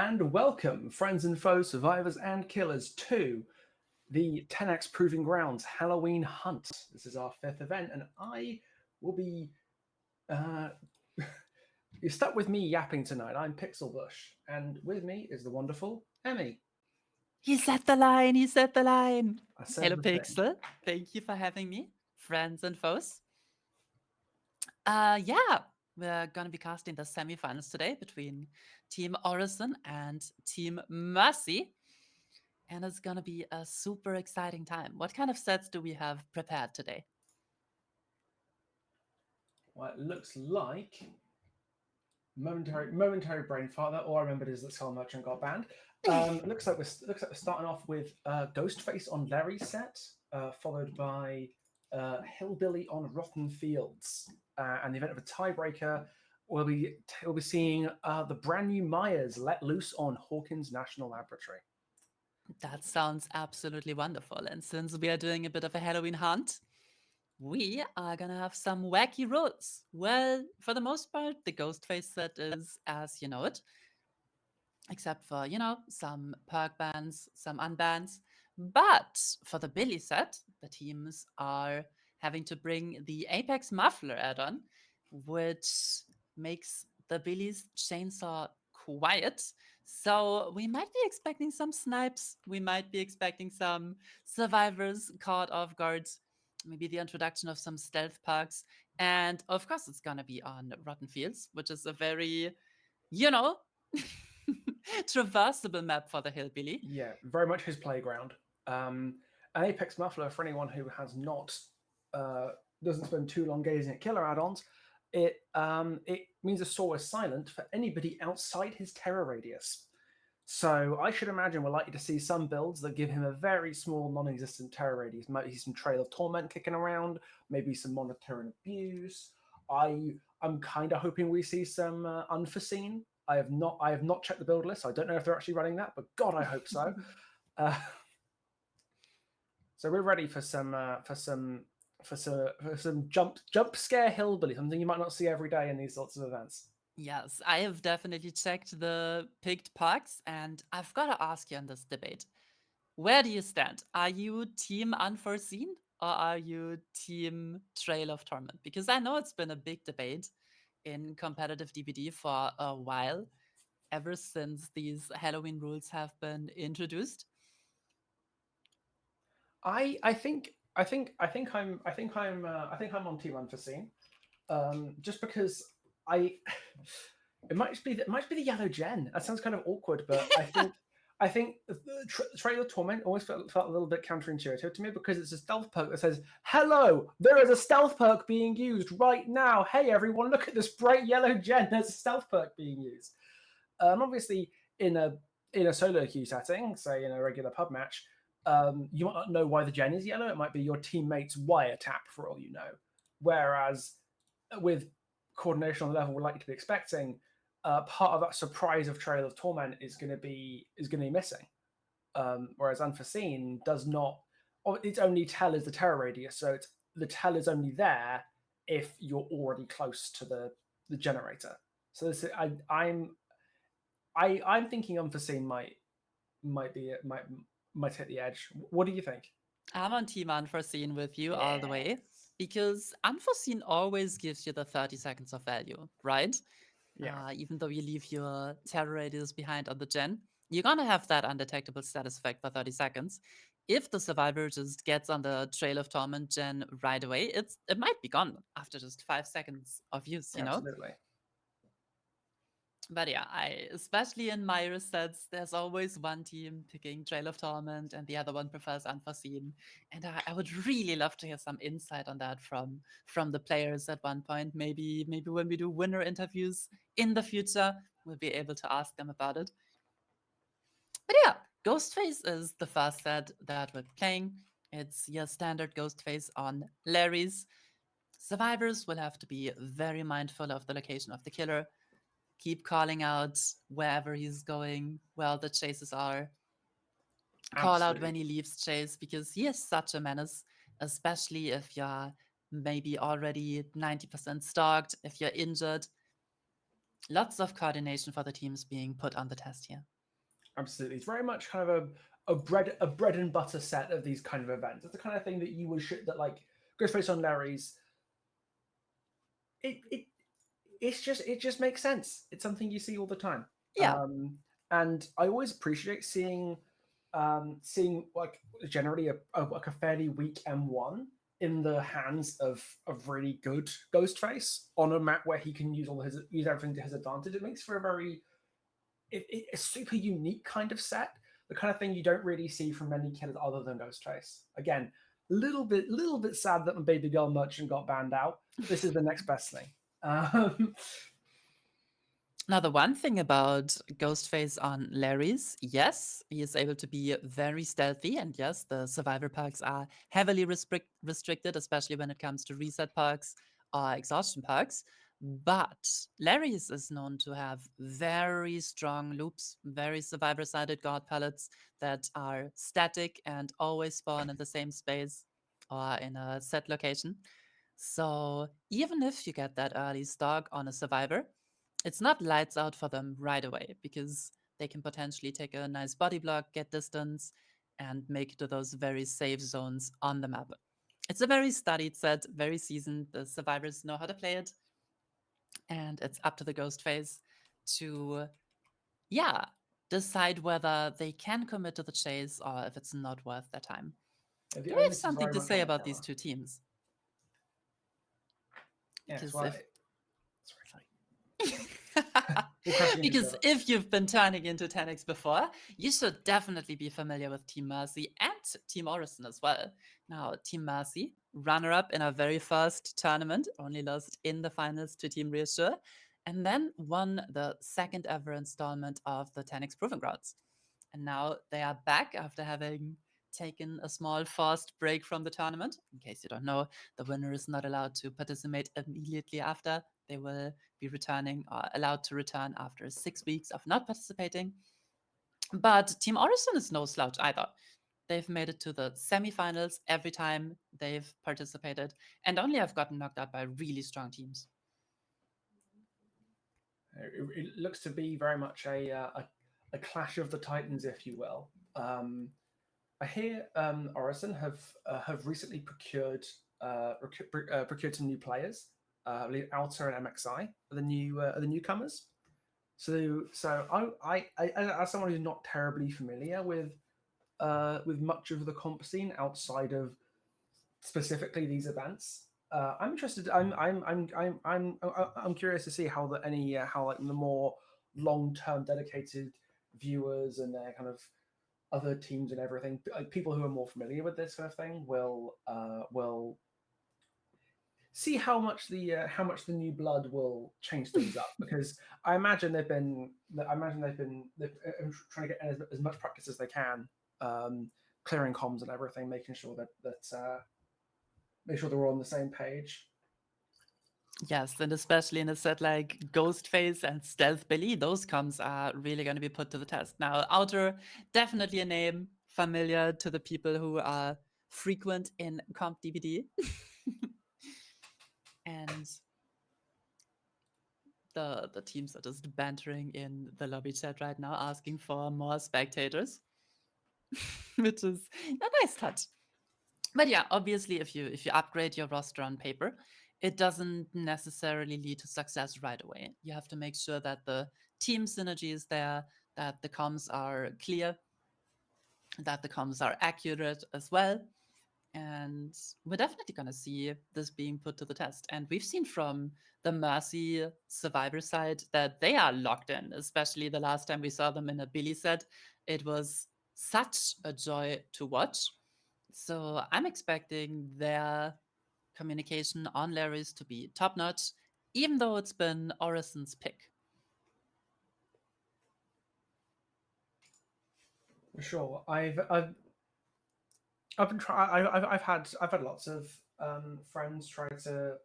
and welcome, friends and foes, survivors and killers, to the 10x Proving Grounds Halloween Hunt. This is our fifth event, and I will be. You're stuck with me yapping tonight. I'm Pixel Bush, and with me is the wonderful Emmy. He set the line. He set the line. I said Hello, the thing. Pixel. Thank you for having me, friends and foes. Yeah, we're gonna be casting the semifinals today between Team Orison and Team Mercy, and it's gonna be a super exciting time. What kind of sets do we have prepared today? Well, it looks like momentary brain fart. That all I remembered is that Skull Merchant got banned. Looks like we're starting off with Ghostface on Larry's set, followed by Hillbilly on Rotten Fields, and the event of a tiebreaker. We'll be seeing the brand new Myers let loose on Hawkins National Laboratory. That sounds absolutely wonderful. And since we are doing a bit of a Halloween hunt, we are gonna have some wacky rules. Well, for the most part, the Ghostface set is as you know it, except for, some perk bans, some unbans. But for the Billy set, the teams are having to bring the Apex Muffler add-on, which makes the Billy's chainsaw quiet. So we might be expecting some snipes. We might be expecting some survivors caught off guard. Maybe the introduction of some stealth perks. And of course, it's going to be on Rotten Fields, which is a very, you know, traversable map for the Hillbilly. Yeah, very much his playground. An Apex Muffler, for anyone who has not doesn't spend too long gazing at killer add-ons, it means a saw is silent for anybody outside his terror radius. So I should imagine we're likely to see some builds that give him a very small, non-existent terror radius. Might be some Trail of Torment kicking around, maybe some Monitor and Abuse. I'm kind of hoping we see some Unforeseen. I have not checked the build list. So I don't know if they're actually running that, but God, I hope so. So we're ready for some jump scare hillbilly, something you might not see every day in these sorts of events. Yes, I have definitely checked the picked perks, and I've got to ask you on this debate. Where do you stand? Are you team Unforeseen or are you team Trail of Torment? Because I know it's been a big debate in competitive DBD for a while, ever since these Halloween rules have been introduced. I think I'm on Team Unforeseen, just because I it might be the yellow gen. That sounds kind of awkward, but I think Trail of Torment always felt a little bit counterintuitive to me because it's a stealth perk that says, "Hello, there is a stealth perk being used right now. Hey everyone, look at this bright yellow gen. There's a stealth perk being used." Obviously, in a solo queue setting, say in a regular pub match, you might not know why the gen is yellow. It might be your teammate's wiretap, for all you know. Whereas with coordination on the level we're likely to be expecting, part of that surprise of Trail of Torment is going to be missing. Whereas Unforeseen does not. Its only tell is the terror radius, so the tell is only there if you're already close to the generator. So I'm thinking Unforeseen might hit the edge. What do you think? I'm on team Unforeseen with you all the way because Unforeseen always gives you the 30 seconds of value, right? Yeah. Even though you leave your terror radius behind on the gen, you're gonna have that undetectable status effect for 30 seconds. If the survivor just gets on the Trail of Torment gen right away, it might be gone after just 5 seconds of use, Absolutely. But yeah, especially in Myra's sets, there's always one team picking Trail of Torment and the other one prefers Unforeseen. And I would really love to hear some insight on that from the players at one point. Maybe when we do winner interviews in the future, we'll be able to ask them about it. But yeah, Ghostface is the first set that we're playing. It's your standard Ghostface on Larry's. Survivors will have to be very mindful of the location of the killer. Keep calling out wherever he's going, where the chases are. Call out when he leaves chase because he is such a menace, especially if you're maybe already 90% stalked, if you're injured. Lots of coordination for the teams being put on the test here. Absolutely, it's very much kind of a bread and butter set of these kind of events. It's the kind of thing that you would that like Ghostface on Larry's. It it it just makes sense. It's something you see all the time, Yeah. um, and I always appreciate seeing seeing like generally like a fairly weak M1 in the hands of really good Ghostface on a map where he can use all his use everything to his advantage. It makes for a very a super unique kind of set, the kind of thing you don't really see from many killers other than Ghostface. Again, little bit sad that my baby girl merchant got banned out. This is the next best thing. Um, Now, the one thing about Ghostface on Larry's, yes, he is able to be very stealthy, and yes, the survivor perks are heavily restricted, especially when it comes to reset perks or exhaustion perks. But Larry's is known to have very strong loops, very survivor sided god palettes that are static and always spawn in the same space or in a set location. So even if you get that early stock on a survivor, it's not lights out for them right away because they can potentially take a nice body block, get distance, and make it to those very safe zones on the map. It's a very studied set, very seasoned. The survivors know how to play it, and it's up to the ghost phase to, yeah, decide whether they can commit to the chase or if it's not worth their time. the Do we have onus is something very to much say on the about these killer. two teams? Yes, Because well, if sorry, Sorry. we're crashing into each Because other. if you've been turning into 10x before, you should definitely be familiar with Team Mercy and Team Orison as well. Now, Team Mercy, runner up in our very first tournament, only lost in the finals to Team Reassure, and then won the second ever installment of the 10x Proving Grounds. And now they are back after having taken a small forced break from the tournament. In case you don't know, the winner is not allowed to participate immediately after. They will be returning or allowed to return after 6 weeks of not participating. But Team Orison is no slouch either. They've made it to the semifinals every time they've participated, and only have gotten knocked out by really strong teams. It looks to be very much a clash of the titans, if you will. I hear Orison have recently procured some new players. I believe Alta and MXI are the newcomers. So as someone who's not terribly familiar with much of the comp scene outside of specifically these events, I'm interested. I'm curious to see how how like the more long term dedicated viewers and their kind of other teams and everything, like people who are more familiar with this kind of thing, will see how much the new blood will change things up, because I imagine they've trying to get as much practice as they can, clearing comms and everything, making sure that make sure they're all on the same page. Yes, and especially in a set like Ghostface and Stealth Billy, those comms are really going to be put to the test. Now, Outer, definitely a name familiar to the people who are frequent in comp DVD. And the teams are just bantering in the lobby chat right now, asking for more spectators, which is a nice touch. But yeah, obviously, if you upgrade your roster on paper, it doesn't necessarily lead to success right away. You have to make sure that the team synergy is there, that the comms are clear, that the comms are accurate as well. And we're definitely going to see this being put to the test. And we've seen from the Mercy survivor side that they are locked in, especially the last time we saw them in a Billy set. It was such a joy to watch. So I'm expecting their communication on Larry's to be top notch, even though it's been Orison's pick. For sure, I've been trying. I've had lots of friends try to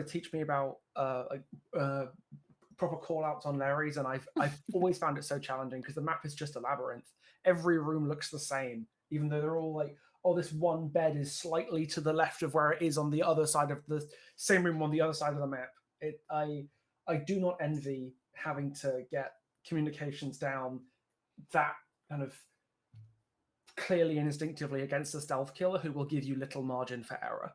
teach me about uh, proper call outs on Larry's, and I've always found it so challenging because the map is just a labyrinth. Every room looks the same, even though they're all like, oh, this one bed is slightly to the left of where it is on the other side of the same room on the other side of the map. I do not envy having to get communications down that kind of clearly and instinctively against a stealth killer who will give you little margin for error.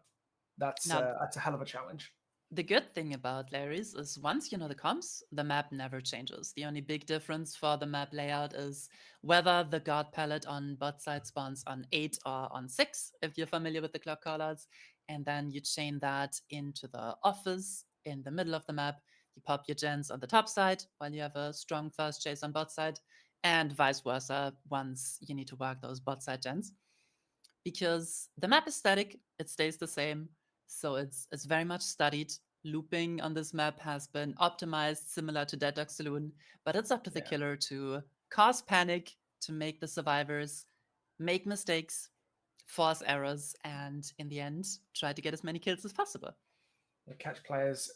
That's Now, a hell of a challenge. the good thing about Larry's is once you know the comps, the map never changes. The only big difference for the map layout is whether the guard palette on bot side spawns on 8 or on 6, if you're familiar with the clock callouts. And then you chain that into the office in the middle of the map. You pop your gens on the top side while you have a strong first chase on bot side, and vice versa once you need to work those bot side gens. Because the map is static, it stays the same. So it's very much studied. Looping on this map has been optimized similar to Dead Dog Saloon, but it's up to the killer to cause panic, to make the survivors make mistakes, force errors, and in the end, try to get as many kills as possible. Catch players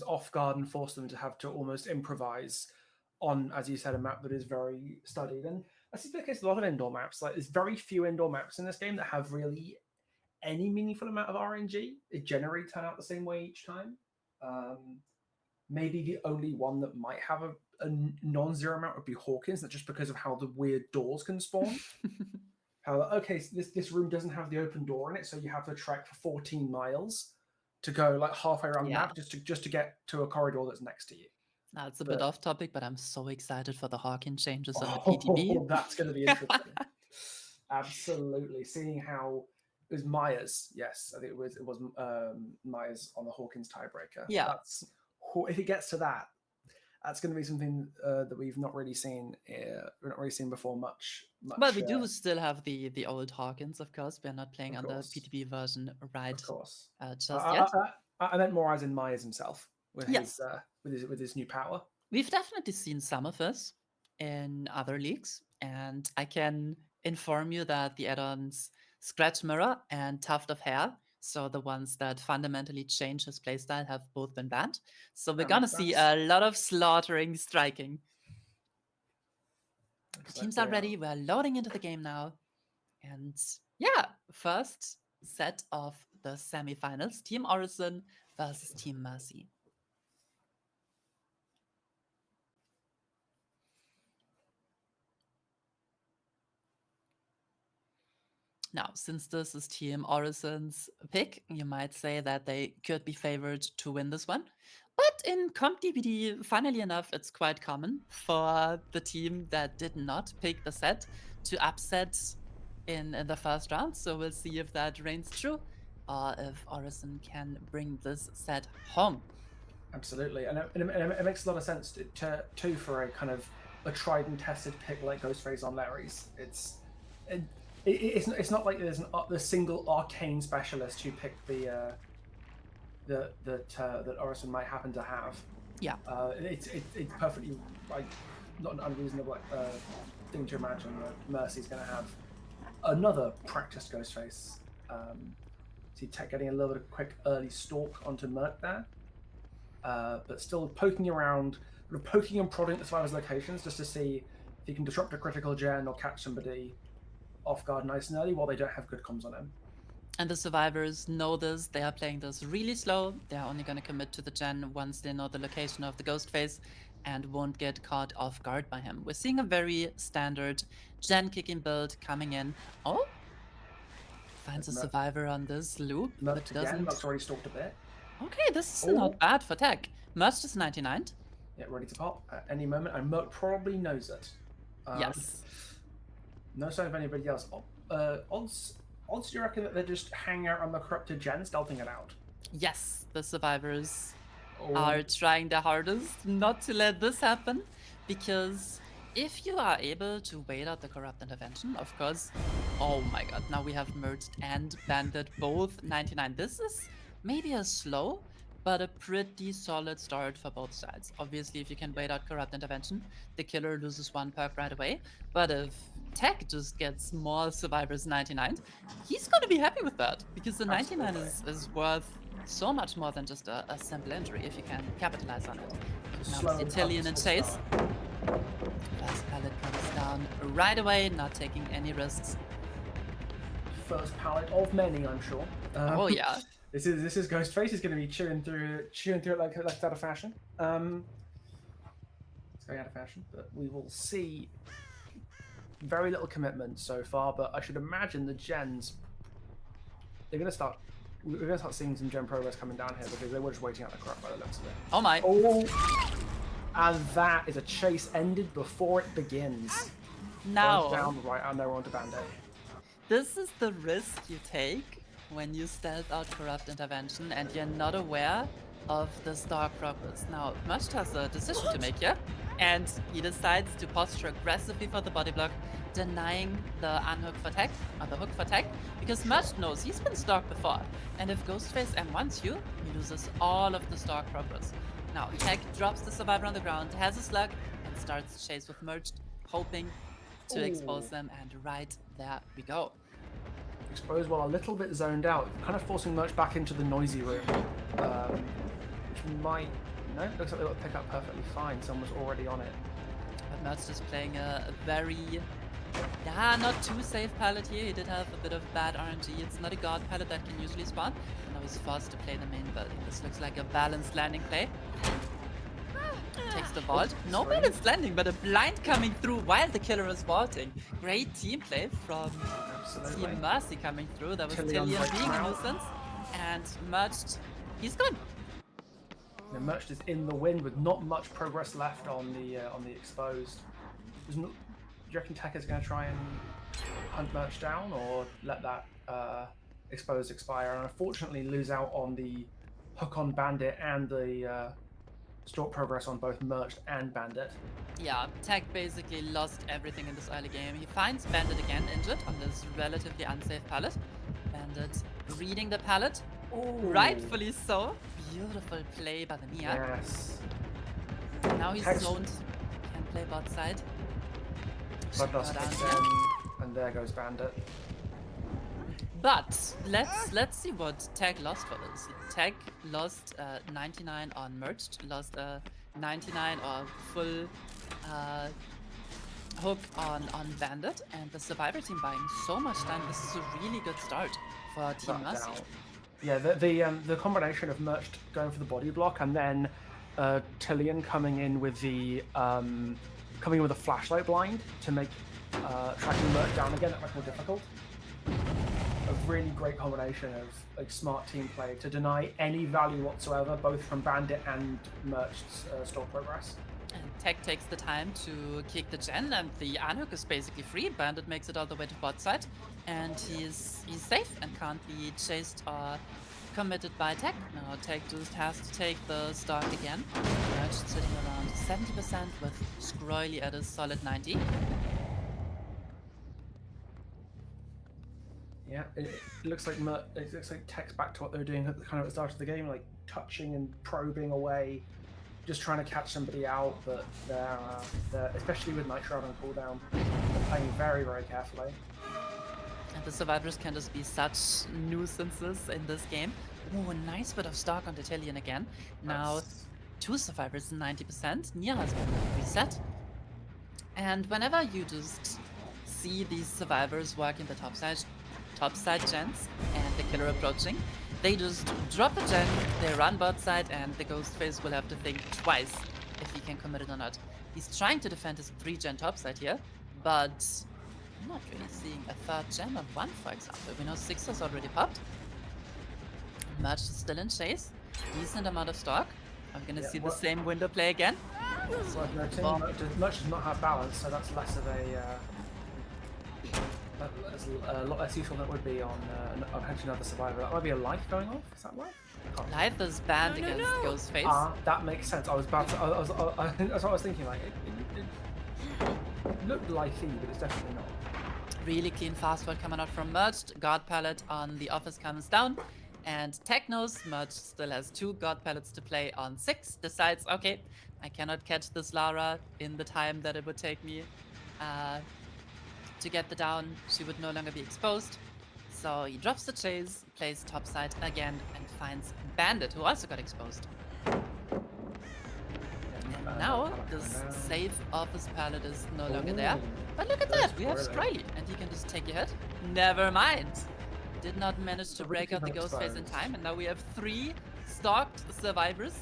off guard and force them to have to almost improvise on, as you said, a map that is very studied. And I see the case a lot of indoor maps. Like there's very few indoor maps in this game that have really any meaningful amount of RNG. It generally turn out the same way each time. Maybe the only one that might have a non-zero amount would be Hawkins. That's just because of how the weird doors can spawn. How okay, so this room doesn't have the open door in it, so you have to trek for 14 miles to go like halfway around the map just to get to a corridor that's next to you. Now it's a bit off topic, but I'm so excited for the Hawkins changes on the PTB. That's going to be interesting. Absolutely, seeing how it was Myers. Yes, I think it was Myers on the Hawkins tiebreaker. Yeah, that's if it gets to that, that's going to be something that we've not really seen. We've not really seen before much. But we do still have the old Hawkins, of course. We're not playing on the PTB version right of course. Just yet. I meant more as in Myers himself with his new power. We've definitely seen some of this in other leagues, and I can inform you that the add-ons Scratch Mirror and Tuft of Hair, so the ones that fundamentally change his playstyle, have both been banned. So we're gonna see a lot of slaughtering striking. The teams are ready. We're loading into the game now. And yeah, first set of the semifinals, Team Orison versus Team Mercy. Now, since this is Team Orison's pick, you might say that they could be favored to win this one. But in Comp DBD, funnily enough, it's quite common for the team that did not pick the set to upset in the first round. So we'll see if that reigns true or if Orison can bring this set home. Absolutely, and it makes a lot of sense too for a kind of a tried and tested pick like Ghostface on Larry's. It's not like there's the single arcane specialist who picked that Orison might happen to have. Yeah, it's perfectly like not an unreasonable thing to imagine that Mercy's going to have another practiced Ghostface. See Tech getting a little bit of quick early stalk onto Merc there, but still poking around, poking and prodding the survivors' locations just to see if he can disrupt a critical gen or catch somebody off guard nice and early while they don't have good comms on him. And the survivors know this. They are playing this really slow. They're only going to commit to the gen once they know the location of the Ghostface and won't get caught off guard by him. We're seeing a very standard gen kicking build coming in. Oh, finds a survivor on this loop, but doesn't. Merc's already stalked a bit. Okay, this is not bad for Tech. Merc is 99. Yeah, ready to pop at any moment, and Merc probably knows it. Yes. No sign of anybody else. Odds, do you reckon that they're just hanging out on the corrupted gen, stealthing it out? Yes, the survivors are trying their hardest not to let this happen, because if you are able to wait out the corrupt intervention, of course. Oh my god, now we have merged and banded both 99. This is maybe a slow, but a pretty solid start for both sides. Obviously, if you can wait out corrupt intervention, the killer loses one perk right away. But if Tech just gets more survivors 99, he's going to be happy with that, because the 99 is worth so much more than just a simple injury if you can capitalize on it. Now it's Italian and Chase. First pallet comes down right away, not taking any risks. First pallet of many, I'm sure. Oh yeah. This is Ghostface. He's going to be chewing through it like that of fashion. He's It's going out of fashion, but we will see. Very little commitment so far, but I should imagine the gens. They're going to start. We're going to start seeing some gen progress coming down here because they were just waiting out the crop by the looks of it. Oh my. Oh, and that is a chase ended before it begins. Now, down, right, and they're on to Band-Aid. this is the risk you take when you stealth out Corrupt Intervention and you're not aware of the star progress. Now, Merch has a decision to make here, and he decides to posture aggressively for the body block, denying the unhook for tech, or the hook for tech, because Merch knows he's been stalked before, and if Ghostface M1s you, he loses all of the stalk progress. Now, Tech drops the survivor on the ground, has a slug, and starts the chase with Merch, hoping to expose them, and right there we go. Exposed while a little bit zoned out, kind of forcing Merch back into the noisy room, which might. No, looks like they'll pick up perfectly fine. Someone's already on it. But Merch just playing a very, not too safe pallet here. He did have a bit of bad RNG. It's not a god pallet that can usually spawn. And now he's forced to play the main building. This looks like a balanced landing play. Takes the vault. No balanced landing, but a blind coming through while the killer is vaulting. Great team play from Team Mercy coming through. That was Tillian being a nuisance. And Merched, he's gone. The Merched is in the wind with not much progress left on the exposed. Do you reckon Tech is going to try and hunt Merch down, or let that exposed expire and unfortunately lose out on the hook on Bandit and the stalk progress on both Merched and Bandit? Yeah, Tech basically lost everything in this early game. He finds Bandit again injured on this relatively unsafe pallet. Bandit reading the pallet. Ooh. Rightfully so. Beautiful play by the Mia. Yes. Now he's zoned. Can play bot side. And there goes Bandit. But let's see what Tech lost for this. Tech lost 99 on Merged, lost 99 or full hook on Bandit, and the Survivor team buying so much time. This is a really good start for Team Mercy. Yeah, the combination of Merched going for the body block and then Tillian coming in with the a flashlight blind to make tracking Merch down again that much more difficult. A really great combination of like smart team play to deny any value whatsoever, both from Bandit and Merch's store progress. And Tech takes the time to kick the gen, and the unhook is basically free. Bandit makes it all the way to bot side, and he's safe and can't be chased or committed by Tech. Now Tech just has to take the stock again. Merch sitting around 70% with Scroily at a solid 90. Yeah, it looks like Tech's back to what they were doing at the start of the game, like touching and probing away, just trying to catch somebody out. But they're especially with Night Shroud on cooldown, they're playing very, very carefully. And the survivors can just be such nuisances in this game. Oh, a nice bit of stock on the Tillian again. Now, two survivors 90%. Nia has been reset. And whenever you just see these survivors working the top side gens and the killer approaching, they just drop a gen, they run bot side, and the Ghostface will have to think twice if he can commit it or not. He's trying to defend his 3-gen top side here, but I'm not really seeing a 3rd gen on 1, for example. We know 6 has already popped. Merch is still in chase. Decent amount of stock. I'm gonna see the same window play again. Merch does not have balance, so that's less of a lot less useful than it would be on another survivor. That might be a life going off. Is that life? Life is banned against Ghostface. That makes sense. That's what I was thinking. Like it looked lifey, but it's definitely not. Really clean fast forward coming out from Merged. God pallet on the office comes down. And Tech knows Merged still has 2 God pallets to play on 6. Decides, okay, I cannot catch this Lara in the time that it would take me to get the down. She would no longer be exposed. So he drops the chase, plays topside again, and finds Bandit, who also got exposed. And now this safe office pallet is no longer there. But look at that, we have Scroily, and he can just take a hit. Never mind. Did not manage to break out the Ghostface in time, and now we have 3 stalked survivors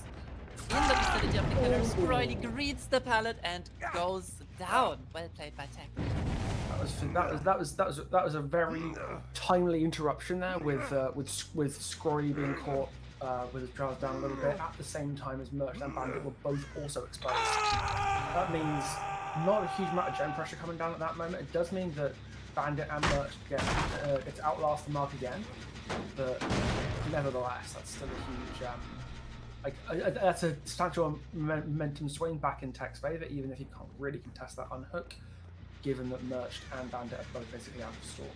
in the vicinity of the killer. Scroily greets the pallet and goes down. Well played by Tech. That was a very timely interruption there with Scrory being caught with his trousers down a little bit at the same time as Merch and Bandit were both also exposed. That means not a huge amount of gen pressure coming down at that moment. It does mean that Bandit and Merch get to outlast the mark again, but nevertheless, that's still a huge that's a substantial momentum swing back in Tech's favor, even if you can't really contest that unhook, given that Merch and Bandit are both basically out of stalk.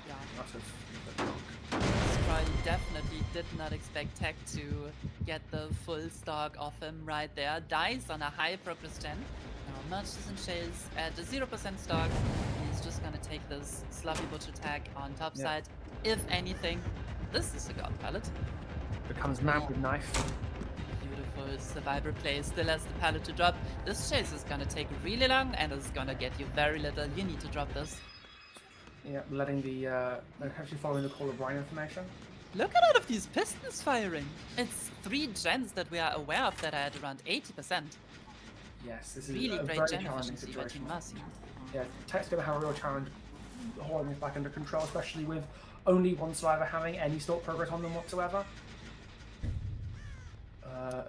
Yeah. Out of the knock. Scroily definitely did not expect Tech to get the full stock of him right there. Dies on a high progress gen. Now Merch is in chase at a 0% stock. He's just gonna take this sloppy butcher tag on top side. If anything, this is a god pallet. Becomes man with knife. Beautiful survivor play, still has the pallet to drop. This chase is gonna take really long and is gonna get you very little. You need to drop this. Yeah, letting the actually following the call of Ryan information. Look at all of these pistons firing. It's 3 gens that we are aware of that are at around 80%. Yes, this is Really a great very gen challenging efficiency by situation. Team Mercy. Yeah, Tech's going to have a real challenge holding this back under control, especially with only one survivor having any stalk progress on them whatsoever.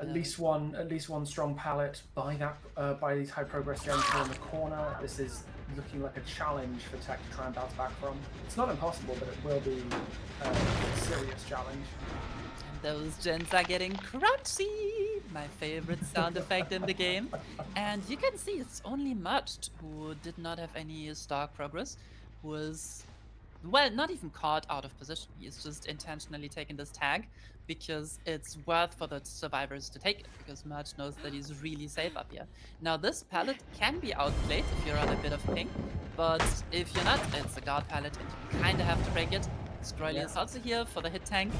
At least one strong pallet by these high progress gens here in the corner. This is looking like a challenge for Tech to try and bounce back from. It's not impossible, but it will be a serious challenge. And those gens are getting crunchy. My favorite sound effect in the game. And you can see it's only Merched who did not have any stock progress, who was, well, not even caught out of position. He's just intentionally taken this tag because it's worth for the survivors to take it, because Merch knows that he's really safe up here. Now this pallet can be outplayed if you're on a bit of ping, but if you're not, it's a guard pallet and you kind of have to break it. Scroily is also here for the hit tank,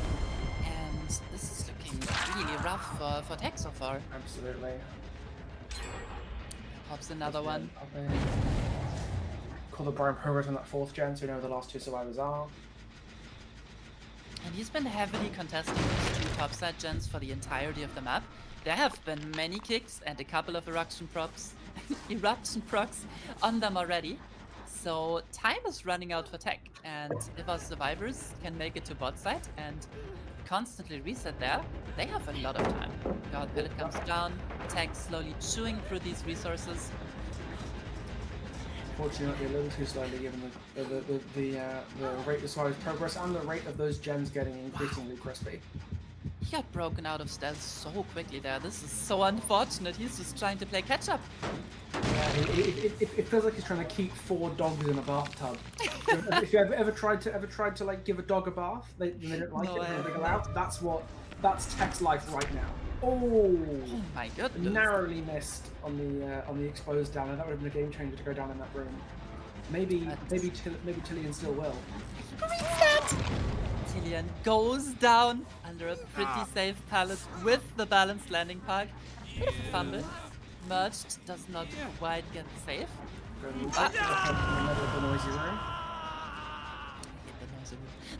and this is looking really rough for Tech so far. Absolutely. Pops another one. Call the Brian progress on that 4th gen, so we know who the last 2 survivors are. And he's been heavily contesting these 2 topside gens for the entirety of the map. There have been many kicks and a couple of eruption procs on them already. So time is running out for Tech, and if our survivors can make it to bot side and constantly reset there, they have a lot of time. God Pellet comes down, Tech slowly chewing through these resources. Fortunately, a little too slowly given the rate of survivors' progress and the rate of those gens getting increasingly crispy. He got broken out of stealth so quickly there. This is so unfortunate. He's just trying to play catch up. Yeah, it feels like he's trying to keep 4 dogs in a bathtub. If you ever tried to like give a dog a bath, they don't like it when they go out. That's Tech's life right now. Oh my goodness! Narrowly missed on the exposed down, and that would have been a game changer to go down in that room. Maybe Tillian still will. Tillian goes down under a pretty safe pallet with the balanced landing park. Bit of a fumble. Merged does not quite get safe.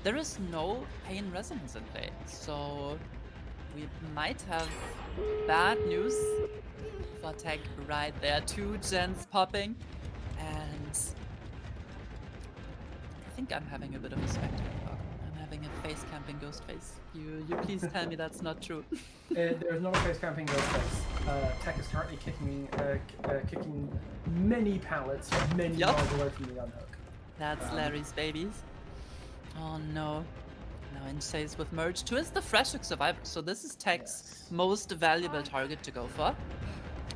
There is no pain resonance in play, so we might have bad news for Tech right there. 2 gens popping, and I think I'm having a bit of a spectacle bug. I'm having a face camping ghost face. You please tell me that's not true. There is not a face camping ghost face. Tech is currently kicking many pallets many miles away from the unhook. That's Larry's babies. Oh no. Now in chase with Merge 2 is the fresh hook survivor, so this is Tech's most valuable target to go for.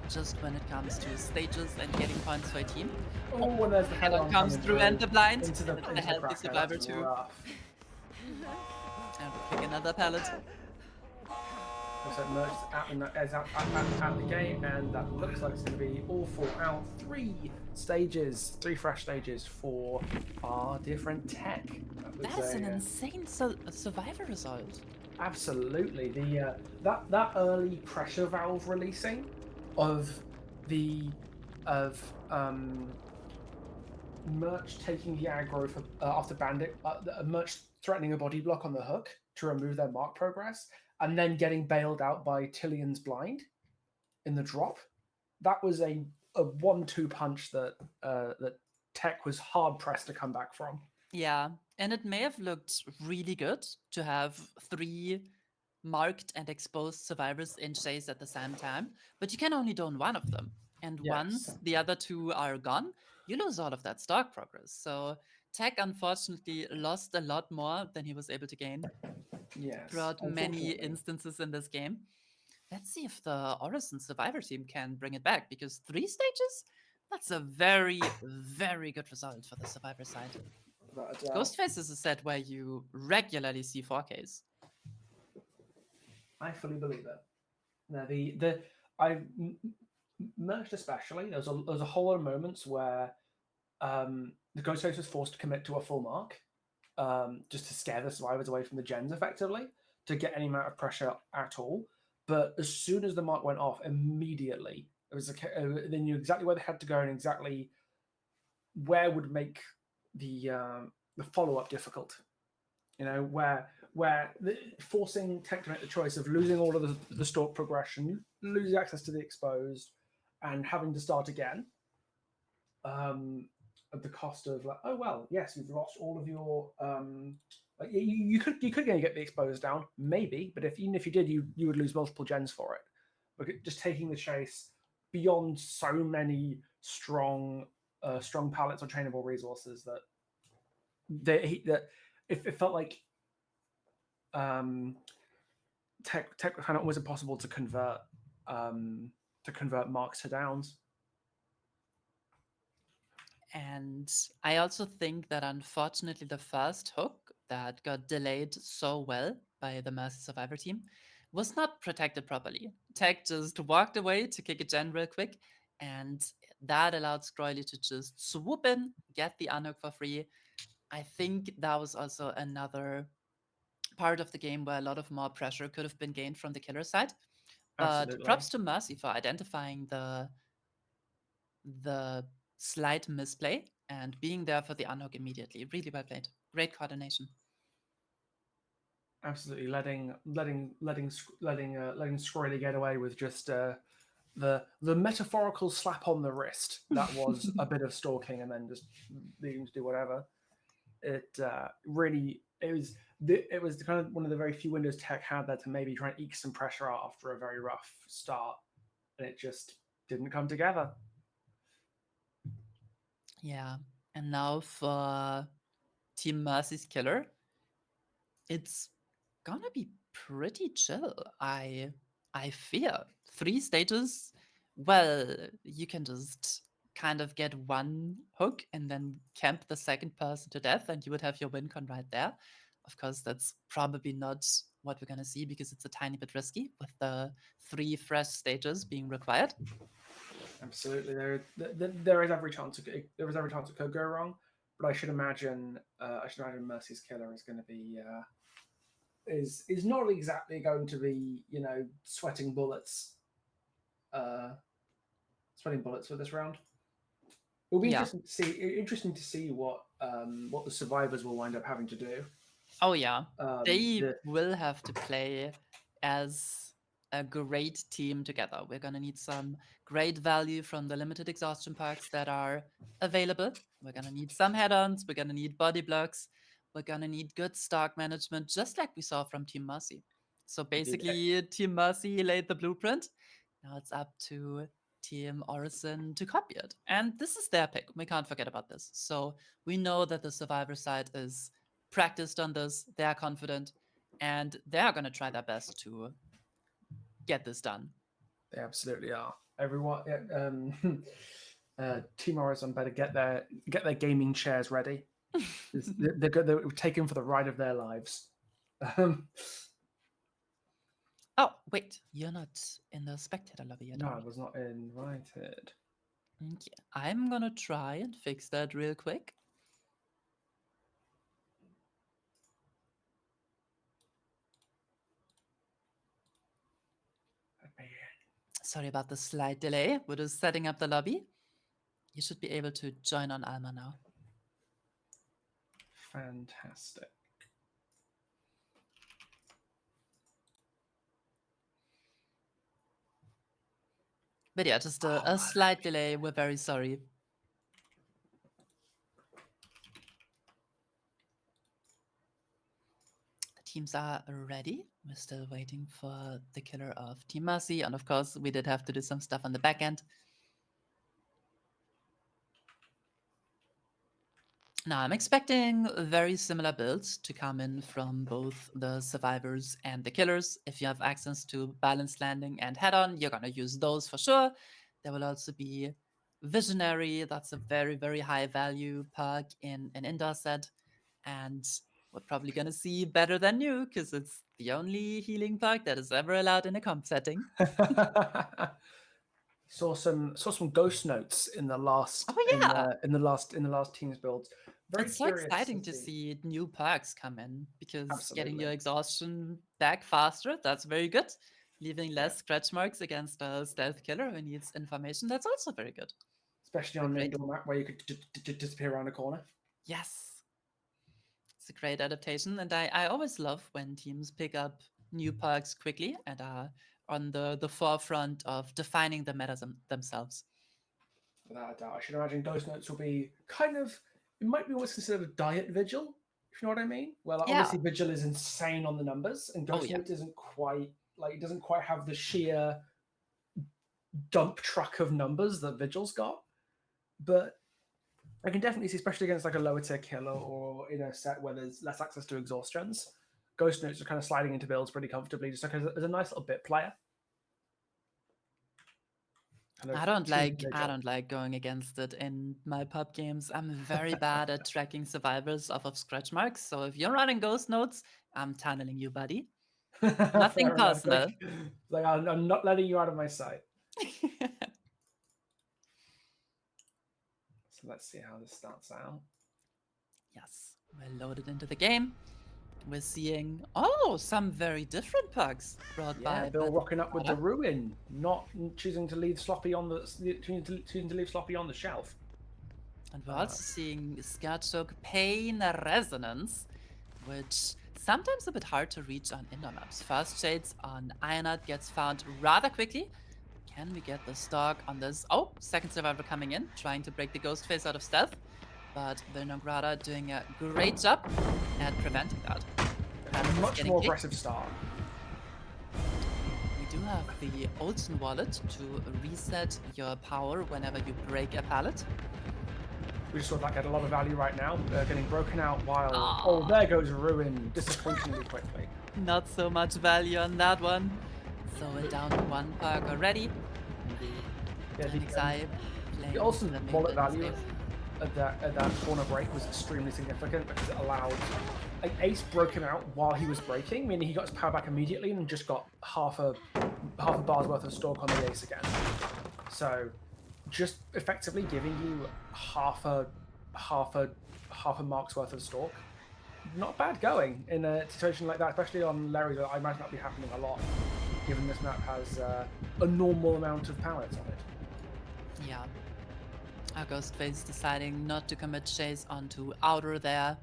Just when it comes to stages and getting points for a team. Oh, and there's the head-on comes through and the blind. Into the healthy survivor too. And we kick another pallet. Looks like Merch is at the gate, and that looks like it's going to be all 4 out. 3 fresh stages for our different Tech. That's an insane survivor result. Absolutely. That early pressure valve releasing of Merch taking the aggro for after Bandit, Merch threatening a body block on the hook to remove their mark progress, and then getting bailed out by Tillian's blind in the drop. That was a 1-2 punch that that Tech was hard pressed to come back from. Yeah, and it may have looked really good to have 3 marked and exposed survivors in chase at the same time, but you can only down one of them. And once Yes. the other 2 are gone, you lose all of that stock progress. So Tech unfortunately lost a lot more than he was able to gain Yes. throughout many Unfortunately. instances in this game. Let's see if the Orison Survivor team can bring it back, because 3 stages? That's a very, very good result for the Survivor side. Without a doubt. Ghostface is a set where you regularly see 4Ks. I fully believe it. Now the I merged especially. There was a whole lot of moments where the Ghostface was forced to commit to a full mark, just to scare the survivors away from the gens effectively, to get any amount of pressure at all. But as soon as the mark went off, immediately it was they knew exactly where they had to go and exactly where would make the follow up difficult. You know, where forcing Tech to make the choice of losing all of the stalk progression, losing access to the exposed, and having to start again. At the cost of like, oh well, yes, you've lost all of your like you could get the exposed down, maybe, but even if you did, you would lose multiple gens for it. But just taking the chase beyond so many strong pallets or trainable resources that it felt like tech kind of almost impossible to convert marks to downs. And I also think that unfortunately the first hook that got delayed so well by the Mercy Survivor team was not protected properly. Tech just walked away to kick a gen real quick, and that allowed Scroily to just swoop in, get the unhook for free. I think that was also another part of the game where a lot of more pressure could have been gained from the killer side. But Absolutely. props to Mercy for identifying the slight misplay and being there for the unhook immediately. Really well played. Great coordination. Absolutely, letting Scroily get away with just the metaphorical slap on the wrist. That was a bit of stalking, and then just leaving to do whatever. It really it was kind of one of the very few windows Tech had there to maybe try and eke some pressure out after a very rough start, and it just didn't come together. Yeah. And now for Team Mercy's killer, it's gonna be pretty chill. I fear 3 stages. Well, you can just kind of get one hook and then camp the second person to death, and you would have your win con right there. Of course, that's probably not what we're gonna see because it's a tiny bit risky with the 3 fresh stages being required. Absolutely, there is every chance it could go wrong, but I should imagine Mercy's killer is going to be is not exactly going to be sweating bullets for this round. It'll be Yeah. interesting to see what the survivors will wind up having to do. Oh yeah, they The, will have to play as a great team together. We're gonna need some great value from the limited exhaustion perks that are available. We're gonna need some head-ons, we're gonna need body blocks, we're gonna need good stock management, just like we saw from Team Mercy. So basically, Team Mercy laid the blueprint. Now it's up to Team Orison to copy it. And this is their pick. We can't forget about this. So we know that the survivor side is practiced on this, they're confident, and they're going to try their best to get this done. They absolutely are. Everyone, Team Orison better get their gaming chairs ready. They're taken for the ride of their lives. Oh, wait, you're not in the spectator lobby yet. No, I was not invited. Okay, I'm going to try and fix that real quick. Sorry about the slight delay. We're just setting up the lobby. You should be able to join on Alma now. Fantastic. But yeah, just Oh, a slight delay. We're very sorry. The teams are ready. We're still waiting for the killer of Team Mercy. And of course, we did have to do some stuff on the back end. Now, I'm expecting very similar builds to come in from both the survivors and the killers. If you have access to balanced landing and head-on, you're going to use those for sure. There will also be Visionary. That's a very, very high value perk in an indoor set. And we're probably going to see Better Than You because it's the only healing perk that is ever allowed in a comp setting. saw some ghost notes in the last Oh, yeah. in the last team's builds. Very It's so curious exciting to see new perks come in because getting Absolutely. your exhaustion back faster, that's very good. Leaving Yeah. less scratch marks against a stealth killer who needs information, that's also very good. Especially It's a on an great, indoor map where you could disappear around a corner. yes, it's a great adaptation. And I always love when teams pick up new perks quickly and are on the forefront of defining the meta themselves. Without a doubt. I should imagine ghost notes will be kind of, it might be what's considered a diet vigil, if you know what I mean. Well, like, Yeah. obviously vigil is insane on the numbers, and Oh, ghost yeah. notes isn't quite like, it doesn't quite have the sheer dump truck of numbers that vigil's got. But I can definitely see, especially against like a lower tier killer or in a set where there's less access to exhaustions, ghost notes are kind of sliding into builds pretty comfortably, just like as a nice little bit player. Kind of I don't choosing like I vigil. don't like going against it in my pub games. I'm very bad at tracking survivors off of scratch marks. So if you're running ghost notes, I'm tunneling you, buddy. Nothing Fair enough. personal. Like I'm not letting you out of my sight. So let's see how this starts out. Yes, we're loaded into the game. We're seeing some very different perks brought Yeah, by Bill rocking up with the Prada. ruin, not choosing to leave Sloppy on the choosing to leave Sloppy on the shelf. And we're also seeing Skatchok Pain Resonance, which sometimes a bit hard to reach on indoor maps. First Shades on Ionut gets found rather quickly. Can we get the stock on this? Oh, second survivor coming in, trying to break the ghost face out of stealth. But Vilnograda doing a great job at preventing that. A much more aggressive start. We do have the Olsen wallet to reset your power whenever you break a pallet. We just saw that get a lot of value right now. Getting broken out while... Oh, there goes Ruin disappointingly quickly. Not so much value on that one. So we're down to one perk already. Yeah, the Olsen wallet value at that corner break was extremely significant because it allowed... Like, Ace broke him out while he was breaking, meaning he got his power back immediately and just got half a bar's worth of stalk on the Ace again. So... just effectively giving you half a mark's worth of stalk. Not bad going in a situation like that, especially on Larry. I imagine that'll be happening a lot, given this map has a normal amount of pallets on it. Yeah. Our Ghostface deciding not to commit chase onto Outer there.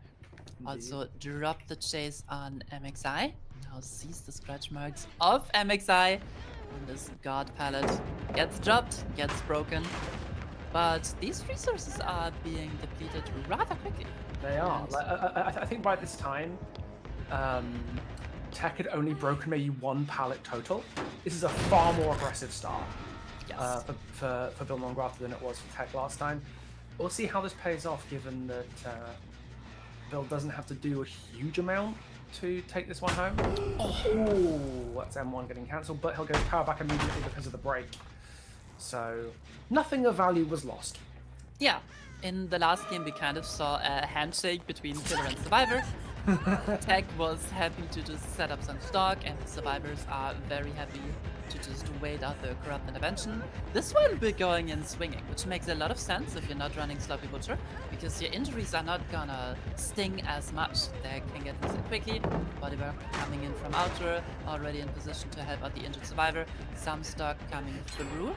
Indeed. Also drop the chase on MXI. Now sees the scratch marks of MXI. And this God pallet gets dropped, gets broken. But these resources are being depleted rather quickly. They are. I think by this time, Tech had only broken maybe one pallet total. This is a far more aggressive start for Bill Mongrata than it was for Tech last time. We'll see how this pays off, given that Bill doesn't have to do a huge amount to take this one home. Oh, that's M1 getting cancelled, but he'll get his power back immediately because of the break. So nothing of value was lost. Yeah, in the last game we kind of saw a handshake between Killer and Survivor. Tech was happy to just set up some stock, and the Survivors are very happy to just wait out the Corrupt Intervention. This one we're going in swinging, which makes a lot of sense if you're not running Sloppy Butcher, because your injuries are not gonna sting as much. They can get reset quickly. Bodywork coming in from Outer, already in position to help out the injured Survivor. Some stock coming through.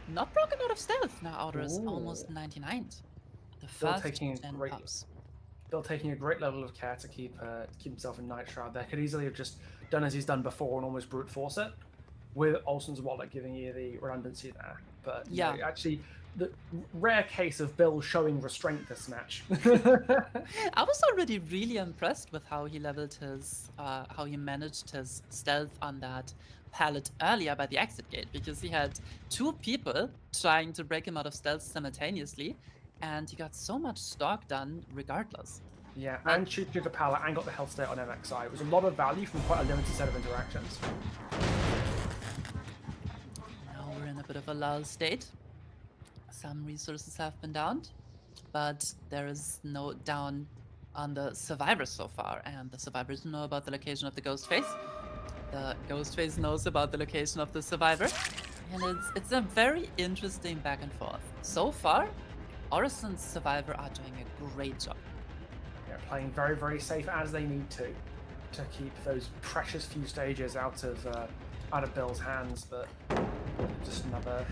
Not broken out of stealth. Now Outer is almost 99. The first gen pops. Bill taking a great level of care to keep himself in Night Shroud there. Could easily have just done as he's done before and almost brute force it. with Olsen's wallet giving you the redundancy there. But you know, Yeah. actually, the rare case of Bill showing restraint this match. I was already really impressed with how he how he managed his stealth on that pallet earlier by the exit gate, because he had two people trying to break him out of stealth simultaneously, and he got so much stock done regardless. Yeah, But and shoot through the pallet and got the health state on MXI. It was a lot of value from quite a limited set of interactions. now we're in a bit of a lull state. Some resources have been downed, but there is no down on the survivors so far, and the survivors know about the location of the ghost face. The ghost face knows about the location of the survivor, and it's a very interesting back and forth. So far, Orison's survivor are doing a great job. Yeah, playing very, very safe as they need to keep those precious few stages out of Bill's hands. But just another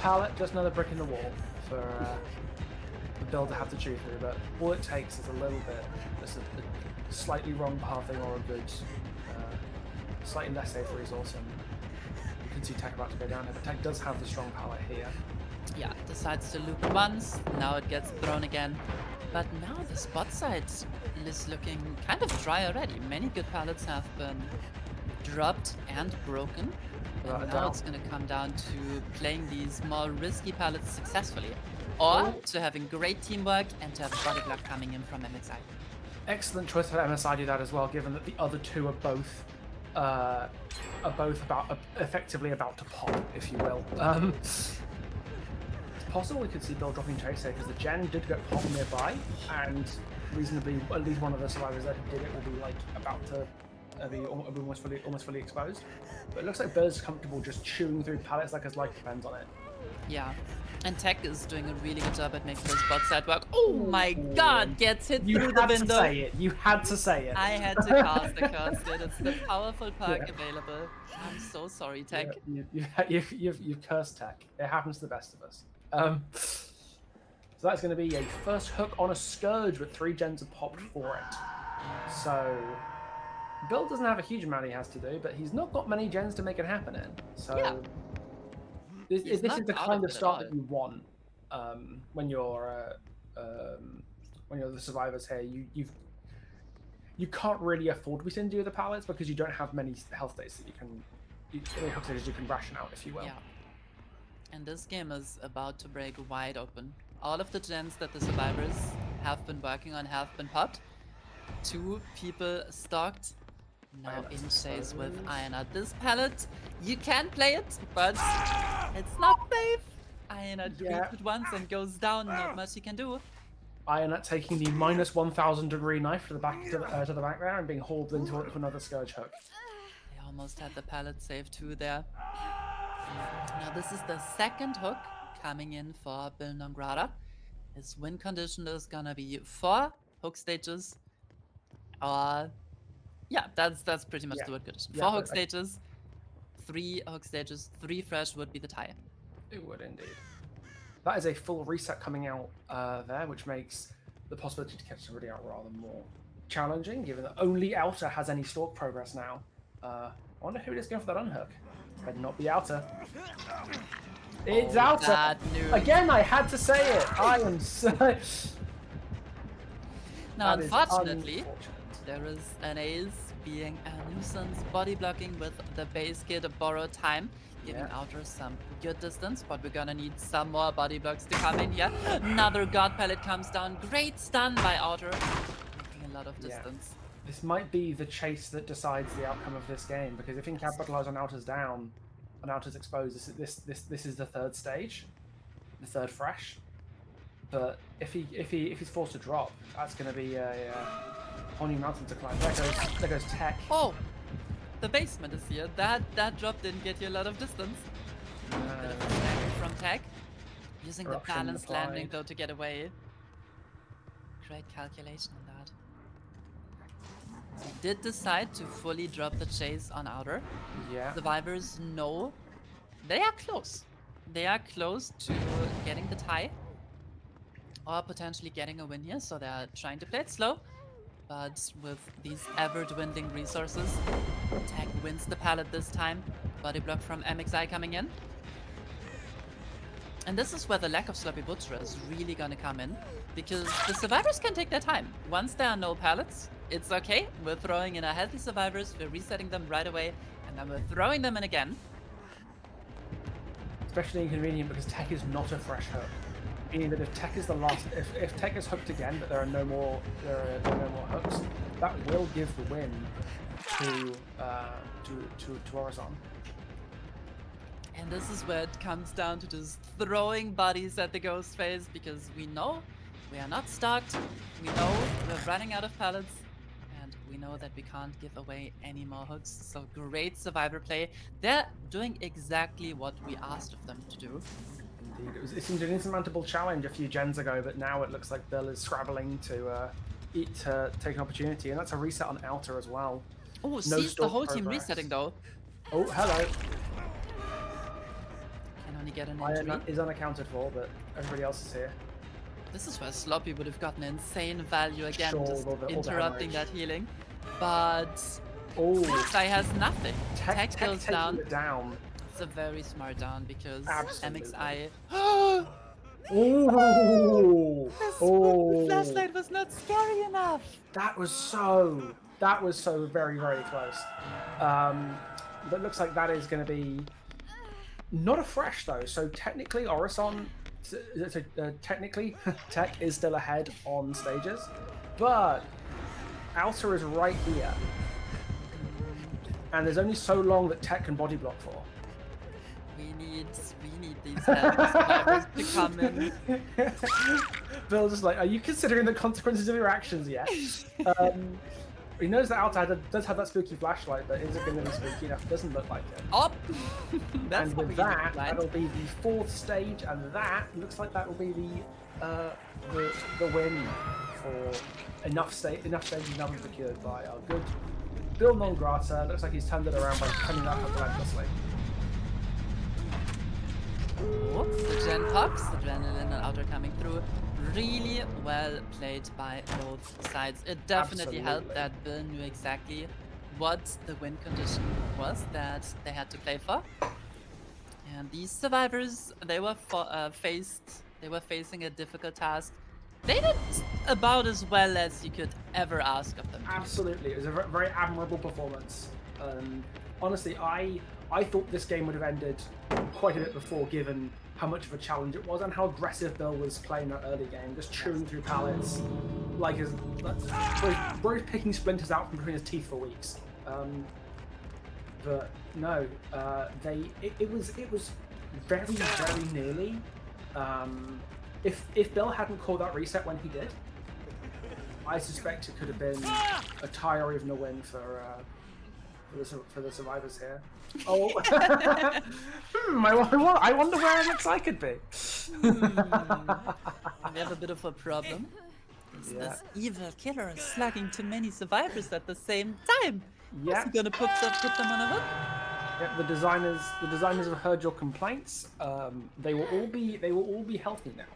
pallet, just another brick in the wall for Bill to have to chew through. But all it takes is a little bit, just a slightly wrong pathing or a good, slightly less safe resource, and you can see Tech about to go down here. But Tech does have the strong pallet here. Yeah, decides to loop once, now it gets thrown again. But now the spot side is looking kind of dry already. Many good pallets have been dropped and broken. Without a And now doubt. it's going to come down to playing these more risky pallets successfully, or to having great teamwork and to have a body block coming in from MXI. Excellent choice for MSI do that as well, given that the other two are both effectively about to pop, if you will. It's possible we could see Bill dropping chase here because the gen did get popped nearby, and reasonably, at least one of the survivors that did it will be like about to be almost fully exposed. But it looks like Bill's comfortable just chewing through pallets like his life depends on it. Yeah. And Tech is doing a really good job at making this spot side work. Oh my god, gets hit You through the had to window. say it. You had to say it. I had to cast the curse, dude. It's the powerful perk available. I'm so sorry, Tech. You've cursed Tech. It happens to the best of us. So that's going to be a first hook on a Scourge with 3 gens have popped for it. So Bill doesn't have a huge amount he has to do, but he's not got many gens to make it happen in. So Yeah. this He's is not the out kind of of it at start all. that you want when you're the survivors here. You can't really afford to be stingy with the pallets because you don't have many health states that many health stages you can ration out, if you will. Yeah. And this game is about to break wide open. All of the gens that the survivors have been working on have been popped. 2 people stalked. Now in chase with Ironheart. This pallet, you can play it, but it's not safe. Ironheart greets it once and goes down. Not much he can do. Ironheart taking the minus 1,000 degree knife to the back there and being hauled into another Scourge hook. They almost had the pallet save too there. Now this is the second hook coming in for Bill Nongrata. His win condition is gonna be 4 hook stages. Yeah, that's pretty much the win condition. 4 hook stages, 3 hook stages, 3 fresh would be the tie. It would indeed. That is a full reset coming out there, which makes the possibility to catch somebody out rather more challenging, given that only Outer has any stalk progress now. I wonder who it is going for that unhook. Better not be Outer. It's Outer! That noob. Again, I had to say it! I am so... Now, That is unfortunately, unfortunate. there is an ace being a nuisance body blocking with the base kit of borrowed time, giving Outer some good distance, but we're gonna need some more body blocks to come in here. Another God Pellet comes down. Great stun by Outer, making a lot of distance. This might be the chase that decides the outcome of this game, because if he can capitalize on Outer's down, on Outer's exposed, this is the third stage, the third fresh. But if he's forced to drop, that's going to be a whole new mountain to climb. There goes Tech. Oh, the basement is here. That drop didn't get you a lot of distance. Bit of a snag from Tech, using the Corruption balanced landing applied. though to get away. Great calculation on that. He did decide to fully drop the chase on Outer. Yeah. Survivors know they are close. They are close to getting the tie or potentially getting a win here, so they're trying to play it slow. But with these ever-dwindling resources, Tech wins the pallet this time. body block from MXI coming in. And this is where the lack of sloppy butcher is really gonna come in, because the survivors can take their time. Once there are no pallets, it's okay. We're throwing in our healthy survivors, we're resetting them right away, and then we're throwing them in again. Especially inconvenient because tech is not a fresh hook. Meaning that if tech is the last, if tech is hooked again, but there are no more hooks, that will give the win to Orison. And this is where it comes down to just throwing bodies at the ghost face, because we know we are not stocked, we know we're running out of pallets, and we know that we can't give away any more hooks. So great survivor play. They're doing exactly what we asked of them to do. Indeed, it seemed an insurmountable challenge a few gens ago, but now it looks like Bill is scrabbling to take an opportunity, and that's a reset on Outer as well. Oh, sees the whole team resetting though. Oh, hello. Can only get an Iron injury. is unaccounted for, but everybody else is here. This is where Sloppy would have gotten insane value again, Sure, just all the interrupting hemorrhage. that healing. But MXI has nothing. Tech goes down. It's a very smart down because MXI. Oh! The flashlight was not scary enough. That was so very, very close. But it looks like that is going to be not a fresh though. So technically, Orison, technically, Tech is still ahead on stages, but Outer is right here, and there's only so long that Tech can body block for. We need these survivors to come in. Bill's just like, are you considering the consequences of your actions yet? He knows that Outer does have that spooky flashlight, but is it going to be spooky enough? It doesn't look like it. Oh! That's and with that, that'll be the fourth stage, and that looks like that will be the win for enough stages now procured by our good Bill Non Grata. Looks like he's turned it around by coming that up relentlessly. Whoops, the gen pops, adrenaline and Outer coming through. Really well played by both sides. It definitely helped that Bill knew exactly what the win condition was that they had to play for. And these survivors, they were facing a difficult task. They did about as well as you could ever ask of them. Absolutely, it was a very admirable performance. Honestly, I thought this game would have ended quite a bit before, given how much of a challenge it was and how aggressive Bill was playing that early game, just chewing through pallets, like bro picking splinters out from between his teeth for weeks. But no, it was very nearly. If Bill hadn't called that reset when he did, I suspect it could have been a tie or even a win for the survivors here. Oh, I wonder where MXI could be. We have a bit of a problem. This evil killer is slugging too many survivors at the same time. Yeah. Is he gonna put them on a hook? Yep, the designers have heard your complaints. They will all be healthy now.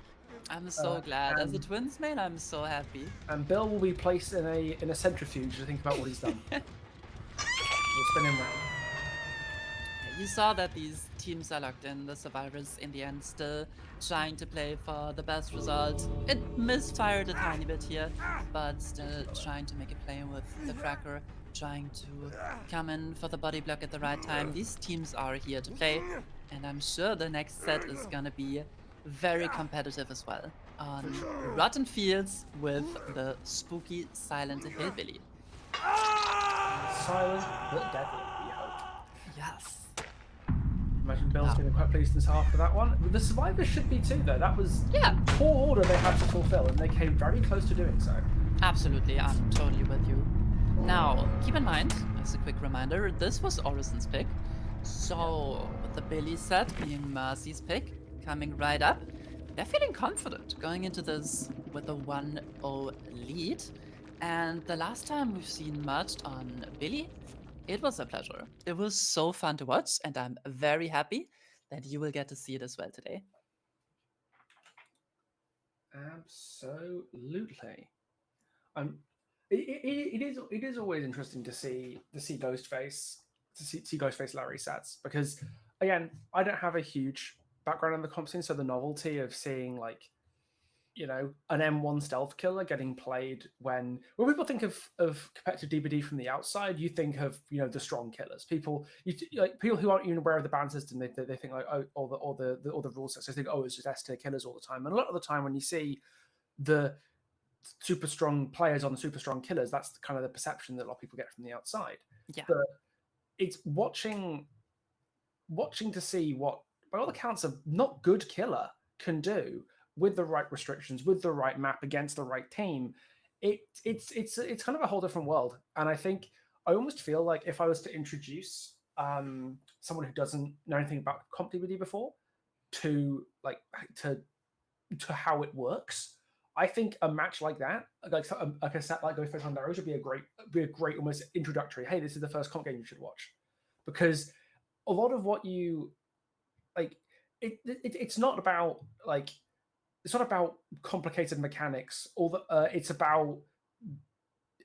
I'm so glad. As a Twins man, I'm so happy. And Bill will be placed in a centrifuge to think about what he's done. We'll spin him round. You saw that these teams are locked in, the survivors in the end still trying to play for the best result. It misfired a tiny bit here, but still trying to make a play with the Cracker, trying to come in for the body block at the right time. These teams are here to play, and I'm sure the next set is gonna be very competitive as well. On Rotten Fields with the spooky Silent Hillbilly. Silent but deadly, we hope. Yes. Imagine Bill's feeling quite pleased and after that one. The survivors should be too, though. That was poor order they had to fulfill, and they came very close to doing so. Absolutely, I'm totally with you. Now, keep in mind, as a quick reminder, this was Orison's pick. So, with the Billy set being Mercy's pick, coming right up, they're feeling confident going into this with a 1-0 lead. And the last time we've seen merged on Billy, it was a pleasure. It was so fun to watch, and I'm very happy that you will get to see it as well today. Absolutely. It is always interesting to see Ghostface see Ghostface Larry sets, because again, I don't have a huge background in the comp scene, so the novelty of seeing like, you know, an M1 stealth killer getting played when people think of competitive DBD from the outside, you think of, you know, the strong killers. People people who aren't even aware of the ban system, they think like, oh, or the rule sets, they think, oh, it's just S tier killers all the time. And a lot of the time when you see the super strong players on the super strong killers, that's kind of the perception that a lot of people get from the outside. Yeah. But it's watching to see what, by all accounts, a not good killer can do with the right restrictions, with the right map against the right team. It's kind of a whole different world. And I think I almost feel like if I was to introduce someone who doesn't know anything about comp DVD before to like to how it works, I think a match like that, like a set like Ghostface on Darrow, should be a great almost introductory. Hey, this is the first comp game you should watch, because a lot of what you like, it's not about like, it's not about complicated mechanics. It's about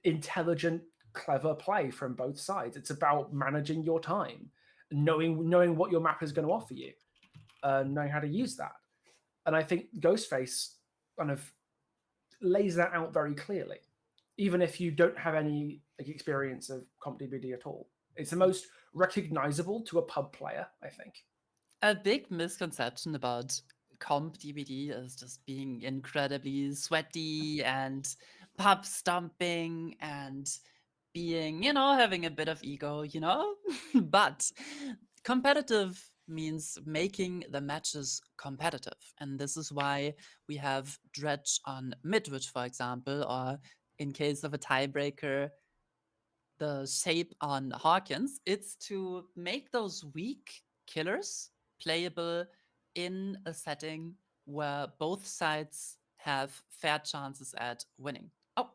intelligent, clever play from both sides. It's about managing your time, knowing what your map is going to offer you, knowing how to use that. And I think Ghostface kind of lays that out very clearly, even if you don't have any like experience of comp DBD at all. It's the most recognizable to a pub player, I think. A big misconception about comp DVD is just being incredibly sweaty and pub stomping and being, you know, having a bit of ego, you know? But competitive means making the matches competitive. And this is why we have Dredge on Midwich, for example, or in case of a tiebreaker, the shape on Hawkins. It's to make those weak killers playable in a setting where both sides have fair chances at winning. Oh,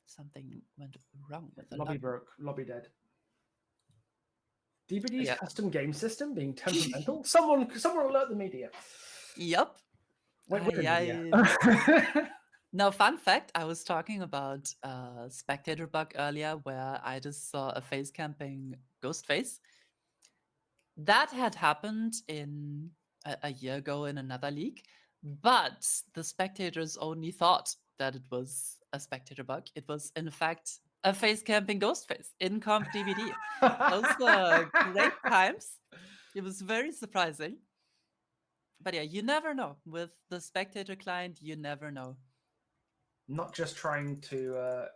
something went wrong with the Lobby lobby. broke, lobby dead. DBD's Yeah. custom game system being temperamental. Someone alert the media. Yep. We're the media. Now, fun fact, I was talking about spectator bug earlier where I just saw a face camping ghost face. That had happened in a year ago in another league, but the spectators only thought that it was a spectator bug. It was, in fact, a face camping ghost face in comp DVD. Those were great times. It was very surprising. But yeah, you never know. With the spectator client, you never know. Not just trying to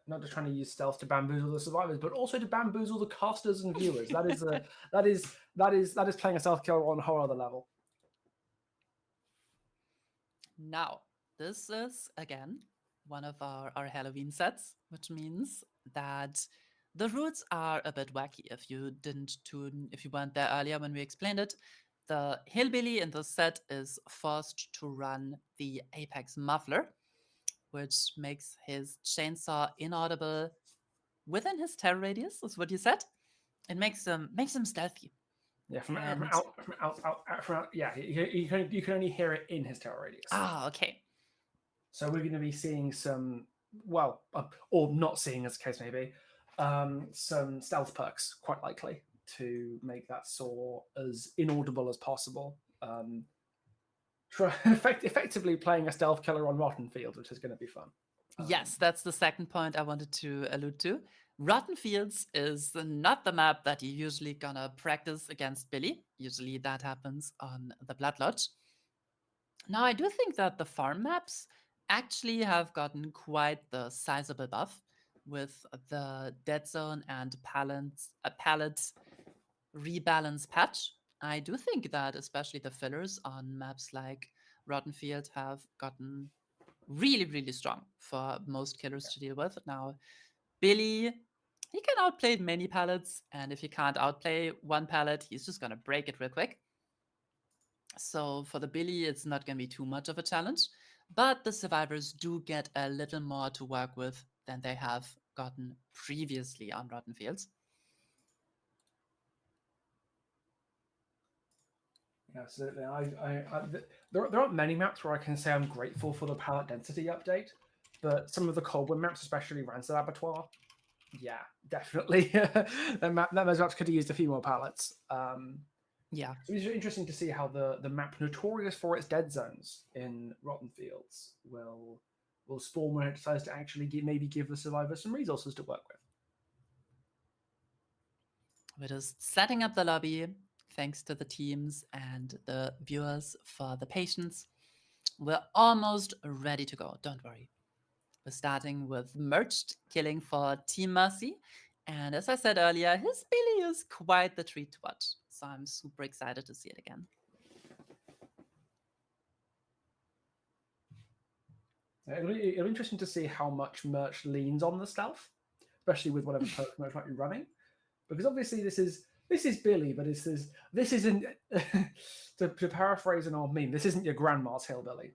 use stealth to bamboozle the survivors, but also to bamboozle the casters and viewers. That is playing a stealth killer on a whole other level. Now, this is again one of our Halloween sets, which means that the rules are a bit wacky. If you weren't there earlier when we explained it, the hillbilly in this set is forced to run the Apex Muffler, which makes his chainsaw inaudible within his terror radius, is what you said. It makes him stealthy. Yeah, from out. Yeah, you can only hear it in his terror radius. Ah, okay. So we're going to be seeing some, well, or not seeing, as the case may be, some stealth perks, quite likely, to make that saw as inaudible as possible. Effectively playing a stealth killer on Rotten Field, which is going to be fun. Yes, that's the second point I wanted to allude to. Rotten Fields is not the map that you're usually gonna practice against Billy. Usually that happens on the Blood Lodge. Now, I do think that the farm maps actually have gotten quite the sizable buff with the Dead Zone and palette rebalance patch. I do think that especially the fillers on maps like Rotten Field have gotten really, really strong for most killers to deal with. Now, Billy, he can outplay many pallets, and if he can't outplay one pallet, he's just gonna break it real quick. So for the Billy, it's not gonna be too much of a challenge, but the survivors do get a little more to work with than they have gotten previously on Rotten Fields. Yeah, absolutely. There aren't many maps where I can say I'm grateful for the palette density update, but some of the Coldwind maps, especially Rancid Abattoir, Yeah, definitely. That map could have used a few more pallets. Yeah. So it's interesting to see how the map, notorious for its dead zones in Rotten Fields, will spawn when it decides to actually maybe give the survivors some resources to work with. We're just setting up the lobby. Thanks to the teams and the viewers for the patience. We're almost ready to go. Don't worry. We're starting with Merged killing for Team Mercy. And as I said earlier, his Billy is quite the treat to watch. So I'm super excited to see it again. It'll be interesting to see how much Merch leans on the stealth, especially with whatever perk Merch might be running, because obviously this is Billy, but this isn't to paraphrase an old meme. This isn't your grandma's hillbilly.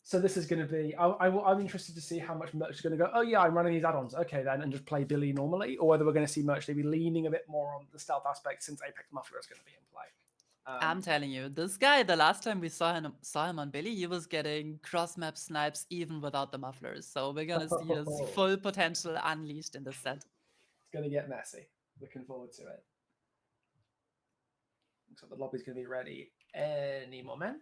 So this is going to be. I'm interested to see how much Merch is going to go. Oh yeah, I'm running these add-ons. Okay, then, and just play Billy normally, or whether we're going to see Merch maybe leaning a bit more on the stealth aspect since Apex Muffler is going to be in play. I'm telling you, this guy, the last time we saw him on Billy, he was getting cross-map snipes even without the mufflers. So we're going to see his full potential unleashed in this set. It's going to get messy. Looking forward to it. Looks like the lobby's going to be ready any moment.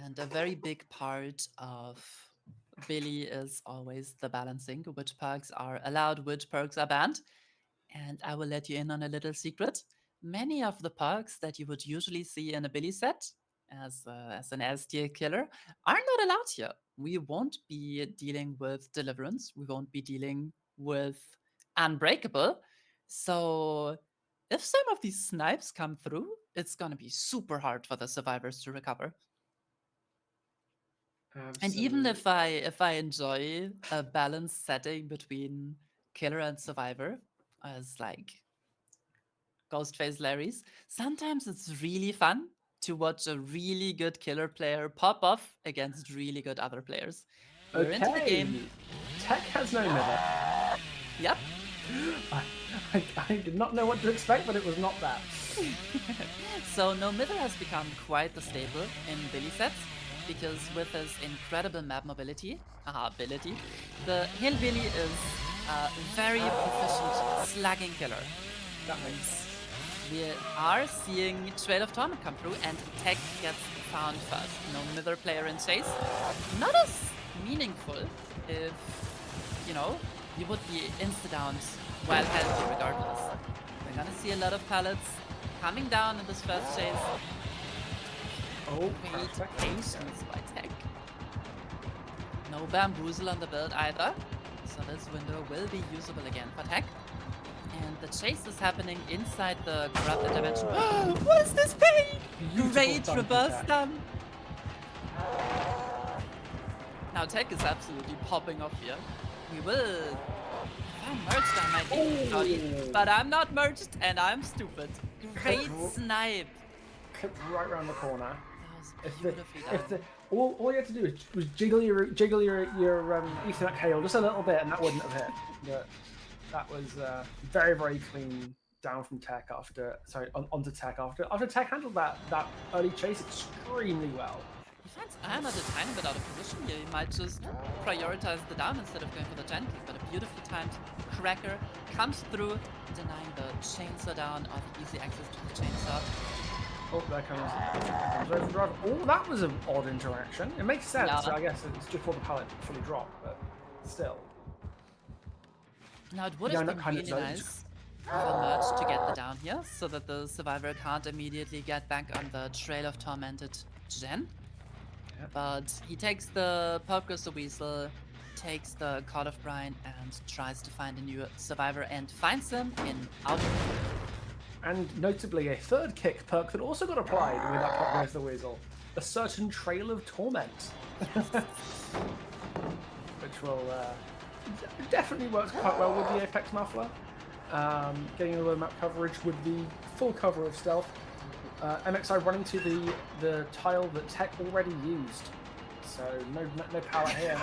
And a very big part of Billy is always the balancing. Which perks are allowed, which perks are banned. And I will let you in on a little secret. Many of the perks that you would usually see in a Billy set as an S tier killer are not allowed here. We won't be dealing with Deliverance. We won't be dealing with Unbreakable. So if some of these snipes come through, it's going to be super hard for the survivors to recover. Absolutely. And even if I enjoy a balanced setting between killer and survivor, as like Ghostface Larry's, sometimes it's really fun to watch a really good killer player pop off against really good other players. We're into the game. Tech has no mither. Yep. I did not know what to expect, but it was not that. So No Mither has become quite the staple in Billy sets, because with his incredible map mobility, ability, the Hillbilly is a very proficient slugging killer. That makes sense. We are seeing Trail of Torment come through, and Tech gets found first. No Mither player in chase. Not as meaningful if, you would be insta-downed while healthy regardless. We're gonna see a lot of pallets coming down in this first chase. Oh, Great patience by Tech. No bamboozle on the build either, so this window will be usable again for Tech. And the chase is happening inside the corrupt intervention. What is this pain? Great reverse stun. Now Tech is absolutely popping off here. We will. If I'm merged, I might be naughty, but I'm not merged and I'm stupid. Great snipe. Clipped right around the corner. That was beautifully done. All you had to do was jiggle your Ethernet cable just a little bit, and that wouldn't have hit. But that was very, very clean down from Tech onto Tech after Tech handled that early chase extremely well. He finds I'm at a tiny bit out of position here. He might just prioritize the down instead of going for the gen kick, but a beautifully timed cracker comes through, denying the chainsaw down or the easy access to the chainsaw. Oh, there comes Overdrive. Oh, that was an odd interaction. It makes sense. Yeah. I guess it's just before the pallet fully dropped, but still. Now it would have been really nice for Merch to get the down here, so that the survivor can't immediately get back on the Trail of Tormented gen. Yep. But he takes the Purpose the Weasel, takes the Call of Brine, and tries to find a new survivor and finds him in Outer. And notably, a third kick perk that also got applied with that Pop Goes the Weasel. A certain Trail of Torment. Which will definitely works quite well with the Apex Muffler. Getting a low map coverage with the full cover of stealth. MXI running to the tile that Tech already used. So no power here.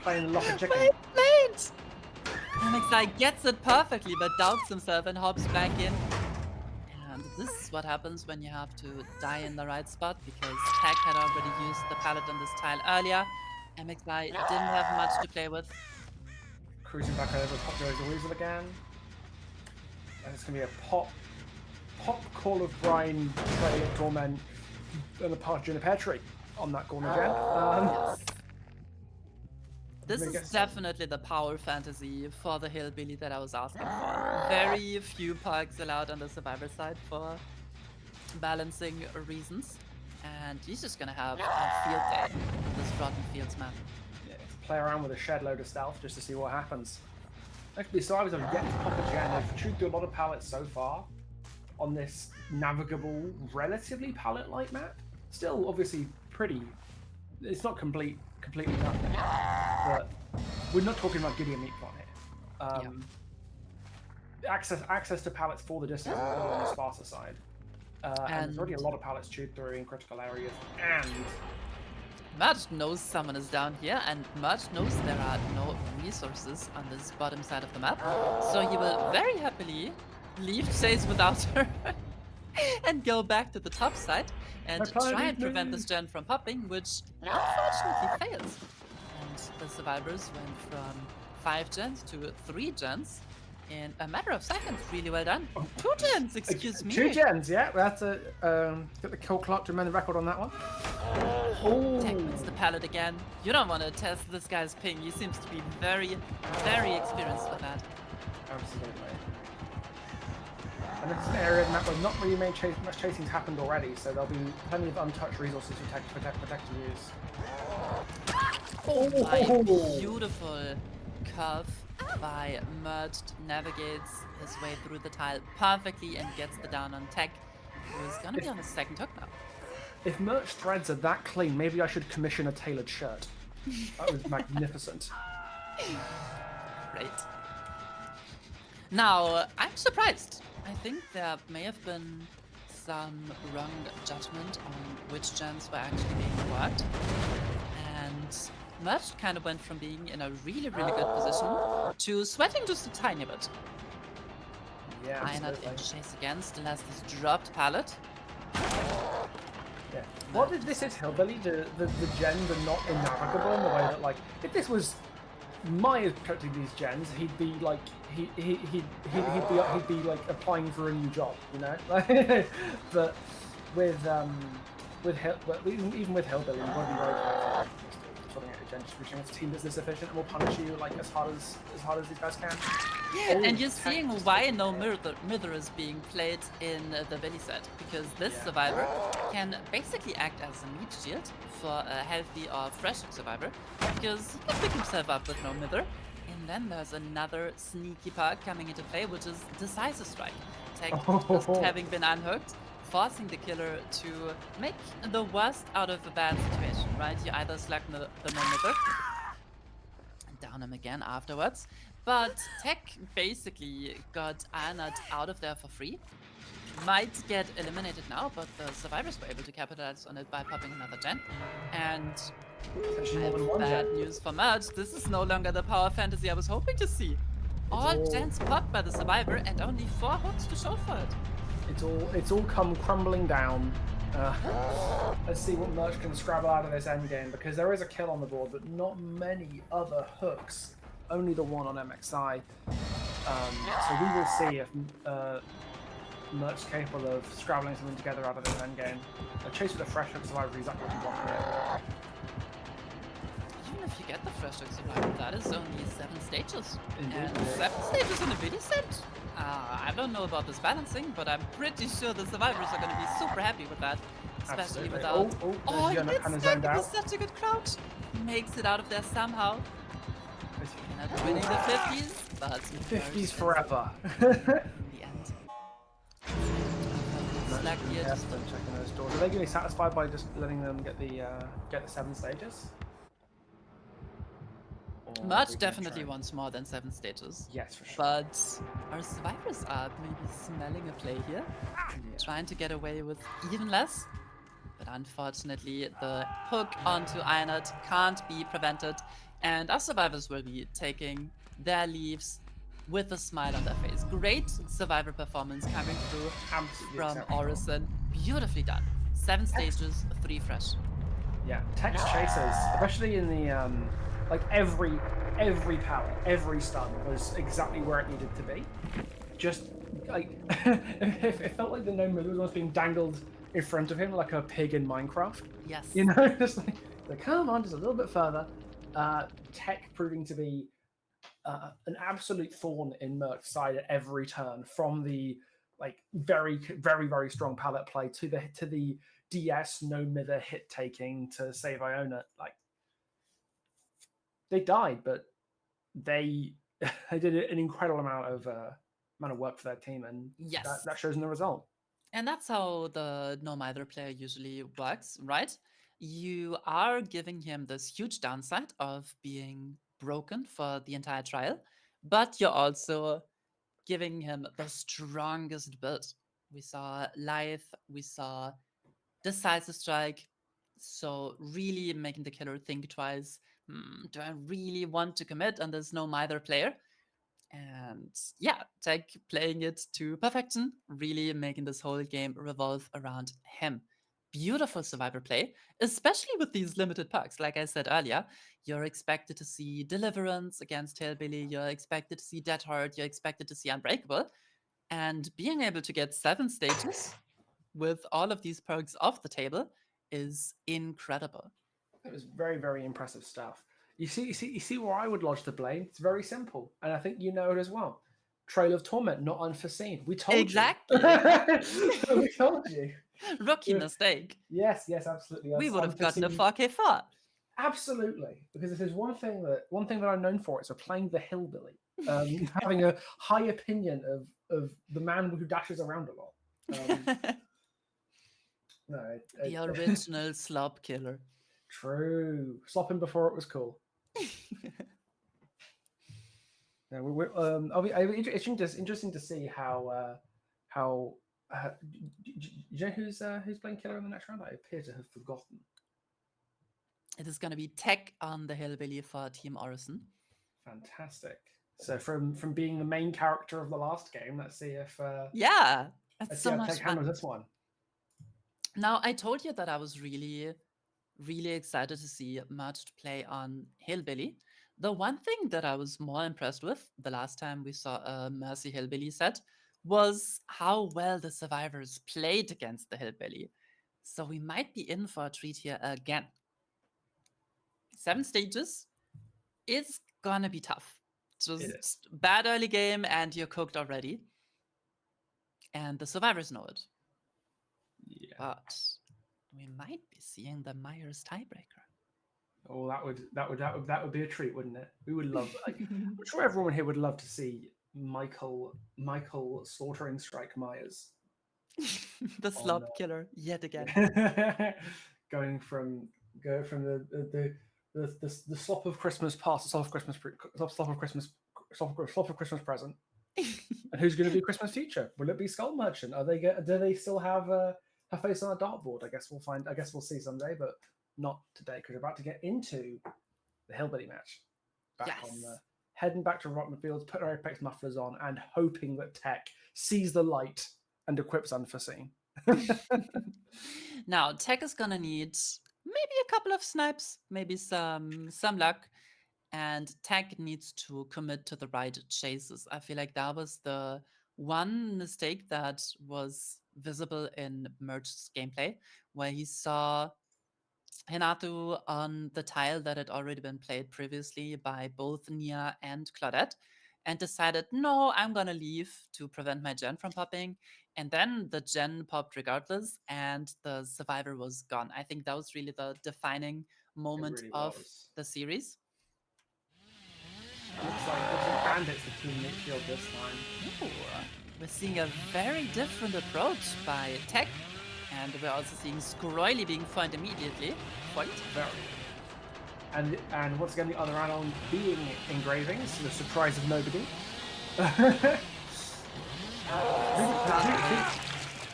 Playing lock of chicken. Wait! MXI gets it perfectly, but doubts himself and hops back in. this is what happens when you have to die in the right spot, because Tech had already used the pallet on this tile earlier. MXI didn't have much to play with. Cruising back over, pop goes the weasel again. And it's going to be a pop Call of Brine, Trade, Torment, and a Part Juniper Tree on that corner gen. Yes. This I is guess- definitely the power fantasy for the hillbilly that I was asking for. Very few perks allowed on the survivor side for balancing reasons. And he's just gonna have a field day on this Rotten Fields map. Yeah, play around with a shed load of stealth just to see what happens. Actually, survivors have yet to pop a gen. They've chewed through a lot of pallets so far on this navigable, relatively pallet-like map. Still, obviously, pretty. It's not completely nothing, but we're not talking about Gideon meat plot here. Access to pallets for the distance is on the sparser side, and there's already a lot of pallets chewed through in critical areas. And Merch knows someone is down here, and Merch knows there are no resources on this bottom side of the map, so he will very happily leave Chase without her and go back to the top side and try and prevent this gen from popping, which unfortunately fails. And the survivors went from 5 gens to 3 gens in a matter of seconds. Really well done. 2 gens, excuse me. 2 gens, yeah. That's a get the kill clock to amend the record on that one. Tech wins the pallet again. You don't want to test this guy's ping. He seems to be very, very experienced with that. Absolutely. And this is an area of the map where not really much chasing's happened already, so there'll be plenty of untouched resources to protect to use. Oh my beautiful curve by Merged navigates his way through the tile perfectly and gets the down on Tech, who's gonna be on his second hook now. If merch threads are that clean, maybe I should commission a tailored shirt. That was magnificent. Great. Now, I'm surprised. I think there may have been some wrong judgment on which gens were actually being worked. And Merch kind of went from being in a really, really good position to sweating just a tiny bit. Yeah, Einert absolutely. in chase again, still has this dropped pallet. Yeah. What did this is Hillbilly? The gens are not innavigable in the way that, like, if this was my protecting these gens, he'd be like he'd be like applying for a new job, you know. But even with Hillbilly, you've got to be very careful. Sorting out your gens, reaching its team business efficient, and will punish you like as hard as these guys can. Yeah, and you're seeing why no Mither is being played in the belly set, because this survivor can basically act as a meat shield for a healthy or fresh survivor, because he can pick himself up with no Mither. And then there's another sneaky perk coming into play, which is Decisive Strike. Tech just having been unhooked, forcing the killer to make the worst out of a bad situation, right? You either slack the no Mither, down him again afterwards. But Tech basically got Einert out of there for free. Might get eliminated now, but the survivors were able to capitalize on it by popping another gen. And I have bad news for Merge. This is no longer the power fantasy I was hoping to see. All gens popped by the survivor and only 4 hooks to show for it. It's all come crumbling down. Let's see what Merch can scrabble out of this endgame, because there is a kill on the board, but not many other hooks. Only the one on MXI. So we will see if Merch's capable of scrabbling something together out of this endgame. A chase with a fresh hook survivor is exactly what you want here. Even if you get the fresh hook survivor, that is only 7 stages. Indeed, And yeah. 7 stages in a video set? I don't know about this balancing, but I'm pretty sure the survivors are going to be super happy with that. Especially Absolutely. without... Oh, he Jenna gets kinda stuck zoned with out. such a good crouch. Makes it out of there somehow. Not winning the 50s, but... 50s forever. in the end. Slack here, Yeah, just still checking those doors. Are they going to be satisfied by just letting them get the 7 stages? Or are Merch we gonna definitely try- wants more than 7 stages. Yes, for sure. But our survivors are maybe smelling a play here, trying to get away with even less. But unfortunately, the hook onto Einert can't be prevented, and our survivors will be taking their leaves with a smile on their face. Great survivor performance coming through Absolutely from exceptional. Orison. Beautifully done. 7 stages, 3 fresh. Yeah, text chasers, especially in the like every pallet, every stun was exactly where it needed to be. Just like it felt like the gnome was almost being dangled in front of him like a pig in Minecraft. Yes. You know, just like come on, just a little bit further. Tech proving to be an absolute thorn in Merc's side at every turn, from the like very strong pallet play to the DS no mither hit taking to save Iona. Like they died, but they they did an incredible amount of work for their team, and Yes. that shows in the result. And that's how the no mither player usually works, right? You are giving him this huge downside of being broken for the entire trial, but you're also giving him the strongest build. We saw Lithe, we saw Decisive Strike, so really making the killer think twice. Do I really want to commit on this no mither player? And yeah, Tech playing it to perfection, really making this whole game revolve around him. Beautiful survivor play, especially with these limited perks. Like I said earlier, you're expected to see Deliverance against Hillbilly, you're expected to see Dead Heart, you're expected to see Unbreakable. And being able to get 7 stages with all of these perks off the table is incredible. It was very impressive stuff. You see where I would lodge the blame. It's very simple, and I think you know it as well. Trail of Torment, not unforeseen. We told Exactly. you. We told you. Rookie mistake. Yes, absolutely. We would have gotten a Unforeseen. 4K4. Absolutely, because this is one thing that I'm known for. It's for playing the hillbilly, having a high opinion of the man who dashes around a lot. No, The original slop killer. True. Slopping before it was cool. Yeah, it's interesting to see how do you know who's playing killer in the next round? I appear to have forgotten. It is going to be Tech on the hillbilly for Team Orison. Fantastic. So from being the main character of the last game, let's see if yeah, that's let's so see how much Tech fun. handles this one. Now, I told you that I was really excited to see Merged play on Hillbilly. The one thing that I was more impressed with the last time we saw a Mercy Hillbilly set was how well the survivors played against the Hillbilly. So we might be in for a treat here again. 7 stages is gonna be tough. Just bad early game and you're cooked already. And the survivors know it. Yeah. But we might be seeing the Myers tiebreaker. Oh, that would be a treat, wouldn't it? We would love. I'm sure everyone here would love to see Michael slaughtering Strike Myers. The slop killer yet again. going from the slop of Christmas past, the slop of Christmas present. And who's going to be Christmas future? Will it be Skull Merchant? Do they still have her face on a dartboard? I guess we'll see someday, but not today because we're about to get into the Hillbilly match. Heading back to Rockman Fields, putting our Apex mufflers on, and hoping that Tech sees the light and equips Unforeseen. Now, Tech is gonna need maybe a couple of snipes, maybe some luck, and Tech needs to commit to the right chases. I feel like that was the one mistake that was visible in Merge's gameplay, where he saw Hinatu on the tile that had already been played previously by both Nia and Claudette, and decided, no, I'm gonna leave to prevent my gen from popping. And then the gen popped regardless, and the survivor was gone. I think that was really the defining moment of the series. Looks like Bandit's the team midfield this time. Ooh, we're seeing a very different approach by Tech. And we're also seeing Squirrely being found immediately. Point. Very. And once again, the other add-on being engravings, to the surprise of nobody.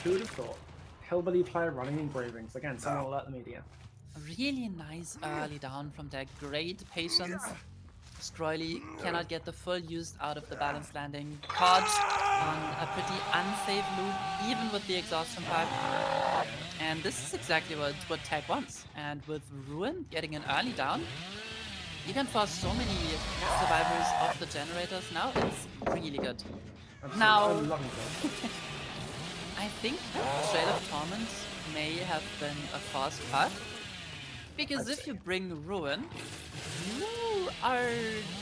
Who would have thought? Hillbilly player running engravings. Again, someone alert the media. Really nice early down from Tech. Great patience. Scroily cannot get the full use out of the balance landing, caught on a pretty unsafe loop, even with the exhaustion pipe. And this is exactly what Tech wants. And with Ruin getting an early down, you can force so many survivors off the generators now. It's really good. Absolutely. Now, I'm loving it. I think Trail of Torment may have been a fast cut. Because if you bring Ruin, you are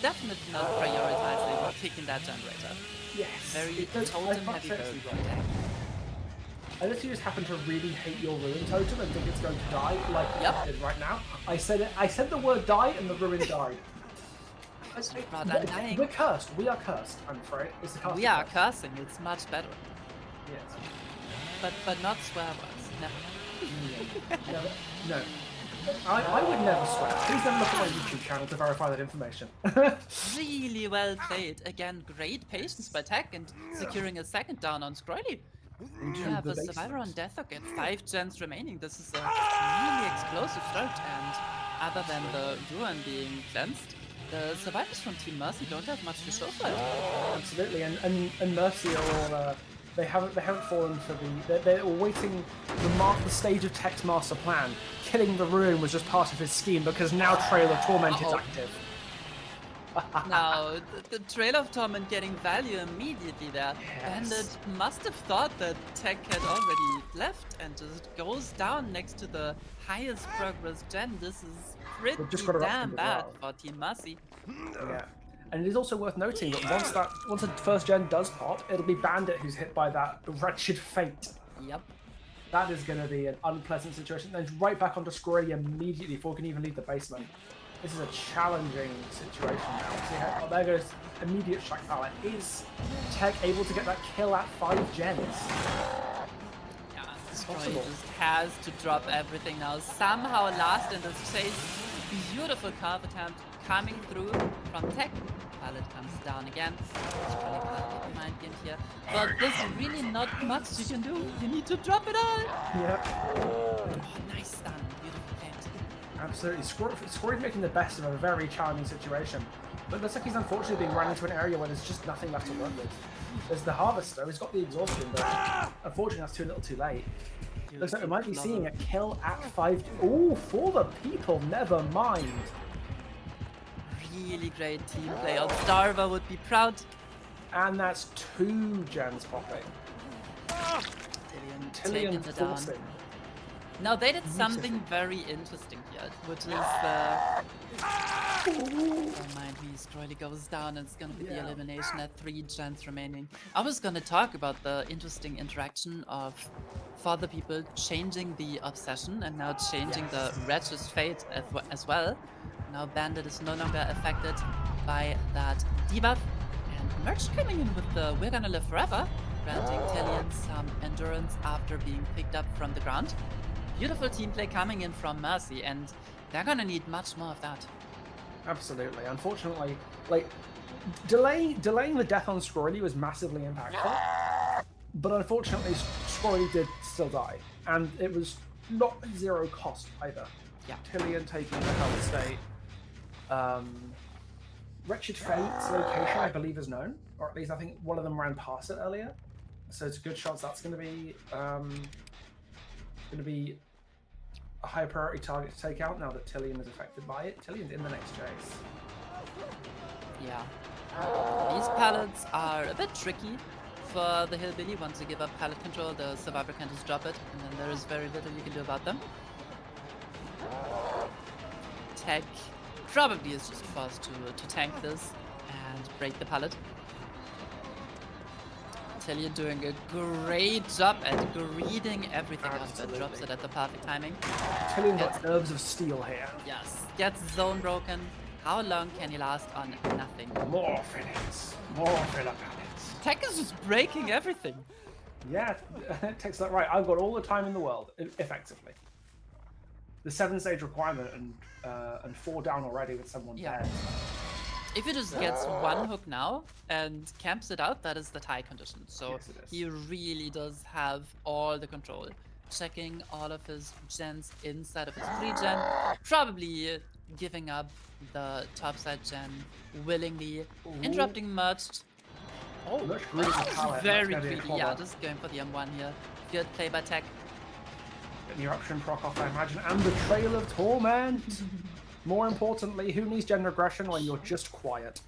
definitely not prioritizing picking that generator. Yes. Very totem heavy build from Tech. Unless you just happen to really hate your Ruin totem and think it's going to die, like it did right now. I said the word die and the Ruin died. We're cursed. We are cursed, I'm afraid. It's the casting. We are cursing, it's much better. Yes. But not swear words. Never. Never. No. I would never swear. Please don't look at my YouTube channel to verify that information. Really well played. Again, great patience by Tech and securing a second down on Scroily. Yeah, the survivor on Death Hook at 5 gens remaining. This is a really explosive start, and other than the Ruin being cleansed, the survivors from Team Mercy don't have much to show for it. Absolutely, and Mercy are all they haven't fallen for they're awaiting the stage of Tech's master plan. Killing the Ruin was just part of his scheme because now Trail of Torment is active. Now, the Trail of Torment getting value immediately there. Yes. Bandit must have thought that Tech had already left and just goes down next to the highest progress gen. This is pretty damn bad for Team Mercy. Yeah. And it is also worth noting that once the first gen does pop, it'll be Bandit who's hit by that wretched fate. Yep. That is going to be an unpleasant situation. And right back onto Scroily immediately before we can even leave the basement. This is a challenging situation now. See how, there goes immediate strike power. Is Tech able to get that kill at 5 gens? Yeah, Scroily just has to drop everything now. Somehow last in this chase. Beautiful carve attempt coming through from Tech. Pallet comes down again. Scroily can't get behind in here. But there's really not much you can do. You need to drop it all. Yep. Oh, nice stun. Beautiful plant. Absolutely. Scrory's making the best of a very challenging situation. But it looks like he's unfortunately being run into an area where there's just nothing left to work with. There's the Harvester, he's got the exhaustion, but unfortunately that's too little too late. Looks like we might be seeing a kill at 5. Oh, for the people, never mind. Really great team play. Starva would be proud. And that's 2 gens popping. Tillian forcing. Now they did something very interesting here, which is don't mind me, Scroily goes down and it's gonna be the elimination at 3 gens remaining. I was gonna talk about the interesting interaction of Father People changing the obsession and now changing the wretched fate as well. Now Bandit is no longer affected by that debuff, and Merch coming in with the We're Gonna Live Forever, granting Tillian some endurance after being picked up from the ground. Beautiful team play coming in from Mercy, and they're gonna need much more of that. Absolutely. Unfortunately, like delaying the death on Scroily was massively impactful, but unfortunately Scroily did still die, and it was not 0 cost either. Yeah. Tillian taking the health state. Wretched Fate's location, I believe, is known, or at least I think one of them ran past it earlier, so it's a good chance that's going to be a high priority target to take out now that Tillian is affected by it. Tillian's in the next chase. Yeah. These pallets are a bit tricky for the Hillbilly. Once you give up pallet control, the survivor can just drop it, and then there is very little you can do about them. Tech probably is just forced to tank this and break the pallet. Tillian doing a great job at greeting everything out that drops it at the perfect timing. Tillian got nerves of steel here. Yes, gets zone broken. How long can he last on nothing? More fillets. More filler pallets. Tech is just breaking everything. Yeah, Tech's like, right, I've got all the time in the world, effectively. The 7-stage requirement and 4 down already with someone dead. If he just gets 1 hook now and camps it out, that is the tie condition. So he really does have all the control. Checking all of his gens inside of his 3-gen. Probably giving up the topside gen willingly, Ooh. interrupting Merged. Oh, Much greedy palette. very That's gonna be a greedy. Yeah, clobber. just going for the M1 here. Good play by Tech. Get the eruption proc off, I imagine, and the Trail of Torment. More importantly, who needs gen regression when you're just quiet?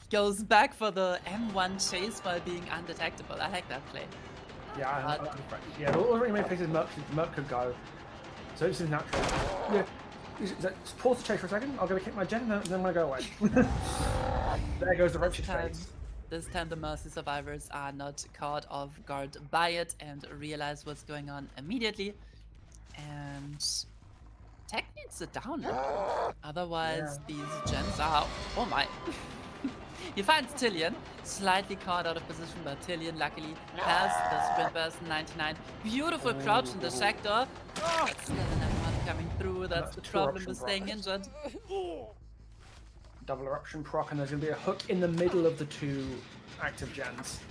Goes back for the M1 chase while being undetectable. I like that play. Yeah, yeah. All the remaining places Merc could go. So it's natural. Yeah. Pause the chase for a second. I'll go kick my gen, and then I'm gonna go away. There goes the wretched face. This time the Mercy survivors are not caught off guard by it and realize what's going on immediately. And Tech needs it down. Otherwise, these gens are... Oh my. He finds Tillian, slightly caught out of position, but Tillian luckily has the sprint burst 99. Beautiful crouch in the sector. Oh, still an M1 coming through. That's the problem with staying injured. Double eruption proc, and there's going to be a hook in the middle of the two active gens.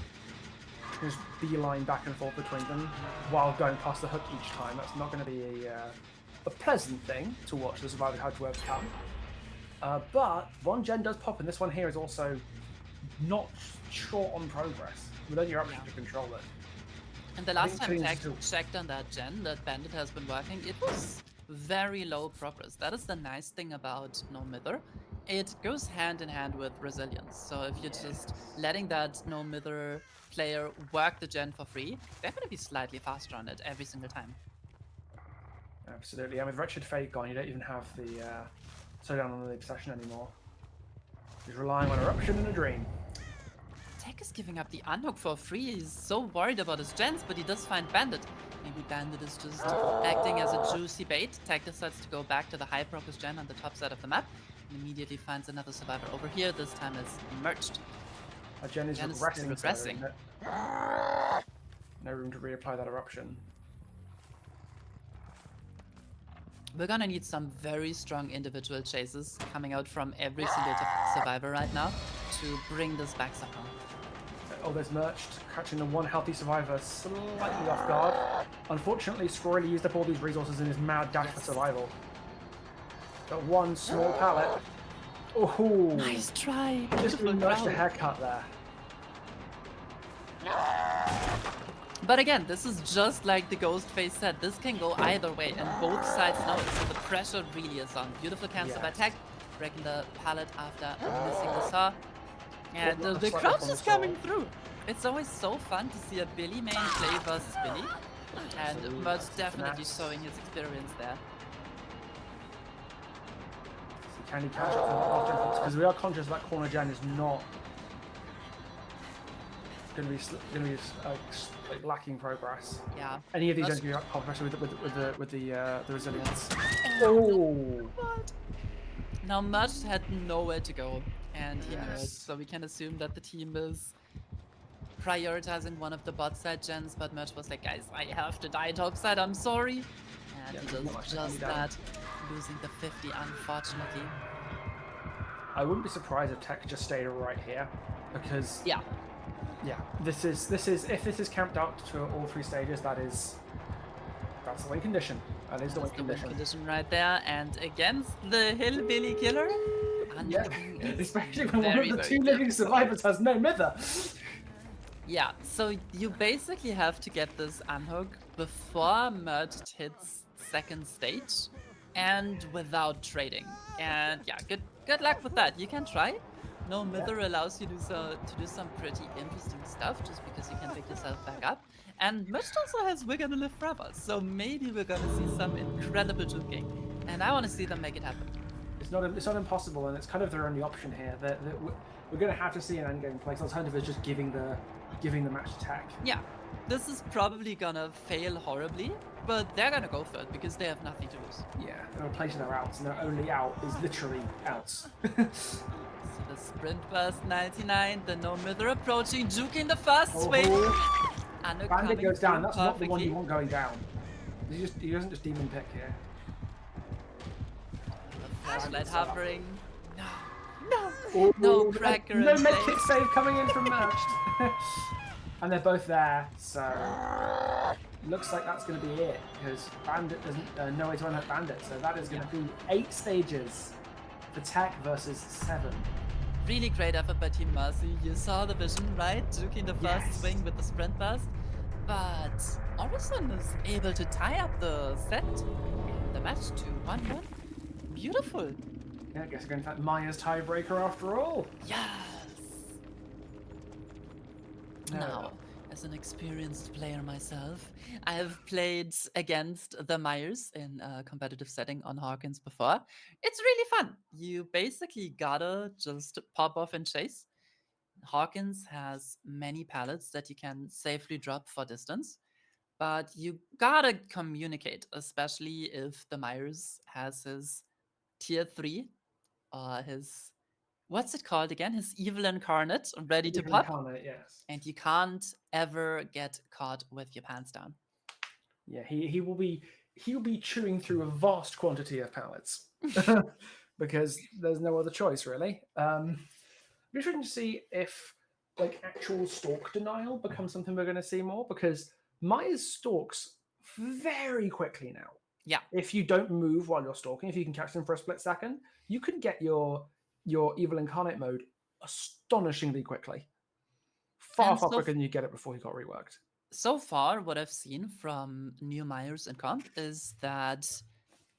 Just beeline back and forth between them while going past the hook each time. That's not going to be a pleasant thing to watch the survivors have to overcome. But one gen does pop, and this one here is also not short on progress. With only eruption to control it. And the last time Tech checked on that gen that Bandit has been working, it was very low progress. That is the nice thing about No Mither. It goes hand in hand with resilience. So if you're just letting that No Mither player work the gen for free, they're going to be slightly faster on it every single time. Absolutely. And with Wretched Fate gone, you don't even have the slowdown on the obsession anymore. He's relying on eruption and a dream. Tech is giving up the unhook for free. He's so worried about his gens, but he does find Bandit. Maybe Bandit is just acting as a juicy bait. Tech decides to go back to the high progress gen on the top side of the map and immediately finds another survivor over here. This time it's Merged. Our gen is regressing. No room to reapply that eruption. We're gonna need some very strong individual chases coming out from every single survivor right now to bring this back somehow. Oh, there's Merged, catching the one healthy survivor slightly off guard. Unfortunately, Squirrely used up all these resources in his mad dash for survival. Got one small pallet. Oh, nice try. Just Merged a haircut there. But again, this is just like the Ghostface said. This can go either way, and both sides know it. So the pressure really is on. Beautiful cancel by Tech, breaking the pallet after missing the saw. And the crouch is coming through. It's always so fun to see a Billy main play versus Billy. And Mert's definitely showing his experience there. So can he catch up for the because we are conscious that corner gen is not going to be like lacking progress. Yeah. Any of these gens going to be progress with the resilience. Oh. What? Now Merch had nowhere to go, and he knew it. So we can assume that the team is prioritizing one of the bot side gens, but Merch was like, guys, I have to die topside, I'm sorry. And he does just that, losing the 50, unfortunately. I wouldn't be surprised if Tech just stayed right here, because yeah, this is if this is camped out to all three stages, that's the win condition. That is the win condition right there, and against the Hillbilly Killer. Yeah, especially when one of the two living survivors has no Mither. Yeah, so you basically have to get this unhook before Merged hits second stage, and without trading. And yeah, good luck with that. You can try. No Mither allows you to do some pretty interesting stuff, just because you can pick yourself back up. And Merged also has We're Gonna Live Forever, so maybe we're gonna see some incredible juking. And I want to see them make it happen. It's not impossible, and it's kind of their only option here. That we're going to have to see an endgame place. Alternative is just giving the match to Tech. Yeah, this is probably gonna fail horribly, but they're gonna go for it because they have nothing to lose. Yeah, they're replacing their outs, and their only out is literally outs. So the sprint burst 99, the No Mither approaching, juking the first swing. Bandit goes down. That's not the one you want going down. He doesn't just demon pick here. The flashlight hovering. No, Ooh, no cracker. No medkit save coming in from Merged. And they're both there, so looks like that's going to be it, because Bandit doesn't no way to unhook Bandit, so that is going to be 8 stages for Tech versus 7. Really great effort by Team Mercy. You saw the vision, right? Juking the first Yes. swing with the sprint burst. But Orison is able to tie up the set and the match to 1-1. Beautiful. Yeah, I guess we're going to Maya's tiebreaker after all. Yes. No. Now, as an experienced player myself, I have played against the Myers in a competitive setting on Hawkins before. It's really fun. You basically gotta just pop off and chase. Hawkins has many pallets that you can safely drop for distance, but you gotta communicate, especially if the Myers has his tier 3 or his, what's it called again? His evil incarnate ready to Evil pop. Incarnate, yes. And you can't ever get caught with your pants down. Yeah, he will be chewing through a vast quantity of pallets because there's no other choice really. I'm interested to see if like actual stalk denial becomes something we're going to see more because Maya's stalks very quickly now. Yeah. If you don't move while you're stalking, if you can catch them for a split second, you can get your evil incarnate mode astonishingly quickly. Far quicker than you get it before he got reworked. So far, what I've seen from new Myers and comp is that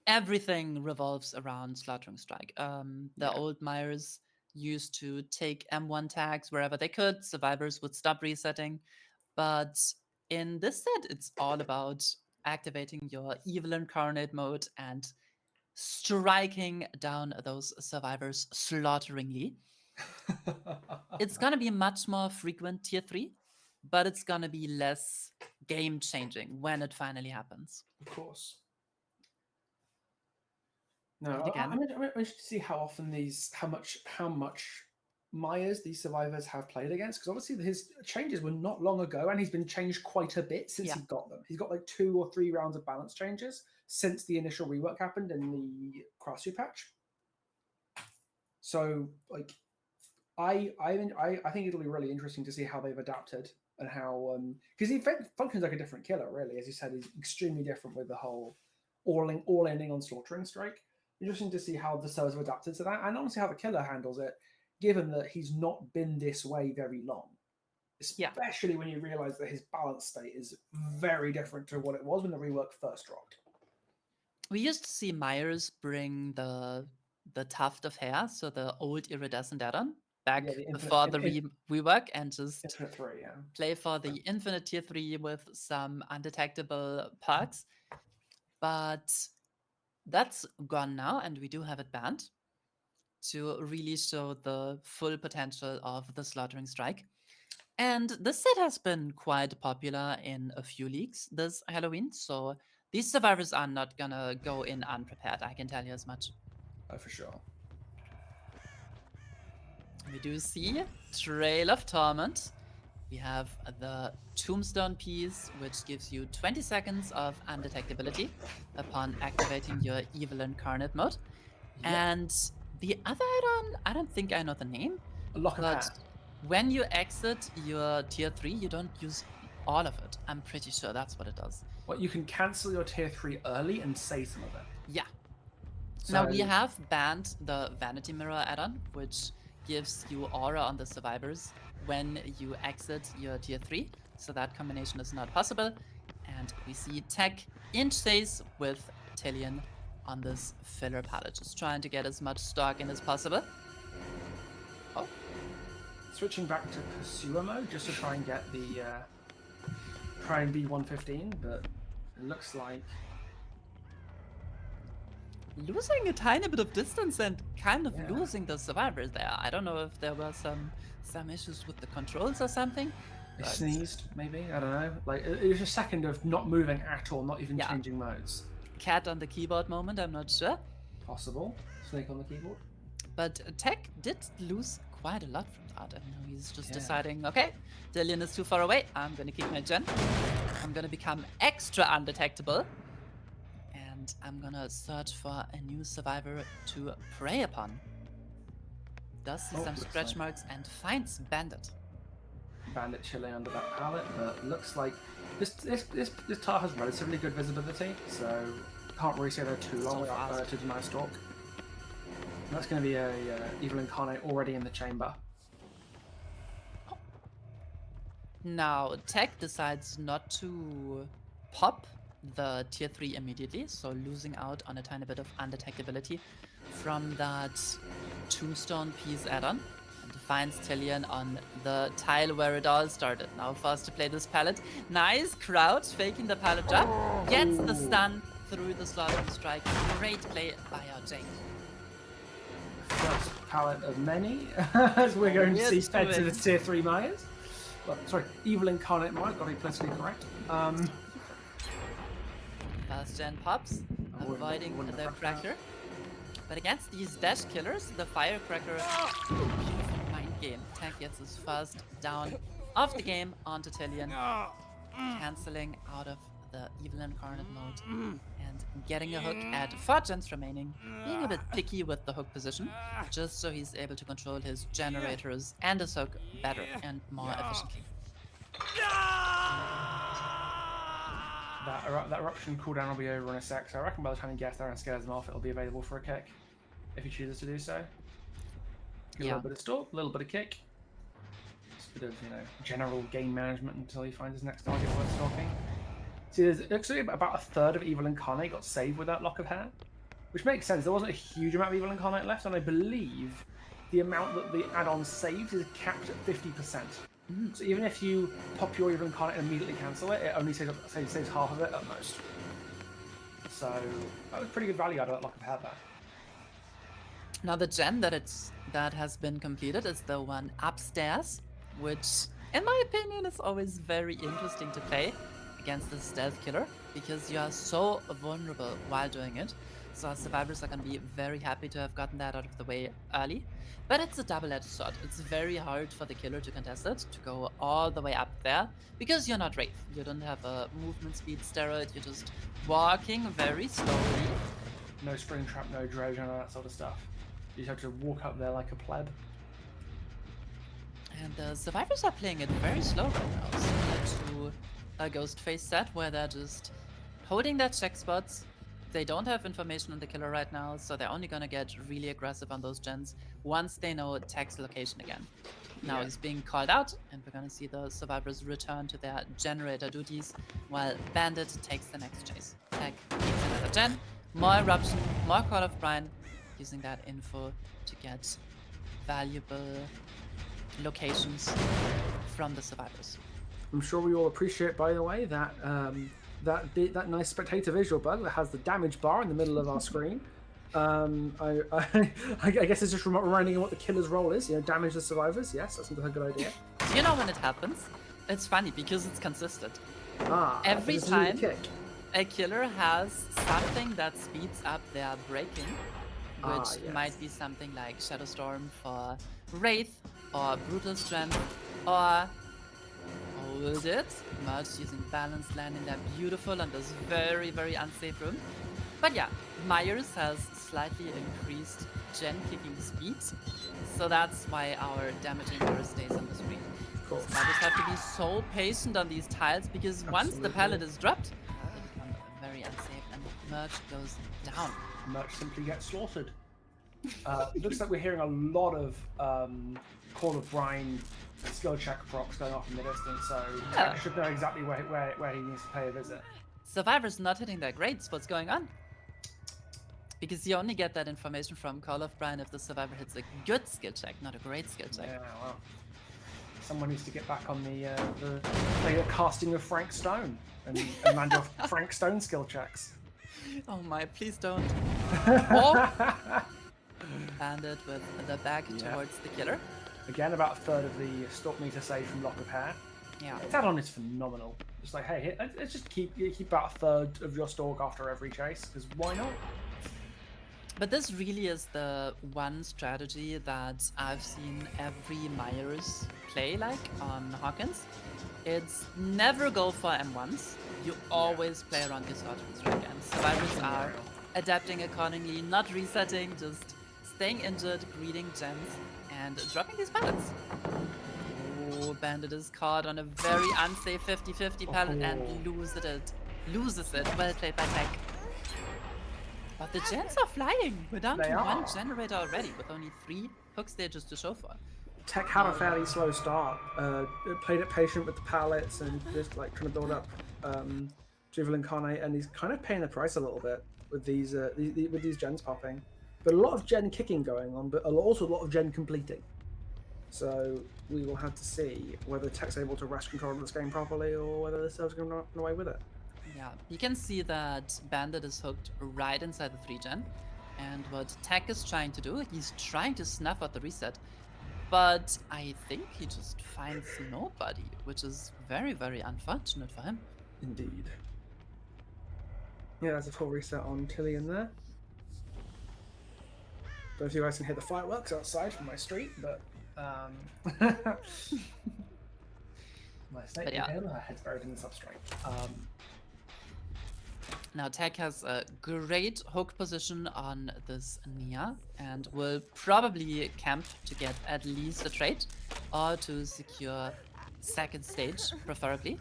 everything revolves around Slaughtering Strike. The old Myers used to take M1 tags wherever they could. Survivors would stop resetting. But in this set, it's all about activating your evil incarnate mode and striking down those survivors slaughteringly. It's gonna be much more frequent tier 3, but it's gonna be less game changing when it finally happens. Of course. No, And again, I'm interested to see how often how much Myers these survivors have played against, because obviously his changes were not long ago, and he's been changed quite a bit since he got them. He's got like 2 or 3 rounds of balance changes since the initial rework happened in the Crossu patch. So like, I think it'll be really interesting to see how they've adapted and how because he functions like a different killer, really. As you said, he's extremely different with the whole all ending on Slaughtering Strike. Interesting to see how the servers have adapted to that, and honestly how the killer handles it, given that he's not been this way very long. Especially when you realize that his balance state is very different to what it was when the rework first dropped. We used to see Myers bring the tuft of hair, so the old iridescent add-on, back before the rework, and just Infinite 3, play for the Infinite Tier 3 with some undetectable perks. But that's gone now, and we do have it banned to really show the full potential of the Slaughtering Strike. And this set has been quite popular in a few leagues this Halloween, so these survivors are not gonna go in unprepared, I can tell you as much. Oh, for sure. We do see Trail of Torment. We have the Tombstone piece, which gives you 20 seconds of undetectability upon activating your Evil Incarnate mode. And the other add-on, I don't think I know the name. Lock of Hand. When you exit your tier 3, you don't use all of it. I'm pretty sure that's what it does. Well, you can cancel your tier 3 early and save some of it. Yeah. So now we have banned the Vanity Mirror add-on, which gives you aura on the survivors when you exit your tier 3. So that combination is not possible. And we see Tech in chase with Tillian on this filler palette, just trying to get as much stock in as possible. Oh. Switching back to Pursuer mode just to try and get the try and be 115, but it looks like losing a tiny bit of distance and kind of losing the survivors there. I don't know if there were some issues with the controls or something. They sneezed, maybe? I don't know. Like, it was a second of not moving at all, not even changing modes. Cat on the keyboard moment, I'm not sure. Possible. Snake on the keyboard. But Tech did lose quite a lot from that. I know he's just deciding, okay, Dillian is too far away. I'm going to keep my gen. I'm going to become extra undetectable. And I'm going to search for a new survivor to prey upon. Does see some stretch marks and finds Bandit. Bandit chilling under that pallet, but looks like this tar has relatively good visibility, so can't really say they're too long to deny stalk. That's going to be a Evil Incarnate already in the chamber. Now, Tech decides not to pop the tier 3 immediately, so losing out on a tiny bit of undetectability from that Tombstone piece add-on, and finds Tillian on the tile where it all started. Now forced to play this pallet. Nice crouch, faking the pallet drop, gets the stun through the slot of the strike. Great play by our Jake. First palette of many, as we're going to see fed to the twins. tier 3 Myers. Well, sorry, Evil Incarnate Myers, got to be politically correct. First gen pops, avoiding wouldn't the have cracked cracker. But against these dash killers, the firecracker, beautiful mind game. Tech gets his first down of the game onto Tillian, cancelling out of the Evil Incarnate mode and getting a hook at 4 gens remaining, being a bit picky with the hook position, just so he's able to control his generators and his hook better and more efficiently. That eruption cooldown will be over in a sec, so I reckon by the time he gets there and scares them off, it'll be available for a kick, if he chooses to do so. A little bit of stalk, a little bit of kick. Just a bit of, general game management until he finds his next target worth stalking. See, there's actually about a third of Evil Incarnate got saved with that lock of hair, which makes sense. There wasn't a huge amount of Evil Incarnate left, and I believe the amount that the add-on saves is capped at 50%. So even if you pop your Evil Incarnate and immediately cancel it, it only saves half of it at most. So that was pretty good value out of that lock of hair there. Now the gen that has been completed is the one upstairs, which in my opinion is always very interesting to play against the stealth killer because you are so vulnerable while doing it. So our survivors are going to be very happy to have gotten that out of the way early. But it's a double-edged sword. It's very hard for the killer to contest it, to go all the way up there, because you're not Wraith. You don't have a movement speed steroid, you're just walking very slowly. No spring trap, no dredge, none of that sort of stuff. You just have to walk up there like a pleb. And the survivors are playing it very slow right now, similar to a Ghostface set where they're just holding their check spots. They don't have information on the killer right now, so they're only gonna get really aggressive on those gens once they know Tech's location again. Now he's being called out, and we're gonna see the survivors return to their generator duties, while Bandit takes the next chase. Tech takes another gen, more eruption, more Call of Brine, using that info to get valuable locations from the survivors. I'm sure we all appreciate, by the way, that that nice spectator visual bug that has the damage bar in the middle of our screen. I guess it's just reminding you what the killer's role is. Damage the survivors. Yes, that seems like a good idea. You know when it happens? It's funny because it's consistent. Every it's time kick. a killer has something that speeds up their breaking, which yes. might be something like Shadow Storm for Wraith, or Brutal Strength, or hold it, Merge using Balanced Landing, they're beautiful on this very, very unsafe room. But yeah, Myers has slightly increased gen kicking speed, so that's why our damaging mirror stays on the screen. Cool. Survivors have to be so patient on these tiles because once the pallet is dropped, they become very unsafe and Merge goes down. Merch simply gets slaughtered. It looks like we're hearing a lot of Call of Brine skill check procs going off in the distance, so I should know exactly where he needs to pay a visit. Survivors not hitting their grades, what's going on? Because you only get that information from Call of Brine if the survivor hits a good skill check, not a great skill check. Yeah, well, someone needs to get back on the casting of Frank Stone and land off Frank Stone skill checks. Oh my, please don't. Oh! Bandit with the back towards the killer. Again, about a third of the stalk meter saved from Lock of Hair. Yeah. Its add-on is phenomenal. Just like, hey, let's just keep about a third of your stalk after every chase, because why not? But this really is the one strategy that I've seen every Myers play like on Hawkins. It's never go for M1s. You always play around your Sergeant Strike, and survivors are adapting accordingly, not resetting, just staying injured, greeting gens, and dropping these pallets. Oh, Bandit is caught on a very unsafe 50-50 pallet and loses it. Well played by Tech. But the gens are flying. We're down They to one are. generator already with only 3 hook stages to show for. Tech had a fairly slow start. It played it patient with the pallets and just like trying to build up Juval Incarnate, and he's kind of paying the price a little bit with these with these gens popping. But a lot of gen kicking going on, but also a lot of gen completing. So we will have to see whether Tech's able to wrest control of this game properly, or whether the server's going to run away with it. Yeah, you can see that Bandit is hooked right inside the 3-gen. And what Tech is trying to do, he's trying to snuff out the reset. But I think he just finds nobody, which is very, very unfortunate for him. Indeed. Yeah, there's a full reset on Tilly in there. Don't know if you guys can hear the fireworks outside from my street, but my snake But yeah. her head's buried in the substrate. Now Tech has a great hook position on this Nia and will probably camp to get at least a trade or to secure second stage, preferably.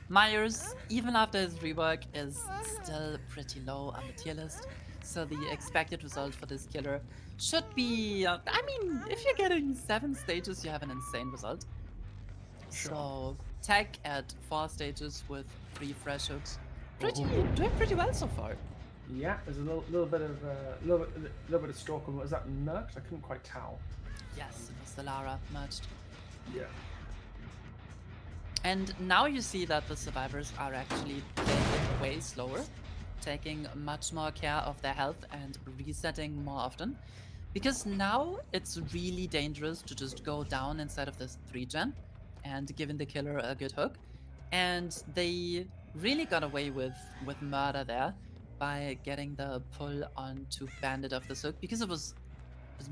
Myers, even after his rework, is still pretty low on the tier list, so the expected result for this killer should be, I mean, if you're getting 7 stages, you have an insane result. Sure. So Tech at 4 stages with 3 fresh hooks, doing pretty well so far. Yeah, there's a little bit of stalk. Was that merged? I couldn't quite tell. Yes, it was the Lara merged. Yeah. And now you see that the survivors are actually playing it way slower, taking much more care of their health and resetting more often. Because now it's really dangerous to just go down inside of this 3-gen and giving the killer a good hook. And they really got away with murder there by getting the pull onto Bandit of this hook, because it was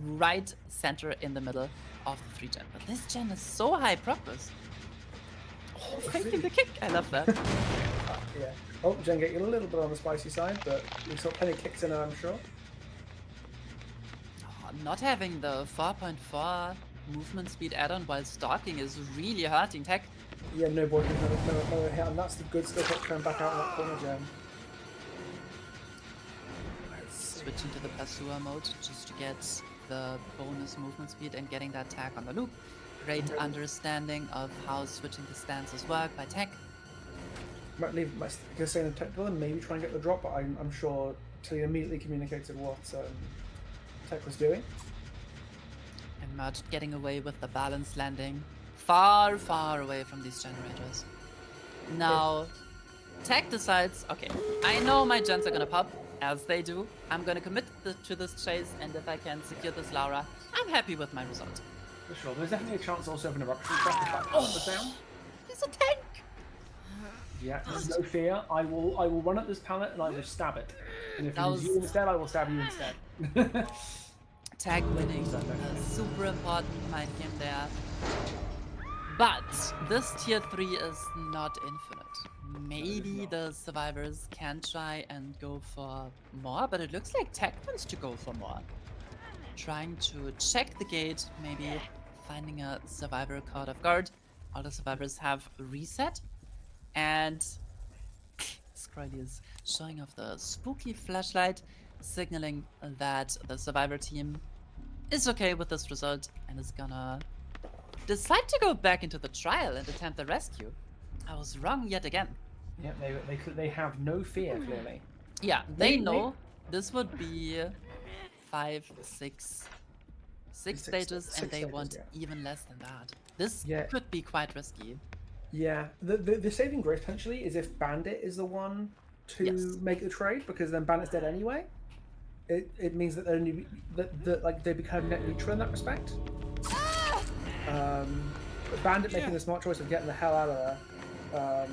right center in the middle of the 3-gen. But this gen is so high progress. Oh, faking the kick! I love that. Yeah. Oh, Jen getting a little bit on the spicy side, but we've got plenty of kicks in it, I'm sure. Oh, not having the 4.4 movement speed add-on while stalking is really hurting Tech. Yeah, no boy, no hit, and that's the good stuff that's coming back out in that corner, Jen. Switching to the Pursuer mode just to get the bonus movement speed and getting that tag on the loop. Great understanding of how switching the stances work by Tech. Might leave my say in the technical and maybe try and get the drop, but I'm sure Tilly immediately communicated what Tech was doing. And Merged getting away with the balance landing. Far, far away from these generators. Now, Tech decides, okay, I know my gens are gonna pop, as they do. I'm gonna commit to this chase, and if I can secure this Laura, I'm happy with my result. For sure. There's definitely a chance also of an eruption trap if that was down. He's a tank! Yeah, no fear. I will run at this pallet and I will stab it. And if it is you instead, I will stab you instead. Tag winning, a super important mind game there. But this tier 3 is not infinite. Maybe the survivors can try and go for more, but it looks like Tech wants to go for more. Trying to check the gate, maybe finding a survivor caught off guard. All the survivors have reset, and Scrolly is showing off the spooky flashlight, signaling that the survivor team is okay with this result and is gonna decide to go back into the trial and attempt the rescue. I was wrong yet again. Yeah, they have no fear, clearly. Yeah, they know this would be 5, 6 stages, and they want even less than that. This could be quite risky. Yeah, the saving grace potentially is if Bandit is the one to make the trade, because then Bandit's dead anyway. It means that they become net neutral in that respect. But Bandit making the smart choice of getting the hell out of there.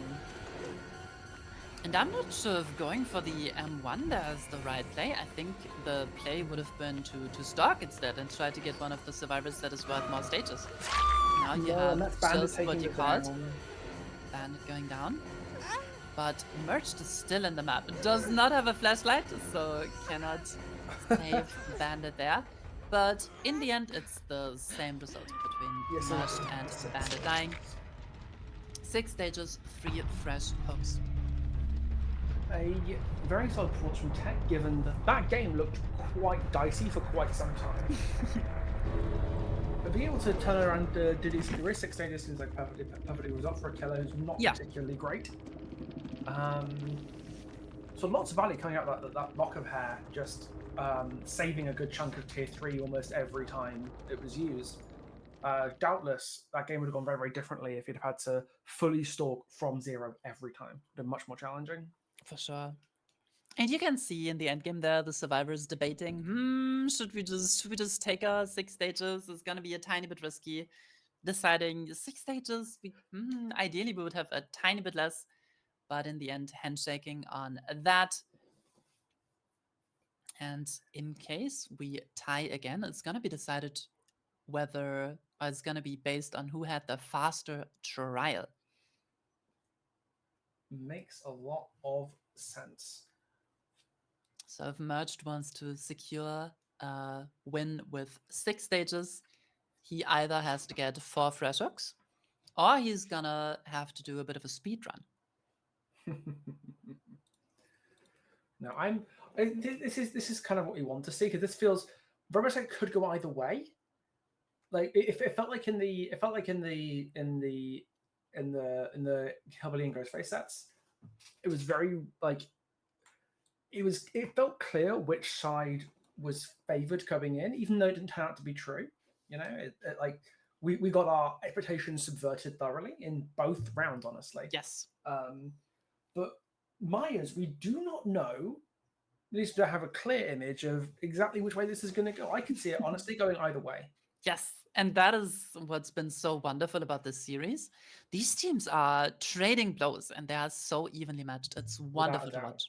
And I'm not sure if going for the M1 there is the right play. I think the play would have been to stalk instead and try to get one of the survivors that is worth more stages. Now you have just what you called Bandit going down. But Merged is still in the map. It does not have a flashlight, so cannot save Bandit there. But in the end, it's the same result between Merged and Bandit dying. 6 stages, 3 fresh hooks. a very solid performance from Tech, given that that game looked quite dicey for quite some time. But being able to turn around do these 6 stages seems like perfectly result for a killer who's not Yeah. particularly great. So lots of value coming out of that lock of hair, just saving a good chunk of tier 3 almost every time it was used. Doubtless, that game would have gone very, very differently if you'd have had to fully stalk from 0 every time. It would have been much more challenging. For sure. And you can see in the endgame there, the survivors debating, should we just take our 6 stages? It's gonna be a tiny bit risky. Deciding 6 stages, ideally we would have a tiny bit less, but in the end, handshaking on that. And in case we tie again, it's gonna be decided whether it's gonna be based on who had the faster trial. Makes a lot of sense. So if Merged wants to secure a win with 6 stages, he either has to get 4 fresh hooks, or he's gonna have to do a bit of a speed run. No, this is kind of what we want to see, because this feels very much like it could go either way. Like it felt like in the Hillbilly and Ghostface sets, it was very like it felt clear which side was favored going in, even though it didn't turn out to be true. You know, like we got our expectations subverted thoroughly in both rounds, honestly. Yes. But Myers, we do not know. At least to have a clear image of exactly which way this is going to go. I can see it honestly going either way. Yes, and that is what's been so wonderful about this series. These teams are trading blows, and they are so evenly matched. It's wonderful to watch.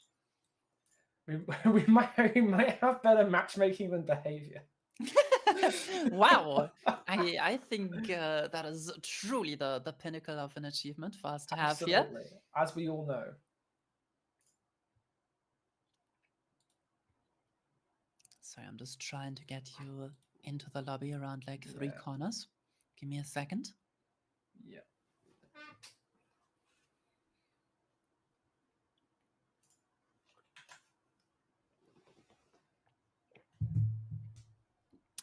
We might have better matchmaking than behavior. Wow, I think that is truly the pinnacle of an achievement for us to have here. As we all know. Sorry, I'm just trying to get you into the lobby around like 3 corners. Give me a second. Yeah.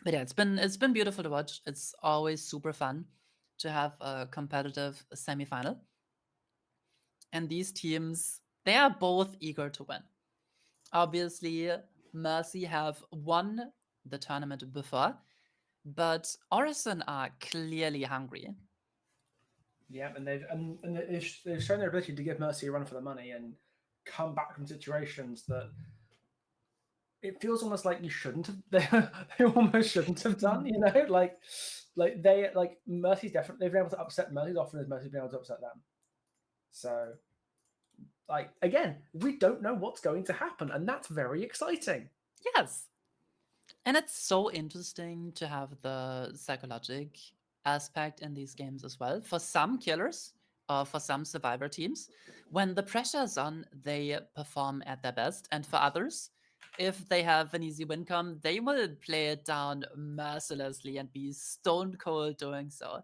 But yeah, it's been beautiful to watch. It's always super fun to have a competitive semifinal. And these teams, they are both eager to win. Obviously, Mercy have won the tournament before, but Orison are clearly hungry. Yeah, and they've shown their ability to give Mercy a run for the money and come back from situations that it feels almost like you shouldn't have. They almost shouldn't have done. You know, like Mercy's definitely they've been able to upset Mercy as often as Mercy's been able to upset them. So, like again, we don't know what's going to happen, and that's very exciting. Yes. And it's so interesting to have the psychologic aspect in these games as well. For some killers or for some survivor teams, when the pressure is on, they perform at their best. And for others, if they have an easy win come, they will play it down mercilessly and be stone cold doing so.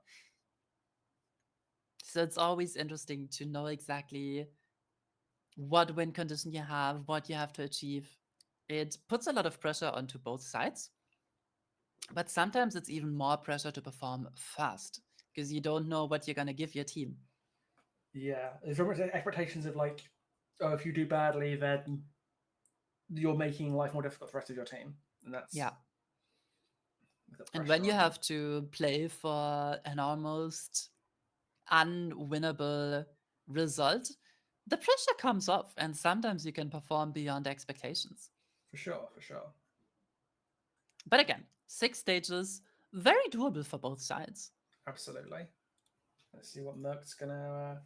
So it's always interesting to know exactly what win condition you have, what you have to achieve. It puts a lot of pressure onto both sides. But sometimes it's even more pressure to perform fast because you don't know what you're going to give your team. Yeah, there's very much expectations of like, oh, if you do badly, then you're making life more difficult for the rest of your team. And that's... Yeah. And when you have to play for an almost unwinnable result, the pressure comes off, and sometimes you can perform beyond expectations. For sure, for sure. But again, 6 stages, very doable for both sides. Absolutely. Let's see what Merc's gonna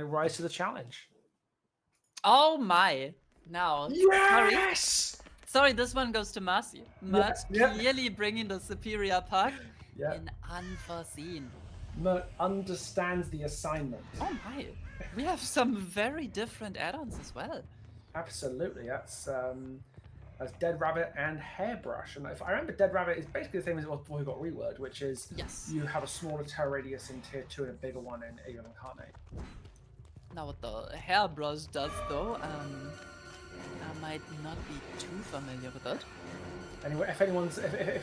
rise to the challenge. Oh my! Now, yes! Sorry, this one goes to Mercy. Merc clearly bringing the superior puck in unforeseen. Merc understands the assignment. Oh my! We have some very different add-ons as well. Absolutely, that's Dead Rabbit and Hairbrush. And if I remember, Dead Rabbit is basically the same as what we got reword, which is you have a smaller terror radius in tier 2 and a bigger one in Alien Incarnate. Now what the hairbrush does though, I might not be too familiar with it. Anyway, if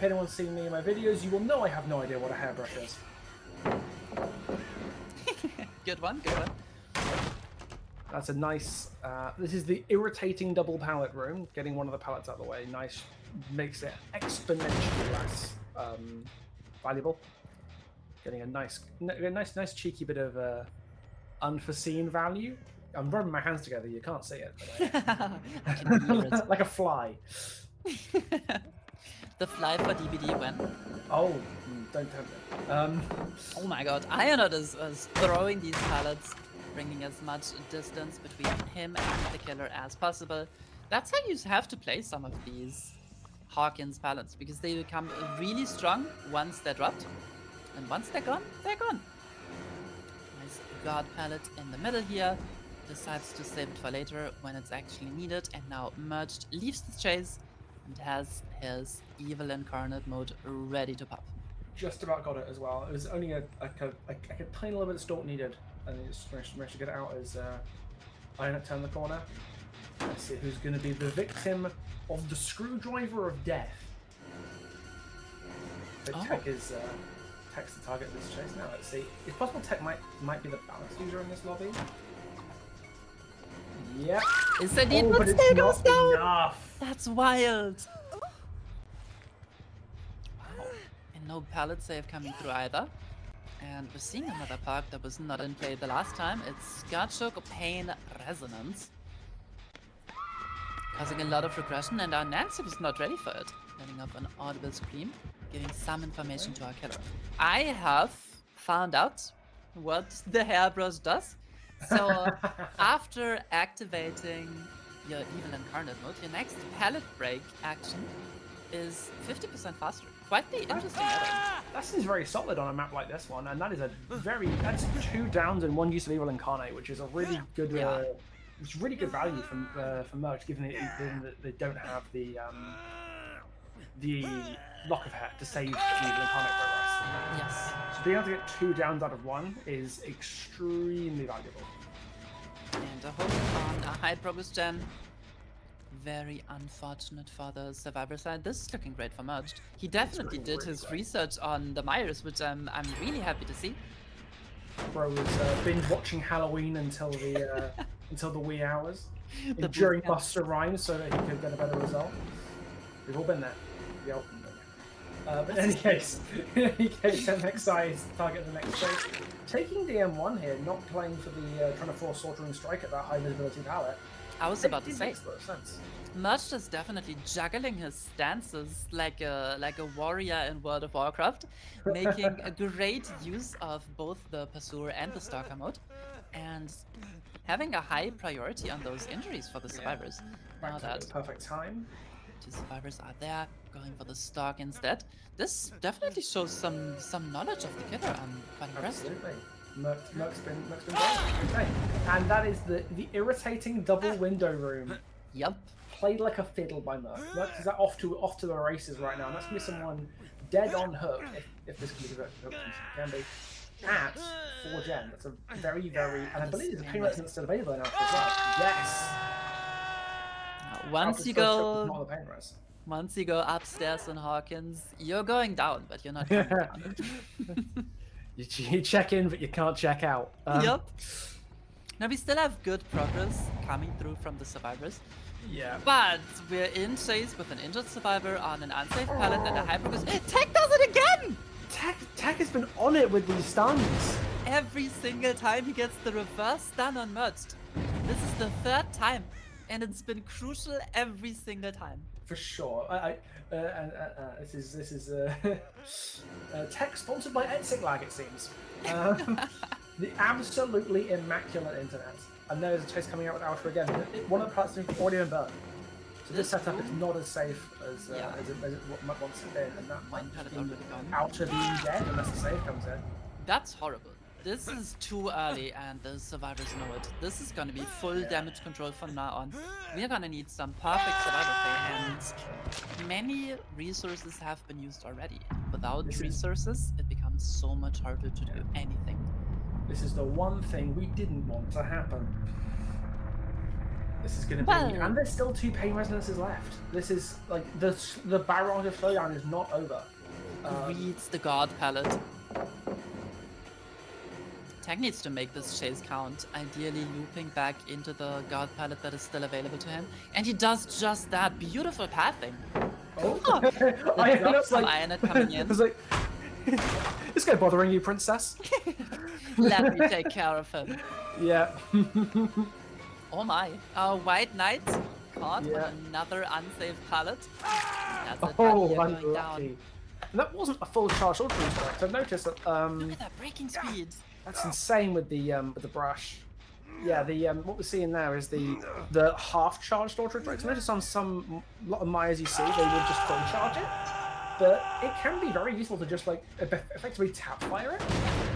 anyone's seen me in my videos, you will know I have no idea what a hairbrush is. Good one, good one. That's a nice. This is the irritating double pallet room. Getting one of the pallets out of the way, nice, makes it exponentially less valuable. Getting a nice cheeky bit of unforeseen value. I'm rubbing my hands together. You can't see it, I can hear it. like a fly. The fly for DVD when? Oh, don't tempt me. Oh my god, Ionot is throwing these pallets, bringing as much distance between him and the killer as possible. That's how you have to play some of these Hawkins pallets, because they become really strong once they're dropped. And once they're gone, they're gone. Nice guard pallet in the middle here. Decides to save it for later when it's actually needed. And now Merged leaves the chase and has his evil incarnate mode ready to pop. Just about got it as well. It was only a tiny little bit of stalk needed, and he just managed to get it out as Ionut turned the corner. Let's see who's going to be the victim of the screwdriver of death. But Tech is Tech's the target of this chase now. Let's see. It's possible Tech might be the balance user in this lobby. Yep. Is that it? But it's not enough. That's wild. Wow. And no pallet save coming through either. And we're seeing another perk that was not in play the last time. It's Scotshock Pain Resonance. Causing a lot of regression, and our Nancy was not ready for it. Letting up an audible scream, giving some information to our killer. I have found out what the hairbrush does. So after activating your Evil Incarnate mode, your next pallet break action is 50% faster. Quite the interesting add-on. That seems very solid on a map like this one, and that is that's 2 downs and 1 use of Evil Incarnate, which is a really good it's really good value for Merch, given that they don't have the lock of hat to save Evil Incarnate progress. Yes. So being able to get 2 downs out of 1 is extremely valuable. And a hook on a high progress gen. Very unfortunate for the survivor side. This is looking great for Merged. He definitely did his research on the Myers, which I'm really happy to see. Bro was binge watching Halloween until the wee hours, during Buster Rhymes, so that he could get a better result. We've all been there. Yep. But in any case, MXI is the target of the next chase. Taking DM1 here, not playing for the trying to force Slaughtering Strike at that high visibility palette. I was about to say, makes a lot of sense. Merged is definitely juggling his stances like a warrior in World of Warcraft, making a great use of both the Pursuer and the Stalker mode, and having a high priority on those injuries for the survivors. Now that the perfect time. 2 survivors are there, going for the Stalk instead. This definitely shows some knowledge of the killer. I'm quite impressed. Absolutely. Merc's been great. And that is the irritating double window room. Yep. Played like a fiddle by Merc. Merc is off to the races right now. And that's gonna be someone dead on hook, if this can be the hook can be. At 4 gen. That's a very, and I believe there's a pain resonance still available now as well. Yes. Once you go upstairs in Hawkins, you're going down, but you're not coming down. You check in, but you can't check out. Yep. Now we still have good progress coming through from the survivors. Yeah. But we're in chase with an injured survivor on an unsafe pallet and a high progress. Tech does it again! Tech has been on it with these stuns. Every single time he gets the reverse stun on Merged. This is the 3rd time, and it's been crucial every single time. For sure. This is Tech sponsored by Etsiglag, it seems. The absolutely immaculate internet. And there's a chase coming out with Outer again. One of the parts has already been burned. So this setup is not as safe as it once had been. And that might be Outer being dead unless the save comes in. That's horrible. This is too early, and the survivors know it. This is going to be full damage control from now on. We're going to need some perfect survivor play, and many resources have been used already. Without resources, it becomes so much harder to do anything. This is the one thing we didn't want to happen. This is going to be, Well- and there's still 2 pain resonances left. This is like the barrage of slowdown is not over. Reads the guard palette. Tech needs to make this chase count, ideally looping back into the guard palette that is still available to him. And he does just that. Beautiful pathing. Oh, The I drop was from like, Ionet coming I in. was like, this guy bothering you, princess? Let me take care of him. Yeah. Oh my. White Knight caught Yeah. on another unsafe palette. That's it, Oh, buddy, you're going unlucky. down. And that wasn't a full charge ultra strike. So I've noticed that Look at that breaking speed. that's insane with the brush. Yeah, the what we're seeing now is the half charged ultra strikes. Notice on some lot of Mayas you see, they will just full charge it. But it can be very useful to just like effectively tap fire it.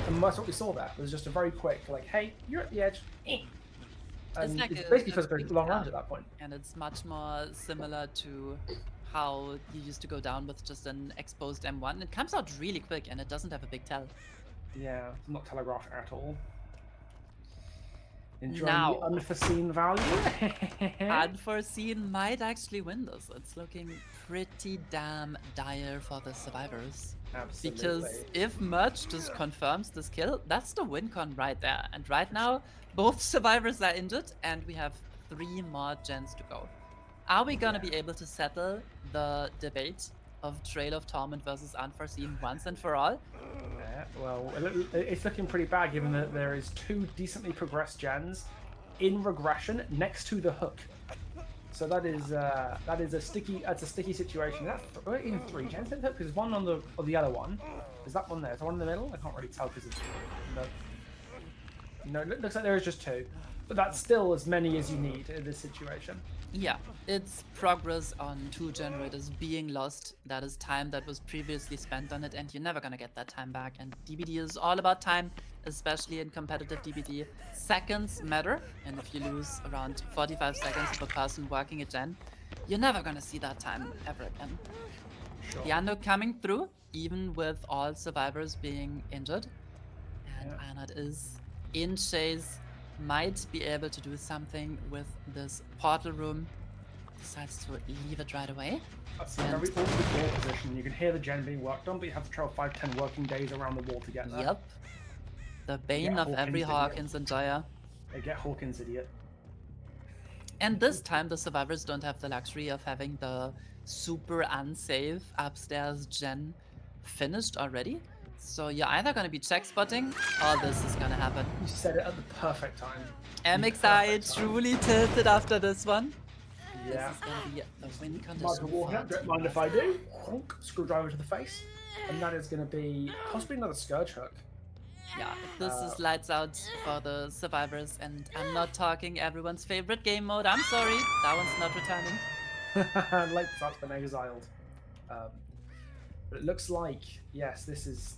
And that's what we saw there. It was just a very quick like, hey, you're at the edge. And like it's a- basically a supposed to quick go long tap. range at that point. And it's much more similar to how you used to go down with just an exposed M1. It comes out really quick and it doesn't have a big tell. Yeah, it's not telegraphed at all. Enjoying Now. the unforeseen value. Unforeseen might actually win this. It's looking pretty damn dire for the survivors. Absolutely. Because if Merch just confirms this kill, that's the win con right there. And right now, both survivors are injured and we have 3 more gens to go. Are we gonna be able to settle the debate of Trail of Torment versus Unforeseen once and for all? Yeah, well, it's looking pretty bad given that there is 2 decently progressed gens in regression next to the hook. So that is a sticky situation. That's even 3 gens in the hook because there's one on the other one. Is that one there? Is there one in the middle? I can't really tell because no, it looks like there is just 2, but that's still as many as you need in this situation. Yeah, it's progress on 2 generators being lost. That is time that was previously spent on it, and you're never gonna get that time back. And DBD is all about time, especially in competitive DBD. Seconds matter, and if you lose around 45 seconds of a person working a gen, you're never gonna see that time ever again. Sure. Yano coming through, even with all survivors being injured. And Yeah. Ionat is in chase, might be able to do something with this portal room. Decides to leave it right away. That's a very awkward wall position. You can hear the gen being worked on, but you have to travel 5-10 working days around the wall to get there. Yep. The bane Yeah, of every Hawkins, Hawkins enjoyer. They get Hawkins, idiot. And this time the survivors don't have the luxury of having the super unsafe upstairs gen finished already. So you're either gonna be check spotting or this is gonna happen. You said it at the perfect time. MXI Perfect time. truly tilted after this one. Yeah. This is gonna be a win Might condition. walk for out, don't mind if I do. Honk, screwdriver to the face. And that is going to be possibly another Scourge Hook. Yeah, this is lights out for the survivors, and I'm not talking everyone's favorite game mode. I'm sorry, that one's not returning. Late start's been exiled. But it looks like, yes, this is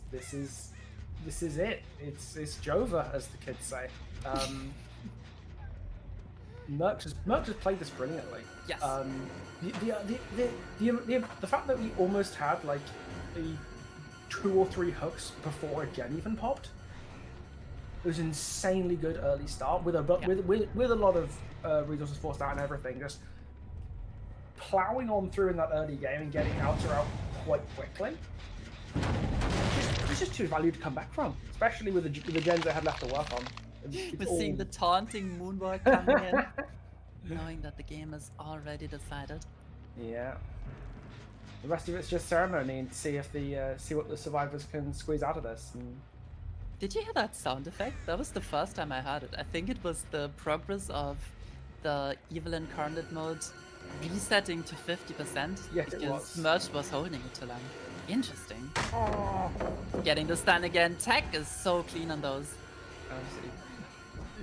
it. It's Jova, as the kids say. Merc has played this brilliantly. Yes. The fact that we almost had like the 2 or 3 hooks before a gen even popped. It was an insanely good early start with a with a lot of resources forced out and everything. Just plowing on through in that early game and getting outer out quite quickly. It's just too value to come back from, especially with the gens I had left to work on. We're seeing the taunting moonwalk coming in, knowing that the game is already decided. Yeah. The rest of it's just ceremony and see if see what the survivors can squeeze out of this. And Did you hear that sound effect? That was the first time I heard it. I think it was the progress of the Evil Incarnate mode resetting to 50%. Yes, it because was. Merch was holding it too long. Interesting. oh, Getting the stun again. Tech is so clean on those.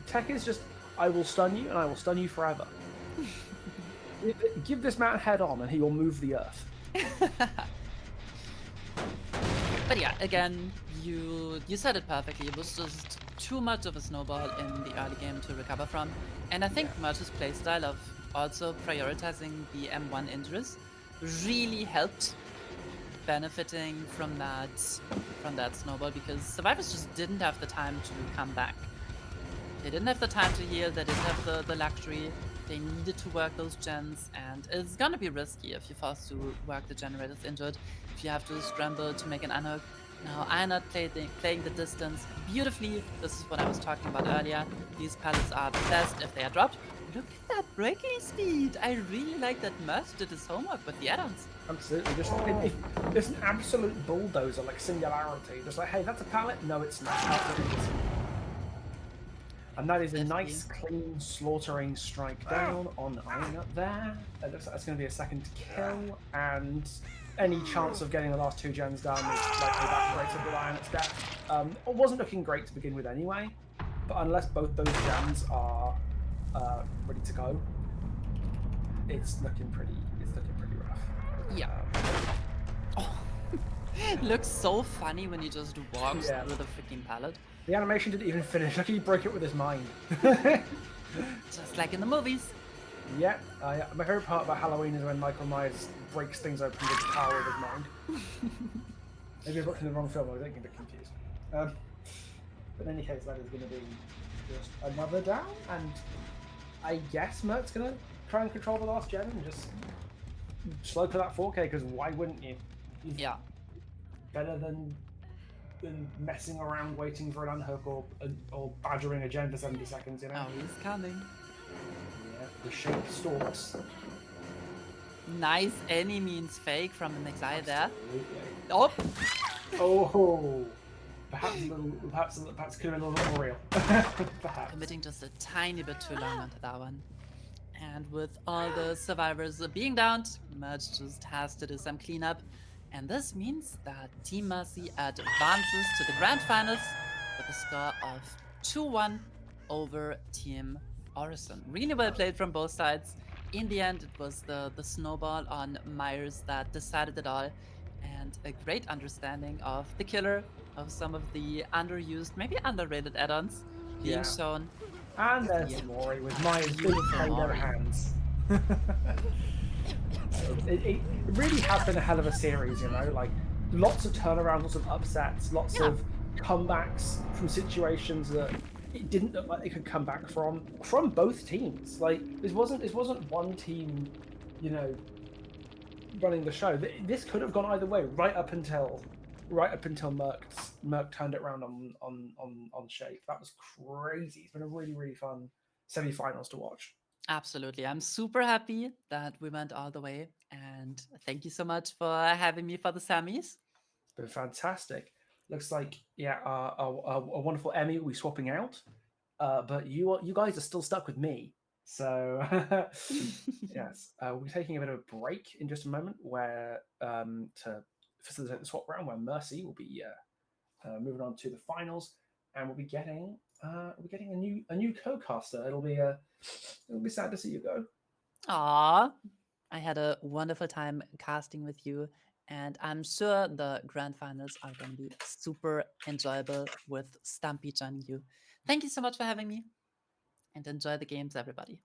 Tech is just, I will stun you and I will stun you forever. Give this man head on and he will move the earth. But yeah, again, you said it perfectly. It was just too much of a snowball in the early game to recover from. And I think Merch's playstyle of also prioritizing the M1 injuries really helped benefiting from that snowball because survivors just didn't have the time to come back. They didn't have the time to heal, they didn't have the luxury. They needed to work those gens, and it's gonna be risky if you're forced to work the generators injured, if you have to scramble to make an unhook. Now, I'm not playing the distance beautifully. This is what I was talking about earlier. These pallets are best if they are dropped. Look at that breaking speed. I really like that Mert did his homework with the add-ons. Absolutely. Just an absolute bulldozer, like singularity. Just like, hey, that's a pallet? No, it's not. Absolutely. And that is a nice, clean, slaughtering strike down on Iron up there. It looks like that's going to be a second kill, and any chance of getting the last 2 gens done is likely evaporated with Ionet's death. It wasn't looking great to begin with anyway, but unless both those gens are ready to go, it's looking pretty rough. Yeah. Looks so funny when he just walks through the freaking pallet. The animation didn't even finish. Look, he broke it with his mind. Just like in the movies. Yeah, my favorite part about Halloween is when Michael Myers breaks things open with the power of his mind. Maybe I was watching the wrong film. I was getting a bit confused. But in any case, that is going to be just another down, and I guess Mert's going to try and control the last gen and just slow for that 4K, because why wouldn't you? Yeah. Better than messing around waiting for an unhook or badgering a gen for 70 seconds, you know? Oh, he's coming. Yeah, the shape stalks. Nice any means fake from the Mixai there. Oh! Oh! Perhaps could have been a little more real. Perhaps. Committing just a tiny bit too long onto that one. And with all the survivors being downed, Merge just has to do some cleanup. And this means that Team Mercy advances to the grand finals with a score of 2-1 over Team Orison. Really well played from both sides. In the end, it was the snowball on Myers that decided it all. And a great understanding of the killer, of some of the underused, maybe underrated add-ons being shown. And there's Mori with Myers' big Play-Doh hands. It really has been a hell of a series, you know, like lots of turnarounds, lots of upsets, lots of comebacks from situations that it didn't look like they could come back from both teams. Like this wasn't one team, you know, running the show. This could have gone either way, right up until Merc turned it around on Shape. That was crazy. It's been a really fun semi-finals to watch. Absolutely. I'm super happy that we went all the way. And thank you so much for having me for the semis. It's been fantastic. Looks like, a wonderful Emmy will be swapping out. But you guys are still stuck with me. So, yes. We'll be taking a bit of a break in just a moment where to facilitate the swap round, where Mercy will be moving on to the finals. And we'll be getting a new co-caster. It'll be sad to see you go. Aww, I had a wonderful time casting with you, and I'm sure the grand finals are going to be super enjoyable with Stumpy joining you. Thank you so much for having me, and enjoy the games, everybody.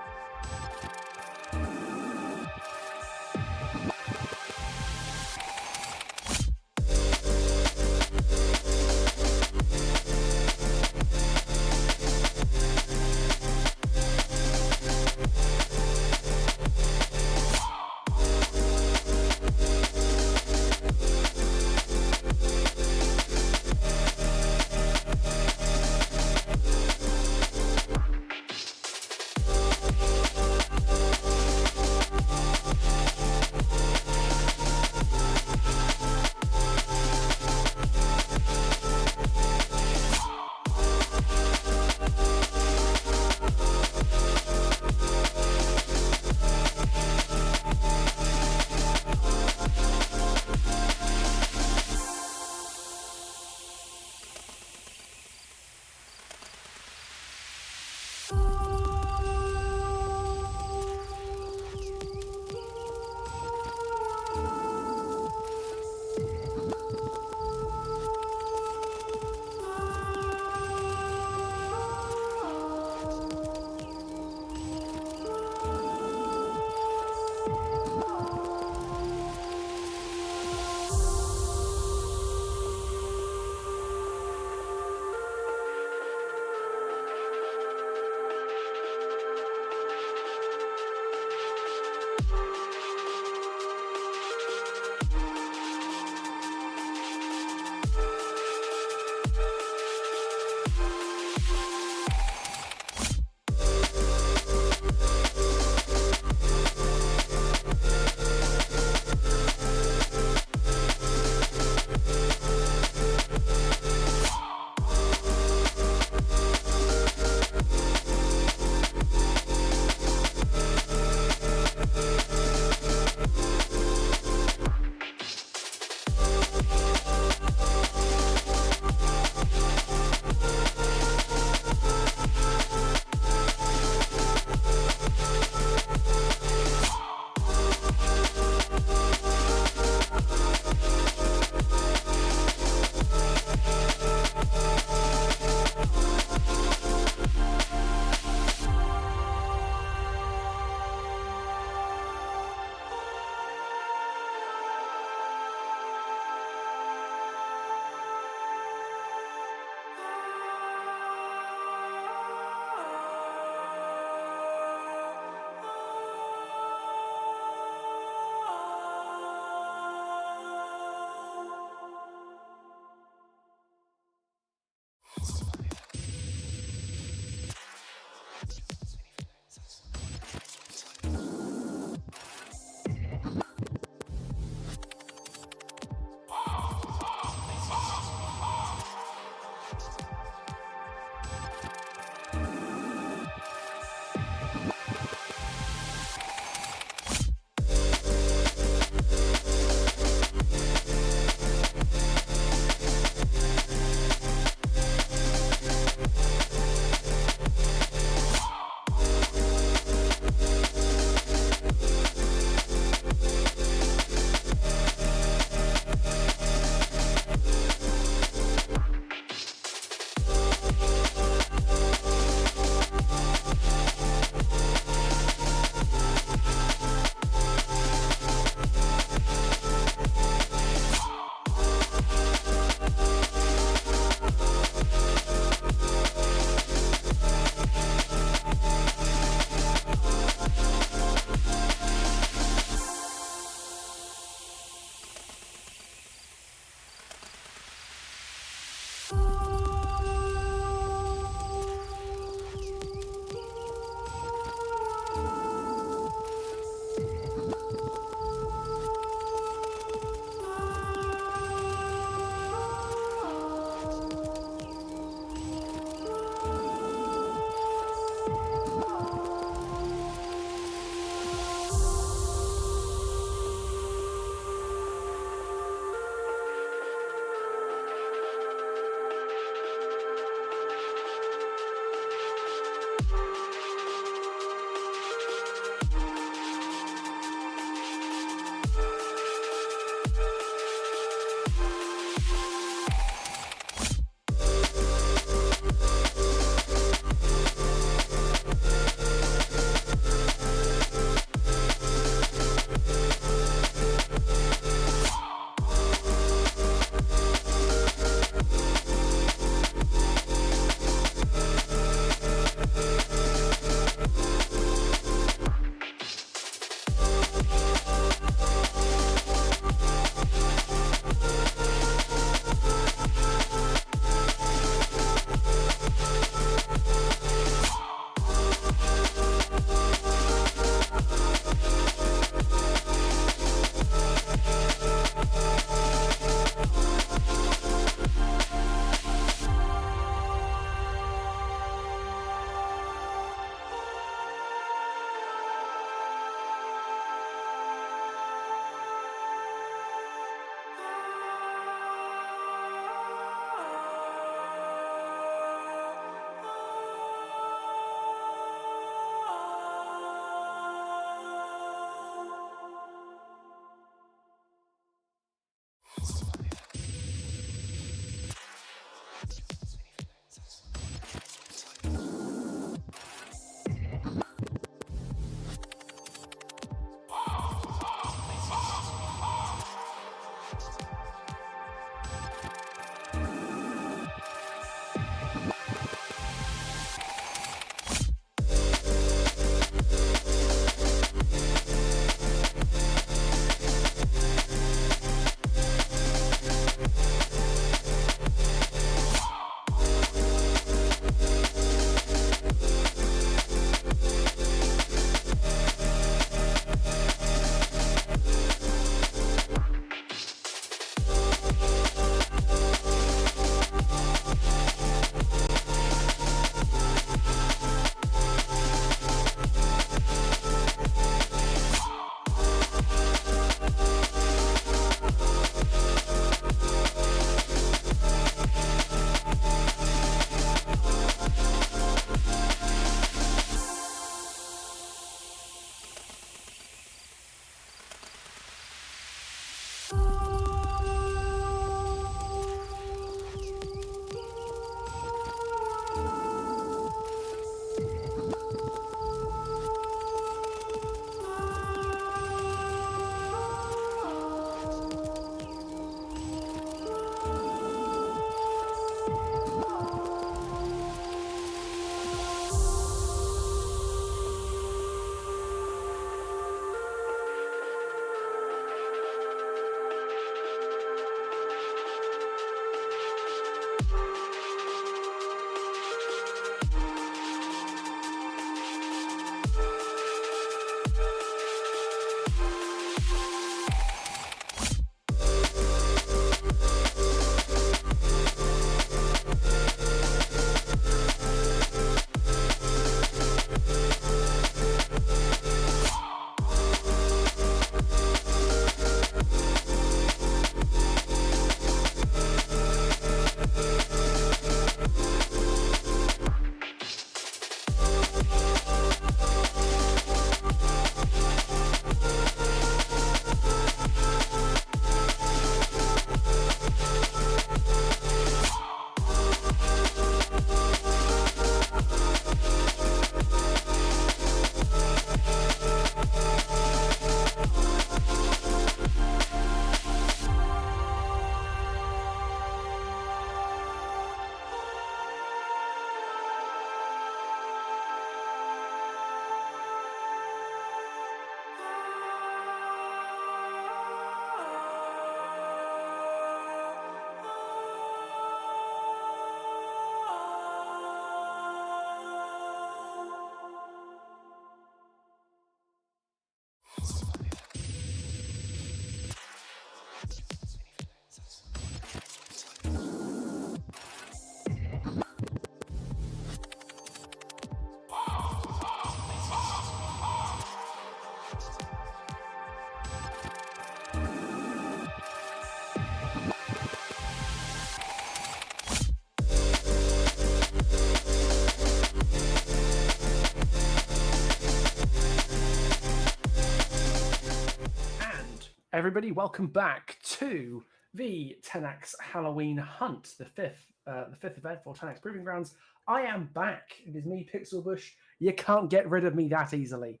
everybody, welcome back to the 10x Halloween Hunt, the fifth event for 10x Proving Grounds. I am back. It is me, Pixelbush. You can't get rid of me that easily.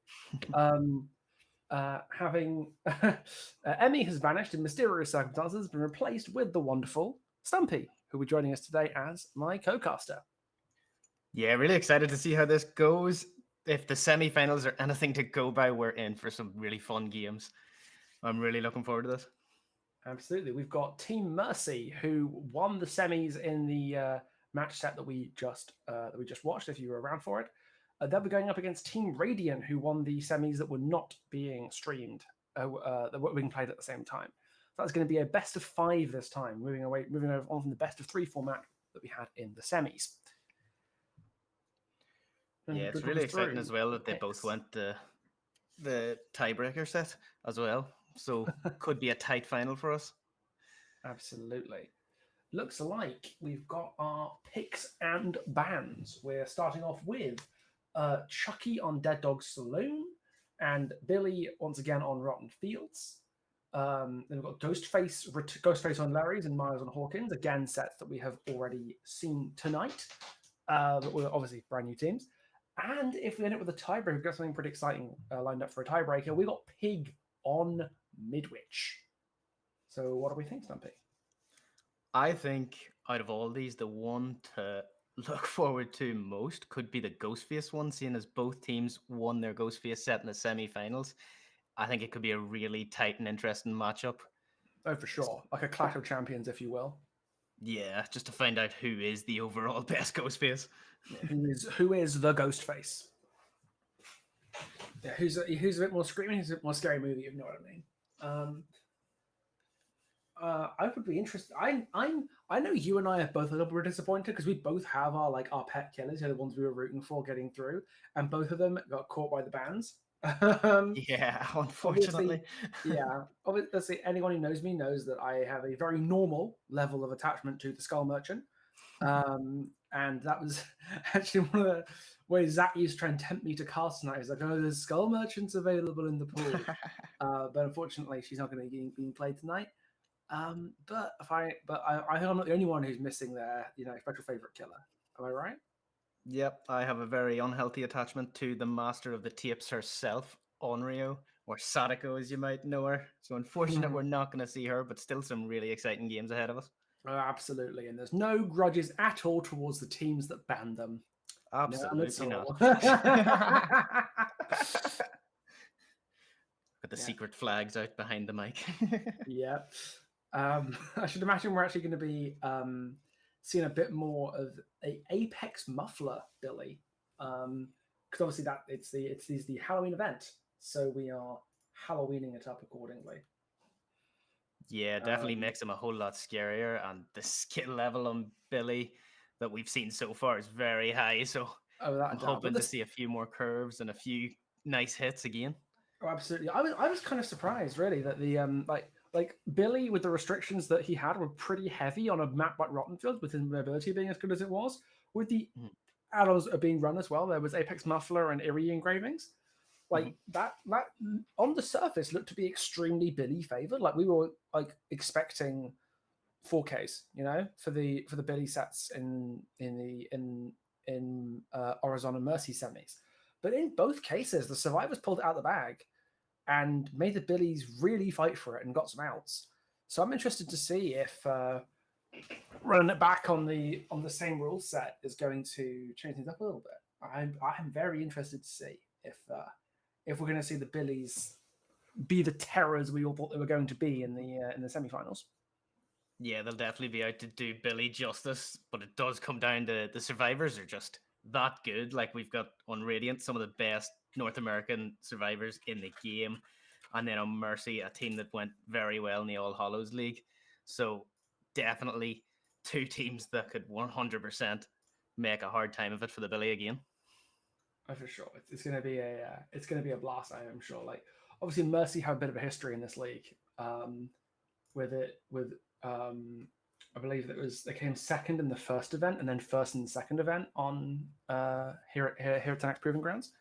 Having Emmy has vanished in mysterious circumstances, been replaced with the wonderful Stumpy, who will be joining us today as my co-caster. Yeah, really excited to see how this goes. If the semi-finals are anything to go by, we're in for some really fun games. I'm really looking forward to this. Absolutely. We've got Team Mercy, who won the semis in the match set that we just watched, if you were around for it. They'll be going up against Team Radiant, who won the semis that were not being streamed, that were being played at the same time. So that's going to be a best of 5 this time, moving on from the best of 3 format that we had in the semis. Yeah, it's really exciting as well that they both went the tiebreaker set as well. So could be a tight final for us. Absolutely. Looks like we've got our picks and bans. We're starting off with Chucky on Dead Dog Saloon and Billy once again on Rotten Fields. Then we've got Ghostface on Larry's and Miles on Hawkins, again sets that we have already seen tonight. But we're obviously brand new teams. And if we end up with a tiebreaker, we've got something pretty exciting lined up for a tiebreaker. We got Pig on Midwich. So what do we think, Stumpy? I think out of all these, the one to look forward to most could be the Ghostface one, seeing as both teams won their Ghostface set in the semi-finals. I think it could be a really tight and interesting matchup. Oh, for sure. Like a clash of champions, if you will. Yeah, just to find out who is the overall best Ghostface. Yeah, who is the Ghostface? Yeah, who's a bit more screaming, who's a bit more scary movie, if you know what I mean. I would be interested. I know you and I are both a little bit disappointed because we both have our pet killers, the ones we were rooting for getting through, and both of them got caught by the bans. Yeah, unfortunately. Obviously, anyone who knows me knows that I have a very normal level of attachment to the Skull Merchant. And that was actually one of the ways Zach used to try and tempt me to cast tonight. He's like, "Oh, there's Skull Merchants available in the pool," but unfortunately, she's not going to be being played tonight. But I think I'm not the only one who's missing their special favorite killer. Am I right? Yep, I have a very unhealthy attachment to the master of the tapes herself, Onryo, or Sadako as you might know her. So unfortunate we're not going to see her, but still some really exciting games ahead of us. Oh, absolutely, and there's no grudges at all towards the teams that banned them. Absolutely not. Got the secret flags out behind the mic. Yeah. I should imagine we're actually going to be seeing a bit more of a Apex Muffler, Billy, because obviously it's the Halloween event, so we are Halloweening it up accordingly. Yeah, definitely makes him a whole lot scarier, and the skill level on Billy that we've seen so far is very high. So I'm hoping to see a few more curves and a few nice hits again. Oh, absolutely. I was kind of surprised, really, that the like Billy with the restrictions that he had were pretty heavy on a map like Rottenfield, with his mobility being as good as it was. With the add-ons being run as well, there was Apex Muffler and Eerie engravings. Like that on the surface looked to be extremely Billy favored. Like we were like expecting 4Ks, for the Billy sets in Orison and Mercy semis. But in both cases, the survivors pulled it out of the bag and made the Billies really fight for it and got some outs. So I'm interested to see if running it back on the same rule set is going to change things up a little bit. I'm very interested to see if we're going to see the Billies be the terrors we all thought they were going to be in the semifinals. Yeah, they'll definitely be out to do Billy justice, but it does come down to the survivors are just that good. Like we've got on Radiant some of the best North American survivors in the game, and then on Mercy, a team that went very well in the All Hallows League. So definitely two teams that could 100% make a hard time of it for the Billy again. Oh, for sure, it's going to be a blast. I am sure. Like obviously, Mercy have a bit of a history in this league. I believe they came second in the first event and then first in the second event on here at 10x Proving Grounds.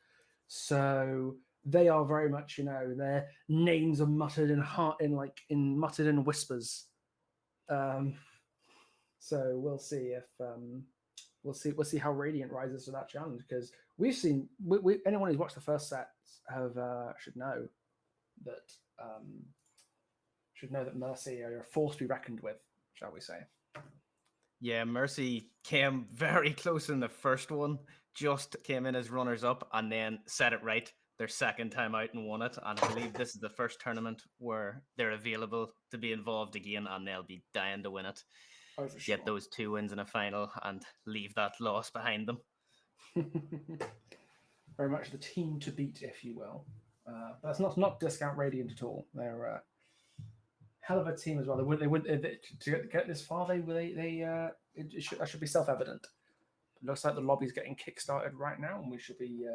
So they are very much, their names are muttered muttered in whispers. So we'll see if we'll see how Radiant rises to that challenge, because we've seen anyone who's watched the first set have should know that Mercy are a force to be reckoned with, shall we say? Yeah, Mercy came very close in the first one, just came in as runners up and then set it right their second time out and won it. And I believe this is the first tournament where they're available to be involved again, and they'll be dying to win it. Oh, for Get sure. those 2 wins in a final and leave that loss behind them. Very much the team to beat, if you will. But that's not discount Radiant at all. They're a hell of a team as well. To get this far. That should be self-evident. It looks like the lobby's getting kick-started right now, and we should be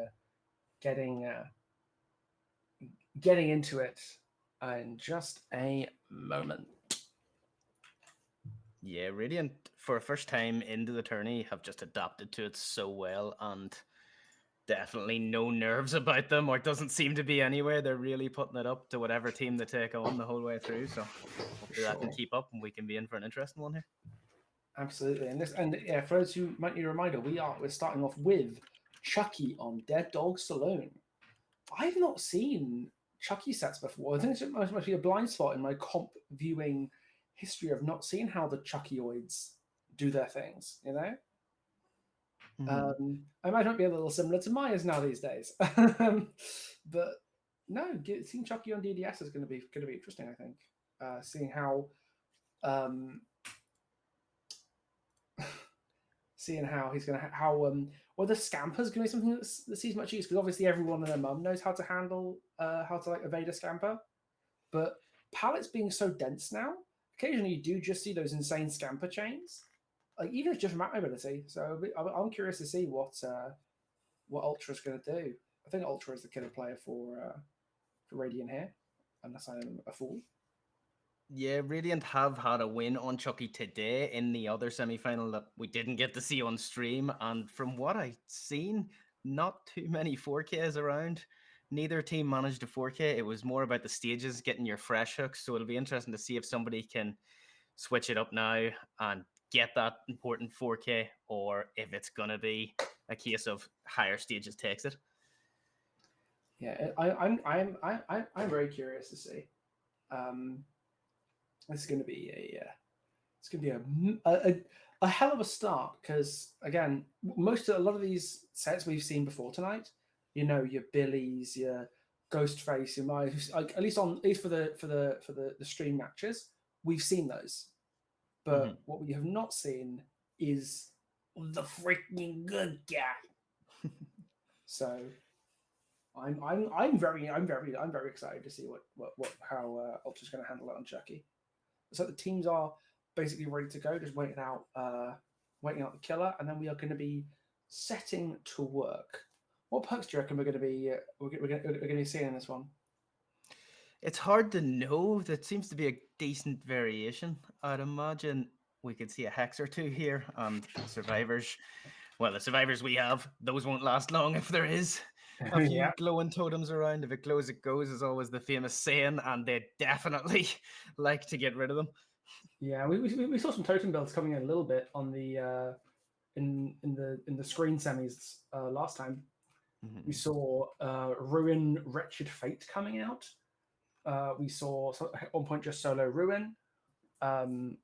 getting into it in just a moment. Yeah, Radiant, for a first time into the tourney, have just adapted to it so well, and definitely no nerves about them, or it doesn't seem to be anyway. They're really putting it up to whatever team they take on the whole way through. So hopefully that can keep up, and we can be in for an interesting one here. Absolutely, and for those who might need a reminder, we're starting off with Chucky on Dead Dog Saloon. I've not seen Chucky sets before. I think it must be a blind spot in my comp viewing history of not seeing how the Chuckyoids do their things. I imagine it might be a little similar to Maya's now these days, but no, seeing Chucky on DDS is going to be interesting. I think seeing how he's going to or the scamper's going to be something that sees much use, because obviously everyone and their mum knows how to handle how to evade a scamper, but palettes being so dense now, occasionally you do just see those insane scamper chains, like even if it's just map mobility. So I'm curious to see what Ultra's going to do. I think Ultra is the killer player for Radiant here, unless I'm a fool. Yeah, Radiant have had a win on Chucky today in the other semi-final that we didn't get to see on stream, and from what I've seen, not too many 4Ks around. Neither team managed a 4K. It was more about the stages, getting your fresh hooks, so it'll be interesting to see if somebody can switch it up now and get that important 4K, or if it's going to be a case of higher stages takes it. Yeah, I'm very curious to see. It's going to be a hell of a start, because again, a lot of these sets we've seen before tonight, your Billies, your Ghostface, your Myers, at least for the stream matches, we've seen those. But what we have not seen is the freaking good guy. So I'm very excited to see how Ultra's going to handle it on Chucky. So the teams are basically ready to go, just waiting out the killer, and then we are going to be setting to work. What perks do you reckon we're going to be seeing in this one? It's hard to know. There seems to be a decent variation. I'd imagine we could see a hex or two here, and survivors. Well, the survivors we have, those won't last long if there is a few glowing totems around. If it glows, it goes, is always the famous saying, and they definitely like to get rid of them. Yeah, we saw some totem builds coming in a little bit on the in the screen semis last time. We saw Ruin Wretched Fate coming out. We saw at one point just solo Ruin. I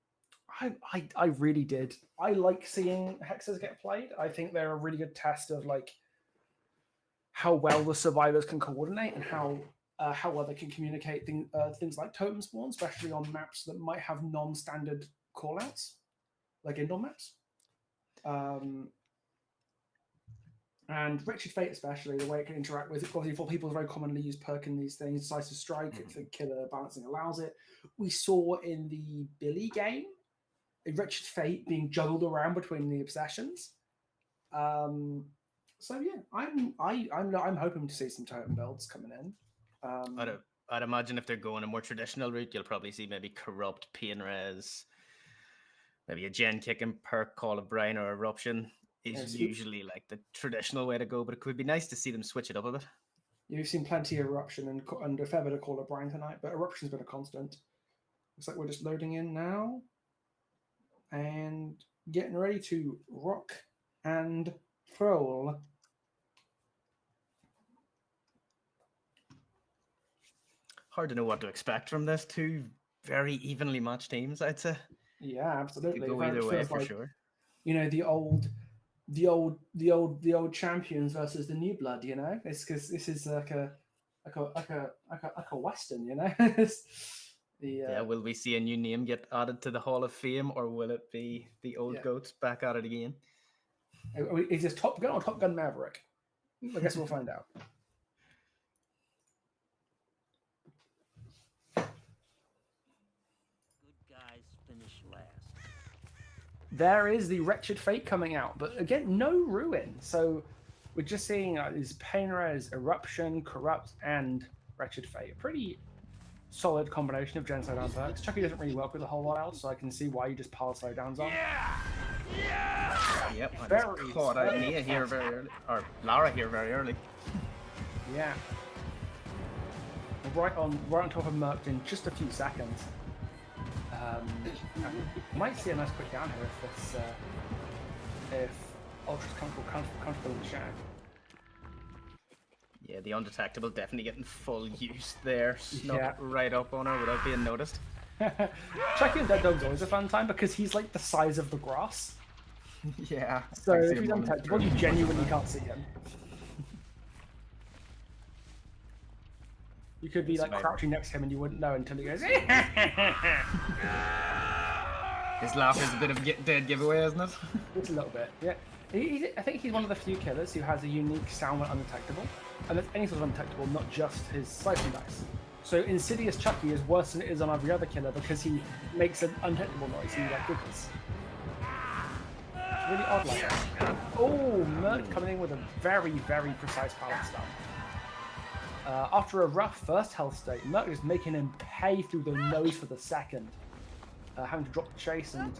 really did. I like seeing hexes get played. I think they're a really good test of how well the survivors can coordinate and how well they can communicate things like totem spawn, especially on maps that might have non-standard callouts, like indoor maps. And Wretched Fate, especially, the way it can interact with, obviously, for people who very commonly use perk in these things, Decisive Strike, if the killer balancing allows it. We saw in the Billy game, Wretched Fate being juggled around between the obsessions. So yeah, I'm hoping to see some totem builds coming in. I'd imagine if they're going a more traditional route, you'll probably see maybe Corrupt, Pain Res, maybe a Gen Kicking perk, Call of Brian, or Eruption is usually like the traditional way to go, but it could be nice to see them switch it up a bit. You've seen plenty of Eruption and a fair bit of Call of Brine tonight, but Eruption's been a constant. Looks like we're just loading in now and getting ready to rock and roll. Hard to know what to expect from this. Two very evenly matched teams, I'd say. Yeah, absolutely. Could go It either way feels for like, sure. you know, the old champions versus the new blood. You know, it's because this is like a western. You know, Yeah, will we see a new name get added to the Hall of Fame, or will it be the old goats back at it again? Is this Top Gun or Top Gun Maverick? I guess we'll find out. Finish last. There is the Wretched Fate coming out, but again, no Ruin. So we're just seeing is Painrez, Eruption, Corrupt, and Wretched Fate. A pretty solid combination of Genocide on perks. Chucky doesn't really work with a whole lot else, so I can see why you just pile slowdowns on. Yep, I Very just caught out Nia here very early, or Lara here very early. Yeah. Right on top of Merc in just a few seconds. Might see a nice quick down here if Ultra's comfortable in the shack. Yeah, the Undetectable definitely getting full use there. Snuck Yeah. right up on her without being noticed. Chucky and Dead Dog's always a fun time because he's like the size of the grass. Yeah. So I see if he's him on the undetectable, you drone. genuinely can't see him. You could be like Survivor. crouching next to him and you wouldn't know until he goes. His laugh is a bit of a dead giveaway, isn't it? Just a little bit, yeah. I think he's one of the few killers who has a unique sound when undetectable, and that's any sort of undetectable, not just his slicing dice. So Insidious Chucky is worse than it is on every other killer because he makes an undetectable noise and he like giggles. It's really odd like that. Oh, Merc coming in with a very, very precise pallet stun. After a rough first health state, Merc is making him pay through the nose for the second. Having to drop the chase and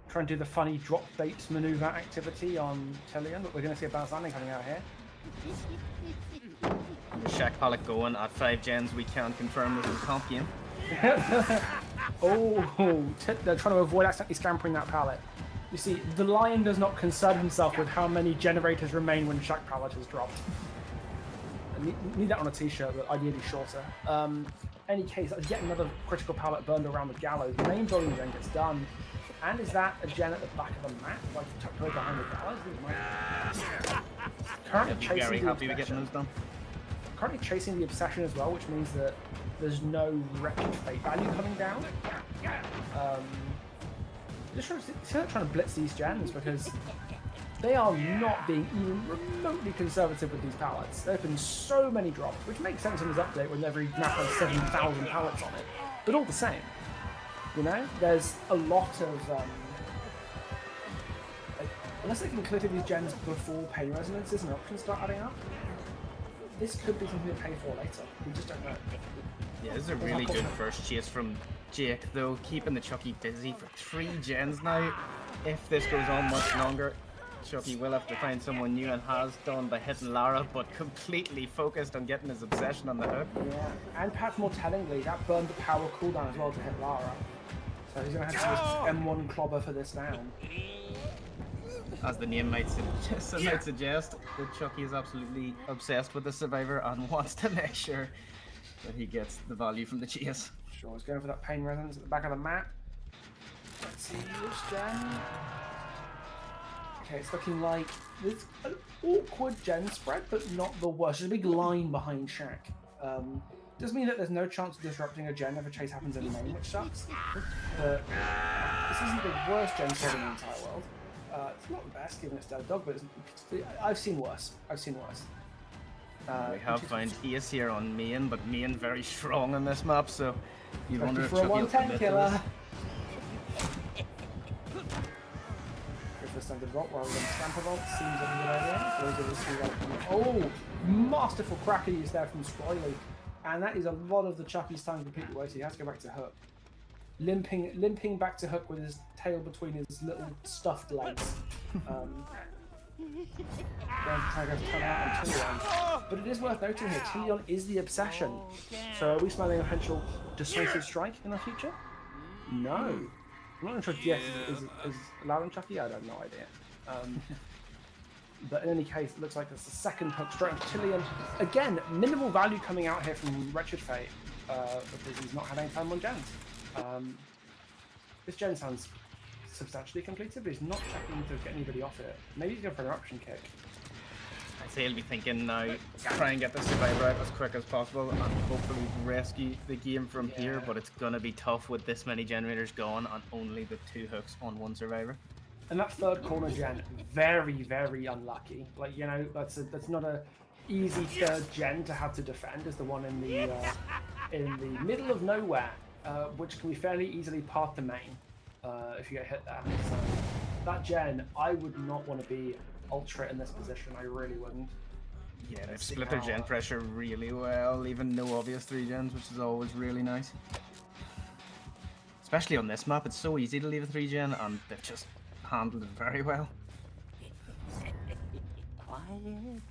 trying to do the funny drop bait maneuver activity on Tellian, but we're going to see a bounce landing coming out here. Shack Pollock going at 5 gens. We can confirm this is a comp game. They're trying to avoid accidentally scampering that pallet. You see, the lion does not concern himself with how many generators remain when Shack Pallet is dropped. I need that on a t-shirt, but ideally shorter. Any case, that's yet another critical pallet burned around the gallows. The main volume gen gets done. And is that a gen at the back of the map? Like tucked away behind the gallows? Currently Very chasing the happy with getting those done. Currently chasing the obsession as well, which means that there's no Wretched Fate value coming down. Just trying to blitz these gens because they are not being even remotely conservative with these pallets. There have been so many drops, which makes sense in this update when every map has 7,000 pallets on it. But all the same, you know, there's a lot of unless they can clear these gens before pay resonances and options start adding up, this could be something to pay for later. We just don't know. Yeah, this is a really good first chase from Jake, though, keeping the Chucky busy for 3 gens now. If this goes on much longer, Chucky will have to find someone new and has done by hitting Lara, but completely focused on getting his obsession on the hook. Yeah, and perhaps more tellingly, that burned the power cooldown as well to hit Lara. So he's going to have to just M1 clobber for this down. As the name might suggest, that Chucky is absolutely obsessed with the survivor and wants to make sure that he gets the value from the chase. Sure, he's going for that pain resonance at the back of the map. Let's see which gen. Okay, it's looking like there's an awkward gen spread, but not the worst. There's a big line behind Shack. Does mean that there's no chance of disrupting a gen if a chase happens in lane, which sucks. But this isn't the worst gen spread in the entire world. It's not the best given it's Dead Dog, but I've seen worse. We have found Ace here on main, but main very strong on this map, so you wonder if for a Chucky will 110 commit to killer. this. Go for the standard vault rather than Stamper Vault seems like a good idea. So those are the two like, oh, masterful cracker use there from Stroily. And that is a lot of the Chucky's time completely wasted. He has to go back to Hook. Limping back to Hook with his tail between his little stuffed legs. Going to try to turn out on Tillion. But it is worth noting here, Tillion is the obsession. So are we smelling a potential decisive strike in our future? No. I'm not sure if DS is allowed on Chucky. I have no idea. But in any case, it looks like it's the second hook straight on Tillion. Again, minimal value coming out here from Wretched Fate because he's not had any time on gens. This gen sounds substantially completed, but he's not checking to get anybody off it. Maybe he's going for an eruption kick. I'd say he'll be thinking now, try and get the survivor out as quick as possible and hopefully rescue the game from here, but it's going to be tough with this many generators gone and only the 2 hooks on 1 survivor. And that third corner gen, very, very unlucky. Like, you know, that's not a easy third gen to have to defend, is the one in the middle of nowhere, which can be fairly easily part the main if you get hit there. So that gen, I would not want to be ultra in this position. I really wouldn't. Yeah, they've split their gen pressure really well, even no obvious 3 gens, which is always really nice. Especially on this map, it's so easy to leave a 3 gen, and they've just handled it very well. Quiet time.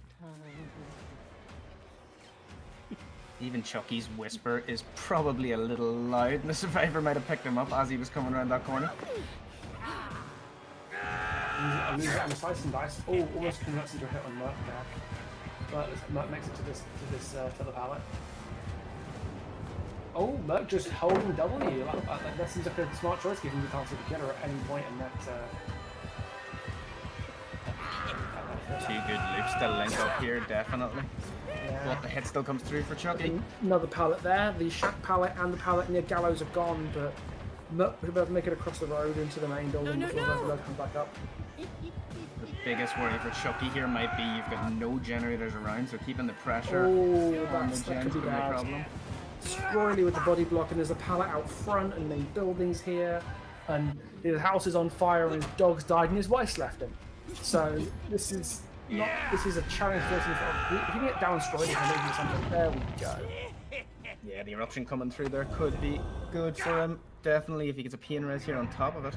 Even Chucky's whisper is probably a little loud, and the survivor might have picked him up as he was coming around that corner. I'm using it on the slice and dice. Oh, almost converts into a hit on Merc there. But Merc makes it to this the pallet. Oh, Merc just holding W. That seems like a smart choice, giving you the chance to get her at any point in that. 2 good loops to link up here, definitely. Yeah. But the hit still comes through for Chucky. Another pallet there. The shack pallet and the pallet near Gallows are gone, but Merc will be able to make it across the road into the main building before the road comes back up. The biggest worry for Chucky here might be you've got no generators around, so keeping the pressure Oh, on the that gens could be could be a bad. problem. Squirrely with the body block, and there's a pallet out front, and the buildings here, and his house is on fire, and his dog's died, and his wife's left him. So this is not. This is a challenge for us. If you can get down Squirrely and maybe something, there we go. Yeah, the eruption coming through there could be good for him. Definitely, if he gets a pain res here on top of it.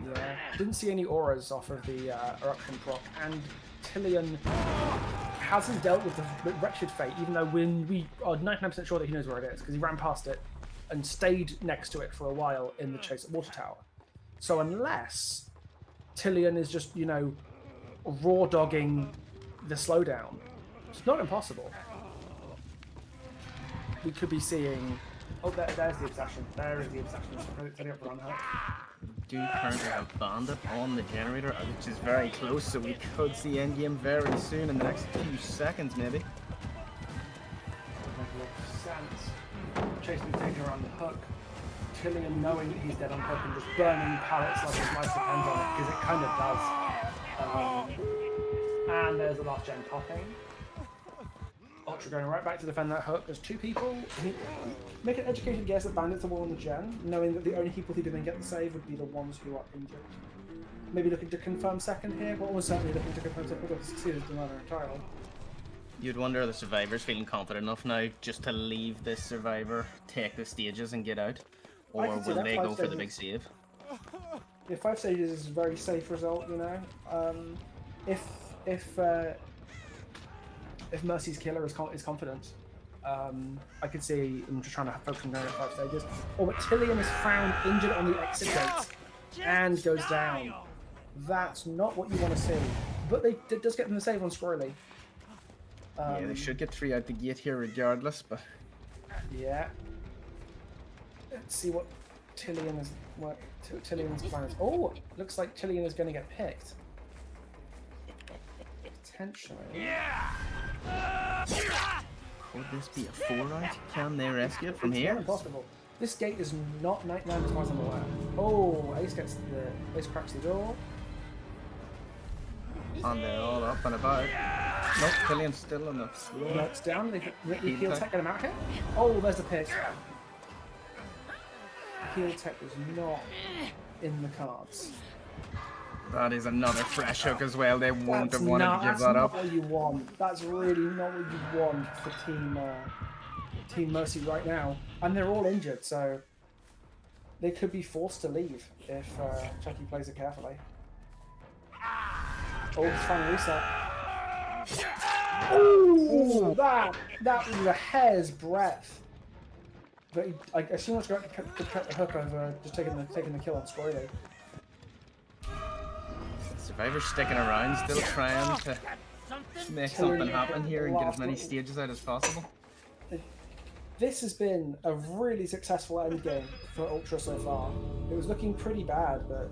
Yeah, didn't see any auras off of the eruption proc, and Tillion hasn't dealt with the Wretched Fate, even though we are 99% sure that he knows where it is, because he ran past it and stayed next to it for a while in the chase at Water Tower. So unless Tillion is just, you know, raw dogging the slowdown, it's not impossible. We could be seeing... Oh, there's the obsession. There is the obsession. Setting up for unhook. Do currently have Bandit on the generator, which is very close, so we could see endgame very soon in the next few seconds, maybe. Chase being taken around the hook. Tillion knowing that he's dead on hook and just burning pallets like his life depends on it, because it kind of does. And there's the last gen popping. Ultra going right back to defend that hook. There's 2 people. Make an educated guess that Bandit's the one on the gen, knowing that the only people who didn't get the save would be the ones who are injured. Maybe looking to confirm second here, but almost certainly looking to confirm second because succeeded to another entirely. You'd wonder are the survivors feeling confident enough now just to leave this survivor, take the stages and get out? Or can see will that, they 5 go for the stages. big save? Yeah, 5 stages is a very safe result, you know. If Mercy's killer is confident, I could see him just trying to focus on going at 5 stages. Oh, but Tillion is found injured on the exit gate and goes down. That's not what you want to see. But it does get them the save on Squirrely. Yeah, they should get 3 out the gate here regardless, but... Yeah. Let's see what Tillion's plan is. Oh, looks like Tillion is going to get picked. Potentially. Could this be a 4 out? Can they rescue it from It's here? not impossible. This gate is not 99 as far as I'm aware. Oh, Ace cracks the door. And they're all up and about. Nope, Tillion's still on the floor. Knocks down. They Heal heal tech. tech get him out here. Oh, there's the pick. Heal tech was not in the cards. That is another fresh hook as well. They wouldn't That's have wanted to give that's that not up. what you want. That's really not what you want for Team Mercy right now. And they're all injured, so they could be forced to leave if Chucky plays it carefully. Oh, it's final reset. Ooh, that was a hair's breadth. But I assume it's got to cut the hook over just taking the kill on Squirty. Survivor's sticking around, still trying to make something happen here and get as many stages out as possible. This has been a really successful endgame for Ultra so far. It was looking pretty bad, but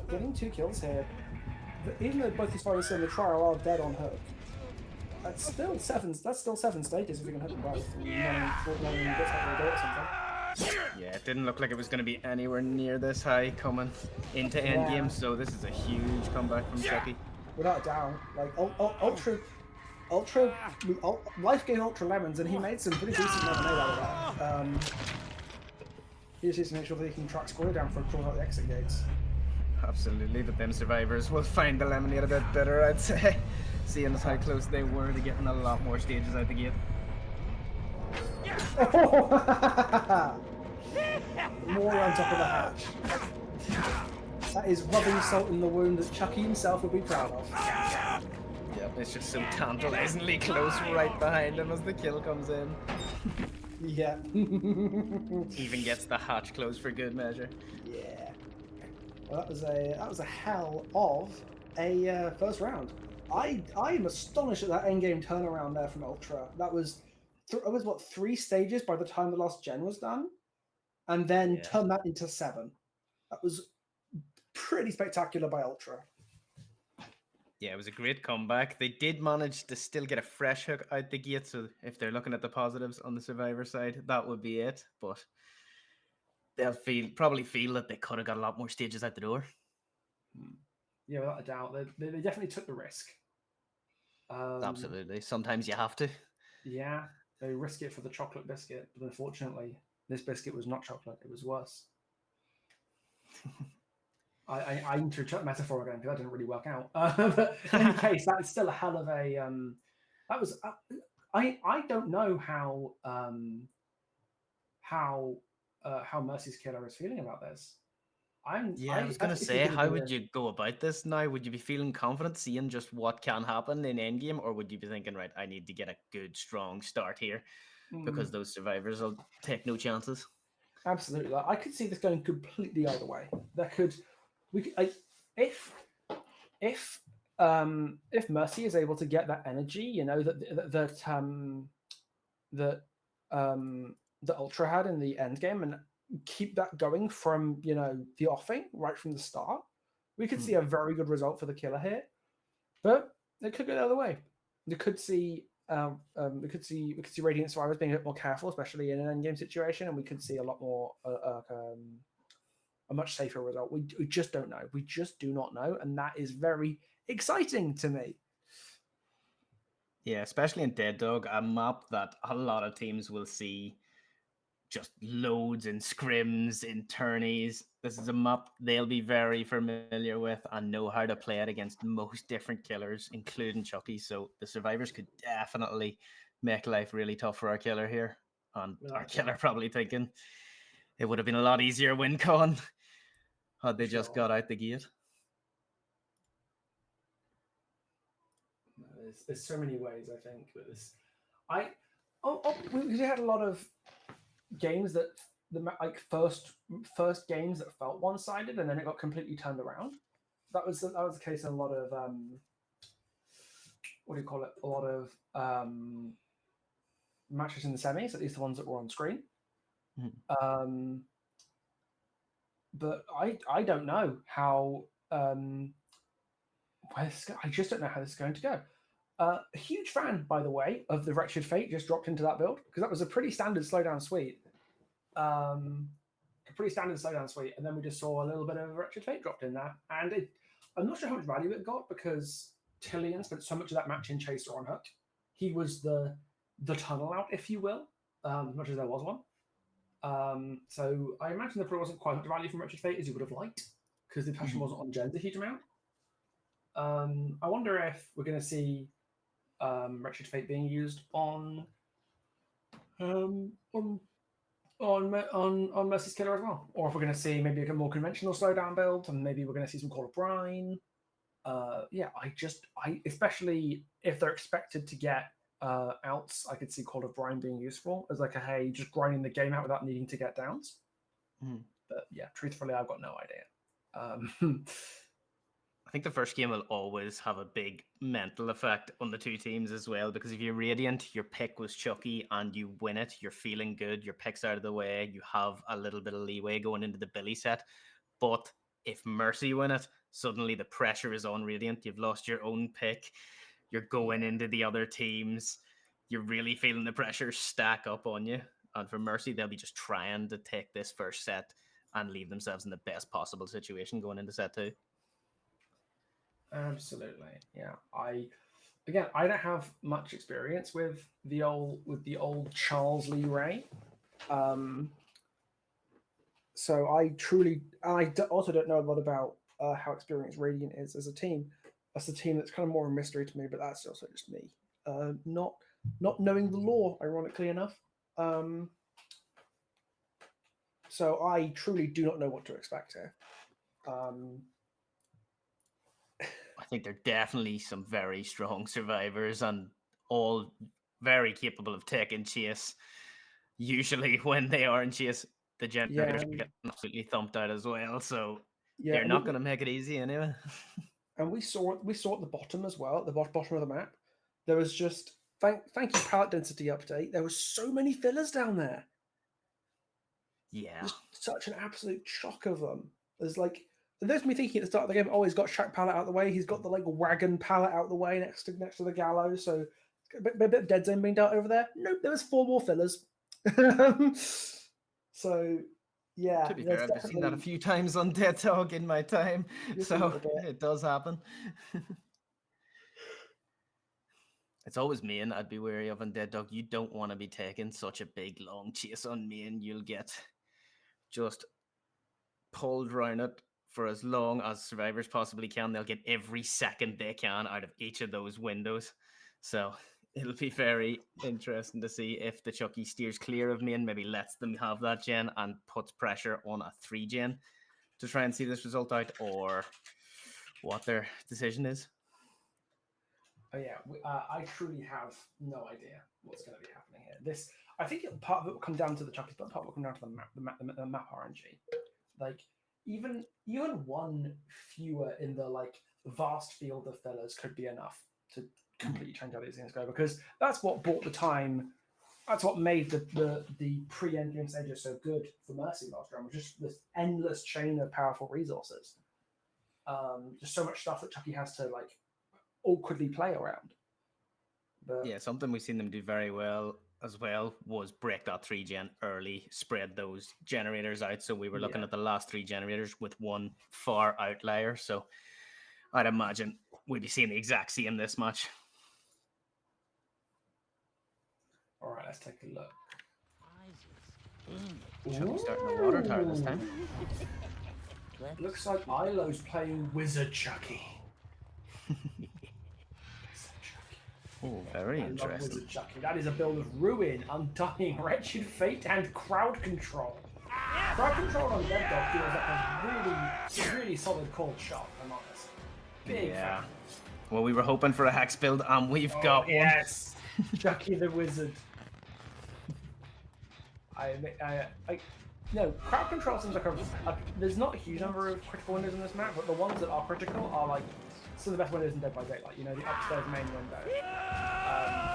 getting 2 kills here. But even though both these fighters in the trial are dead on hook, that's still 7 stages if you can hit them both. And Yeah, it didn't look like it was going to be anywhere near this high coming into endgame, so this is a huge comeback from Chucky. Without a doubt, like Life gave Ultra lemons, and he made some pretty decent lemonade out of that. He just needs to make sure that he can track Squirrel down for crawling out the exit gates. Absolutely, but them survivors will find the lemonade a bit better, I'd say. Seeing as how close they were to getting a lot more stages out the gate. More on top of the hatch. That is rubbing salt in the wound that Chucky himself would be proud of. Yep, it's just so tantalizingly close right behind him as the kill comes in. Yeah. Even gets the hatch closed for good measure. Yeah. Well, that was a hell of a first round. I am astonished at that endgame turnaround there from Ultra. That was what 3 stages by the time the last gen was done, and then turn that into 7. That was pretty spectacular by Ultra. Yeah, it was a great comeback. They did manage to still get a fresh hook out the gate, so if they're looking at the positives on the Survivor side, that would be it. But they'll probably feel that they could have got a lot more stages out the door. Yeah, without a doubt. They definitely took the risk. Absolutely. Sometimes you have to. Yeah, they risk it for the chocolate biscuit, but unfortunately, this biscuit was not chocolate. It was worse. I need to recheck metaphor again because that didn't really work out. But in any case, that is still a hell of a. That was. I don't know how Mercy's killer is feeling about this. I was going to say, how would you go about this now? Would you be feeling confident seeing just what can happen in endgame, or would you be thinking, right, I need to get a good, strong start here because those survivors will take no chances? Absolutely. Like, I could see this going completely either way. If Mercy is able to get that energy, you know, that Ultra had in the end game and keep that going from, you know, the offing right from the start, we could see a very good result for the killer here. But it could go the other way. We could see Radiant Survivors being a bit more careful, especially in an end game situation, and we could see a lot more a much safer result. We just don't know. We just do not know, and that is very exciting to me. Yeah, especially in Dead Dog, a map that a lot of teams will see just loads in scrims, in tourneys. This is a map they'll be very familiar with and know how to play it against most different killers, including Chucky. So the survivors could definitely make life really tough for our killer here. And our killer probably thinking it would have been a lot easier win con had they just got out the gate. There's so many ways, I think. But we had a lot of games that first games that felt one-sided, and then it got completely turned around. That was the case in a lot of what do you call it? A lot of matches in the semis, at least the ones that were on screen. But I don't know how. I just don't know how this is going to go. A huge fan, by the way, of the Wretched Fate just dropped into that build because that was a pretty standard slowdown suite. And then we just saw a little bit of Wretched Fate dropped in there, and I'm not sure how much value it got because Tillian spent so much of that match in Chaser on hook. He was the tunnel out, if you will, as much as there was one. So I imagine there probably wasn't quite much value from Wretched Fate as you would have liked because the passion wasn't on gens a huge amount. I wonder if we're going to see Wretched Fate being used on Mercy's killer as well, or if we're going to see maybe a more conventional slowdown build, and maybe we're going to see some Call of Brine. yeah, I especially if they're expected to get outs, I could see Call of Brine being useful as like a hey, just grinding the game out without needing to get downs. Mhm. But yeah, truthfully, I've got no idea. I think the first game will always have a big mental effect on the two teams as well, because if you're Radiant, your pick was Chucky and you win it, you're feeling good, your pick's out of the way, you have a little bit of leeway going into the Billy set. But if Mercy win it, suddenly the pressure is on Radiant. You've lost your own pick, you're going into the other teams, you're really feeling the pressure stack up on you. And for Mercy, they'll be just trying to take this first set and leave themselves in the best possible situation going into set two. Absolutely, yeah. I don't have much experience with the old Charles Lee Ray, so also don't know a lot about how experienced Radiant is as a team. That's a team that's kind of more a mystery to me, but that's also just me, not knowing the lore, ironically enough. So I truly do not know what to expect here. I think they're definitely some very strong survivors and all very capable of taking chase. Usually, when they are in chase, the generators get absolutely thumped out as well. So they're not going to make it easy anyway. And we saw at the bottom as well, at the bottom of the map. There was just thank you pallet density update. There was so many fillers down there. Yeah, just such an absolute chock of them. There's me thinking at the start of the game, oh, he's got Shack pallet out the way. He's got the wagon pallet out the way next to the gallows. So a bit of dead zone being dealt over there. Nope, there was 4 more fillers. So yeah, to be fair, I've seen that a few times on Dead Dog in my time, so it does happen. It's always main I'd be wary of on Dead Dog. You don't want to be taking such a big long chase on main. You'll get just pulled around it for as long as survivors possibly can. They'll get every second they can out of each of those windows. So it'll be very interesting to see if the Chucky steers clear of main, maybe lets them have that gen and puts pressure on a 3 gen to try and see this result out, or what their decision is. Oh yeah, I truly have no idea what's going to be happening here. I think part of it will come down to the Chuckies, but part of it will come down to the map RNG. Like even one fewer in the vast field of fillers could be enough to completely change how these things go, because that's what bought the time. That's what made the pre-entrance edges so good for Mercy last round, was just this endless chain of powerful resources. Just so much stuff that Chucky has to awkwardly play around. But yeah, something we've seen them do very well as well was break that 3 gen early, spread those generators out. So we were looking at the last 3 generators with one far outlier. So I'd imagine we'd be seeing the exact same this match. All right, let's take a look. Chucky starting the water tower this time. Looks like Ilo's playing Wizard Chucky. Oh, very interesting. Wizard Chucky. That is a build of Ruin, Undying, Wretched Fate, and Crowd Control. Crowd Control on Dead Dog feels like a really solid cold shot, I'm honest. Big fan. Well, we were hoping for a Hex build, and we've got one. Yes! Chucky the Wizard. No, Crowd Control seems like there's not a huge number of critical windows in this map, but the ones that are critical are some of the best windows in Dead by Daylight. You know, the upstairs main window.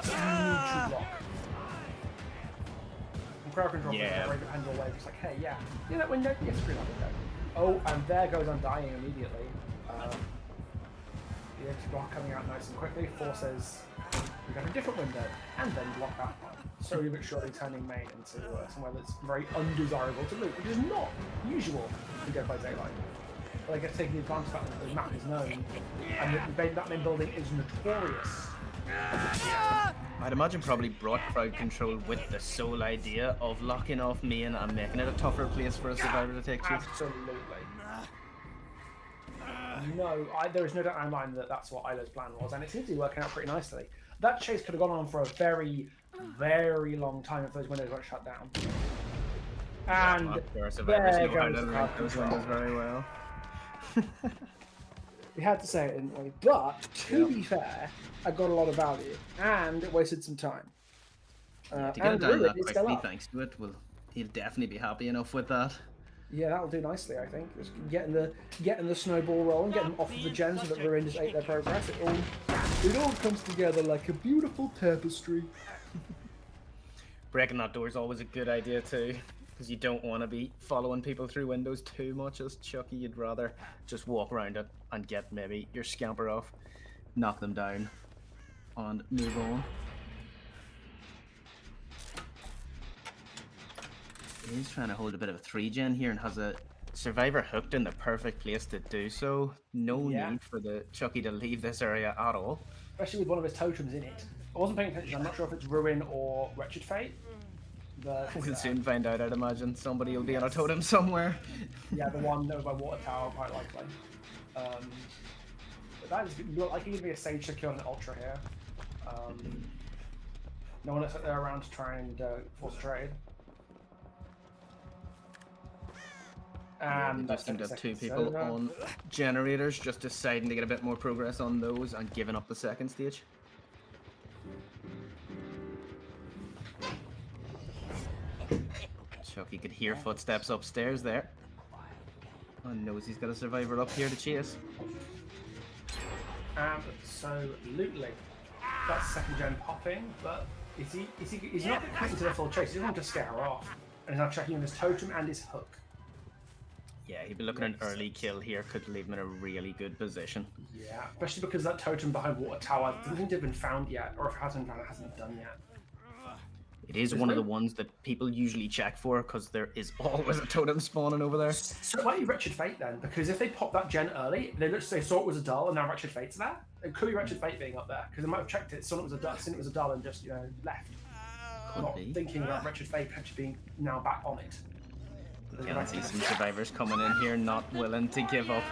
Huge block. And Crowd Control is a very dependable way, just hey, that window? Yes, screw that window. Oh, and there goes Undying immediately. The empty block coming out nice and quickly forces we got a different window, and then block that one. Slowly but surely turning main into somewhere that's very undesirable to loot, which is not usual in Dead by Daylight. But I guess taking the advantage of that the map is known, and that main building is notorious. I'd imagine probably brought Crowd Control with the sole idea of locking off main and making it a tougher place for a survivor to take to. Absolutely. No, there is no doubt in my mind that that's what Ilo's plan was, and it seems to be working out pretty nicely. That chase could have gone on for a very, very long time if those windows weren't shut down. And survivors know how to rank those windows very well. We had to say it, didn't we? But to be fair, I got a lot of value, and it wasted some time. To get it And down Ruin that is still quickly, up. thanks to it, he'll definitely be happy enough with that. Yeah, that'll do nicely, I think. Just getting the snowball rolling, getting them off of the gens so that Ruin just ate their progress. It all comes together like a beautiful tapestry. Breaking that door is always a good idea too, because you don't want to be following people through windows too much as Chucky. You'd rather just walk around it and get maybe your scamper off, knock them down, and move on. He's trying to hold a bit of a 3-gen here and has a survivor hooked in the perfect place to do so. No need for the Chucky to leave this area at all. Especially with one of his totems in it. I wasn't paying attention. I'm not sure if it's Ruin or Wretched Fate. But We'll soon find out, I'd imagine. Somebody will be on a totem somewhere. Yeah, the one over by Water Tower, quite likely. But that is good. I can give me a Sage to kill an Ultra here. No one else there around to try and force a trade. And That's just seem to have 2 second people on generators, just deciding to get a bit more progress on those and giving up the second stage. Chucky could hear footsteps upstairs there. And knows he's got a survivor up here to chase. Absolutely. That's second gen popping, but he's not committing to the full chase. He's going to scare her off. And he's now checking on his totem and his hook. Yeah, he'd be looking at an early kill here, could leave him in a really good position. Yeah, especially because that totem behind Water Tower doesn't seem to have been found yet, or if it hasn't found, it hasn't been done yet. It is one of the ones that people usually check for, because there is always a totem spawning over there. So it might be Wretched Fate then, because if they pop that gen early, they saw it was a dull, and now Wretched Fate's there. It could be Wretched Fate being up there, because they might have checked it, saw it was a dull, seen it was a dull, and just left. Not thinking about Wretched Fate actually being now back on it. Again, I see some survivors coming in here, not willing to give up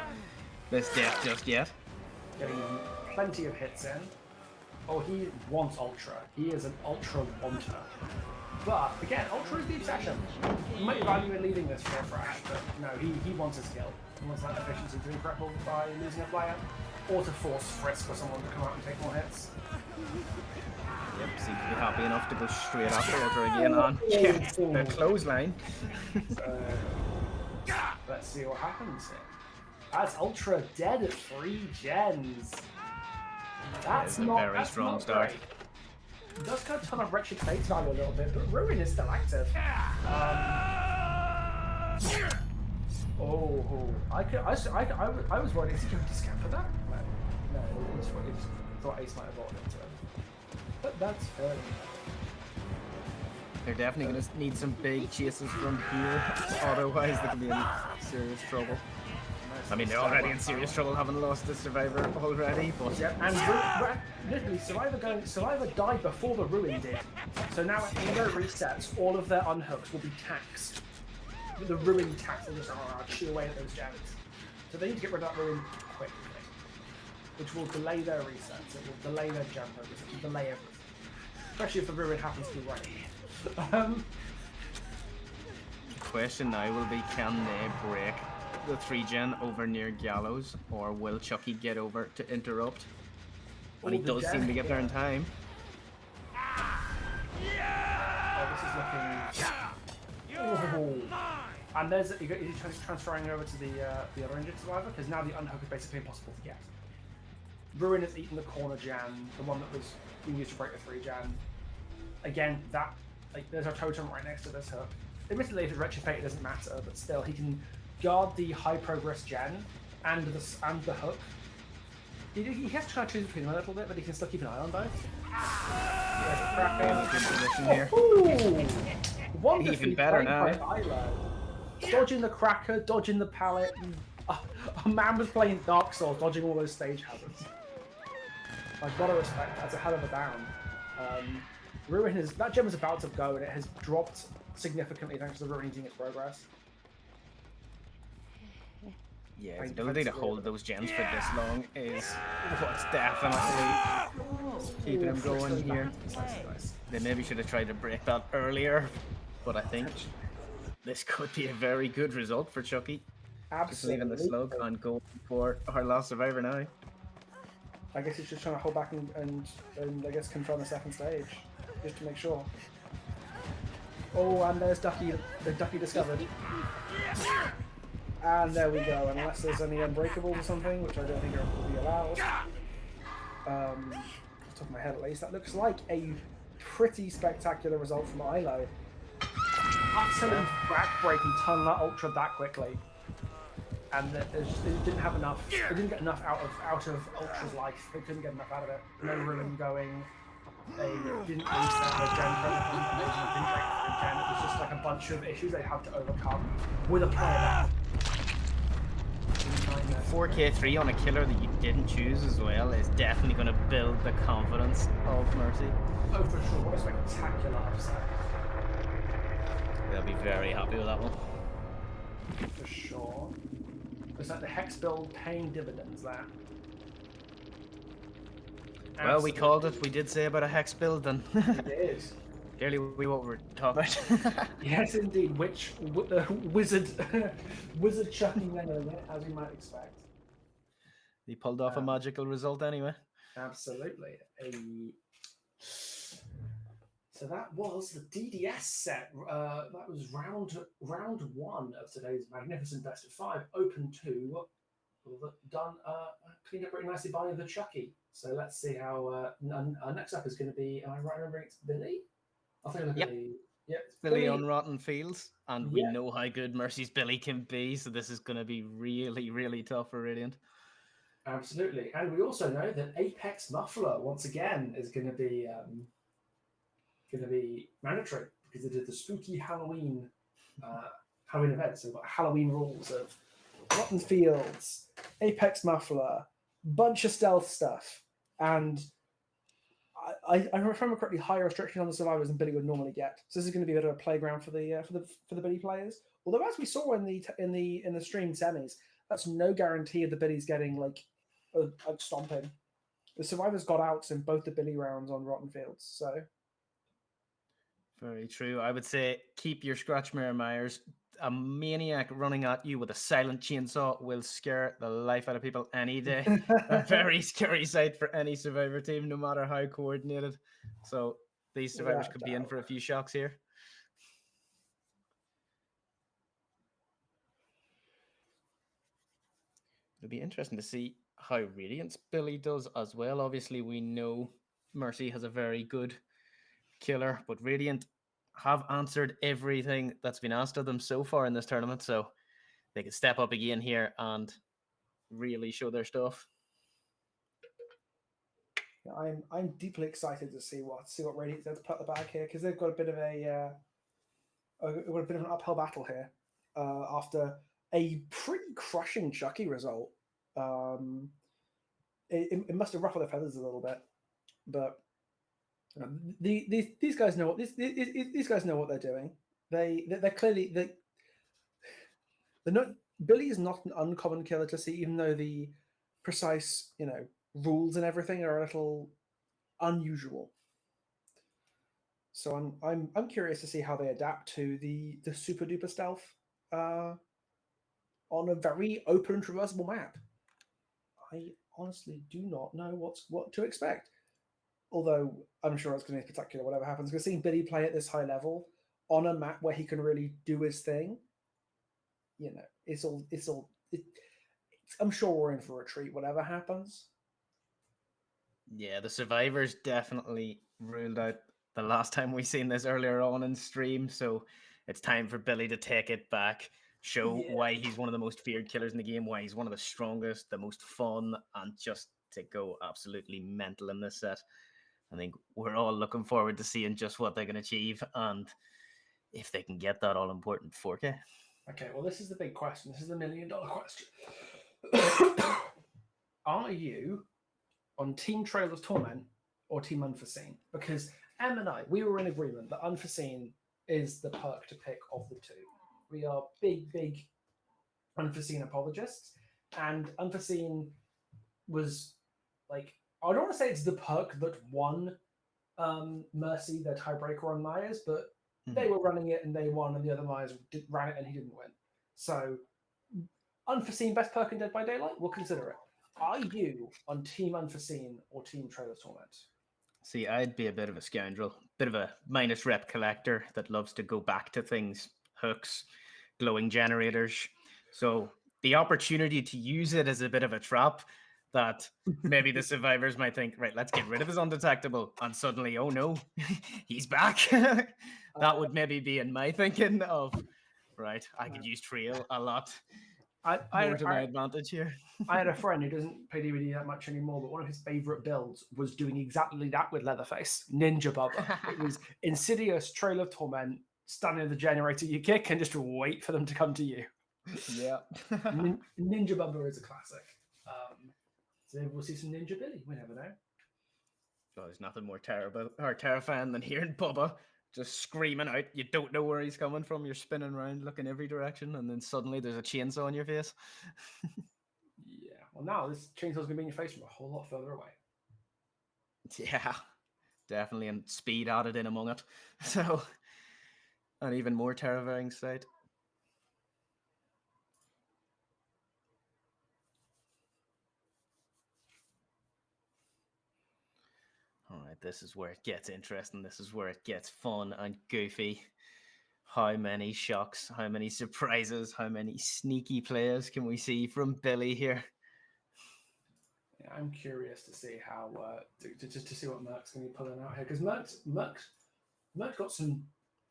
this death just yet. Getting plenty of hits in. Oh, he wants Ultra. He is an Ultra wanter. But again, Ultra is the obsession. You might value in leaving this for a fresh, but no, he wants his kill. He wants that efficiency to be preppable by losing a player, or to force Frisk for someone to come out and take more hits. Yep, seems to be happy enough to go straight after Ultra again on the clothesline. So, let's see what happens here. That's Ultra dead at 3 gens. That's a very strong start. Great. It does cut a ton of Wretched Fate's value a little bit, but Ruin is still active. I was worried, is he going to scamper that? No, he just thought Ace might have brought it into him. But that's fair. They're definitely going to need some big chases from here, otherwise they could be in serious trouble. I mean, they're already in serious trouble, having lost the survivor already, but... Yep, and literally, Survivor died before the Ruin did. So now, in their resets, all of their unhooks will be taxed. The Ruin tax will just chew away at those gems. So they need to get rid of that Ruin quickly. Which will delay their resets, it will delay their gem progress, it will delay everything. Especially if the Ruin happens to be right here. The question now will be, can they break the 3-gen over near Gallows, or will Chucky get over to interrupt? And he does seem to get there in time. Oh, this is looking... Oh. And there's he's transferring over to the other injured survivor, because now the unhook is basically impossible to get. Ruin has eaten the corner gen, the one that was being used to break the 3-gen. Again, there's a totem right next to this hook. Admittedly, if it's Wretched Fate, it doesn't matter, but still, he can guard the high progress gen and the hook. He has to try to choose between them a little bit, but he can still keep an eye on both. Good position here. Wonderfully Even better played now. by Ilo. Dodging the Cracker, dodging the pallet. A man was playing Dark Souls, dodging all those stage hazards. I've got to respect that. That's a hell of a down. Ruin that gem was about to go, and it has dropped significantly thanks to the Ruin eating its progress. Yeah, his ability to hold those gems for this long is what's definitely keeping him going here. They maybe should have tried to break that earlier, but I think this could be a very good result for Chucky. Just leaving the slow Absolutely. con go for our last survivor now. I guess he's just trying to hold back and I guess confirm the second stage, just to make sure. Oh, and there's Ducky discovered. And there we go, unless there's any unbreakables or something, which I don't think will be allowed. Off the top of my head at least, that looks like a pretty spectacular result from ILO. Utterly back-breaking tunnel that Ultra that quickly. And it didn't have enough. It didn't get enough out of Ultra's life. They couldn't get enough out of it. No ruin going. They didn't reset the gen protocol. They didn't break the gen. It was just like a bunch of issues they had to overcome with a player. 4k3 on a killer that you didn't choose as well is definitely going to build the confidence of Mercy. Oh, for sure. What a spectacular upset. They'll be very happy with that one. For sure. Is that the Hex build paying dividends there? Well, we called it. We did say about a Hex build, and It is. clearly we what we're talking about. Yes, indeed. Which wizard chucking nailing it, as you might expect. He pulled off a magical result anyway. Absolutely. So that was the DDS set. That was round one of today's magnificent best of five. Open 2, done cleaned up pretty nicely by the Chucky. So let's see how next up is going to be. Am I right remembering it's Billy? I'll take a look at the. Yep, Billy on Rotten Fields, and we Yep. know how good Mercy's Billy can be, so this is going to be really, really tough for Radiant. Absolutely, and we also know that Apex Muffler once again is going to be mandatory because they did the spooky Halloween event. So we've got Halloween rules of Rotten Fields, Apex Muffler, bunch of stealth stuff, and I remember correctly, higher restriction on the survivors than Billy would normally get. So this is going to be a bit of a playground for the Billy players. Although as we saw in the stream semis, that's no guarantee of the Billy's getting like a stomping. The survivors got outs in both the Billy rounds on Rotten Fields. So very true. I would say keep your Scratch Mirror Myers. A maniac running at you with a silent chainsaw will scare the life out of people any day. A very scary sight for any survivor team, no matter how coordinated. So these survivors could be in for a few shocks here. It'll be interesting to see how Radiant's Billy does as well. Obviously, we know Mercy has a very good killer, but Radiant have answered everything that's been asked of them so far in this tournament, so they can step up again here and really show their stuff. I'm deeply excited to see what Radiant's going to put the bag here, because they've got a bit of an uphill battle here after a pretty crushing Chucky result. It must have ruffled their feathers a little bit, but these guys know what these guys know what they're doing. They're clearly they're not. Billy is not an uncommon killer to see, even though the precise rules and everything are a little unusual. So I'm curious to see how they adapt to the super duper stealth on a very open and traversable map. I honestly do not know what to expect. Although I'm sure it's going to be spectacular, whatever happens. Because seeing Billy play at this high level on a map where he can really do his thing, I'm sure we're in for a treat, whatever happens. Yeah, the survivors definitely ruled out the last time we seen this earlier on in stream, so it's time for Billy to take it back, show why he's one of the most feared killers in the game, why he's one of the strongest, the most fun, and just to go absolutely mental in this set. I think we're all looking forward to seeing just what they can achieve and if they can get that all-important 4K. Okay, well, this is the big question. This is the $1 million question. Are you on Team Trailer's Torment or Team Unforeseen? Because Em and I, we were in agreement that Unforeseen is the perk to pick of the two. We are big Unforeseen apologists, and Unforeseen was like, I don't want to say it's the perk that won Mercy, their tiebreaker on Myers, but they were running it and they won, and the other Myers ran it and he didn't win. So Unforeseen best perk in Dead by Daylight? We'll consider it. Are you on Team Unforeseen or Team Trailer Torment? See, I'd be a bit of a scoundrel, bit of a minus rep collector that loves to go back to things, hooks, glowing generators. So the opportunity to use it as a bit of a trap that maybe the survivors might think, right, let's get rid of his undetectable, and suddenly, oh no, he's back. That would maybe be in my thinking of, right, I could use trail a lot more to my advantage here. I had a friend who doesn't play DVD that much anymore, but one of his favorite builds was doing exactly that with Leatherface, Ninja Bubba. It was Insidious, Trail of Torment, stand in the generator you kick, and just wait for them to come to you. Yeah. Ninja Bubba is a classic. So maybe we'll see some Ninja Billy. We never know. Oh, there's nothing more terrible or terrifying than hearing Bubba just screaming out. You don't know where he's coming from. You're spinning around, looking every direction, and then suddenly there's a chainsaw on your face. Yeah. Well, now this chainsaw's gonna be in your face from a whole lot further away. Yeah, definitely, and speed added in among it. So, an even more terrifying sight. All right, this is where it gets interesting. This is where it gets fun and goofy. How many shocks, how many surprises, how many sneaky plays can we see from Billy here? Yeah, I'm curious to see how to see what Merc's going to be pulling out here, because Merc got some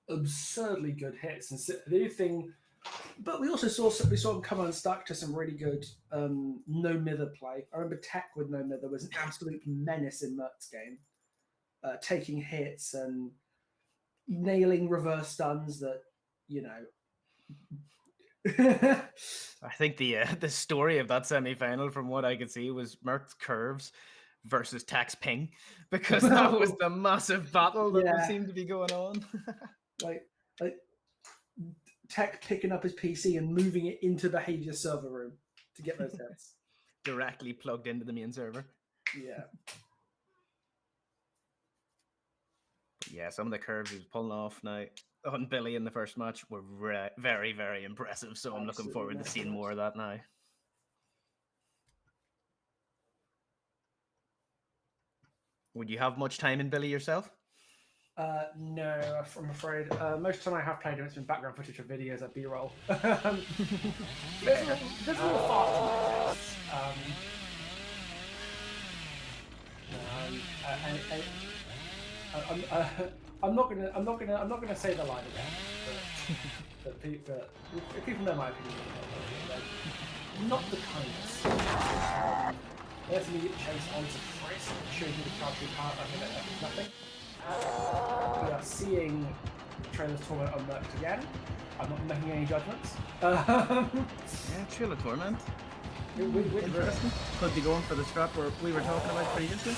absurdly good hits, and the other thing, but we also saw him come unstuck to some really good no mither play. I remember Tech with no mither was an absolute menace in Merc's game, taking hits and nailing reverse stuns that, you know. I think the story of that semi-final, from what I could see, was Merc's curves versus Tech's ping, because that was the massive battle that seemed to be going on. like Tech picking up his PC and moving it into Behavior's server room to get those hits. Directly plugged into the main server. Yeah. Yeah, some of the curves he was pulling off now on Billy in the first match were very, very impressive. So I'm looking forward to seeing more of that now. Would you have much time in Billy yourself? No, I'm afraid. Most of the time I have played him, it's been background footage of videos at B-roll. There's a little far I'm not gonna say the line again. But people know my opinion. Not the kindest. There's an immediate chase onto Chris, showing you the country part of it. Nothing. We are seeing Trailer's Torment unmerked again. I'm not making any judgments. Yeah, Trailer Torment. Interesting. Could be going for the strat we were talking about previously.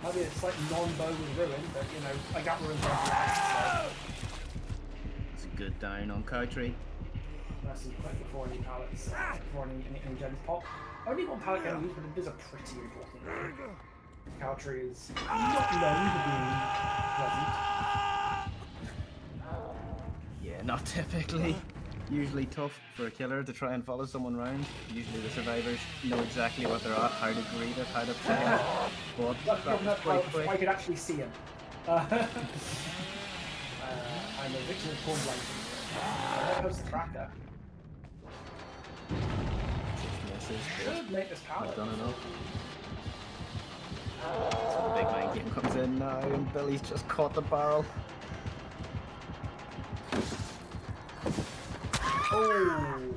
Maybe a slight non-bogus ruin, but you know, I got ruins on the last, so. It's a good down on Cowtree. Nice and quick before any pallets, before any gems pop. Only one pallet getting used, but it is a pretty important one. Cowtree is not known to be pleasant. Yeah, not typically. Usually tough for a killer to try and follow someone around. Usually the survivors know exactly what they're at, how to greet it, how to play it. But that was quite quick. I could actually see him. I'm a victim of corn blanking. There goes the tracker. Just misses. Should make this pallet. Not done enough. So the big man game comes in now, and Billy's just caught the barrel. Oh,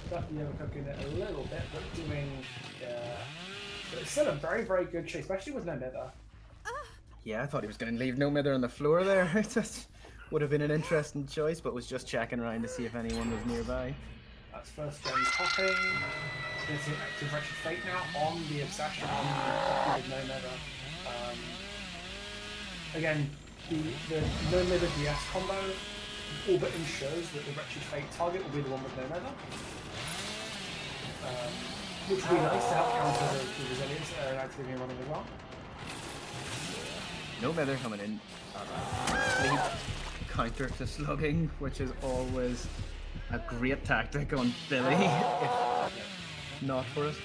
definitely overcooking it a little bit, but doing. But it's still a very, very good chase, especially with no mither. Yeah, I thought he was going to leave no mither on the floor there. That would have been an interesting choice, but was just checking around to see if anyone was nearby. That's first gem popping. Going to see active Wretched Fate now on the Obsession on with no mither. Again, the no mither DS combo all but ensures that the Wretched Fate target will be the one with no mither. Which would be nice to help counter the resilience that are actively being running as well. No mither coming in. Sleep counter to slugging, which is always a great tactic on Billy, if not for us.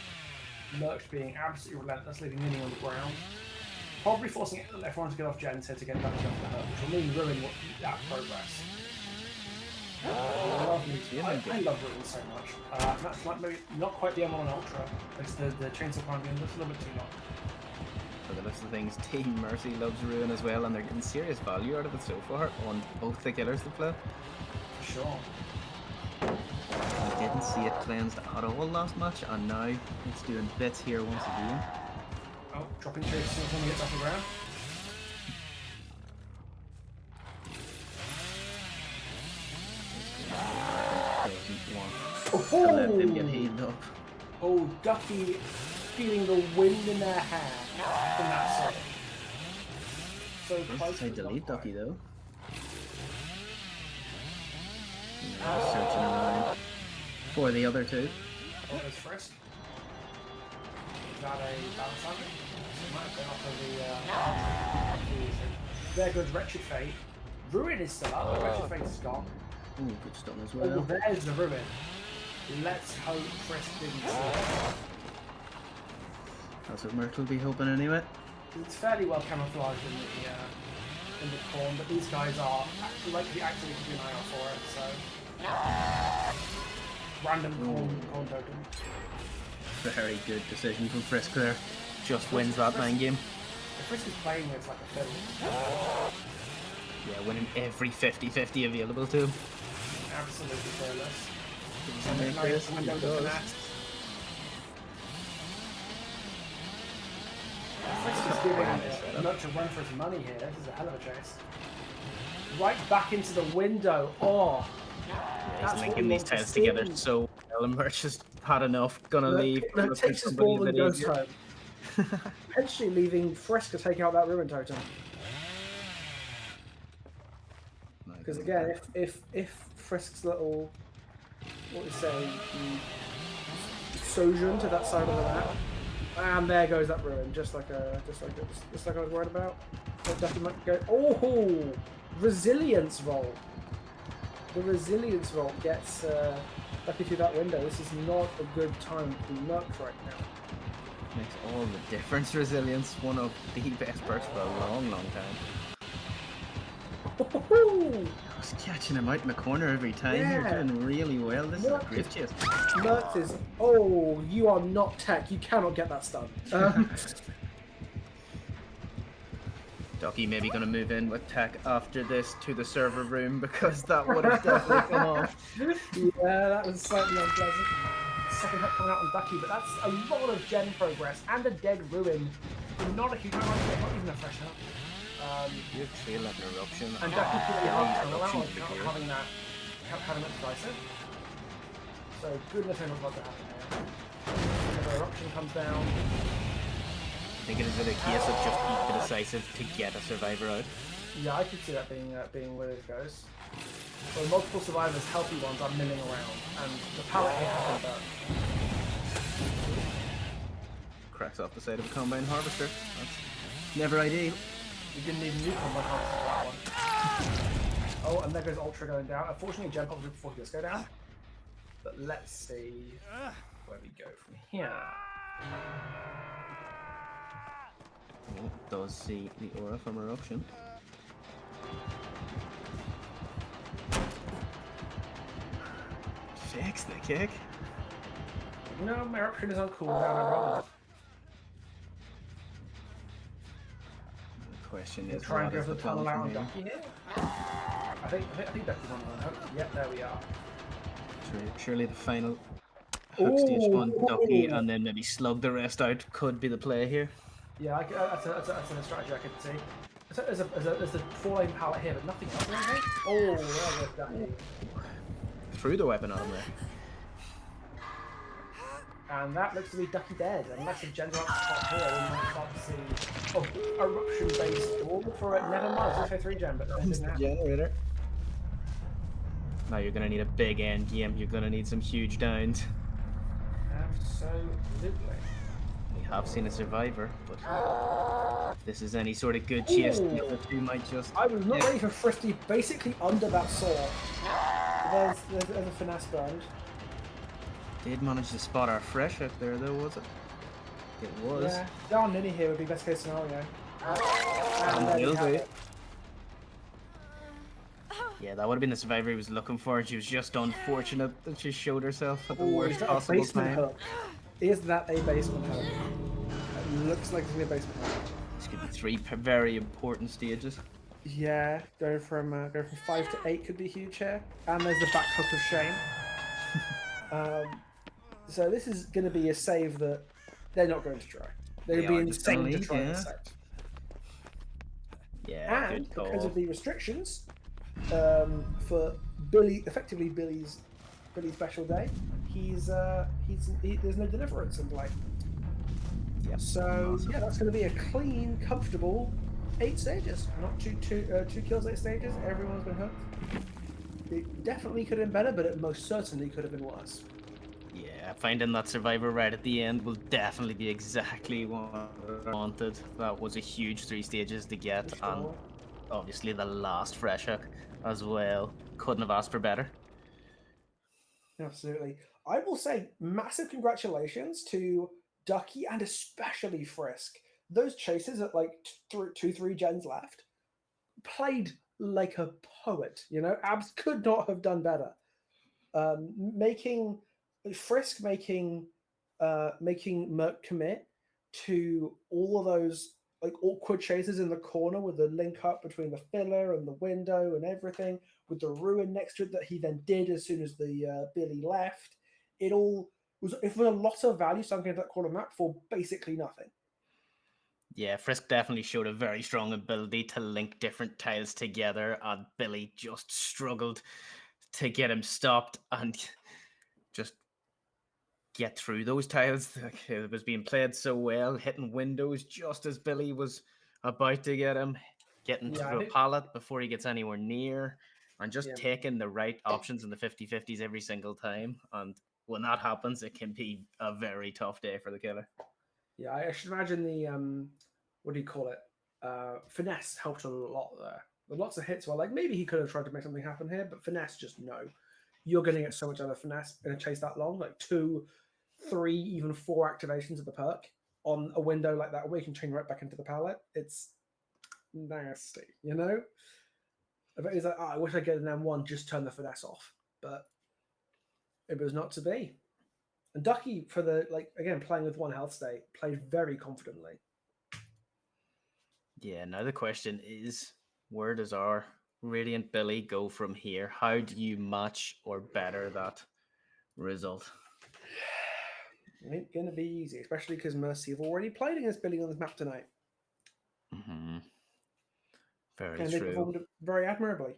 Lurch being absolutely relentless, leaving Mini on the ground. Probably forcing everyone to get off Gens here to get Ducky off the hurt, which will mean ruin that progress. I love Ruin so much. That's like maybe not quite the M1 Ultra, because the chainsaw can't be just a little bit too long. For the list of things, Team Mercy loves Ruin as well, and they're getting serious value out of it so far on both the killers they play. For sure. We didn't see it cleansed at all last match, and now it's doing bits here once again. Oh, dropping troops as soon as someone gets off the ground. Doesn't want Oh, to let them get healed up. oh, Ducky feeling the wind in their hair from that side. So close. Say but not delete quite. Ducky though. Now searching around for the other two. Oh, there's Frisk. Is that a balance on it? It might have been off of the there goes Wretched Fate. Ruin is still up, but Wretched Fate is gone. Ooh, good stun as Oh, well. there's the Ruin. Let's hope Frisk didn't see it. That's what Myrtle will be hoping anyway. It's fairly well camouflaged in the corn, but these guys are like to be actively keeping an eye out for it, so random corn token. Very good decision from Frisk there. Just wins that main game. If Frisk is playing it's like a fiddle. Yeah, winning every 50-50 available to him. Absolutely fearless. Make Now this, it's he window to does. finesse. Frisk is giving Nut to run for his money here. This is a hell of a chase. Right back into the window. Oh, Yeah, he's linking these tails together so well, and Merch just had enough. Gonna leave. Look, takes his ball and goes home. Potentially leaving Frisk to take out that Ruin Totem. Because again, if Frisk's little, what do you say, sojourn to that side of the map, and there goes that Ruin, just like I was worried about. So Ducky might go. Oh, Resilience Vault. The Resilience Vault gets Ducky through that window. This is not a good time to be Merc right now. Makes all the difference. Resilience, one of the best perks for a long, long time. I was catching him out in the corner every time. You're Yeah. doing really well. This is a Merc great is- chase. Merc is. Oh, you are not tech. You cannot get that stun. Ducky maybe going to move in with tech after this to the server room because that would have definitely come off. Yeah, that was slightly unpleasant. Second hit coming out on Ducky, but that's a lot of gen progress and a dead Ruin. Not a huge amount of not even a fresh up. You feel like an eruption. And Ducky could be Eruption around to the not gear. having that decisive. So goodness knows what's about to happen here. Another eruption comes down. I think it is a case of just eat the decisive to get a survivor out. Yeah, I could see that being where it goes. So multiple survivors, healthy ones, are milling around, and the pallet hit has been burnt. Cracks off the side of a combine harvester. That's never ideal. You didn't even need combine harvester for that one. Oh, and there goes Ultra going down. Unfortunately, Gen pops before he does go down. But let's see where we go from here. Oh, does see the aura from eruption. Fix the kick. No, my eruption is on cooldown. I rolled it. The question You is, try and what go is for the the plan tunnel out from on here? Ducky here. I think Ducky's on the hook. Yep, there we are. Surely the final hook stage on Ducky Ooh. and then maybe slug the rest out could be the play here. Yeah, that's a strategy I could see. There's a 4-lane pallet here, but nothing else. Right? Oh, there goes Ducky. Threw the weapon on him there. And that looks to be Ducky dead. Unless the Gen's up top here, we might start to see eruption-based storm for it. Never mind, it's just 3 Gen, but that didn't happen. Generator. Now you're gonna need a big end game. You're gonna need some huge downs. Absolutely. We have seen a survivor, but if this is any sort of good chase, the other two might just. I was not ready for Frisky basically under that saw. there's a finesse burned. Did manage to spot our fresh out there, though, was it? It was. Yeah, down Ninny here would be best case scenario. And there we will have be. it. Yeah, that would have been the survivor he was looking for. She was just unfortunate that she showed herself at the Ooh, worst is that a possible basement time. hook? Is that a basement hook? It looks like it's gonna be a basement hook. This could be three very important stages. Yeah, go from 5 to 8 could be huge here, and there's the back hook of shame. So this is going to be a save that they're not going to try. They'd They be are just gonna insane to leave, try and yeah. accept. Yeah, And good call. because of the restrictions for Billy, effectively Billy's special day, there's no deliverance in play. Yep, So massive. yeah, that's going to be a clean, comfortable 8 stages, not two kills, 8 stages. Everyone's been hooked. It definitely could have been better, but it most certainly could have been worse. Yeah, finding that survivor right at the end will definitely be exactly what I wanted. That was a huge 3 stages to get, For and sure. obviously the last fresh hook as well. Couldn't have asked for better. Absolutely. I will say massive congratulations to Ducky and especially Frisk. Those chases at like 3 gens left played like a poet. You know, Abs could not have done better. Making Frisk making Merc commit to all of those like awkward chases in the corner with the link up between the filler and the window and everything, with the ruin next to it that he then did as soon as the Billy left. It was a lot of value sunk into that corner map for basically nothing. Yeah, Frisk definitely showed a very strong ability to link different tiles together, and Billy just struggled to get him stopped and just get through those tiles. Like, it was being played so well, hitting windows just as Billy was about to get him, getting Yeah, I through a think- pallet before he gets anywhere near, and just Yeah. taking the right options in the 50-50s every single time. And when that happens, it can be a very tough day for the killer. Yeah, I should imagine the what do you call it? Finesse helped a lot there. With lots of hits, well, like maybe he could have tried to make something happen here, but finesse just no. You're going to get so much out of finesse in a chase that long, like 2, 3, even 4 activations of the perk on a window like that, where you can chain right back into the pallet. It's nasty, you know. I bet he's like, I wish I get an M1, just turn the finesse off, but it was not to be. And Ducky, for the again playing with 1 health state, played very confidently. Yeah, now the question is, where does our Radiant Billy go from here? How do you match or better that result? It ain't gonna be easy, especially because Mercy have already played against Billy on this map tonight, Mm-hmm. Very and they true. performed very admirably.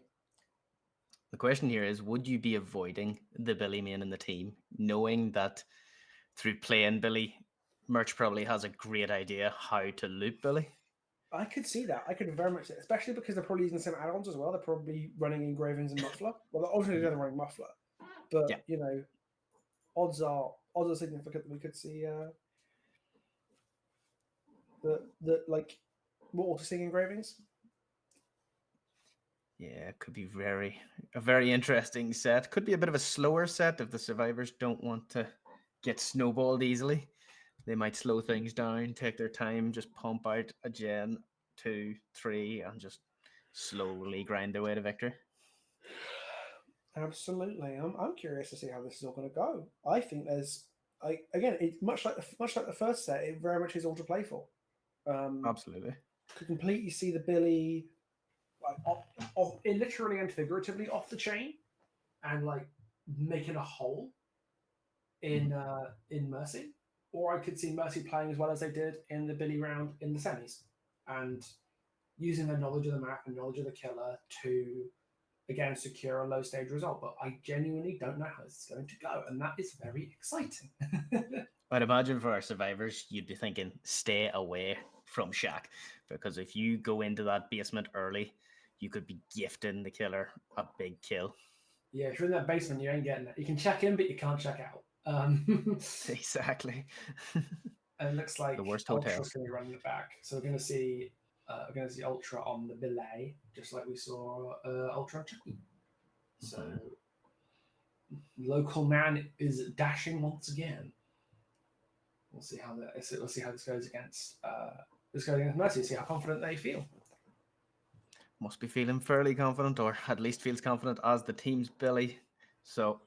The question here is, would you be avoiding the Billy main in the team, knowing that through playing Billy, Merch probably has a great idea how to loop Billy? I could see that. I could very much see it, especially because they're probably using the same add-ons as well. They're probably running engravings and muffler. Well, obviously they're running muffler, but Yeah. you know, odds are significant that we could see the like we're also seeing engravings. Yeah, it could be a very interesting set. Could be a bit of a slower set if the survivors don't want to get snowballed easily. They might slow things down, take their time, just pump out a gen, 2, 3, and just slowly grind their way to victory. Absolutely, I'm curious to see how this is all going to go. I think there's again, it's much like the first set. It very much is all to play for. Absolutely. Could completely see the Billy like literally and figuratively off the chain, and like making a hole in Mercy, or I could see Mercy playing as well as they did in the Billy round in the semis, and using their knowledge of the map and knowledge of the killer to again secure a low stage result. But I genuinely don't know how this is going to go, and that is very exciting. I'd imagine for our survivors, you'd be thinking, stay away from Shack, because if you go into that basement early, you could be gifting the killer a big kill. Yeah, if you're in that basement, you ain't getting it. You can check in, but you can't check out. Exactly. And it looks like The worst Ultra's hotels. going to be running it back. So we're going to see Ultra on the belay, just like we saw Ultra on Chucky. So Local man is dashing once again. We'll see how this goes against Mercy. See how confident they feel. Must be feeling fairly confident, or at least feels confident as the team's Billy. So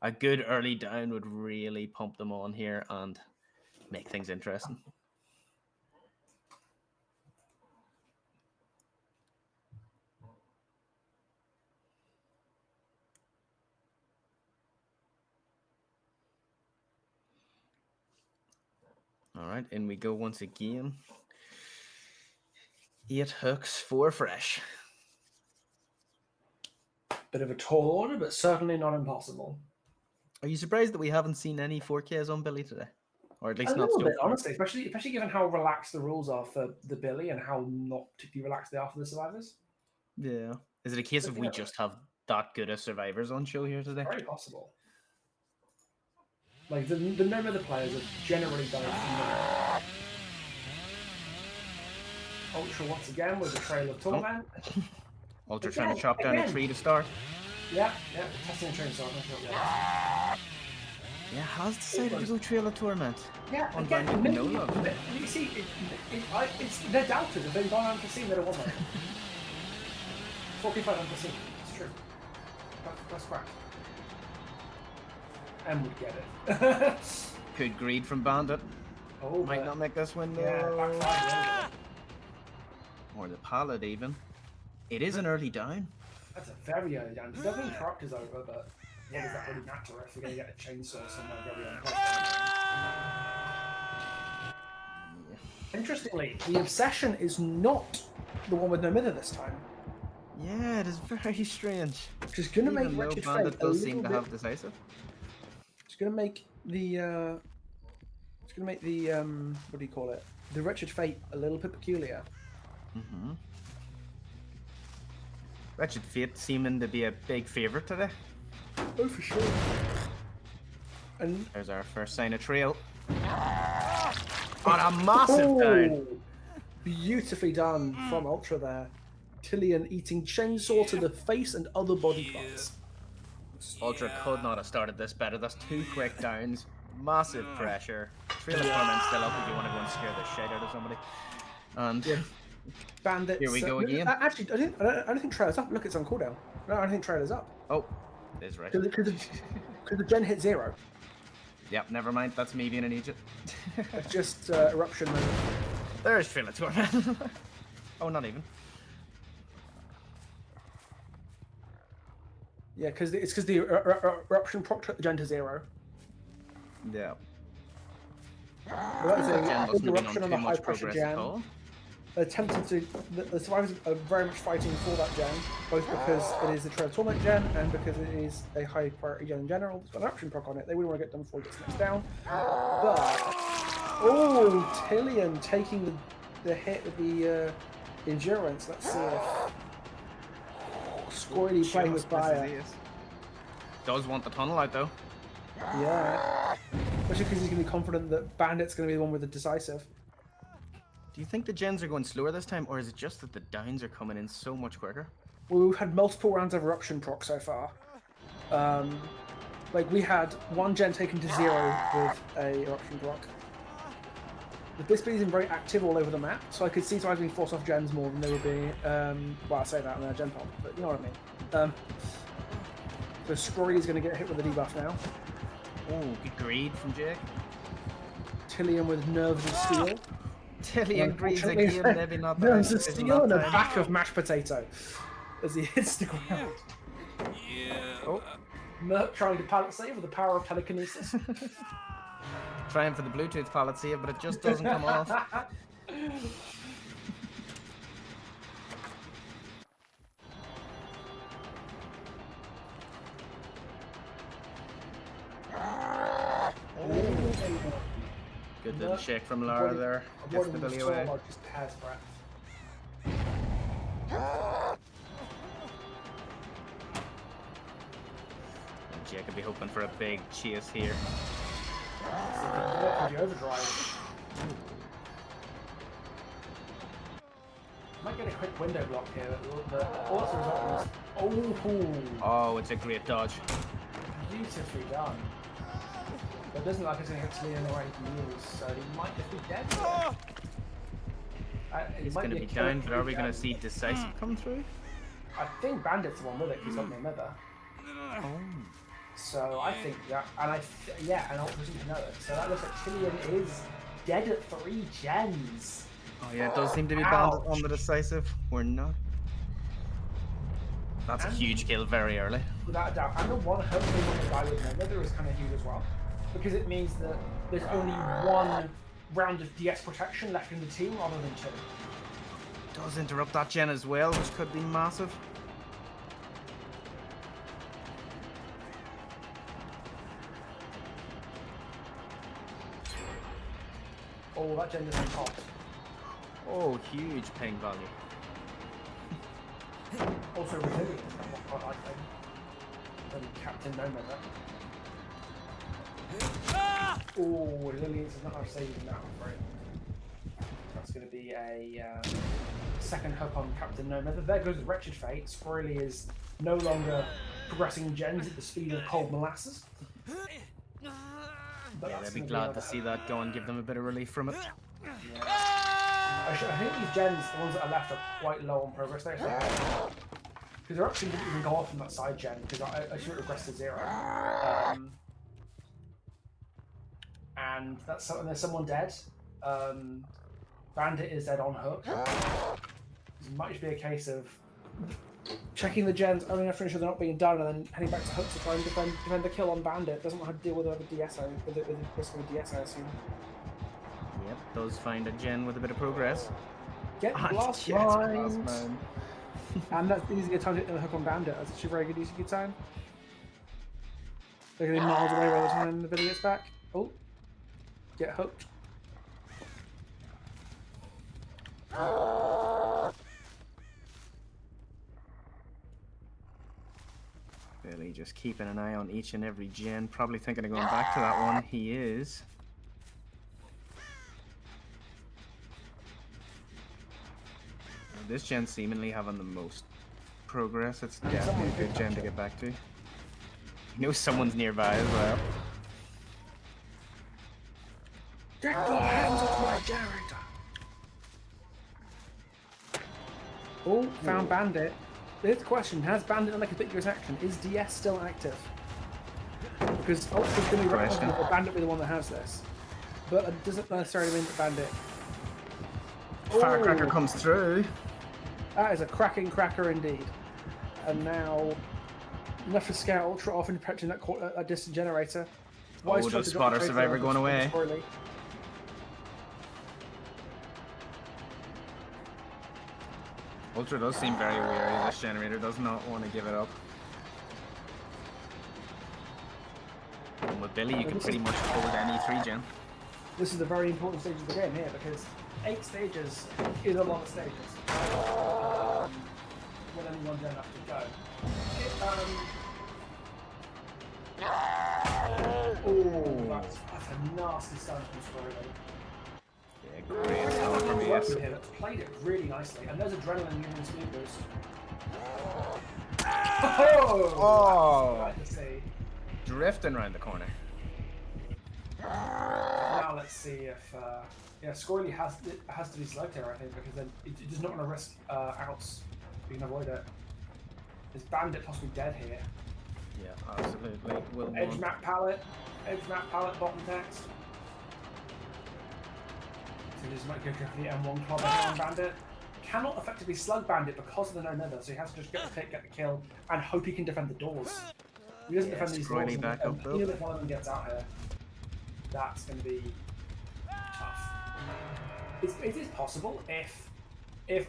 a good early down would really pump them on here and make things interesting. All right, in we go once again. 8 hooks, 4 fresh. Bit of a tall order, but certainly not impossible. Are you surprised that we haven't seen any 4Ks on Billy today? Or at least A not little so bit, far? honestly, especially given how relaxed the rules are for the Billy and how not particularly relaxed they are for the survivors. Yeah. Is it a case of we Yeah. just have that good of survivors on show here today? Very possible. Like the none of the players have generally done it familiar. Ultra once again with the Trail of Torment. Ultra trying to chop down a tree to start. Yeah, testing a chainsaw. Yeah, has decided to go Trail of Torment. Yeah, On again, Bandit, no love. you see, they're doubted. If they've gone unforeseen, they'd have won that. 45 unforeseen. It's true. That's correct. And would get it. Good greed from Bandit. Oh, Might not make this window. Yeah, backfire. Or the Pallet even. It is an early down. That's a very early down. It doesn't mean corrupt is over, but what does that really matter if we're going to get a chainsaw somewhere very uncomfortable? Interestingly, the Obsession is not the one with no mither this time. Yeah, it is very strange. Which is going to make Even though Wretched Bandit Fate a does seem little to bit... have decisive. It's going to make the... what do you call it? The Wretched Fate a little bit peculiar. Mm-hmm. Wretched Fate seeming to be a big favourite today. Oh, for sure. And there's our first sign of trail. On a massive down. Beautifully done from Ultra there. Tillian eating chainsaw to the face and other body parts. Ultra could not have started this better. That's 2 quick downs. Massive pressure. Trail of Torment still up if you want to go and scare the shit out of somebody. And Bandits. Here we go again. Actually, I don't think Trailer's up. Look, it's on cooldown. No, I don't think Trailer's up. Oh, it is right. Because the gen hit 0. Yep, never mind. That's me being an idiot. It's just eruption mode. There's Trail of Torment. Oh, not even. Yeah, because the eruption proc the gen to 0. Yeah. Well, that is Gen a wasn't big been eruption on on too a high much pressure progress at gen. all. Attempting to the survivors are very much fighting for that gen, both because it is the Trail of Torment gen and because it is a high priority gen in general. It's got an eruption proc on it. They wouldn't want to get done before it gets next down. But Tillian taking the hit with the endurance. Let's see if Scoily playing with fire. Does want the tunnel out though. Yeah, especially because he's going to be confident that Bandit's going to be the one with the decisive. Do you think the gens are going slower this time, or is it just that the downs are coming in so much quicker? Well, we've had multiple rounds of eruption proc so far. Like we had one gen taken to 0 with a eruption proc. But this being very active all over the map, so I could see survivors being forced off gens more than they would be. Well, I say that on their gen pop, but you know what I mean. So Scrory is going to get hit with a debuff now. Oh, good greed from Jake. Tillian with nerves of steel. Tillian greeds again, maybe not that. Nerves of steel and a back of mashed potato as he hits the ground. Oh, Merc trying to pallet save with the power of telekinesis. Trying for the Bluetooth pallet save, but it just doesn't come off. Good little shake from Lara there. Gets the Billy away. Just hair's breadth. And Jake could be hoping for a big chase here. The overdrive. Might get a quick window block here, but also is Oh, it's a great dodge. beautifully done. But it doesn't look like it's going to hit Lee in the way he can use, so he might just be dead. He's going to be down, but are we going to see Decisive come through? I think Bandit's the one with it, he's got no nether. Oh. So I think that, and and Ultra seems to know it. So that looks like Killian is dead at 3 gens. Oh yeah, it does seem to be Bandit on the Decisive. We're not. That's a huge kill very early. Without a doubt. And the one hopefully when the guy with no nether is kind of huge as well. Because it means that there's only 1 round of DS protection left in the team rather than 2. Does interrupt that gen as well, which could be massive. Oh, that gen doesn't pop. Oh, huge ping value. Also resilient, that's quite like them. And Captain No Nether. Oh, resilience is not our saving that, I'm afraid. That's going to be a second hook on Captain No Nether. There goes the Wretched Fate. Squirrely is no longer progressing gens at the speed of cold molasses. But Yeah, they'd be glad to see that go and give them a bit of relief from it. Yeah. I think these gens, the ones that are left, are quite low on progress there. Because their option didn't even go off from that side gen, because I should have regressed to 0. And that's and there's someone dead. Bandit is dead on hook. It might just be a case of checking the gens, only enough to ensure they're not being done, and then heading back to hook to try and defend the kill on Bandit. Doesn't want to deal with another DSO, with the risk of a DS, I assume. Yep, does find a gen with a bit of progress. Get blast mind. And that's the easier time to hit the hook on Bandit. That's actually a very good easy good time. They're going to be miles away by the time the Billy gets back. Oh, get hooked. Billy just keeping an eye on each and every gen, probably thinking of going back to that one. He is. This gen seemingly having the most progress. It's definitely a good gen to get back to. You know someone's nearby as well. Get your hands off my generator! Oh, found Bandit. Here's the question, has Bandit done a conspicuous action? Is DS still active? Because Ultra's going to be responsible for Bandit be the one that has this. But it doesn't necessarily mean that Bandit... Firecracker comes through. That is a cracking cracker indeed. And enough to scare Ultra off into protecting that distant generator. Oh, the spotter survivor going away. Ultra does seem very wary. This generator does not want to give it up. And with Billy, you can pretty much hold any 3 gen. This is a very important stage of the game here because 8 stages is a lot of stages. When only 1 gen left to go. That's a nasty stun from Squirrely. Yeah, great start from ES. That's played it really nicely, and there's adrenaline using speed boost. Oh! Right to see. Drifting around the corner. Now let's see if Squirrely has to be slugged here, I think, because then it does not want to risk outs. We can avoid it. Is Bandit possibly dead here? Yeah, absolutely. Edge map palette, bottom text. So this might go for the M1 club on Bandit. Cannot effectively slug Bandit because of the no nether, so he has to just get the kill and hope he can defend the doors. He doesn't defend these doors, even if one of them gets out here, that's going to be tough. It is possible if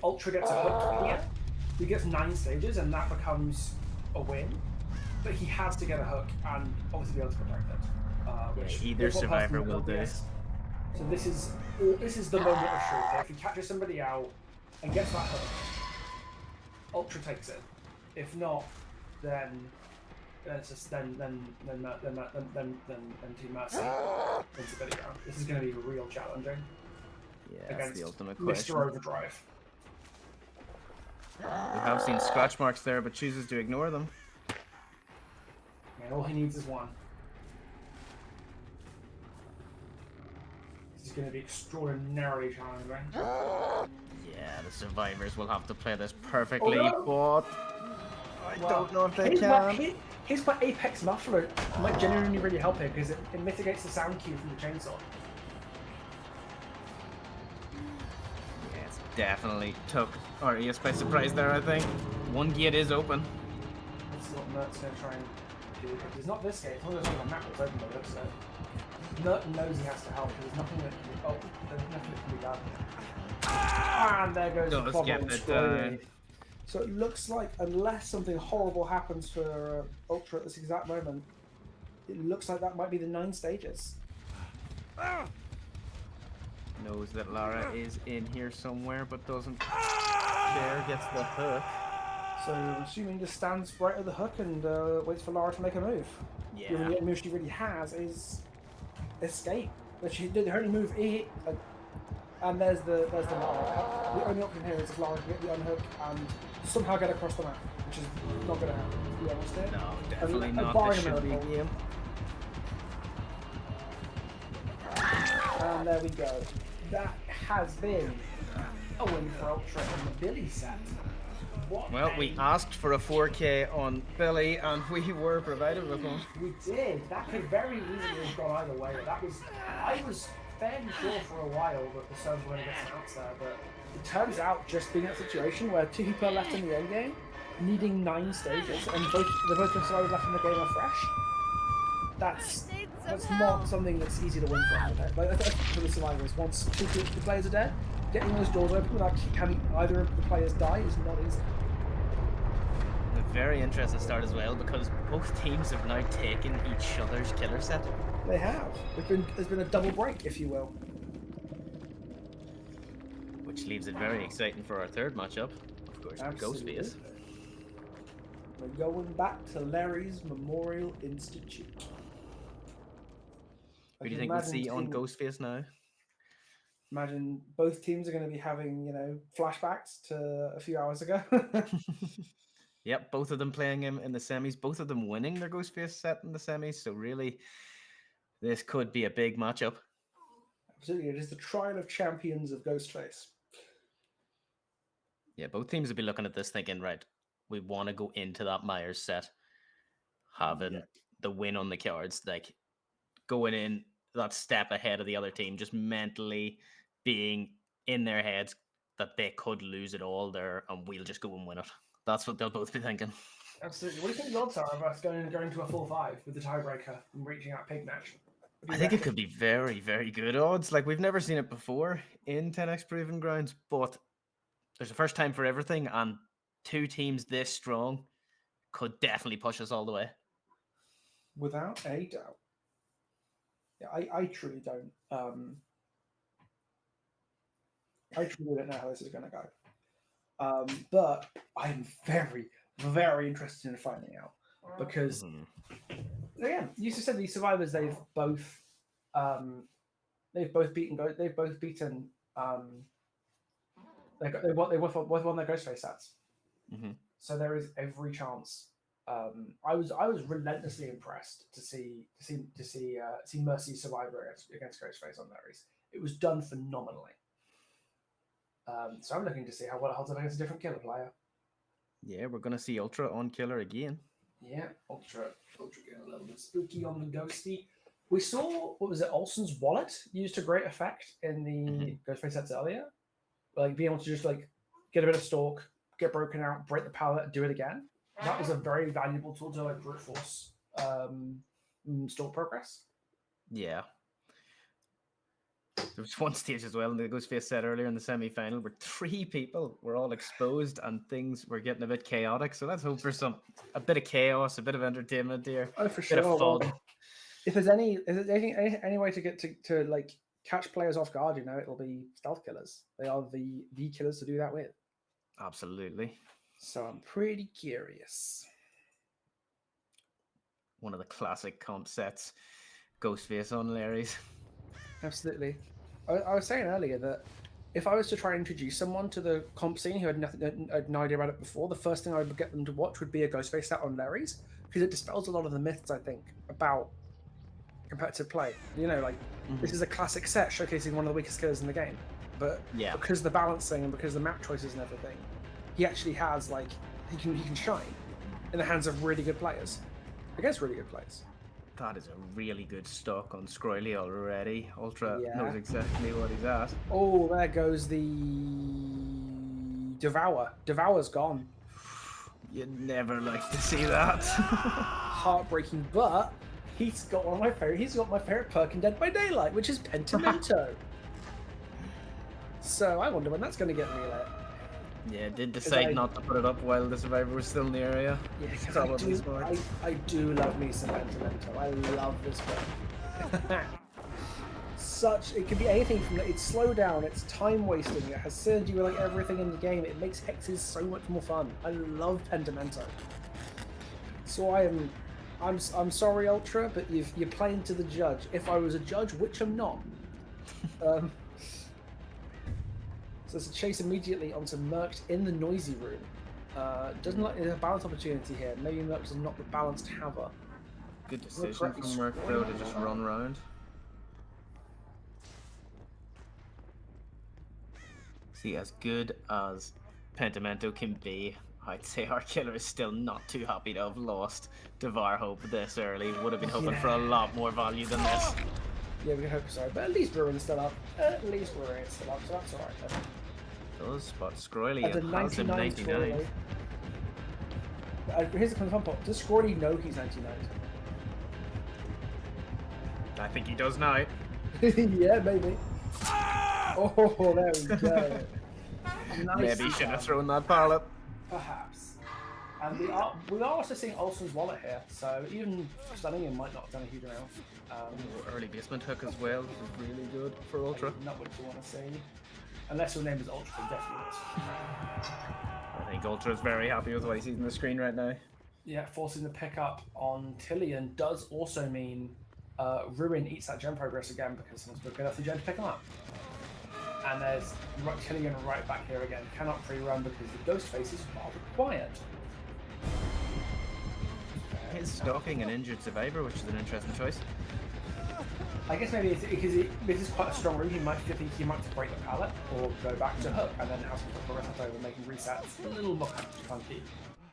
Ultra gets a hook here, he gets 9 stages and that becomes a win. But he has to get a hook and obviously be able to protect it. Which either survivor will do. So this is the moment of truth here. If he catches somebody out and gets that hook, Ultra takes it. If not, then it's just then Team Mercy wins the video. This is going to be real challenging. Yeah, against that's the ultimate question. Mr. Overdrive. We have seen scratch marks there, but chooses to ignore them. Yeah, all he needs is one. This is going to be extraordinarily challenging. Yeah, the survivors will have to play this perfectly, no. but I don't know if they can. Here's my Apex muffler might genuinely really help here because it mitigates the sound cue from the chainsaw. Yeah, it's definitely took Arias by surprise there, I think. One gate is open. This is what Mert's going to try and do. It's not this gate, it's one of those map that's open by the looks of it. Mert knows he has to help, there's nothing that can be, there's nothing that can be done. And there goes the problem. So it looks like, unless something horrible happens for Ultra at this exact moment, it looks like that might be the 9 stages. Knows that Lara is in here somewhere, but doesn't care, gets the hook. So I'm assuming just stands right at the hook and waits for Lara to make a move. Yeah. The only move she really has is escape. But she did her only move and there's the Lara. The only option here is if Lara can get the unhook and somehow get across the map, which is not going to happen, to be honest here. No, definitely not. This should be a game. And there we go. That has been a win for Ultra in the Billy set. Well, we asked for a 4K on Billy, and we were provided with one. We did. That could very easily have gone either way. I was fairly sure for a while that the Suns were going to get some outs there, but it turns out just being in a situation where 2 people are left in the end game, needing 9 stages, and they're both the survivors left in the game are fresh. That's not something that's easy to win for. Like for the survivors, once 2 players are dead, getting those doors open without having either of the players die is not easy. A very interesting start as well, because both teams have now taken each other's killer set. They have. There's been a double break, if you will. Which leaves it very exciting for our third matchup, of course, Ghostface. We're going back to Larry's Memorial Institute. Who do you think we'll see on Ghostface now? Imagine both teams are going to be having, flashbacks to a few hours ago. Yep, both of them playing him in the semis, both of them winning their Ghostface set in the semis. So really, this could be a big matchup. Absolutely, it is the trial of champions of Ghostface. Yeah, both teams will be looking at this thinking, right, we want to go into that Myers set, having the win on the cards, like going in that step ahead of the other team, just mentally being in their heads that they could lose it all there and we'll just go and win it. That's what they'll both be thinking. Absolutely. What do you think the odds are of us going to a 4-5 with the tiebreaker and reaching that pig match? I think it could be very, very good odds. Like, we've never seen it before in 10x Proving Grounds, but there's a first time for everything, and 2 teams this strong could definitely push us all the way. Without a doubt. Yeah, I truly don't. I truly don't know how this is going to go. But I'm very, very interested in finding out because, again, you just said these survivors. They've both beaten. They've both won their Ghostface sets. Mm-hmm. So there is every chance. I was relentlessly impressed to see Mercy survivor against Ghostface on Larry's. It was done phenomenally. So I'm looking to see how well it holds up against a different killer player. Yeah, we're gonna see Ultra on killer again. Yeah, Ultra getting a little bit spooky on the ghosty. We saw Orison's wallet used to great effect in the Ghostface sets earlier. Like being able to just like get a bit of stalk, get broken out, break the pallet, do it again. That was a very valuable tool to like brute force stalk progress. Yeah. There was one stage as well in the Ghostface set earlier in the semi-final where 3 people were all exposed and things were getting a bit chaotic. So let's hope for a bit of chaos, a bit of entertainment here. Oh, for sure. Bit of fun. If there's any way to get to like catch players off guard, it'll be stealth killers. They are the killers to do that with. Absolutely. So I'm pretty curious. One of the classic comp sets, Ghostface on Larry's. Absolutely. I was saying earlier that if I was to try and introduce someone to the comp scene who had no idea about it before, the first thing I would get them to watch would be a Ghostface set on Larry's, because it dispels a lot of the myths, I think, about competitive play. You know, like this is a classic set showcasing one of the weakest killers in the game, but Yeah. because of the balancing and because of the map choices and everything, he actually has like he can shine in the hands of really good players against really good players. That is a really good stock on Scroily already. Ultra Yeah. knows exactly what he's at. Oh, there goes the Devour. Devour's gone. You'd never like to see that. Heartbreaking, but he's got one of my favorite. He's got my favorite perk in Dead by Daylight, which is Pentimento. So I wonder when that's going to get relit. Yeah, did decide not to put it up while the survivor was still in the area. Yeah, because Probably smart. I do love me some Pentimento. I love this perk. It can be anything from it's slow down, it's time wasting, it has synergy with like everything in the game. It makes hexes so much more fun. I love Pentimento. So I'm sorry, Ultra, but you're playing to the judge. If I was a judge, which I'm not. So it's a chase immediately onto Mercs in the noisy room. Doesn't like there's a balance opportunity here. Maybe Mercs is not the balanced haver. Good decision from Merc though to just run round. See, as good as Pentimento can be, I'd say our killer is still not too happy to have lost Devour Hope this early. Would have been hoping for a lot more value than this. Yeah, we can hope so. But at least Ruin's still up. At least Ruin's still up, so that's alright then. Does spot Scroily At the and has him 99. Here's the fun part. Does Scroily know he's 99? I think he does now. Yeah, maybe. Oh, there we go. Nice. Maybe he should have thrown that pile up. Perhaps. And we are also seeing Orison's wallet here, so even stunning him might not have done a huge amount. Early basement hook as well, which is really good for Ultra. Not what you want to see. Unless your name is Ultra, then definitely is. I think Ultra is very happy with what he sees on the screen right now. Yeah, forcing the pickup on Tillian does also mean Ruin eats that gem progress again because someone's good enough the gem to pick him up. And there's Tillian right back here again. Cannot pre-run because the ghost face is rather quiet. He's stalking an injured survivor, which is an interesting choice. I guess maybe it's because this is quite a strong room. He might think he might break the pallet or go back to hook and then have some progress left over, making resets a little more funky.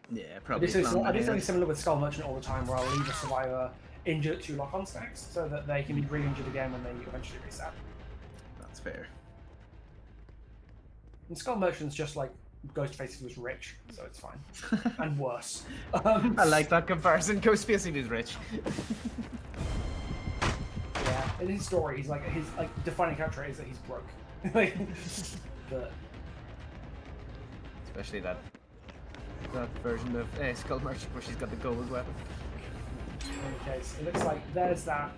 Yeah, probably. I do something similar with Skull Merchant all the time, where I'll leave a survivor injured at 2 lock-on stacks so that they can be re-injured again when they eventually reset. That's fair. And Skull Merchant's just like Ghostface was rich, so it's fine. And worse. I like that comparison. Ghostface was rich. Yeah, in his story, he's like his defining character is that he's broke. Like, but especially that version of Skull Merchant where she's got the gold weapon. in any case, it looks like there's that.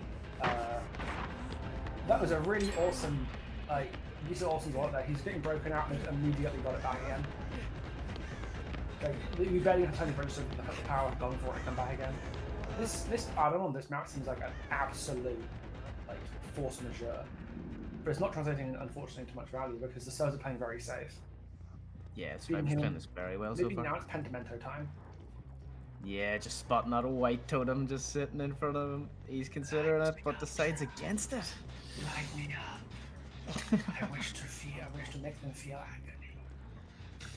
That was a really awesome use of Orison's wallet there. He's getting broken out and immediately got it back again. Like, we barely have time for just to put the power gone for it and come back again. This add-on on this map seems like an absolute force majeure, but it's not translating unfortunately to much value because the Souls are playing very safe. Yeah, Survivor's playing this very well so Maybe far. now it's Pentimento time. Yeah, just spotting that white totem just sitting in front of him. He's considering it, but decides against it. Light me up. I wish to make them feel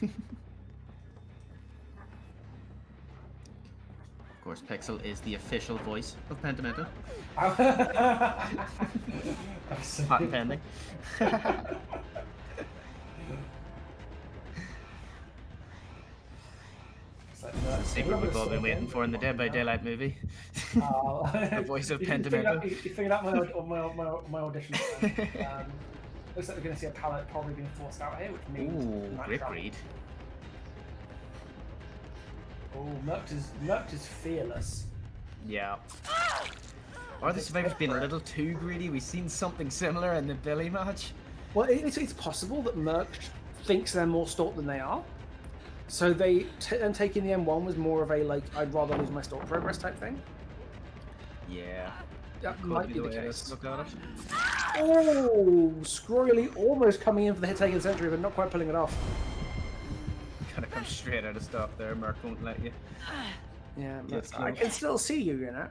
agony. Of course, Pixel is the official voice of Pentimento. Patent pending. The secret we've all been waiting for in the Dead by Daylight movie. The voice of Pentimento. You figured out my audition. Looks like we're going to see a pallet probably being forced out here, which means... Ooh, great read. Oh, Merc is fearless. Yeah. Are the survivors being a little too greedy? We've seen something similar in the Billy match. Well, it's possible that Merc thinks they're more stalked than they are. So they and taking the M1 was more of a I'd rather lose my stalk progress type thing. Yeah. That Could might be be the the way case. to look at it. Oh, Scroily almost coming in for the hit taking century, but not quite pulling it off. Gotta come straight out of stop there. Merc won't let you. Yeah, Gets but I close. can still see you, you know.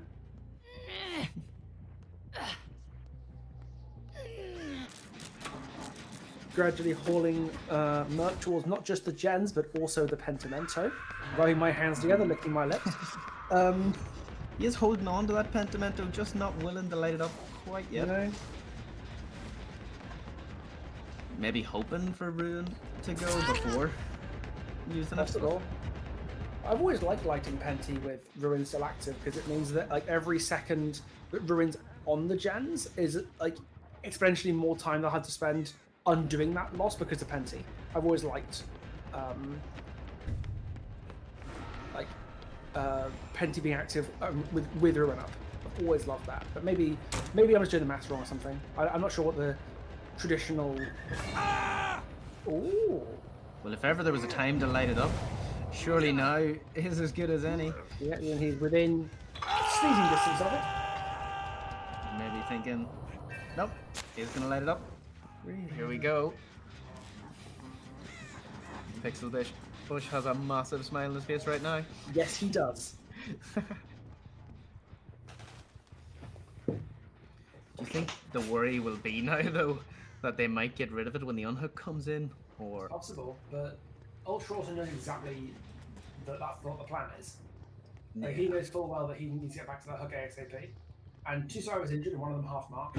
Gradually hauling Merc towards not just the gens, but also the Pentimento. Rubbing my hands together, licking my lips. He is holding on to that Pentimento, just not willing to light it up quite You yet. know? Maybe hoping for Ruin to go before using it. Possible. I've always liked lighting Penty with Ruin still active because it means that like every second that Ruin's on the gens is like exponentially more time they'll have to spend undoing that loss because of Penty. I've always liked Penty being active with Ruin up. I've always loved that. But maybe I was doing the maths wrong or something. I'm not sure what the traditional. Ooh. Well, if ever there was a time to light it up, surely now is as good as any. Yeah, and he's within sneezing distance of it. Maybe thinking, nope, he's gonna light it up. Here we go. Pixel Bush has a massive smile on his face right now. Yes, he does. Do you think the worry will be now, though, that they might get rid of it when the unhook comes in? Or Possible, but Ultra also knows exactly that that's what the plan is. Like, he knows full well that he needs to get back to the hook ASAP. And two survivors injured, and one of them half marked.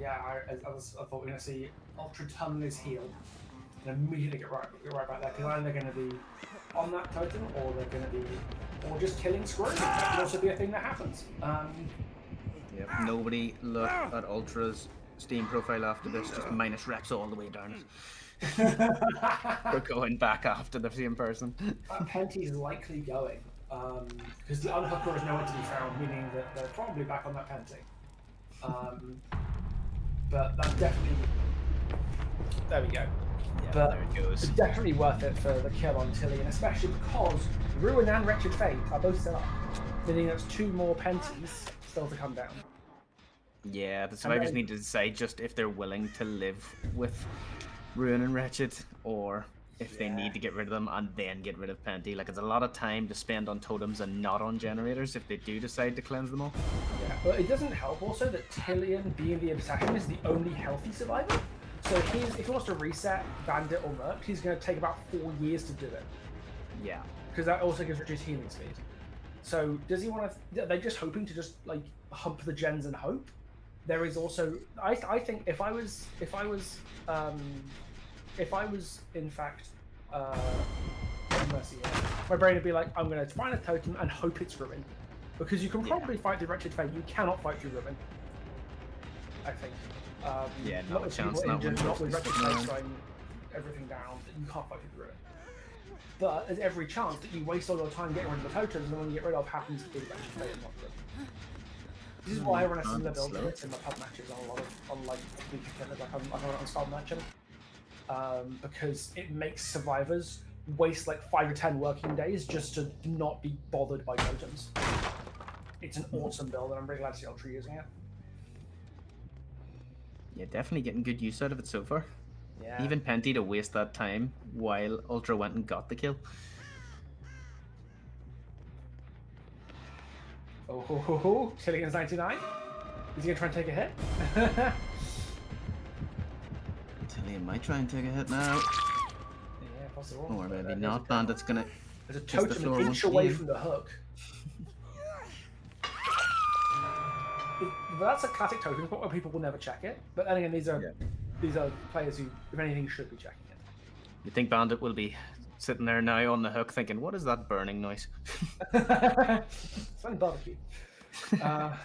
Yeah, I thought we were going to see Ultra tunnel his heel and immediately get right back there, because either they're going to be on that totem, or they're going to be, or just killing Squirrel. That could also be a thing that happens. Yep, nobody look at Ultra's Steam profile after this, just minus reps all the way down. We're going back after the same person. Penty's likely going, because the unhooker is nowhere to be found, meaning that they're probably back on that Penty. But that's definitely... There we go. Yeah, But there it goes. it's definitely worth it for the kill on Tillian, especially because Ruin and Wretched Fate are both still up, meaning there's two more Penties still to come down. Yeah, the survivors then- need to decide just if they're willing to live with Ruin and Wretched, or if they need to get rid of them and then get rid of Penty. Like, it's a lot of time to spend on totems and not on generators if they do decide to cleanse them all. Yeah, but it doesn't help also that Tillian, being the Obsession, is the only healthy survivor. So if he wants to reset Bandit or Merc, he's going to take about 4 years to do it. Yeah. Because that also gives reduced healing speed. So does he want to? Are they just hoping to just like hump the gens and hope? There is also, I think if I was in fact Mercy, my brain would be like, I'm going to find a totem and hope it's Ruin, because you can probably fight the Wretched Fate. You cannot fight through Ruin, I think. Yeah, not no with chance. people Not injured, not with with Wretched Fate slowing everything down. You can't fight through Ruin. But there's every chance that you waste all your time getting rid of the totems, and the one you get rid of happens to be the Wretched Fate and not Ruin. This is why I run a similar build to it in my pub matches on a lot of like I run it on Skull Merchant, because it makes survivors waste like 5 or 10 working days just to not be bothered by totems. It's an awesome build, and I'm really glad to see Ultra using it. Yeah, definitely getting good use out of it so far. Yeah. Even Penty to waste that time while Ultra went and got the kill. Oh, Tillian's 99. Is he gonna try and take a hit? Tillian might try and take a hit now. Yeah, possible. Or But maybe there's not. a- Bandit's gonna... There's a kiss the totem floor an once inch away again. from the hook. But that's a classic totem spot where people will never check it. But then again, these are players who, if anything, should be checking it. You think Bandit will be sitting there now on the hook thinking, what is that burning noise? It's like barbecue. By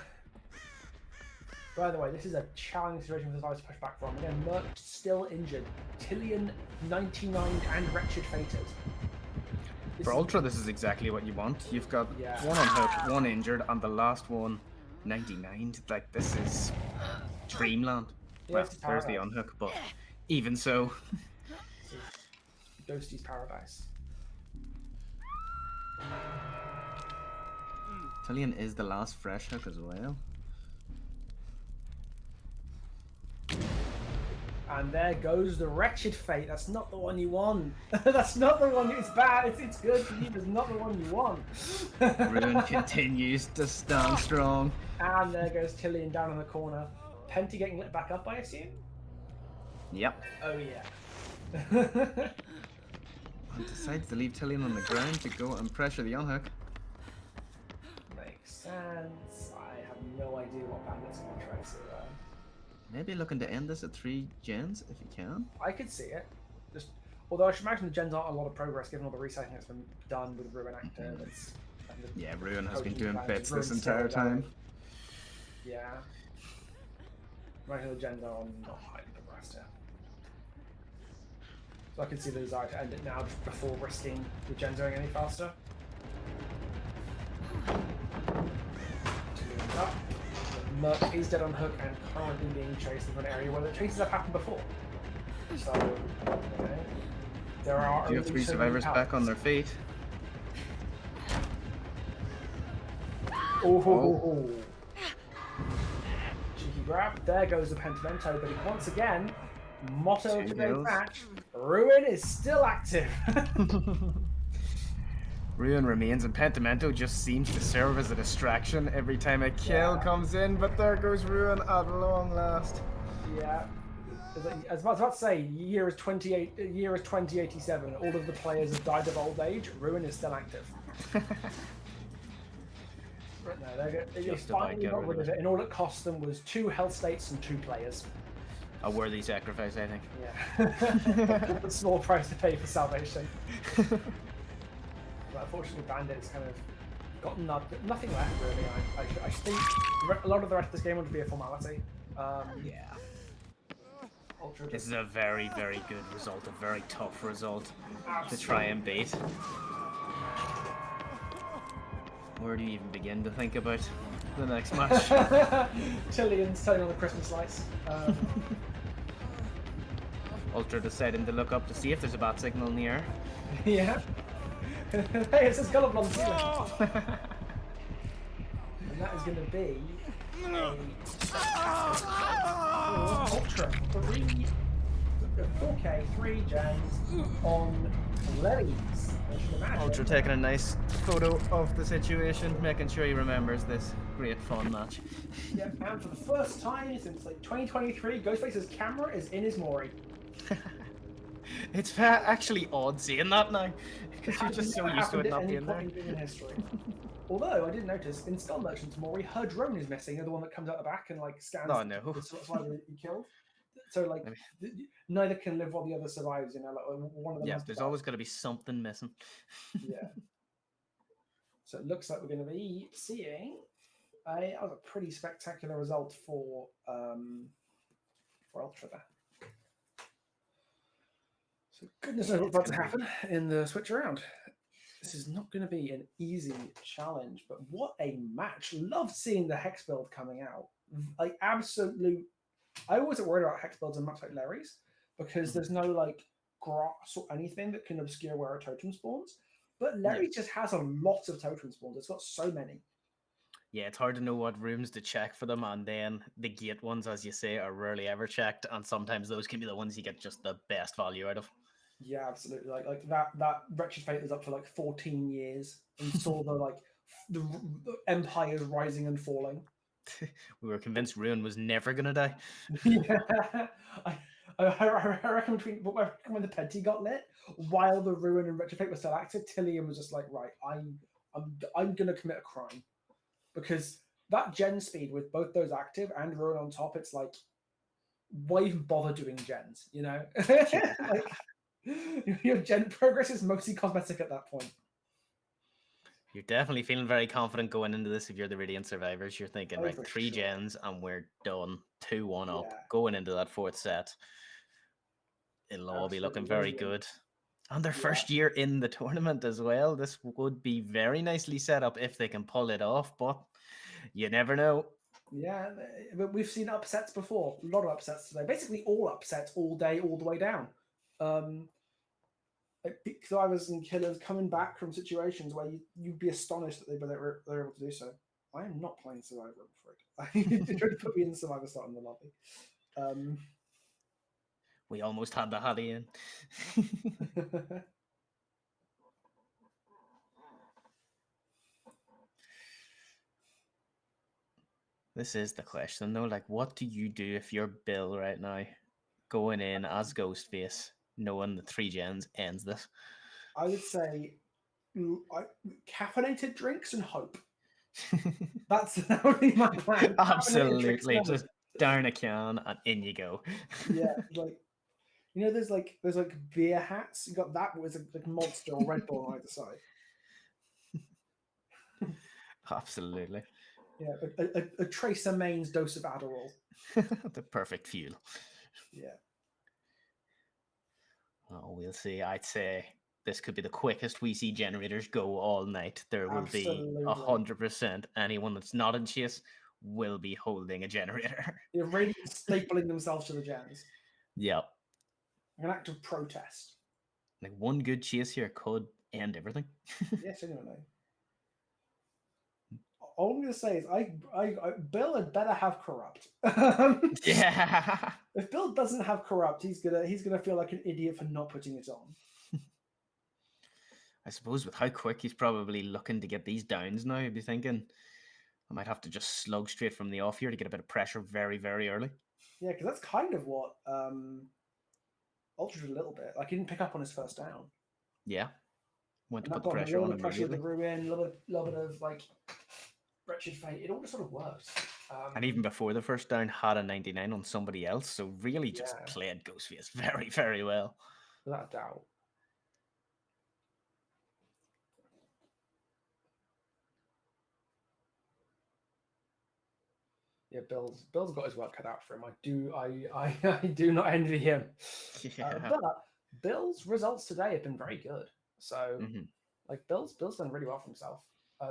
the way, this is a challenging situation for the survivors to push back from. Again, Merc still injured. Tillian 99 and Wretched Fated. For Ultra, this is exactly what you want. You've got Yeah. one on hook, one injured, and the last one 99. Like, this is dreamland. Yeah, Well, it's there's the paradise. unhook, but even so. This is Ghosty's paradise. Tillian is the last fresh hook as well. And there goes the wretched fate. That's not the one you want. That's not the one. It's bad. It's good for you, but it's not the one you want. Ruin continues to stand strong. And there goes Tillian down in the corner. Penty getting lit back up, I assume? Yep. Oh, yeah. And decides to leave Tillian on the ground to go and pressure the unhook. Makes sense. I have no idea what Bandit's going to try to... Maybe looking to end this at 3 gens if you can. I could see it. Just, although I should imagine the gens aren't a lot of progress given all the resetting that's been done with Ruin Active. Yeah, Ruin has been coaching doing plans. bits Ruin's this still entire going. time. Yeah. Right now the gens are not highly progressed yet. So I can see the desire to end it now just before risking the gens going any faster. Tillian's up. Merc is dead on hook and currently being chased into an area where the chases have happened before. So, okay. There are Do you have only 3 so many survivors back pallets. on their feet? Oh. Cheeky grab. There goes the Pentimento, but once again, motto of 2 today's kills. match, Ruin is still active. Ruin remains, and Pentimento just seems to serve as a distraction every time a kill Yeah. comes in, but there goes Ruin at long last. Yeah. As I was about to say, year is 2087. All of the players have died of old age. Ruin is still active. But no, they Just about finally get got rid rid of of it, and all it cost them was 2 health states and 2 players. A worthy sacrifice, I think. Yeah. A small price to pay for salvation. But unfortunately, Bandit's kind of got nothing left, really. I think a lot of the rest of this game would be a formality. Yeah. Ultra This is a very, very good result, a very tough result to try and beat. Where do you even begin to think about the next match? Tillian's turning on the Christmas lights. Ultra deciding to look up to see if there's a bat signal in the air. Yeah. Hey, it says Gullible on the ceiling. And that is going to be a Ultra 4K 3 gens on Lemmings. I should imagine. Ultra taking a nice photo of the situation, making sure he remembers this great fun match. Yeah, and for the first time since like 2023, Ghostface's camera is in his Mori. It's actually odd seeing that now, because you're just so used to it not being there. In history. Although I did notice in Skull Merchant's Mori, her drone is missing. The one that comes out the back and like scans Oh, no. the survivor that you killed. So like neither can live while the other survives. You know, like one of them. Yeah, has to there's die. always got to be something missing. Yeah. So it looks like we're going to be seeing a pretty spectacular result for Ultra there. So goodness knows what's about to happen in the switch around. This is not going to be an easy challenge, but what a match. Love seeing the Hex build coming out. Like, absolute. I always get worried about Hex builds in maps like Larry's because there's no, like, grass or anything that can obscure where a totem spawns. But Larry just has a lot of totem spawns. It's got so many. Yeah, it's hard to know what rooms to check for them, and then the gate ones, as you say, are rarely ever checked, and sometimes those can be the ones you get just the best value out of. Yeah, absolutely. Like that Wretched Fate was up for like 14 years and saw the empires rising and falling. We were convinced Ruin was never gonna die. Yeah, I reckon when the Penty got lit, while the Ruin and Wretched Fate were still active, Tillian was just like, right, I'm gonna commit a crime, because that gen speed with both those active and Ruin on top, it's like, why even bother doing gens? You know, like, your gen progress is mostly cosmetic at that point. You're definitely feeling very confident going into this. If you're the Radiant survivors, you're thinking, Oh, right, for 3 sure. gens and we're done. 2-1 up. Yeah. Going into that 4th set. It'll all be looking very good. And their first year in the tournament as well. This would be very nicely set up if they can pull it off, but you never know. Yeah, but we've seen upsets before. A lot of upsets today. Basically all upsets all day, all the way down. Survivors and killers coming back from situations where you'd be astonished that they're able to do so. I am not playing Survivor, I'm afraid. They tried to put me in the Survivor slot in the lobby. We almost had the Hattie in. This is the question, though. Like, what do you do if you're Bill right now, going in as Ghostface, knowing the 3 gens ends this? I would say caffeinated drinks and hope. That would be my plan. Caffeinated drinks Absolutely. and hope. Just down a can and in you go. Yeah, like there's like beer hats. You got that with like Monster or Red Bull on either side. Absolutely. Yeah, a Tracer Main's dose of Adderall. The perfect fuel. Yeah. Oh, we'll see. I'd say this could be the quickest we see generators go all night. There will Absolutely. be 100%. Anyone that's not in chase will be holding a generator. They're really stapling themselves to the gens. Yep. An act of protest. Like one good chase here could end everything. Yes, anyway. All I'm going to say is, Bill had better have corrupt. Yeah. If Bill doesn't have corrupt, he's gonna feel like an idiot for not putting it on. I suppose with how quick he's probably looking to get these downs now, I'd be thinking I might have to just slug straight from the off here to get a bit of pressure very, very early. Yeah, because that's kind of what Ultra did a little bit. Like, he didn't pick up on his first down. Yeah. Went to And put the pressure on pressure with immediately. the ruin, a little bit of like wretched fate. It all just sort of worked. And even before the first down, had a 99 on somebody else. So really just Yeah. played Ghostface very, very well. Without a doubt. Yeah, Bill's got his work cut out for him. I do not envy him. Yeah. But Bill's results today have been very good. So like Bill's done really well for himself.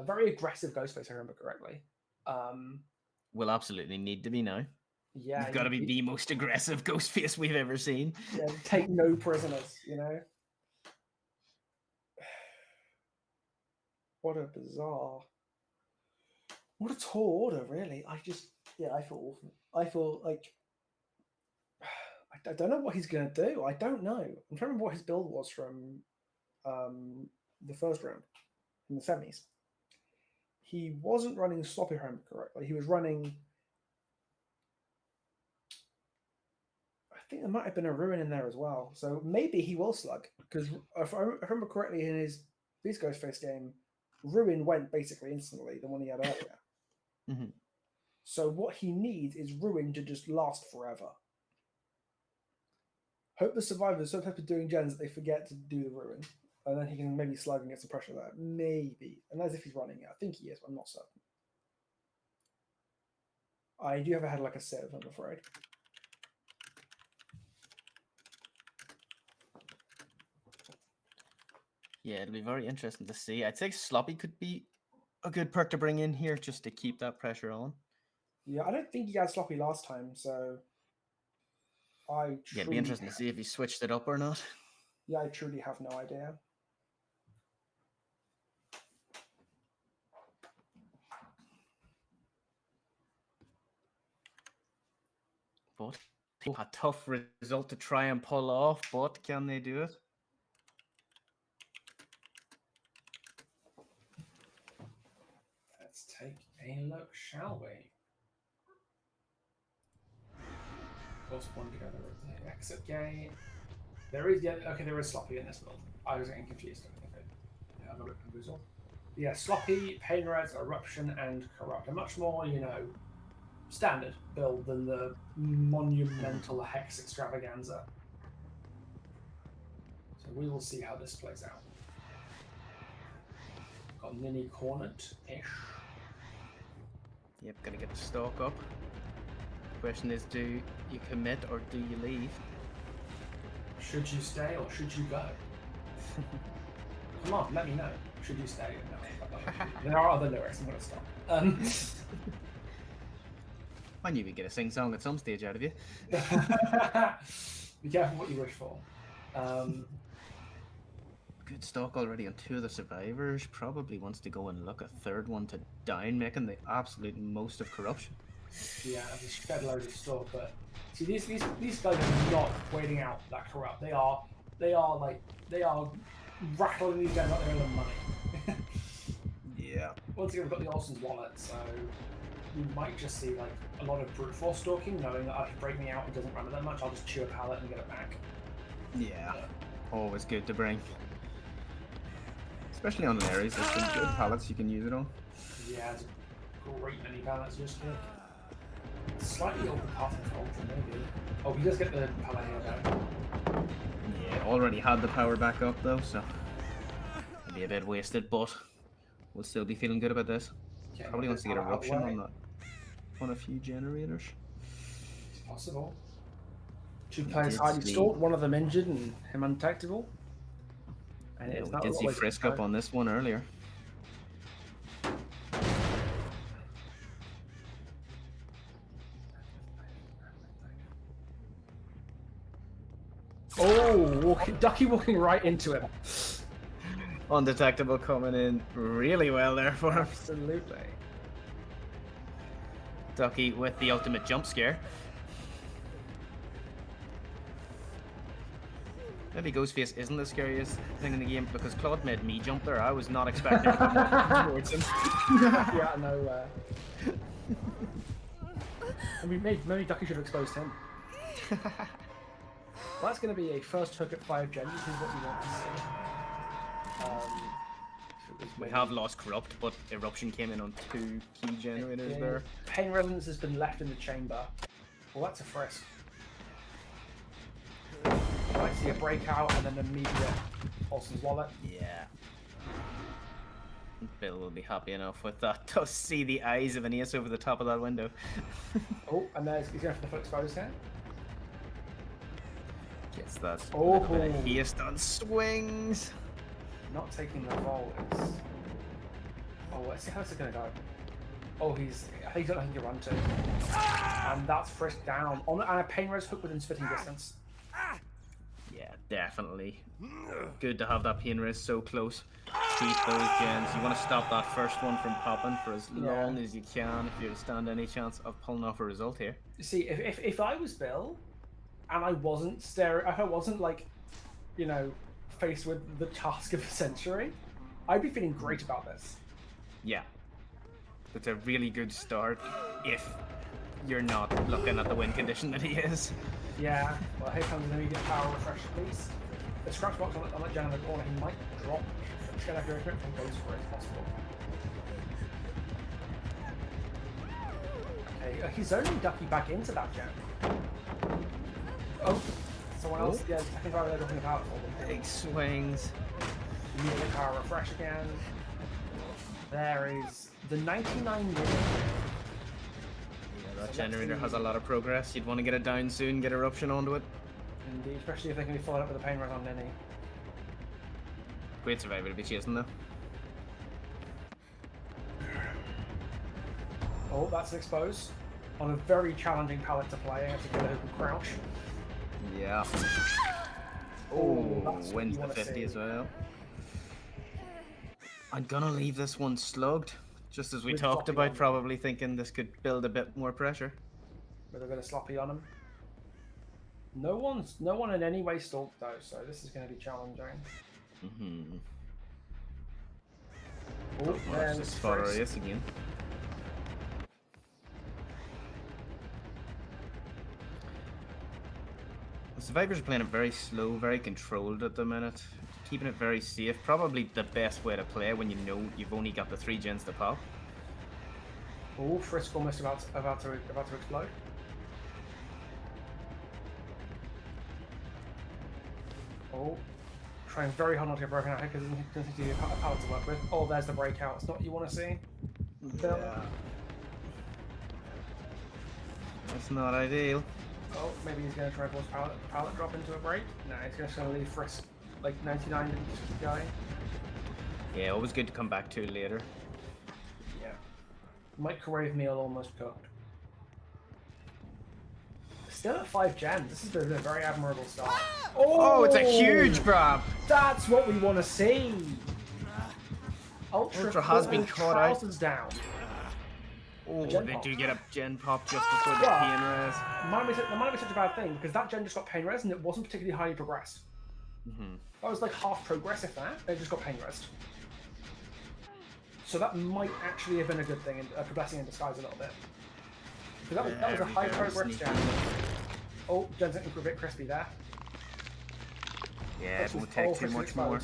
Very aggressive Ghostface, if I remember correctly. Will absolutely need to be now. Yeah, You've got to be the most aggressive Ghostface we've ever seen. Yeah, take no prisoners, What a bizarre, what a tall order, really. I feel awful. I feel like I don't know what he's going to do. I don't know. I'm trying to remember what his build was from the first round, in the semis. He wasn't running sloppy, if I remember correctly. He was running. I think there might have been a ruin in there as well. So maybe he will slug, because if I remember correctly, in his Beast Ghostface game, ruin went basically instantly, the one he had earlier. So what he needs is ruin to just last forever. Hope the survivors so type of doing gens that they forget to do the ruin, and then he can maybe slug and get some pressure there. Maybe, and that's if he's running it. I think he is, but I'm not certain. I do have a head like a sieve, I'm afraid. Yeah, it'll be very interesting to see. I'd say Sloppy could be a good perk to bring in here just to keep that pressure on. Yeah, I don't think he had Sloppy last time, so Yeah, it'd be interesting to see if he switched it up or not. Yeah, I truly have no idea. But a tough result to try and pull off, but can they do it? Let's take a look, shall we? Of course, one together at the exit gate. There is, there is Sloppy in this build. I was getting confused. I'm a bit confused. Yeah, Sloppy, Pain Reds, Eruption, and Corrupt. A much more, standard build than the monumental Hex extravaganza. So we will see how this plays out. Got Nini cornered-ish. Yep, gotta get the stock up. Question is, do you commit or do you leave? Should you stay or should you go? Come on, let me know. Should you stay? No, there are other lyrics. I'm going to stop. I knew we'd get a sing-song at some stage out of you. Be careful what you wish for. Good stock already on 2 of the survivors. Probably wants to go and look a third one to down, making the absolute most of corruption. Yeah, I've just shed loads of stock, but See, these guys are not waiting out that corrupt. They are rattling these guys like they're in the money. Yeah. Once again, we've got the Orson's wallet, so you might just see like a lot of brute force stalking, knowing that if you break me out, it doesn't run that much. I'll just chew a pallet and get it back. Yeah. Always good to bring. Especially on Larry's, there's some good pallets you can use it on. Yeah, there's a great many pallets just kick. Slightly overcast for Ultra, maybe. Oh, he does get the pallet here though. Yeah, already had the power back up though, so it'll be a bit wasted, but we'll still be feeling good about this. Yeah, Probably wants to get pallet out of the eruption way. on that. On a few generators. It's possible. Two We players did highly see- stalled, one of them injured and him undetectable. And Yeah, it's we not did see always Frisk go. up on this one earlier. Oh, Ducky walking right into him. Undetectable coming in really well there for him. Absolutely. Ducky with the ultimate jump scare. Maybe Ghostface isn't the scariest thing in the game because Claude made me jump there. I was not expecting to come towards him. Yeah, out of nowhere. I mean, maybe Ducky should have exposed him. Well, that's going to be a first hook at 5 gen, which is what we want to see. If it was We maybe- have lost Corrupt, but Eruption came in on 2 key generators Yeah, there. Pain Resonance has been left in the chamber. Well, that's a Frisk. I see a breakout and then immediate Orson's wallet. Yeah. Bill will be happy enough with that. To see the eyes of an ace over the top of that window. Oh, and he's going for the full expose here. Gets that Oh. little bit of haste on swings. Not taking the roll is. Oh, let's see how's it going to go. Oh, I think he's got nothing to run to. And that's Frisk down. And a Pain Res hook within spitting distance. Yeah, definitely. Good to have that pain res so close. Keep those gens. You want to stop that first one from popping for as Yeah. long as you can if you stand any chance of pulling off a result here. You see, if I was Bill, and I wasn't staring, if I wasn't like, you know, faced with the task of a century, I'd be feeling great about this. Yeah. It's a really good start if you're not looking at the win condition that he is. Yeah. Well, here comes an immediate power refresh at least. The scratch box on that gen in the corner, he might drop. Just gonna go and goes for it if possible. Okay, he's only Ducky back into that gen. Oh, someone else. Yeah, second driver they're dropping the power for them. Big swings. Immediate power refresh again. There is the 99 minute. Yeah, that generator has a lot of progress. You'd want to get it down soon, get Eruption onto it. Indeed, especially if they can be followed up with a pain res on Ninny. Great survivor to be chasing though. Oh, that's an expose. On a very challenging palette to play, I have to get a hook and crouch. Yeah. Oh, Oh, that's what wins you the wanna 50 see. as well. I'm gonna leave this one slugged, just as we With talked sloppy about, on. probably thinking this could build a bit more pressure. With a bit of sloppy on him. No one in any way stalked though, so this is going to be challenging. Mm-hmm. Oh, Well, there's it's just spot Frisk. race again. The survivors are playing it very slow, very controlled at the minute, keeping it very safe. Probably the best way to play when you know you've only got the 3 gens to pop. Oh, Frisk almost about to explode. Oh, trying very hard not to get broken out here because it doesn't seem to be a palette to work with. Oh, there's the breakout. It's not what you want to see. Bill. Yeah. That's not ideal. Oh, maybe he's going to try and force pallet drop into a break. No, he's just going to leave Frisk like 99 and just keep going. Yeah, always good to come back to later. Yeah. Microwave meal almost cooked. Still at 5 gens. This has been a very admirable start. Oh, it's a huge grab! That's what we want to see. Ultra Ultra has been pulls caught out. trousers down. Oh, gen they pop. do get a gen pop just before the Yeah. pain res. That might be such a bad thing because that gen just got pain res and it wasn't particularly highly progressed. That was like half progress if that. It just got pain res. So that might actually have been a good thing, and a blessing in disguise a little bit. Because that was a high progress gen. Oh, gen's looking for a bit crispy there. Yeah, it won't take too much more.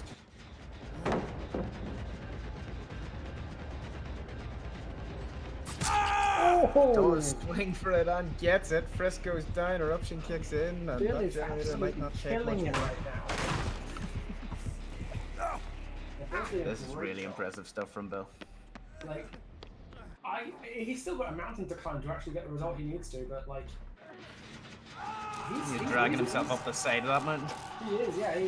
Oh! Does swing for it and gets it. Frisk goes down, eruption kicks in, and Bill that is generator might absolutely not take killing much it more. right now. This is really impressive stuff from Bill. Like, he's still got a mountain to climb to actually get the result he needs to, but like, He's dragging himself up the side of that mountain. He is, yeah.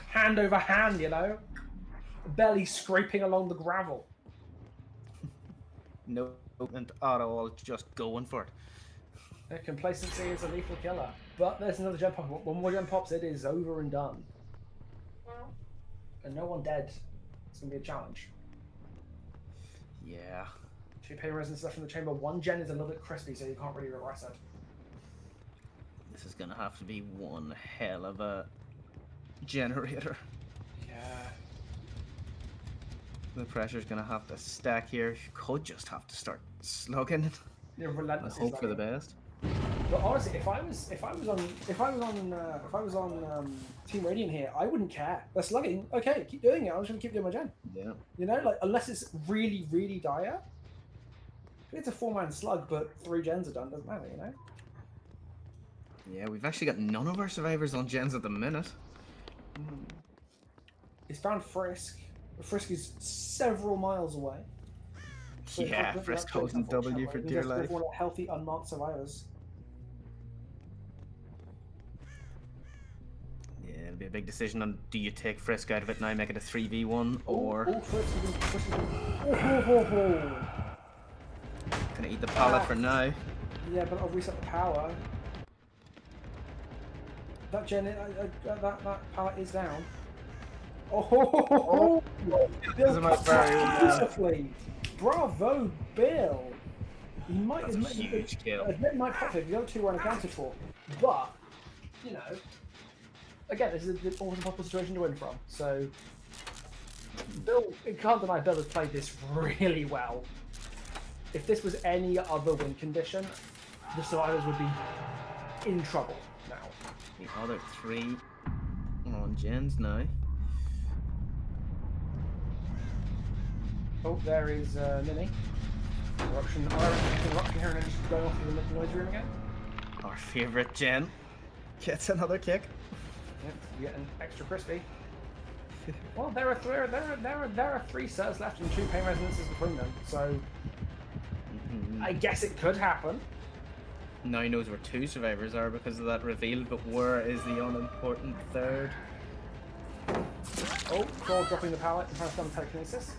Hand over hand, you know, belly scraping along the gravel. No movement at all, just going for it. Yeah, complacency is a lethal killer. But there's another jump pop. One more jump pops, it is over and done. And no one dead. It's gonna be a challenge. Yeah. 2 pain resistance left in the chamber. 1 gen is a little bit crispy, so you can't really regress it. This is gonna have to be one hell of a generator. Yeah. The pressure's gonna have to stack here. You could just have to start slugging it. You're And relentless. hope for the best. But honestly, if I was on Team Radiant here, I wouldn't care. They're slugging. Okay, keep doing it. I'm just gonna keep doing my gen. Yeah. You know, like unless it's really, really dire. If it's a 4-man slug, but 3 gens are done, doesn't matter, you know. Yeah, we've actually got none of our survivors on gens at the minute. He's found Frisk. Frisk is several miles away. So Yeah, it's Frisk not holding W for unfortunately. dear Just life. one of healthy, unmarked survivors. Yeah, it'll be a big decision on do you take Frisk out of it now, make it a 3v1, or Frisk is gonna eat the pallet for now. Yeah, but I'll reset the power. That gen, that pallet is down. Oh! Bill my very beautifully. Bravo, Bill. He might That's a huge kill. Admit might pop it. The other 2 were unaccounted for, but you know, again, this is always a possible situation to win from. So, Bill, you can't deny Bill has played this really well. If this was any other win condition, the survivors would be in trouble now. The other 3 on gens now. Oh, there is Nini. Eruption here and then just going off to the noise room again. Our favourite gen. Gets another kick. Yep, getting extra crispy. Well, there are 3 sets left and 2 pain resonances between them, so I guess it could happen. Now he knows where 2 survivors are because of that reveal, but where is the unimportant 3rd? Oh, Claw dropping the pallet and trying to stun telekinesis.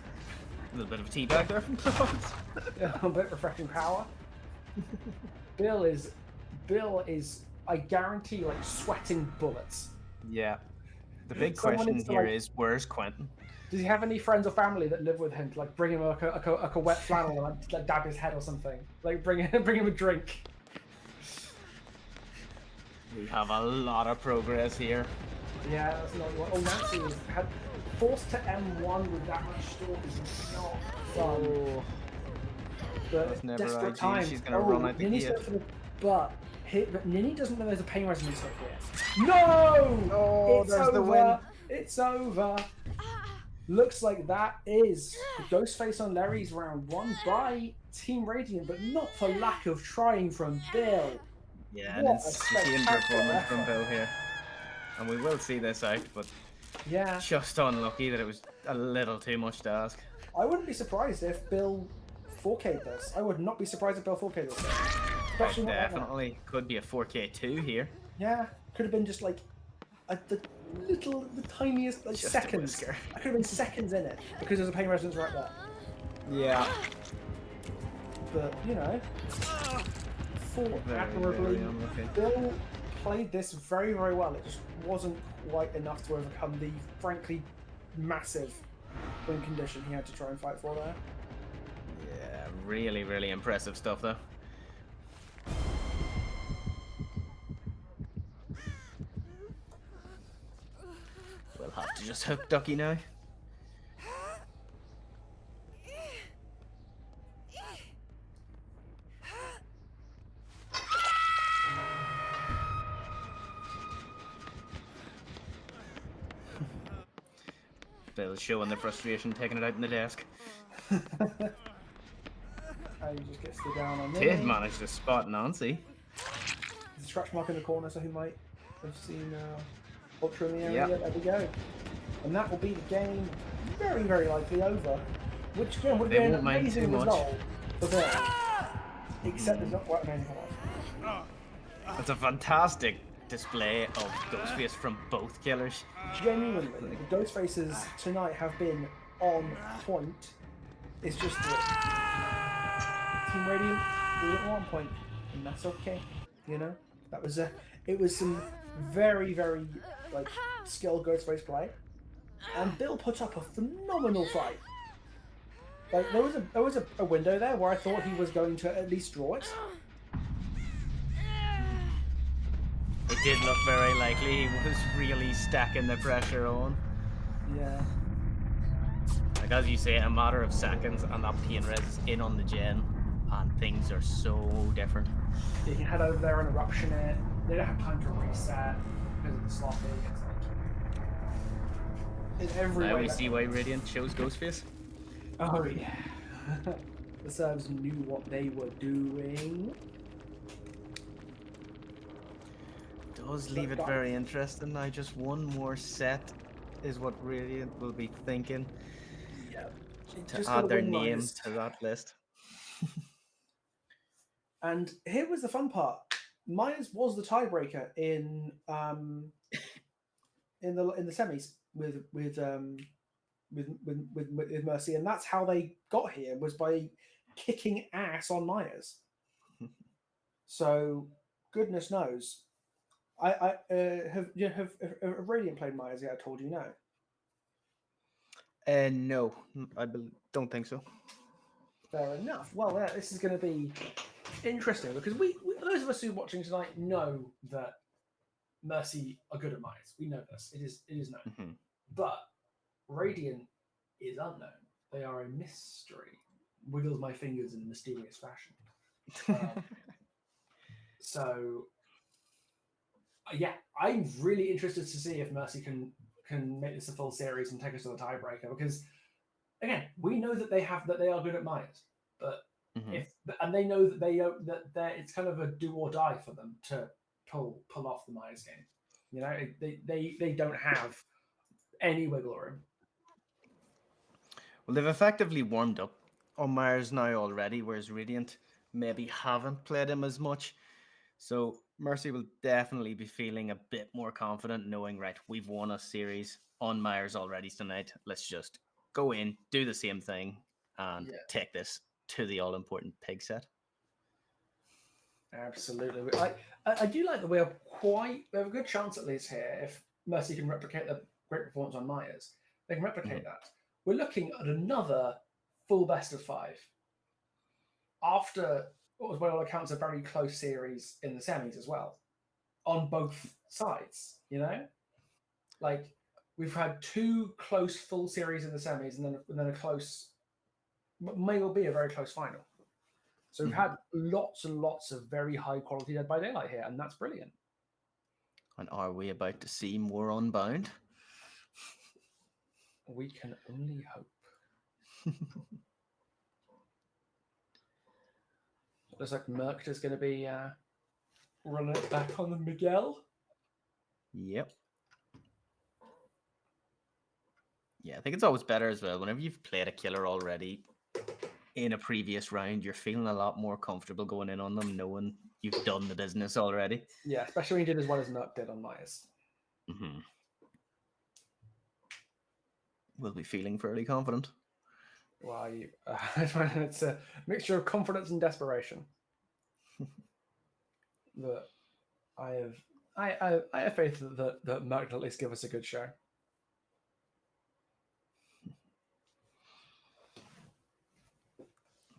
A little bit of a teabag there from Claude. Yeah, a bit refreshing power. Bill is, I guarantee, like sweating bullets. Yeah. The big Someone question needs to, here like- is, where's Quentin? Does he have any friends or family that live with him to like bring him like a wet flannel and like dab his head or something? Like bring him a drink. We have a lot of progress here. Yeah, that's not what. Oh, Nancy was forced to M1 with that much stalk is not fun. Oh, But that's never desperate IG, time. she's gonna run out the Nini's gate. going for the butt. But Nini doesn't know there's a pain resonance up here. No! Oh, It's there's over. the win. It's over. Looks like that is the Ghostface on Larry's round 1 by Team Radiant, but not for lack of trying from Bill. yeah, What an a insane spectacular performance from effort. Bill here. And we will see this out, but Yeah, just unlucky that it was a little too much to ask. I wouldn't be surprised if Bill 4K'd this. I would not be surprised if Bill 4K'd this. Especially not right now. Definitely could be a 4K2 here. Yeah, could have been just like the tiniest like Just a seconds. whisker. I could have been seconds in it because there's a pain resonance right there. Yeah. But you know, fought Very, admirably. very unlucky. Bill played this very, very well. It just wasn't quite enough to overcome the frankly massive win condition he had to try and fight for there. Yeah, really, really impressive stuff, though. We'll have to just hook Ducky now. Bill's showing the frustration, taking it out on the desk. He just gets the down on Did me. manage to spot Nancy. There's a scratch mark in the corner, so he might have seen Ultra in the area. Yep. There we go. And that will be the game very, very likely over. Which again would be They an won't mind amazing too much. result for them. Except there's not quite amazing enough. It's a fantastic display of Ghostface from both killers. Genuinely, the Ghostfaces tonight have been on point. It's just that Team Radiant we were on point, and that's okay. You know, that was it was some very, very like skilled Ghostface play, and Bill put up a phenomenal fight. Like there was a window there where I thought he was going to at least draw it. It did look very likely he was really stacking the pressure on. Yeah. Like, as you say, a matter of seconds, and that pain res is in on the gen, and things are so different. You can head over there and eruption it. They don't have time to reset because of the slopping. It's like in every Now way. we see why Radiant chose Ghostface. Oh yeah. The servers knew what they were doing. Does leave it very interesting now. Just one more set is what Radiant will be thinking Yeah. to add their names to that list. And here was the fun part. Myers was the tiebreaker in the semis with Mercy, and that's how they got here, was by kicking ass on Myers. So goodness knows. I have Radiant played Myers yet? I told you no. No, don't think so. Fair enough. Well, yeah, this is going to be interesting because we those of us who are watching tonight know that Mercy are good at Myers. We know this. It is known. Mm-hmm. But Radiant is unknown. They are a mystery. Wiggles my fingers in a mysterious fashion. So, yeah, I'm really interested to see if Mercy can make this a full series and take us to the tiebreaker, because again, we know that they are good at Myers, but and they know that it's kind of a do or die for them to pull off the Myers game. You know, they don't have any wiggle room. Well, they've effectively warmed up on Myers now already, whereas Radiant maybe haven't played him as much. So Mercy will definitely be feeling a bit more confident, knowing, right, we've won a series on Myers already tonight. Let's just go in, do the same thing, and take this to the all-important pig set. Absolutely. I do like that we have a good chance at least here, if Mercy can replicate the great performance on Myers. They can replicate that. We're looking at another full best of 5. After what was by all accounts a very close series in the semis as well, on both sides, you know? Like, we've had 2 close full series in the semis and then a close, may well be a very close final. So we've had lots and lots of very high quality Dead by Daylight here, and that's brilliant. And are we about to see more Unbound? We can only hope. Looks like Merc is going to be running it back on the Miguel. Yep. Yeah, I think it's always better as well. Whenever you've played a killer already in a previous round, you're feeling a lot more comfortable going in on them, knowing you've done the business already. Yeah, especially when you did as well as Merc did on Myers. We'll be feeling fairly confident. Well, it's a mixture of confidence and desperation. That I have faith that Merc will at least give us a good show.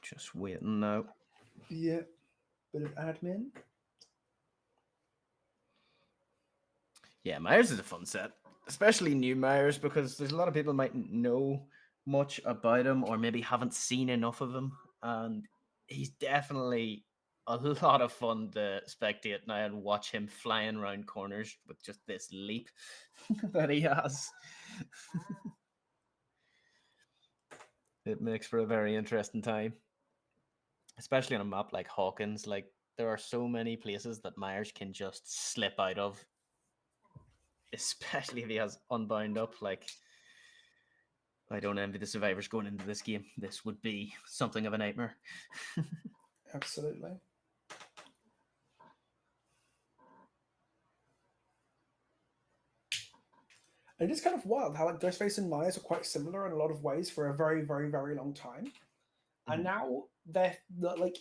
Just waiting now. Yeah. Bit of admin. Yeah, Myers is a fun set, especially new Myers, because there's a lot of people mightn't know much about him or maybe haven't seen enough of him, and he's definitely a lot of fun to spectate now and watch him flying around corners with just this leap that he has. It makes for a very interesting time, especially on a map like Hawkins. Like, there are so many places that Myers can just slip out of, especially if he has Unbound up. Like, I don't envy the survivors going into this game. This would be something of a nightmare. Absolutely. And it is kind of wild how like Ghostface and Myers are quite similar in a lot of ways for a very, very, very long time. And now they're like,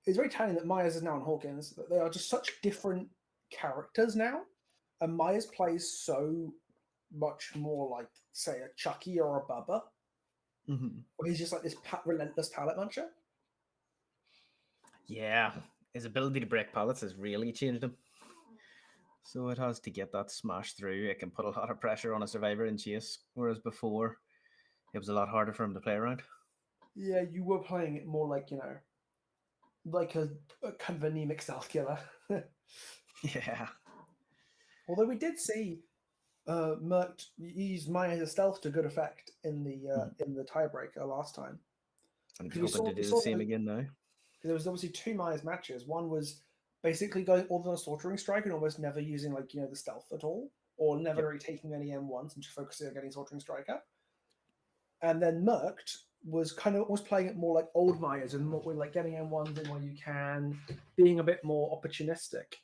it's very telling that Myers is now on Hawkins, that they are just such different characters now. And Myers plays so much more like, say, a Chucky or a Bubba, where he's just like this relentless pallet muncher. Yeah, his ability to break pallets has really changed him. So it has to get that smash through. It can put a lot of pressure on a survivor in chase, whereas before it was a lot harder for him to play around. Yeah, you were playing it more like, like a kind of anemic stealth killer. Yeah. Although we did see Merc use Myers as stealth to good effect in the tiebreaker last time. And Because he's hoping to do the same again now. There was obviously two Myers matches. One was basically going all on a slaughtering strike and almost never using the stealth at all, or never really taking any M1s and just focusing on getting slaughtering strike up. And then Merct was kind of almost playing it more like old Myers and more like getting M1s in while you can, being a bit more opportunistic.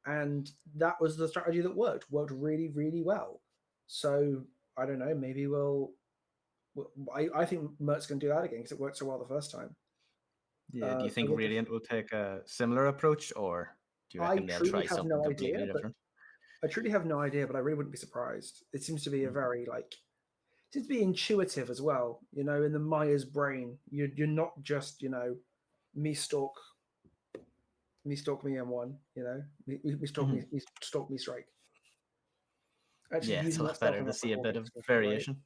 And that was the strategy that worked really, really well. So I don't know, maybe I think Merc's going to do that again because it worked so well the first time. Yeah, do you think Radiant will take a similar approach, or do you reckon they'll try something completely different? I truly have no idea, but I really wouldn't be surprised. It seems to be a very seems to be intuitive as well. In the Myers brain, you're not just me stalk me M1. Me stalk me strike. Actually, Yeah, it's a using lot that stuff better to see a bit of right? variation.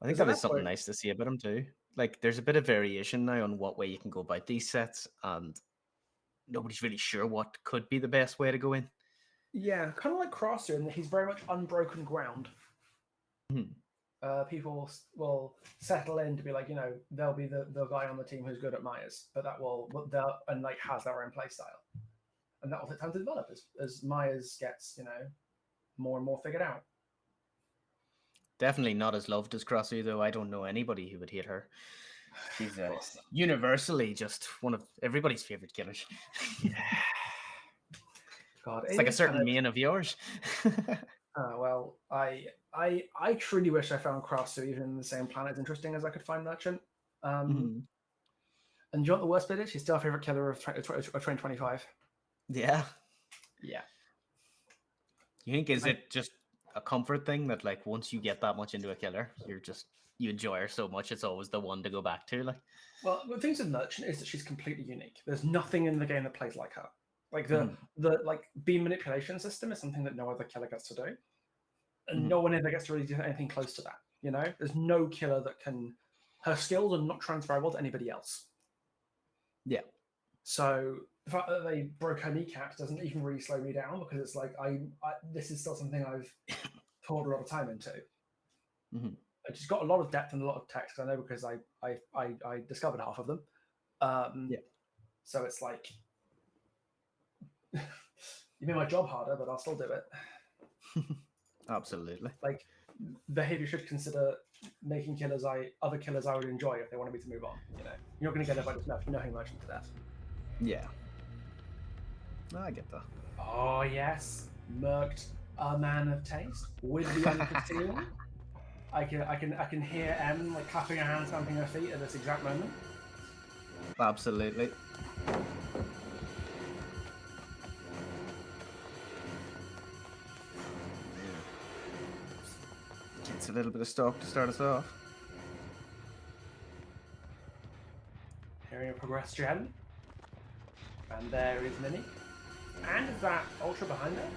I think Because that is something nice to see about him too. Like, there's a bit of variation now on what way you can go about these sets, and nobody's really sure what could be the best way to go in. Yeah, kind of like Crosser in that he's very much unbroken ground. People will settle in to be like, they'll be the guy on the team who's good at Myers, but has their own play style, and that will take time to develop as Myers gets more and more figured out. Definitely not as loved as Crossy, though. I don't know anybody who would hate her. She's universally just one of everybody's favorite killers. God, it's like a certain main of yours. Well, I truly wish I found Crosser even in the same planet as interesting as I could find Merchant. And do you know what the worst bit is? She's still our favorite killer of 2025. Yeah. Yeah. You think is it just a comfort thing that once you get that much into a killer, you enjoy her so much, it's always the one to go back to? Well, the thing with Merchant is that she's completely unique. There's nothing in the game that plays like her. The beam manipulation system is something that no other killer gets to do, and no one ever gets to really do anything close to that. There's no killer that can. Her skills are not transferable to anybody else. Yeah. So the fact that they broke her kneecaps doesn't even really slow me down, because it's like this is still something I've poured a lot of time into. She's got a lot of depth and a lot of text. I know because I discovered half of them. So it's like, you made my job harder, but I'll still do it. Absolutely. Behavior should consider making other killers I would enjoy if they wanted me to move on. You're not going to get it by just knowing Merchant to death. Yeah. I get that. Oh yes, Merked, a man of taste with the unconcealed. I can hear Em clapping her hands, stamping her feet at this exact moment. Absolutely. Gets a little bit of stock to start us off. progress gen. And there is Mimic. And is that Ultra behind her?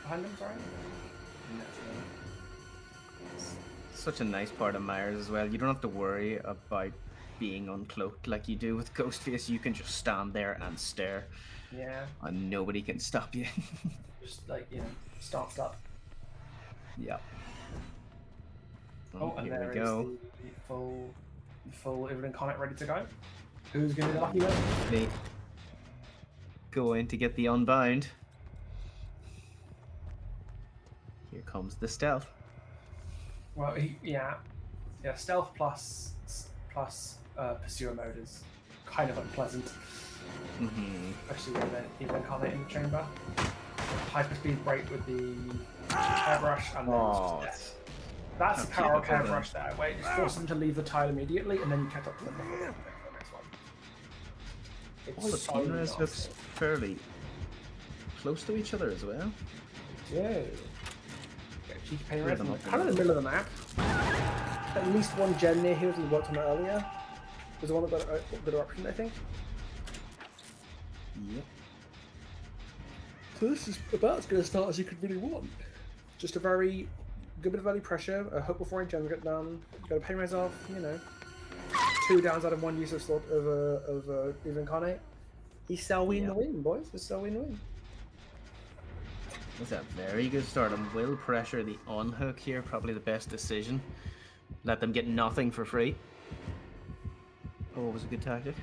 Behind him, sorry? And that's Mimic. Such a nice part of Myers as well. You don't have to worry about being uncloaked like you do with Ghostface. You can just stand there and stare, Yeah, and nobody can stop you. just like, you know, start up. Yeah. Oh, and here there we is go. the full Evil Incarnate ready to go. Who's going to be the lucky one? They going to get the Unbound. Here comes the stealth. Well, yeah, stealth plus pursuer mode is kind of unpleasant, especially with the Evil Incarnate in the chamber. Hyperspeed break with the hairbrush, and then it's just death. That's the power of hairbrush there, where you just force them to leave the tile immediately, and then you catch up to them before they can pick for the next one. It's All the so pain res nasty. looks fairly close to each other as well. Yeah. Cheeky pain Put res, them up kind of in the middle of the map. At least one gen near here, we worked on it earlier. Was the one that got good eruption, I think. Yep. So this is about as good a start as you could really want. Just a very good bit of early pressure, a hope before any gens get done. You got a pain res off, you know. 2 downs out of 1 use of slot of Evil Incarnate. He's Selwyn the win, boys. It's Selwyn the win. That's a very good start, and will pressure the unhook here. Probably the best decision. Let them get nothing for free. Oh, it was a good tactic.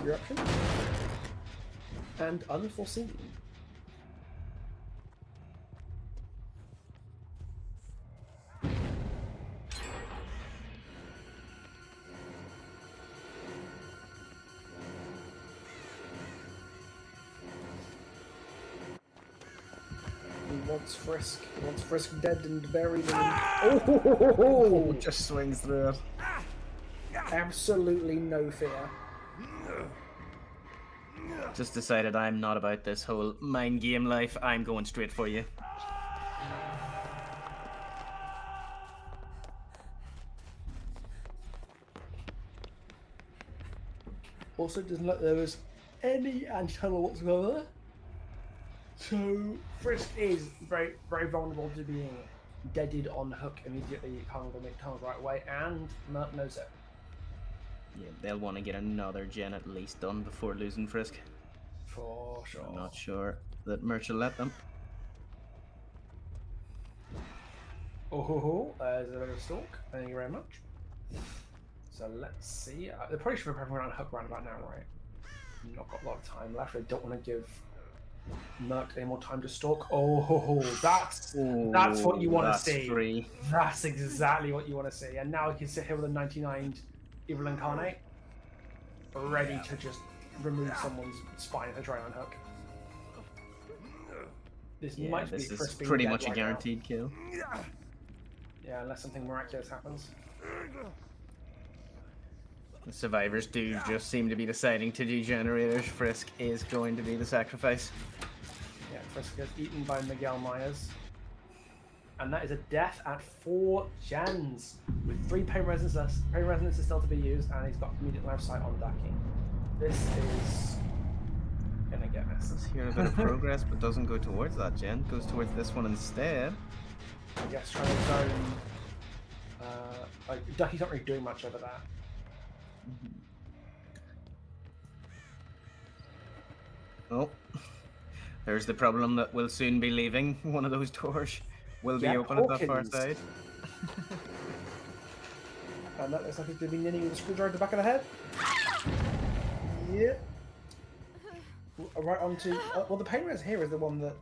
Eruption. And unforeseen. He wants Frisk. He wants Frisk dead and buried. Oh, just swings through it. Absolutely no fear. Just decided I'm not about this whole mind game life. I'm going straight for you. Also, doesn't look like there was any anti-tunnel whatsoever. So Frisk is very, very vulnerable to being deaded on hook immediately. You can't go make tunnels right away, and Mert knows it. Yeah, they'll want to get another gen at least done before losing Frisk. For sure. I'm not sure that Merch will let them. Oh, there's a bit of stalk. Thank you very much. So let's see. They probably should be prepping around hook round about now, right? Not got a lot of time left. I don't want to give Merc any more time to stalk. Oh, that's what you want to see. Free. That's exactly what you want to see. And now we can sit here with a 99 Evil Incarnate, ready to just remove someone's spine if they try on hook. This might This be is Crispy pretty dead much a right now. guaranteed kill. Yeah, unless something miraculous happens. The survivors do just seem to be deciding to do generators. Frisk is going to be the sacrifice. Yeah, Frisk gets eaten by Miguel Myers. And that is a death at 4 gens, with 3 pain resonances. Pain resonances still to be used, and he's got immediate life sight on ducking. This is gonna get messy. Let's hear a bit of progress, but doesn't go towards that gen. Goes towards this one instead. I guess trying to zone. Like Ducky's not really doing much over that. Oh, there's the problem that will soon be leaving. One of those doors will be Yeah, open at that far Hawkins. side. And that looks like he's going to be ninning with a screwdriver at the back of the head. Yeah. Right onto. Well, the pain res here is the one that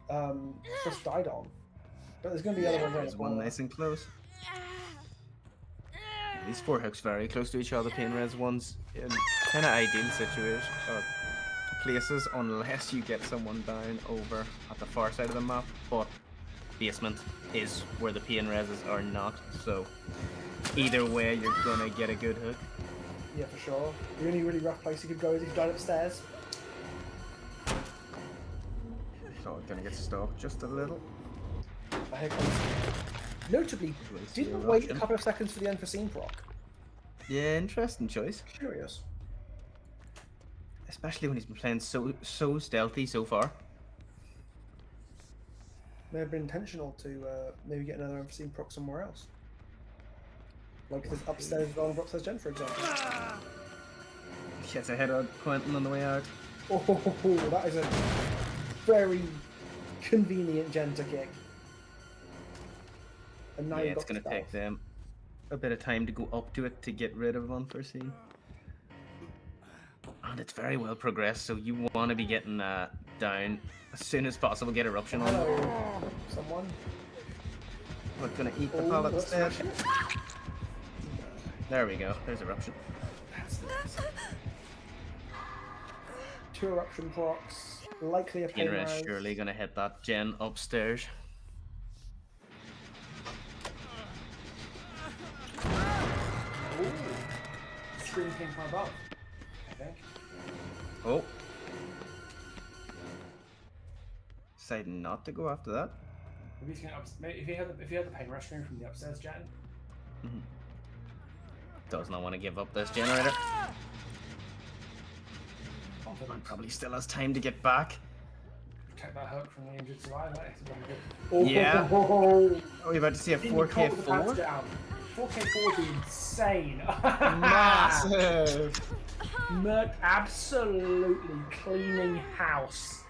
just died on. But there's going to be other ones there There's as well. one nice and close. These 4 hooks very close to each other. Pain res ones in kind of ideal situation or places, unless you get someone down over at the far side of the map. But basement is where the pain reses are not. So either way, you're gonna get a good hook. Yeah, for sure. The only really rough place you could go is if you died upstairs. So it's gonna get stalked just a little. Here comes Notably, We'll see didn't a wait a Russian. couple of seconds for the unforeseen proc. Yeah, interesting choice. Curious. Especially when he's been playing so stealthy so far. May have been intentional to maybe get another unforeseen proc somewhere else. Like this upstairs wrong upstairs gen, for example. Gets ahead of Quentin on the way out. Oh, that is a very convenient gen to kick. And now Yeah, you've it's got going to take stealth. them a bit of time to go up to it to get rid of unforeseen. And it's very well progressed, so you want to be getting down as soon as possible. Get eruption on. Hello, someone. We're going to eat the Oh, pallet let's instead. smash it. There we go. There's eruption. That's nice. 2 eruption procs, likely a pain Inra is rise. surely going to hit that gen upstairs. Ooh. Scream came from above, I think. Oh. Deciding not to go after that. Maybe he's gonna maybe if he had the pain rush scream from the upstairs gen. Does not want to give up this generator. Confidence. Probably still has time to get back. Protect that hook from the injured survivor. It's very good. Yeah. Oh, Are we about to see a Didn't you call the pants 4K4? down? 4K4 would be insane. Massive. Merc absolutely cleaning house.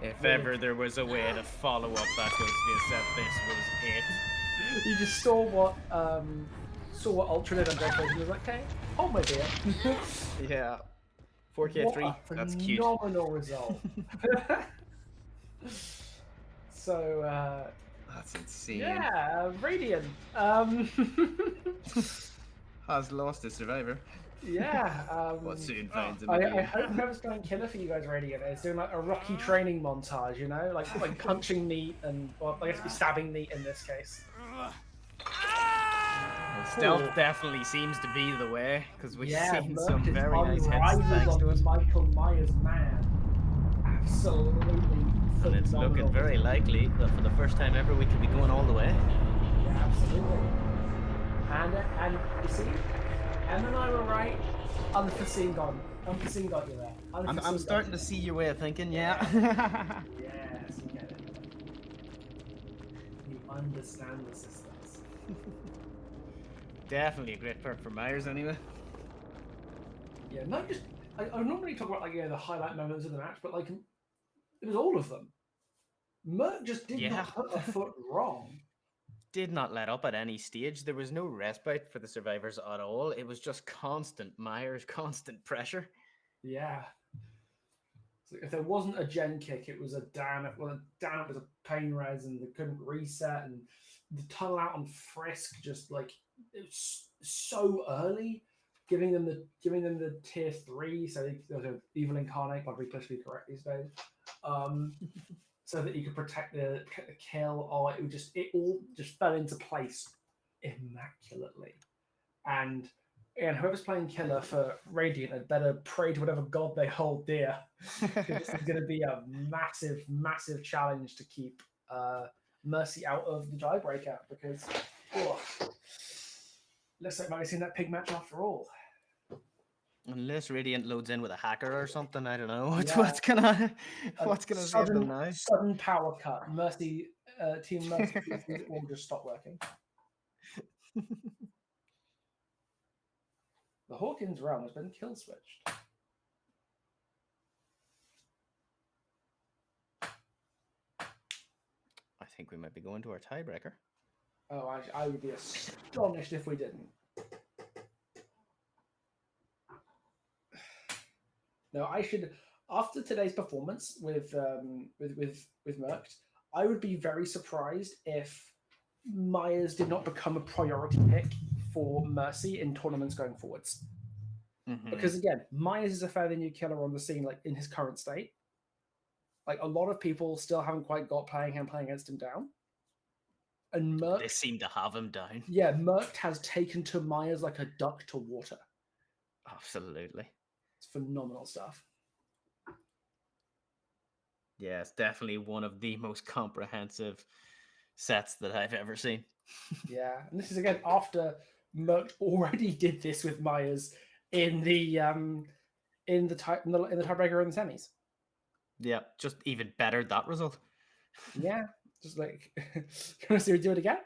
If ever there was a way to follow up that Ghostface set, this was it. You just saw what Ultra did on Ghostface and was like, okay, hold my beer. Yeah. What 4K3. a That's cute. phenomenal result. So That's insane. yeah, Radiant. Has lost his survivor. Yeah. But soon finds him I again. hope whoever's playing killer for you guys, Radiant, is doing like a Rocky training montage, you know, like punching meat and, well, I guess it'd be stabbing meat in this case. Stealth definitely seems to be the way, because we've Yeah, seen Merc some is very nice hits unrivaled thanks on to the it. Michael Myers man. Absolutely. And it's looking phenomenal. very likely that for the first time ever we could be going all the way. Yeah, absolutely. And you see, Em and I were right. Unforeseen got you there. I'm starting to see your way of thinking, yeah. Yes, you get it. You understand the systems. Definitely a great perk for Myers anyway. Yeah, not just. I normally talk about like the highlight moments of the match, but like it was all of them. Merc just did Yeah. not put a foot wrong. Did not let up at any stage. There was no respite for the survivors at all. It was just constant Myers, constant pressure. Yeah. So if there wasn't a gen kick, it was a damn. It was a pain res, and they couldn't reset, and the tunnel out on Frisk just like it was so early, giving them the tier 3, so the evil incarnate, got to be politically correct these days, so that you could protect the kill. Or it all just fell into place immaculately, and whoever's playing killer for Radiant had better pray to whatever god they hold dear. This is going to be a massive, massive challenge to keep Mercy out of the tiebreaker, because looks like might have seen that pig match after all. Unless Radiant loads in with a hacker or something, I don't know. Yeah. What's gonna save Sudden- them now? Sudden power cut. Mercy, Team Mercy PCs will just stop working. The Hawkins realm has been kill switched. I think we might be going to our tiebreaker. Oh, I would be astonished if we didn't. No, I should. After today's performance with Merc, I would be very surprised if Myers did not become a priority pick for Mercy in tournaments going forwards. Mhm. Because again, Myers is a fairly new killer on the scene, like in his current state. Like a lot of people still haven't quite got playing against him down. And Merc, They seem to have him down. yeah, Merc has taken to Myers like a duck to water. Absolutely. It's phenomenal stuff. Yeah, it's definitely one of the most comprehensive sets that I've ever seen. Yeah, and this is again after Merck already did this with Myers in the tiebreaker in the semis. Yeah, just even better that result. Yeah, just like you want to see her do it again?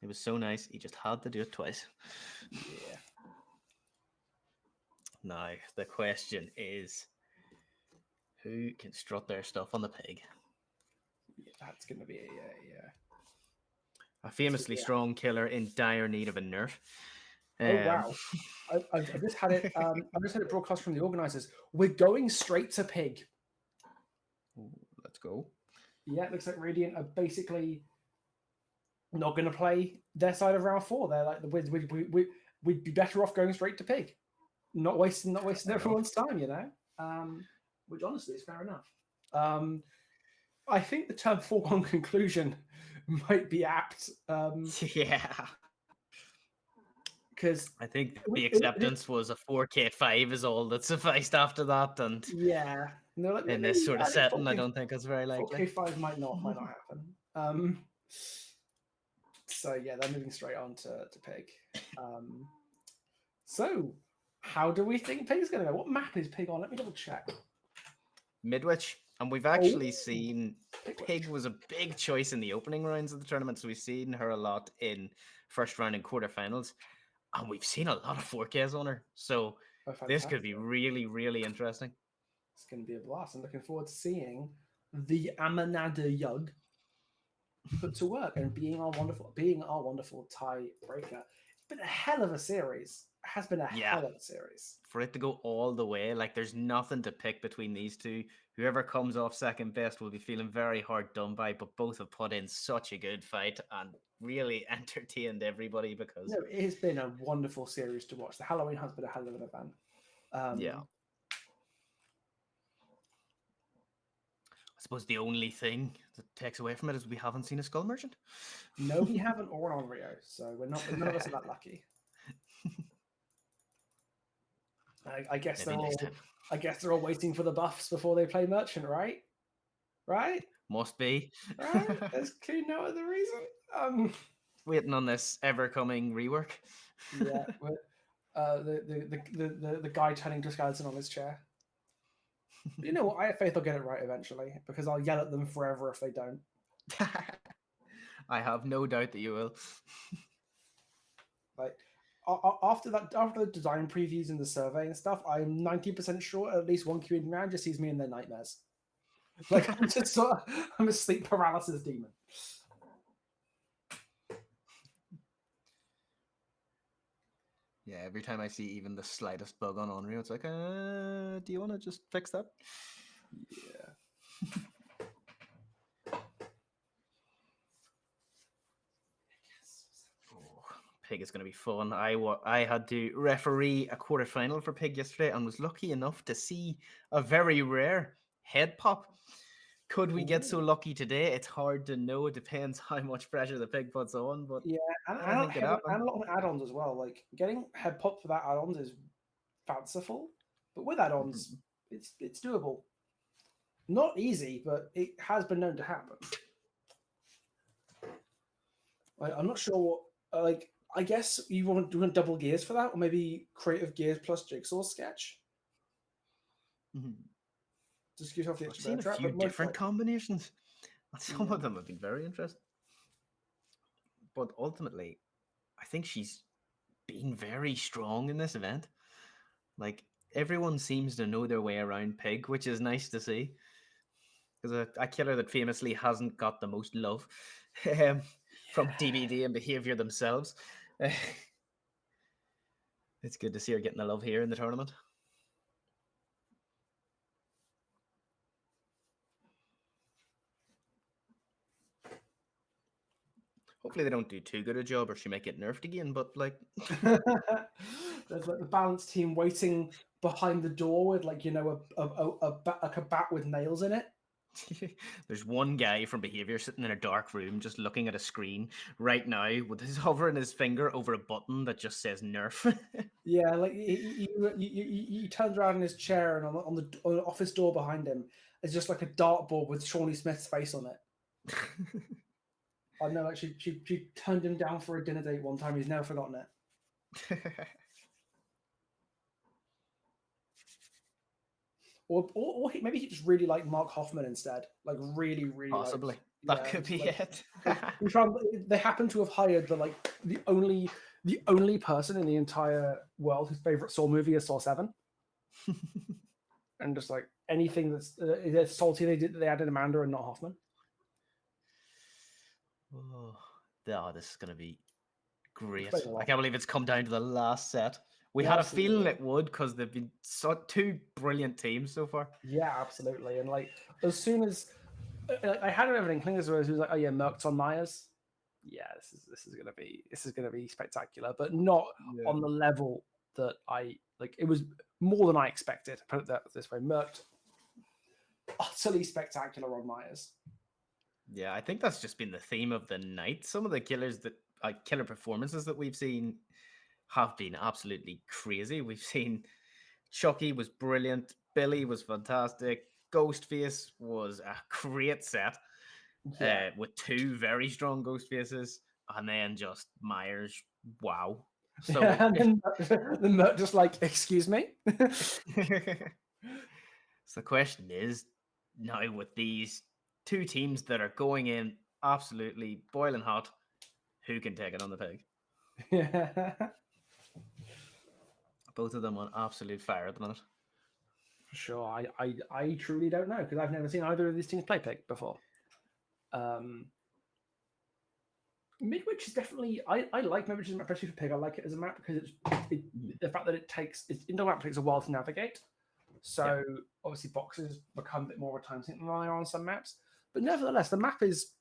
It was so nice. He just had to do it twice. Yeah. Now, the question is, who can strut their stuff on the pig? That's going to be A famously strong killer in dire need of a nerf. Oh wow! I just had it. I just had it broadcast from the organisers. We're going straight to pig. Let's go. Yeah, it looks like Radiant are basically not going to play their side of round 4. They're like we'd be better off going straight to pig, not wasting everyone's time, you know. Which honestly is fair enough. I think the term foregone conclusion might be apt. Yeah. Because I think the acceptance was a 4K5 is all that sufficed after that, and yeah, no, in this sort of setting, I don't think it's very likely. 4K5 might not happen. So yeah, they're moving straight on to Pig. So how do we think Pig's going to go? What map is Pig on? Let me double check. Midwich, and we've actually Oh, seen Pigwitch. Pig was a big choice in the opening rounds of the tournament, so we've seen her a lot in first round and quarterfinals. And we've seen a lot of 4Ks on her. So this could be Fantastic. really, really interesting. It's going to be a blast. I'm looking forward to seeing the Amanada Yug put to work and being our wonderful tiebreaker. It's been a hell of a series. It has been a hell of a series. For it to go all the way, like there's nothing to pick between these two. Whoever comes off second best will be feeling very hard done by, but both have put in such a good fight and really entertained everybody because No, it has been a wonderful series to watch. The Halloween has been a hell of an event. yeah. I suppose the only thing that takes away from it is we haven't seen a Skull Merchant. No, we haven't, or an Onryo, so none of us are that lucky. I guess they're all waiting for the buffs before they play Merchant, right? Right? Must be. Right? There's clearly no other reason. Waiting on this ever coming rework. Yeah. The guy turning to a skeleton on his chair. But you know what? I have faith they'll get it right eventually because I'll yell at them forever if they don't. I have no doubt that you will. Like after the design previews and the survey and stuff, I'm 90% sure at least one community man just sees me in their nightmares. Like I'm a sleep paralysis demon. Yeah, every time I see even the slightest bug on Unreal, it's like, do you want to just fix that? Yeah. Pig is going to be fun. I had to referee a quarterfinal for Pig yesterday and was lucky enough to see a very rare head pop. Could we get so lucky today? It's hard to know. It depends how much pressure the Pig puts on. But yeah, and a lot of add-ons as well. Like getting head pop for that add-ons is fanciful, but with add-ons, it's doable. Not easy, but it has been known to happen. I'm not sure what I guess you want to do double gears for that, or maybe creative gears plus jigsaw sketch. Just give yourself the I've seen a few different combinations. Some of them have been very interesting. But ultimately, I think she's been very strong in this event. Like, everyone seems to know their way around Pig, which is nice to see. Because a killer that famously hasn't got the most love from DBD and behavior themselves. It's good to see her getting the love here in the tournament. Hopefully they don't do too good a job or she might get nerfed again, but like... There's like the balance team waiting behind the door with like, a bat with nails in it. There's one guy from behavior sitting in a dark room just looking at a screen right now with his hovering his finger over a button that just says nerf. Yeah, like he turns around in his chair and on the office door behind him, is just like a dartboard with Shawnee Smith's face on it. I know, like she turned him down for a dinner date one time. He's never forgotten it. Or maybe he just really liked Mark Hoffman instead. Like really, really Possibly. liked, That could be like, it. they happen to have hired the only person in the entire world whose favorite Saw movie is Saw 7. And just like anything that's salty they added Amanda and not Hoffman. Oh, this is going to be great. Explain a lot. I can't believe it's come down to the last set. We Yeah, had a absolutely. feeling it would because they've been two brilliant teams so far. Yeah, absolutely. And like as soon as I had an inkling as well, he was like, "Oh yeah, Merck's on Myers." Yeah, this is gonna be spectacular, but not on the level that I like. It was more than I expected. Put it this way, Merck utterly spectacular on Myers. Yeah, I think that's just been the theme of the night. Some of the killer performances that we've seen have been absolutely crazy. We've seen Chucky was brilliant, Billy was fantastic, Ghostface was a great set with two very strong ghost faces, and then just Myers. Wow. So and then the Merc just like, excuse me. So the question is now with these two teams that are going in absolutely boiling hot, who can take it on the pig? Yeah. Both of them on absolute fire at the minute. For sure. I truly don't know because I've never seen either of these teams play pig before. Midwich is definitely I like Midwich as a map, especially for pig. I like it as a map because the fact that it's indoor map takes a while to navigate. So obviously boxes become a bit more of a time sink than they are on some maps. But nevertheless, the map is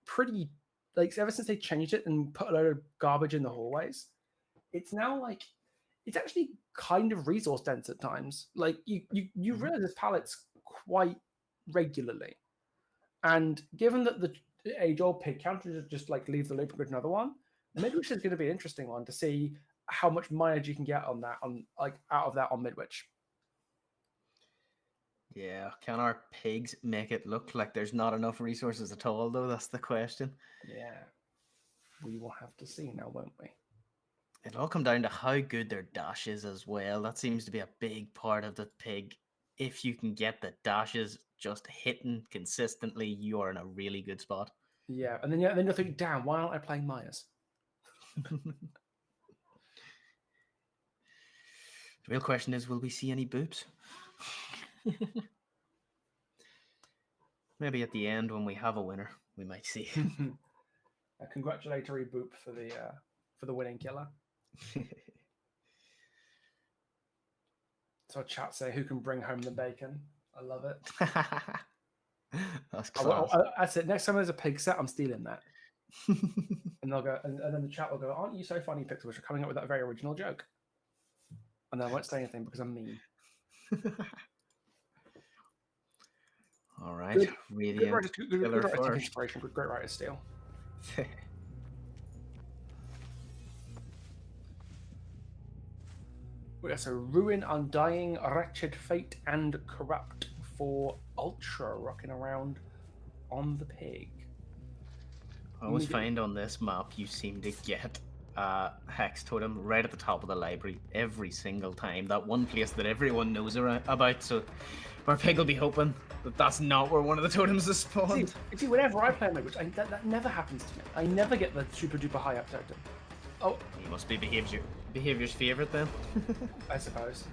pretty like ever since they changed it and put a load of garbage in the hallways, it's now like it's actually kind of resource dense at times. Like you realize there's pallets quite regularly. And given that the age-old pig counter just like leave the loop and go to another one, Midwich is going to be an interesting one to see how much mileage you can get on that out of that on Midwich. Yeah, can our pigs make it look like there's not enough resources at all, though? That's the question. Yeah. We will have to see now, won't we? It'll all come down to how good their dash is as well. That seems to be a big part of the pig. If you can get the dashes just hitting consistently, you are in a really good spot. Yeah, and then you'll think, damn, why aren't I playing Myers? The real question is, will we see any boobs? Maybe at the end when we have a winner, we might see. A congratulatory boop for the winning killer. So chat say, who can bring home the bacon? I love it. That's class. That's it. Next time there's a pig set, I'm stealing that. And they'll go, and then the chat will go, aren't you so funny, Pixel, which are coming up with that very original joke? And then I won't say anything because I'm mean. All right. Radiant good writer's inspiration, great writer's steal. Yeah, so Ruin, Undying, Wretched Fate, and Corrupt for Ultra rocking around on the pig. I always find on this map you seem to get a hex totem right at the top of the library every single time. That one place that everyone knows about. So our pig will be hoping that that's not where one of the totems is spawned. See, whenever I play Midwich, that never happens to me. I never get the super duper high up totem. Oh, he must be behavior's favorite then. I suppose.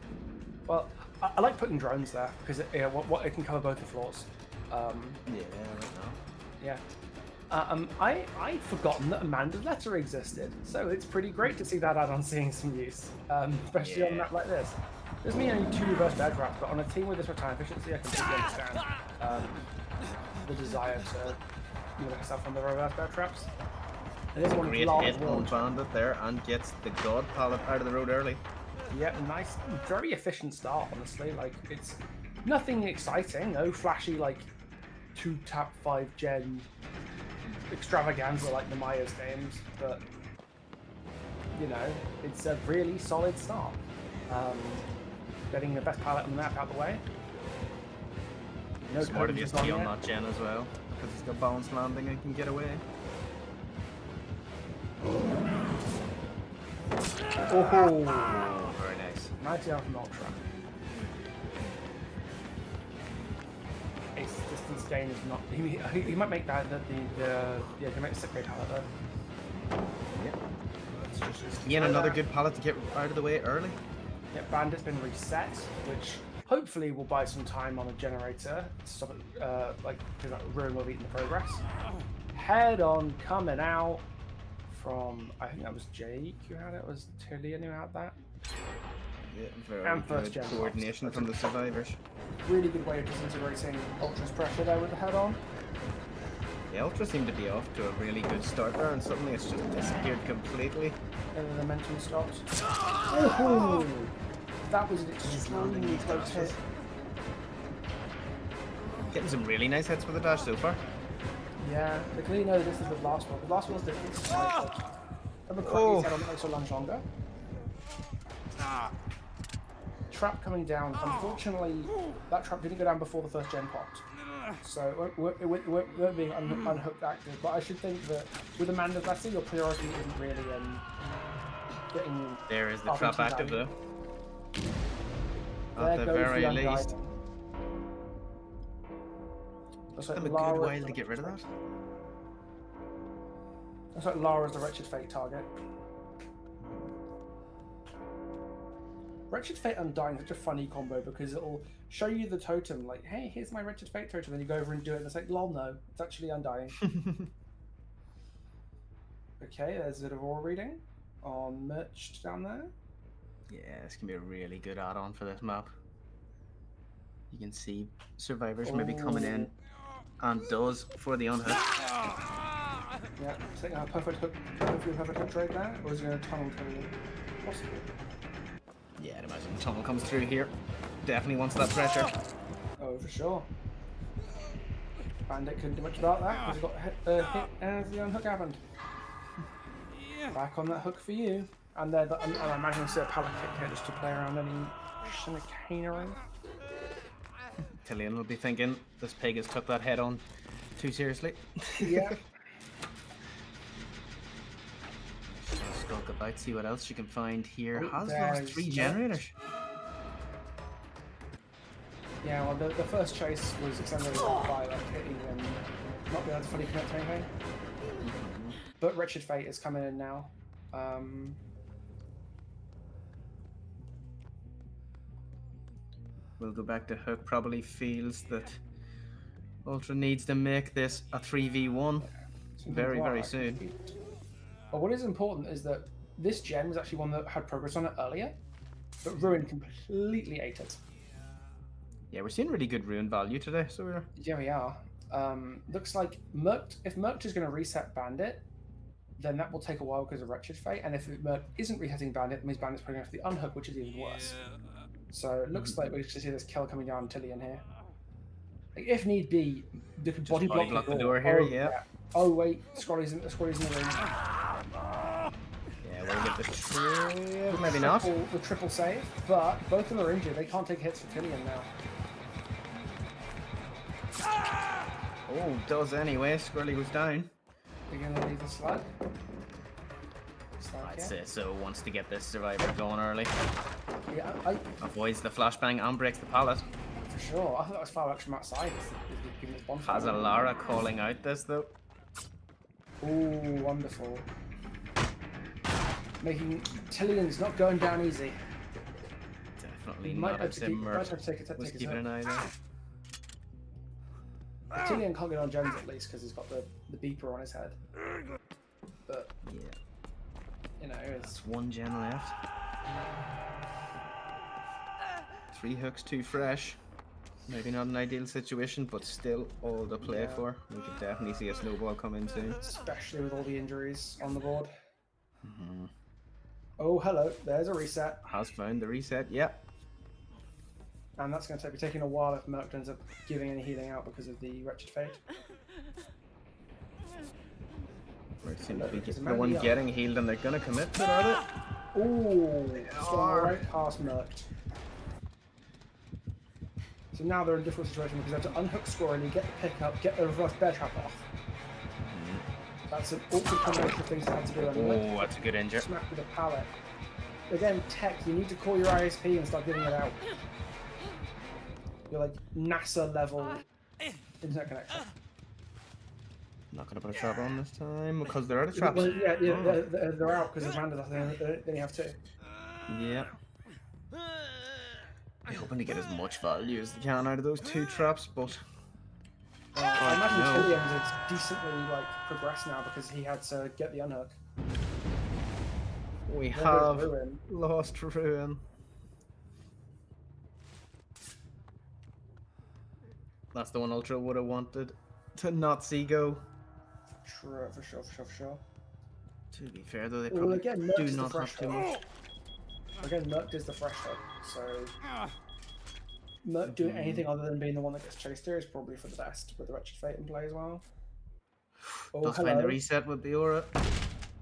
Well, I like putting drones there because it can cover both the floors. Yeah, I don't know. Yeah. I'd forgotten that Amanda's letter existed, so it's pretty great to see that add-on seeing some use, especially on a map like this. There's me only 2 reverse bed traps, but on a team with this return efficiency, I completely understand the desire to get yourself on the reverse bed traps. And this one great hit on Bandit there and gets the God pallet out of the road early. Yeah, nice, very efficient start, honestly. Like, it's nothing exciting, no flashy, like, 2-tap 5-gen extravaganza like the Myers games, but, you know, it's a really solid start. Getting the best palette on the map out of the way. No Smart of you cones to on be on yet. that gen as well, because he's got balanced landing and can get away. Oh, Oh, very nice. 90 out from Ultra. His distance gain is not. He might make that he can make a sick pallet though. Yep. It's just Again, another good pallet to get out of the way early. Yeah, Bandit's been reset, which hopefully will buy some time on a generator. Stop it, because that ruin will have eaten the progress. Head on coming out from, I think that was Jake who had it, was Tillian who had that. Yeah, very And first good gen coordination box. from the survivors. Really good way of disintegrating Ultra's pressure there with the head on. The Ultra seemed to be off to a really good start there, and suddenly it's just disappeared completely. And then the momentum stopped. Oh, that was an extremely close hit. Getting some really nice hits with the dash so far. Yeah, they clearly know the distance with last one. The last one was different. Remember Cracky's head on the extra lunge longer? Trap coming down. Unfortunately, that trap didn't go down before the first gen popped. So it won't be unhooked active. But I should think that with Amanda Blessing, your priority isn't really getting. There is the RBT trap active value. though. There At the goes very the least. unguided. Looks Took like them a good Lara- while to get rid of that. Looks like Lara's the Wretched Fate target. Wretched Fate Undying is such a funny combo because it'll show you the totem, like, hey, here's my Wretched Fate totem, then you go over and do it, and it's like, lol, no, it's actually Undying. Okay, there's a bit of aura reading on Merched down there. Yeah, this can be a really good add-on for this map. You can see survivors maybe coming in, and does for the unhook. Yeah, so perfect hook, hopefully a perfect hook trade there, or is it going to tunnel to the possible? Yeah, I'd imagine the tunnel comes through here. Definitely wants that pressure. Oh, for sure. Bandit couldn't do much about that because he got hit as the unhook happened. Back on that hook for you. And I imagine it's a pallet kick here just to play around any chicanery. Tillian will be thinking, this pig has took that head on too seriously. Yeah. She'll skulk about, see what else she can find here. Oh, Has there's lost 3 Merc. generators. Yeah, well, the first chase was extended by like hitting and not being able to fully connect to anything. But Wretched Fate is coming in now. We'll go back to Hook. Probably feels that Ultra needs to make this a 3v1 very soon. But what is important is that this gen was actually one that had progress on it earlier, but Ruin completely ate it. Yeah, we're seeing really good ruin value today, so we're... Yeah, we are. Looks like Merc. If Merc is going to reset Bandit, then that will take a while because of Wretched Fate. And if Merc isn't resetting Bandit, that means Bandit's putting out the unhook, which is even worse. So it looks like we should see this kill coming down Tillian here. Like, if need be, they could body block the door here, yeah. Oh wait, Scrolly's in the room. Yeah, we'll get the trip. Maybe not. The triple save, but both of them are injured. They can't take hits for Tillian now. Oh, does anyway. Squirrely goes down. You're gonna leave the slug. I'd say so. Wants to get this survivor going early. Yeah, Avoids the flashbang and breaks the pallet. for sure. I thought that was far out from outside. Given his bonfire. Has a Lara calling out this though. Ooh, wonderful. Making Tillian's not going down easy. Definitely He might not. have I'd to say keep, might Mert have to take was his keeping hook. an eye there. Tillian can't get on gens at least because he's got the beeper on his head. But Yeah, you know, it's it's 1 gen left. 3 hooks, 2 fresh. Maybe not an ideal situation, but still all to play Yeah. for. We could definitely see a snowball come in soon. especially with all the injuries on the board. Oh, hello. There's a reset, Has found the reset, yeah. and that's going to be taking a while if Merc ends up giving any healing out because of the Wretched Fate. We seem to be There's a the one man getting healed, and they're gonna commit to it, are they? Ooh, swung right past Merc. So now they're in a difficult situation because they have to unhook Squirrely, get the pickup, get the reverse bear trap off. That's an awkward combination of things to have to do. And Oh, that's a good injury. smack with a pallet. Again, tech, you need to call your ISP and start giving it out. You're like NASA level internet connection. Not gonna put a trap on this time because they're out of traps. Well, yeah, they're out because of Amanda. Then you have to. Yeah. I'm hoping to get as much value as they can out of those 2 traps, but I imagine no. Killian's it's decently like progressed now because he had to get the unhook. we There have goes Ruin. lost Ruin. That's the one Ultra would have wanted to not see go. True, for sure. To be fair though, they Well, probably again, Merc do is the not fresh have too hook. much. Again, Merc is the fresh hook, so Merc doing anything other than being the one that gets chased here is probably for the best with the Wretched Fate in play as well. Oh, Does find the hello. reset with the aura.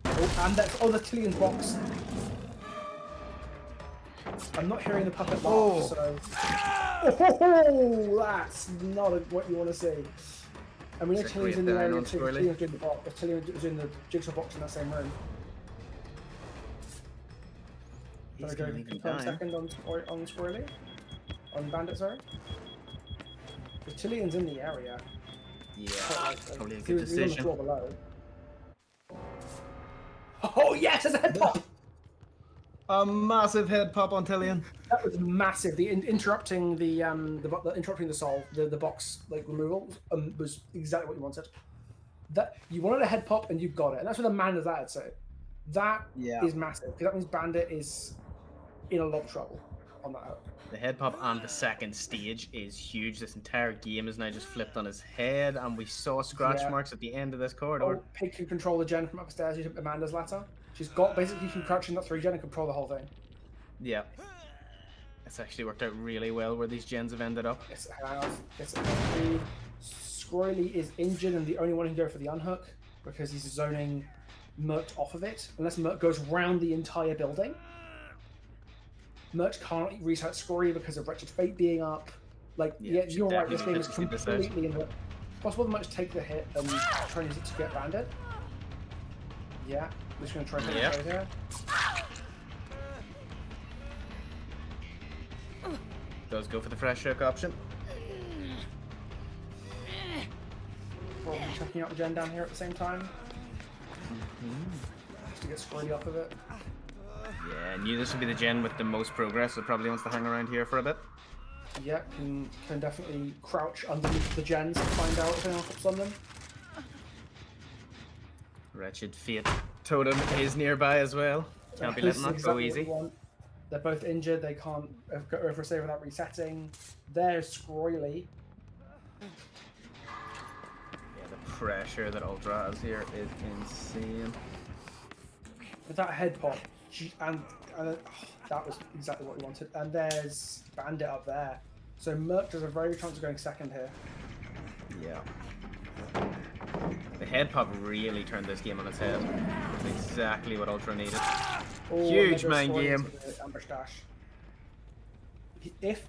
Oh, and that's the Tillian's box. I'm not hearing the puppet laugh, so. Oh, that's not what you want to see. I mean, if It's a Tillian's great in the down area on too, Squirrely. Tillian's doing the box. If Tillian was in the jigsaw box in that same room. He's Gonna go gonna leave him confirm down. second on Squirrely. On Bandit, sorry. If Tillian's in the area. Yeah, probably a He good was on the decision. floor below. Oh yes, there's a head pop! A massive head pop on Tillian. That was massive. The interrupting the interrupting the soul, the box like removal was exactly what you wanted. That you wanted a head pop and you got it, and that's what the man does that. I'd say that Yeah. is massive because that means Bandit is in a lot of trouble on that hook. The head pop on the second stage is huge. This entire game is now just flipped on his head, and we saw scratch Yeah. marks at the end of this corridor. Oh, Pig can control the gen from upstairs using Amanda's ladder. She's got basically she can crouch in that 3 gen and control the whole thing. Yeah. It's actually worked out really well where these gens have ended up. It's Squirrely is injured and the only one who can go for the unhook because he's zoning Merc off of it. Unless Merc goes round the entire building. Merc can't reset Squirrely because of Wretched Fate being up. Like, Yeah, yeah, you're right, this game is definitely fix this out. completely in the... Possible they might just take the hit and try and use it to get Bandit. Yeah, I'm just going to try and take Yeah. it here. Does go for the fresh hook option. Probably checking out the gen down here at the same time. Just to get Squirrely off of it. Yeah, I knew this would be the gen with the most progress, so probably wants to hang around here for a bit. Yeah, can definitely crouch underneath the gens to find out if anyone hops on them. Wretched Fate Totem is nearby as well. Can't be This letting is that exactly go what easy. you want. They're both injured, they can't go over a save without resetting. There's Squirrely. Yeah, the pressure that Ultra has here is insane. With that head pop, and that was exactly what we wanted. And there's Bandit up there. So Merc does a very good chance of going second here. Yeah. The head pop really turned this game on its head. It's exactly what Ultra needed. Oh, Huge and there main goes Squirrely game. to the ambush dash. If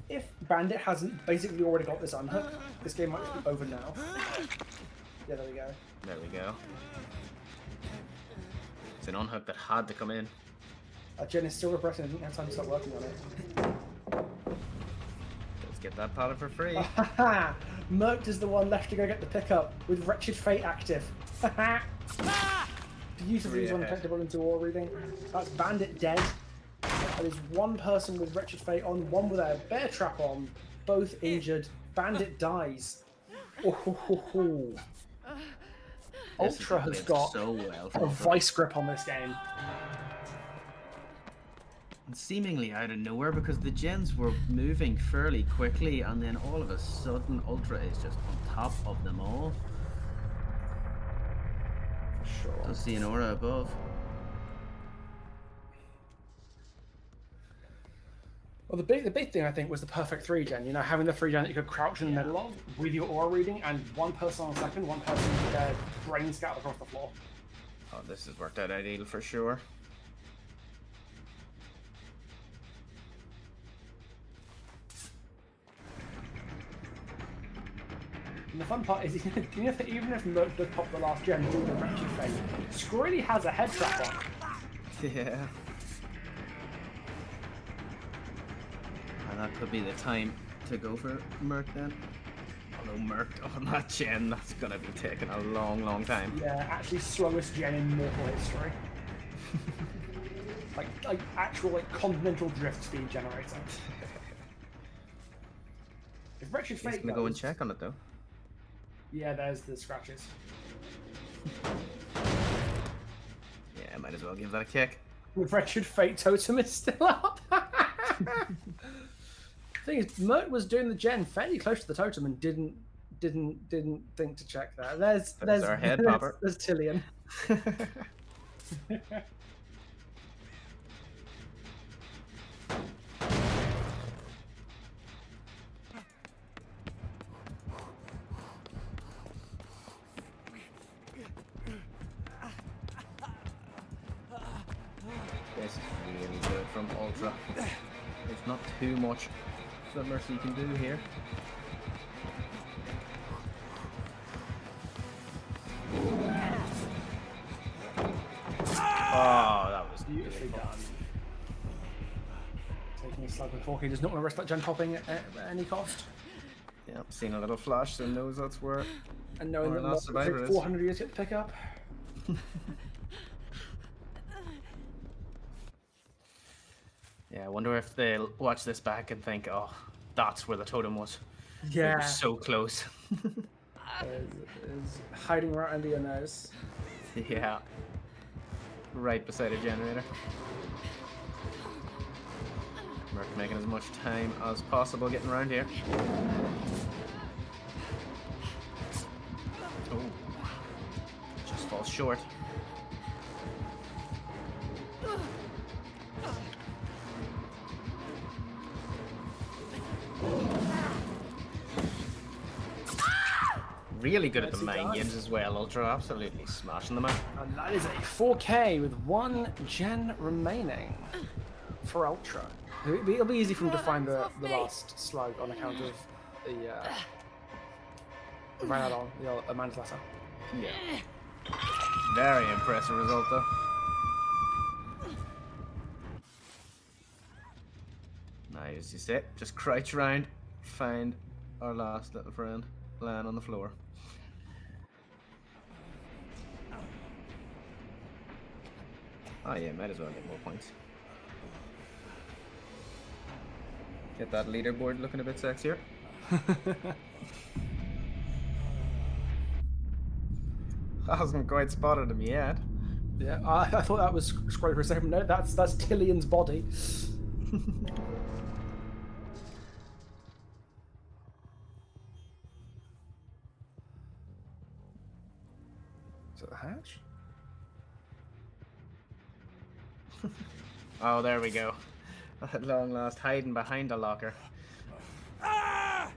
Bandit hasn't basically already got this unhook, this game might be over now. Yeah, there we go. There we go. It's an unhook that had to come in. Jen is still repressing and didn't have time to start working on it. Let's get that pallet for free. Merc is the one left to go get the pickup with Wretched Fate active. Beautifully Three one ahead. detectable into war reading. That's Bandit dead. That is one person with Wretched Fate on, one with a bear trap on, both injured. Bandit dies. Oh. This is Ultra has played got so well a from Ultra. vice grip on this game. And seemingly out of nowhere because the gens were moving fairly quickly and then all of a sudden Ultra is just on top of them all. Sure. Does see an aura above. Well, the big thing I think was the perfect 3 gen. You know, having the 3 gen that you could crouch in the middle of with your aura reading, and one person on second, one person with their brain scattered across the floor. Oh, this has worked out ideal for sure. And the fun part is, even if Merc does pop the last gem doing the wretched fate, Squirrely has a head trap on. Yeah. And that could be the time to go for Merc then. Although Merc on that gen, that's going to be taking a long, long time. Yeah, actually slowest gen in mortal history. like actual continental drift speed generator. If Wretched He's Fate going to go and goes- check on it though. Yeah, there's the scratches. Yeah, might as well give that a kick. The Wretched Fate totem is still up. Thing is, Mert was doing the gen fairly close to the totem and didn't think to check that. There's our head popper. There's Tillian. This is really good from Ultra. It's not too much that Mercy can do here. Oh, that was Beautifully beautiful. done. Taking a slug before he does not want to risk that gen popping at any cost. Yep, seen a little flash, so knows that's where. And knowing Our that last Mert will survivor take is. 400 years to get to pick up. Yeah, I wonder if they'll watch this back and think, oh, that's where the totem was. It Yeah. was so close. Is hiding right under your nose. Yeah. Right beside a generator. Merc making as much time as possible getting around here. Oh. Just falls short. Really good at the Nicely main done. games as well. Ultra absolutely smashing them out. And that is a 4K with 1 gen remaining for Ultra. It'll be easy for him to find the last slug on account of the Rhinodon, the Amanda's letter. Yeah. Very impressive result though. Now as you say, just crouch around, find our last little friend lying on the floor. Oh yeah, might as well get more points. Get that leaderboard looking a bit sexier. Hasn't quite spotted him yet. Yeah, I thought that was scrolling for a second. No, that's Tillian's body. Is it the hatch? Oh, there we go. At long last, hiding behind a locker.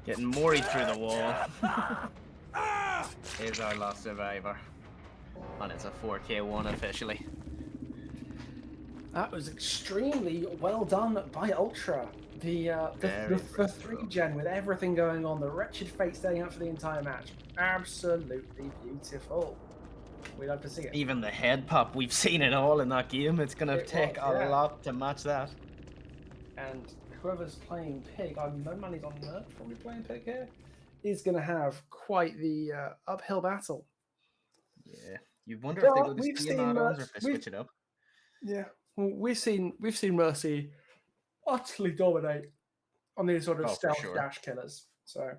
Getting Mori through the wall. Is our last survivor. And it's a 4K1 officially. That was extremely well done by Ultra. The Very 3 gen with everything going on, the Wretched Fate staying up for the entire match. Absolutely beautiful. We'd love to see it. Even the head pop, we've seen it all in that game. It's gonna It take was, a yeah. lot to match that. And whoever's playing Pig, I'm no money's on Mert, probably playing Pig here, is going to have quite the uphill battle. Yeah. You wonder if they But go to we've Steam seen add-ons or Mert- if they switch it up. Yeah, well, we've seen Mercy utterly dominate on these sort of Oh, for stealth sure. dash killers. So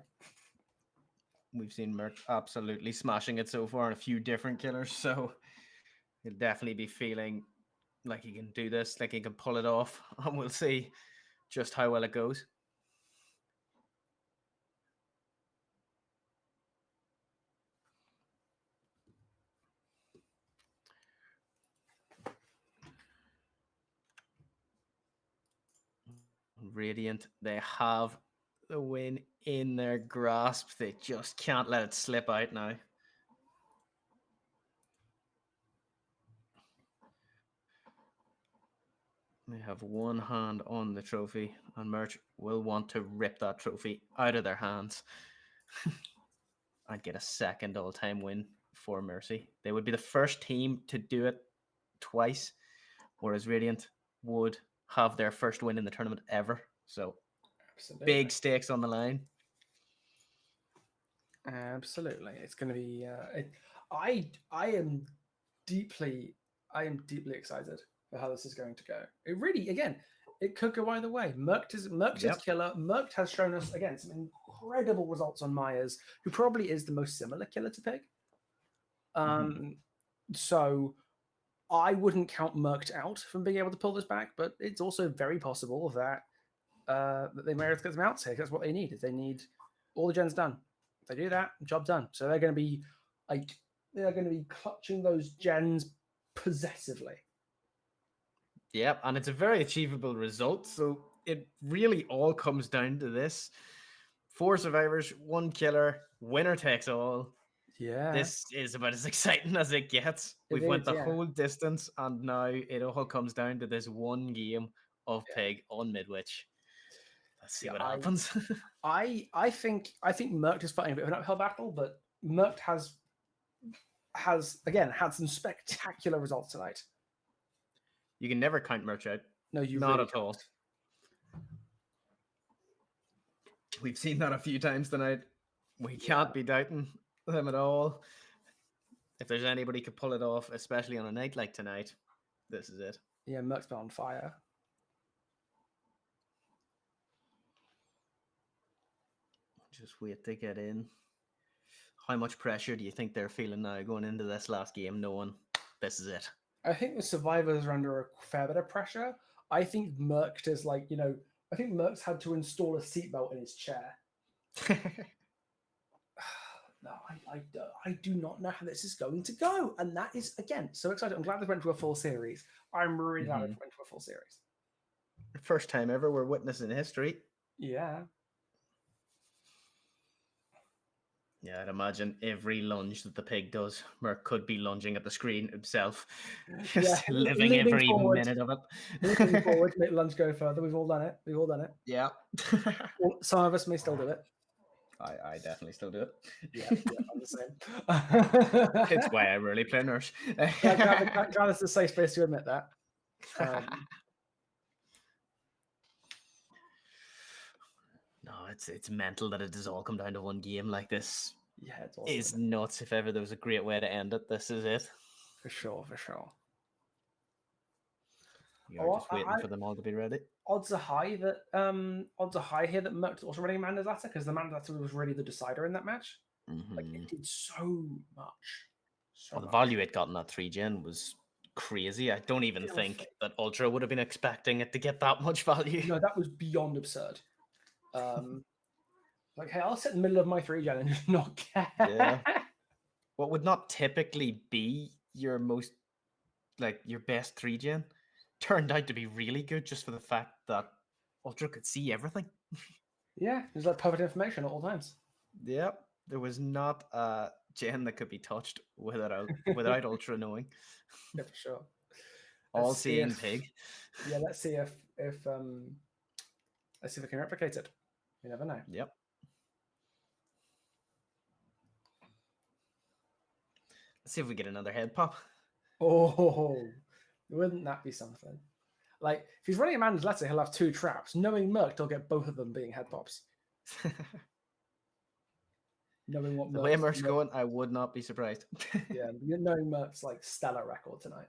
We've seen Merc absolutely smashing it so far in a few different killers, so he'll definitely be feeling like he can do this, like he can pull it off, and we'll see just how well it goes. Radiant, they have the win in their grasp. They just can't let it slip out now. They have one hand on the trophy, and Merch will want to rip that trophy out of their hands. I'd get a second all-time win for Mercy. They would be the first team to do it twice, whereas Radiant would have their first win in the tournament ever. So Absolutely. big stakes on the line. Absolutely, it's going to be. I am deeply excited for how this is going to go. It really, again, it could go either way. Merkt is killer. Merkt has shown us again some incredible results on Myers, who probably is the most similar killer to Pig. So I wouldn't count Merkt out from being able to pull this back, but it's also very possible that that they may have to get them out here. That's what they need. Is they need all the gens done. If they do that, job done. So they're going to be clutching those gens possessively. Yep, and it's a very achievable result. So it really all comes down to this: 4 survivors, 1 killer, winner takes all. Yeah, This is about as exciting as it gets. We've went the whole distance, and now it all comes down to this one game of Pig on Midwich. Let's see what happens. I think Merkt is fighting a bit of an uphill battle, but Merkt has again had some spectacular results tonight. You can never count Merch out. No, you not really at all. We've seen that a few times tonight. We can't be doubting them at all. If there's anybody could pull it off, especially on a night like tonight, this is it. Yeah, Merck's been on fire. Just wait to get in. How much pressure do you think they're feeling now going into this last game, knowing this is it? I think the survivors are under a fair bit of pressure. I think Merck is like, I think Merck's had to install a seatbelt in his chair. No, I do not know how this is going to go. And that is, again, so excited. I'm glad they went to a full series. I'm really glad they went to a full series. First time ever we're witnessing history. Yeah. Yeah, I'd imagine every lunge that the Pig does, Merck could be lunging at the screen himself. Just living every minute of it. Looking forward to make the lunge go further. We've all done it. Yeah. Well, some of us may still do it. I definitely still do it. Yeah, I'm the same. It's why I rarely play nurse. Glad it's a safe space to admit that. No, it's mental that it does all come down to one game like this. Yeah, it's awesome. It's nuts. If ever there was a great way to end it, this is it. For sure. You're just waiting for them all to be ready. Odds are high here that Merck's also running Amanda's Latter, because the Amanda's Latter was really the decider in that match. Like, it did so much. The value it got in that 3-gen was crazy. I don't even think that Ultra would have been expecting it to get that much value. No, that was beyond absurd. Like, hey, I'll sit in the middle of my 3-gen and just not care. Yeah. What would not typically be your your best 3-gen turned out to be really good just for the fact that Ultra could see everything. Yeah, there's like perfect information at all times. Yep. There was not a gen that could be touched without Ultra knowing. Yeah, for sure. All seeing Pig. Yeah, let's see if we can replicate it. You never know. Yep. Let's see if we get another head pop. Oh, wouldn't that be something? Like, if he's running Amanda's Letter, he'll have 2 traps. Knowing Merc, he'll get both of them being head pops. Knowing what the way Merc's going, I would not be surprised. Yeah, knowing Merc's like stellar record tonight.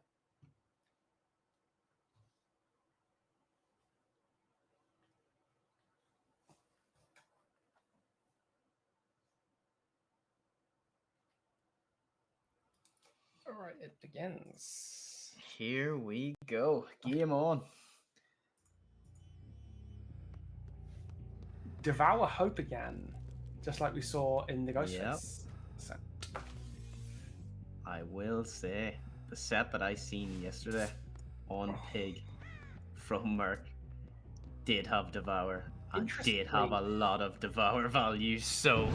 All right, it begins. Here we go. Game on. Devour Hope again, just like we saw in the Ghost Face set. I will say, the set that I seen yesterday on Pig from Merc did have Devour and did have a lot of Devour value, so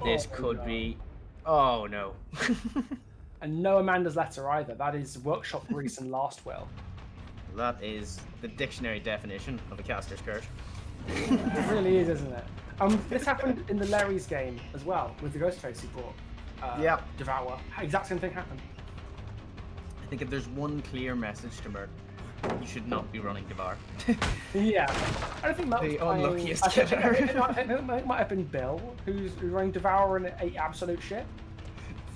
this could be... Oh, no. And no Amanda's Letter either. That is Workshop Orison Last Will. That is the dictionary definition of a caster's curse. It really is, isn't it? This happened in the Larry's game as well with the Ghostface he brought. Yeah. Devour. Exact same thing happened. I think if there's one clear message to Mert, you should not be running Devour. Yeah. I don't think Matt was The playing- unluckiest I think killer. it might have been Bill who's running Devour and ate absolute shit.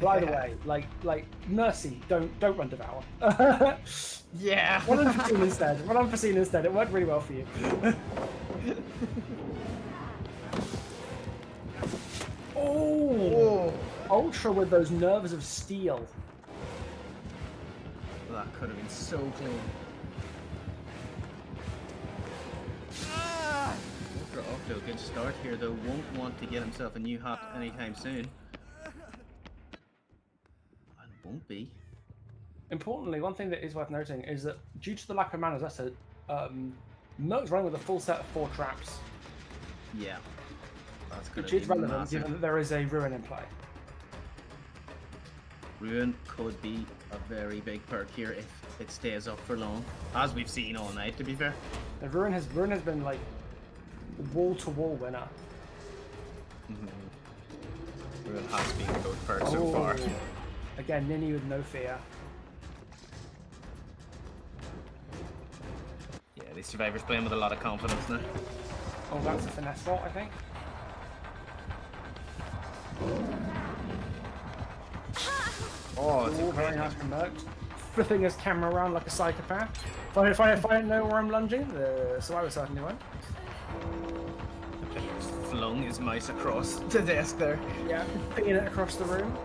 By the way, like Mercy, don't run Devour. Yeah. Run Unforeseen instead. Run Unforeseen instead. It worked really well for you. Oh, Ultra with those nerves of steel. That could have been so clean. Ultra off to a good start here, though. Won't want to get himself a new hat anytime soon. And won't be. Importantly, one thing that is worth noting is that due to the lack of mana, as I said, Merc's running with a full set of 4 traps, Yeah. That's going which to is be relevant massive. given that there is a Ruin in play. Ruin could be a very big perk here if it stays up for long, as we've seen all night, to be fair. The Ruin has been like wall-to-wall winner. Ruin has been a good perk so far. Again, Ninny with no fear. Yeah, these survivors playing with a lot of confidence now. Oh, that's a finesse vault, I think. Oh, it's Oh, very incredible. nice from Merc. Flipping his camera around like a psychopath. If I don't know where I'm lunging, the survivor certainly won't. Just flung his mouse across the desk there. Yeah, pinging it across the room.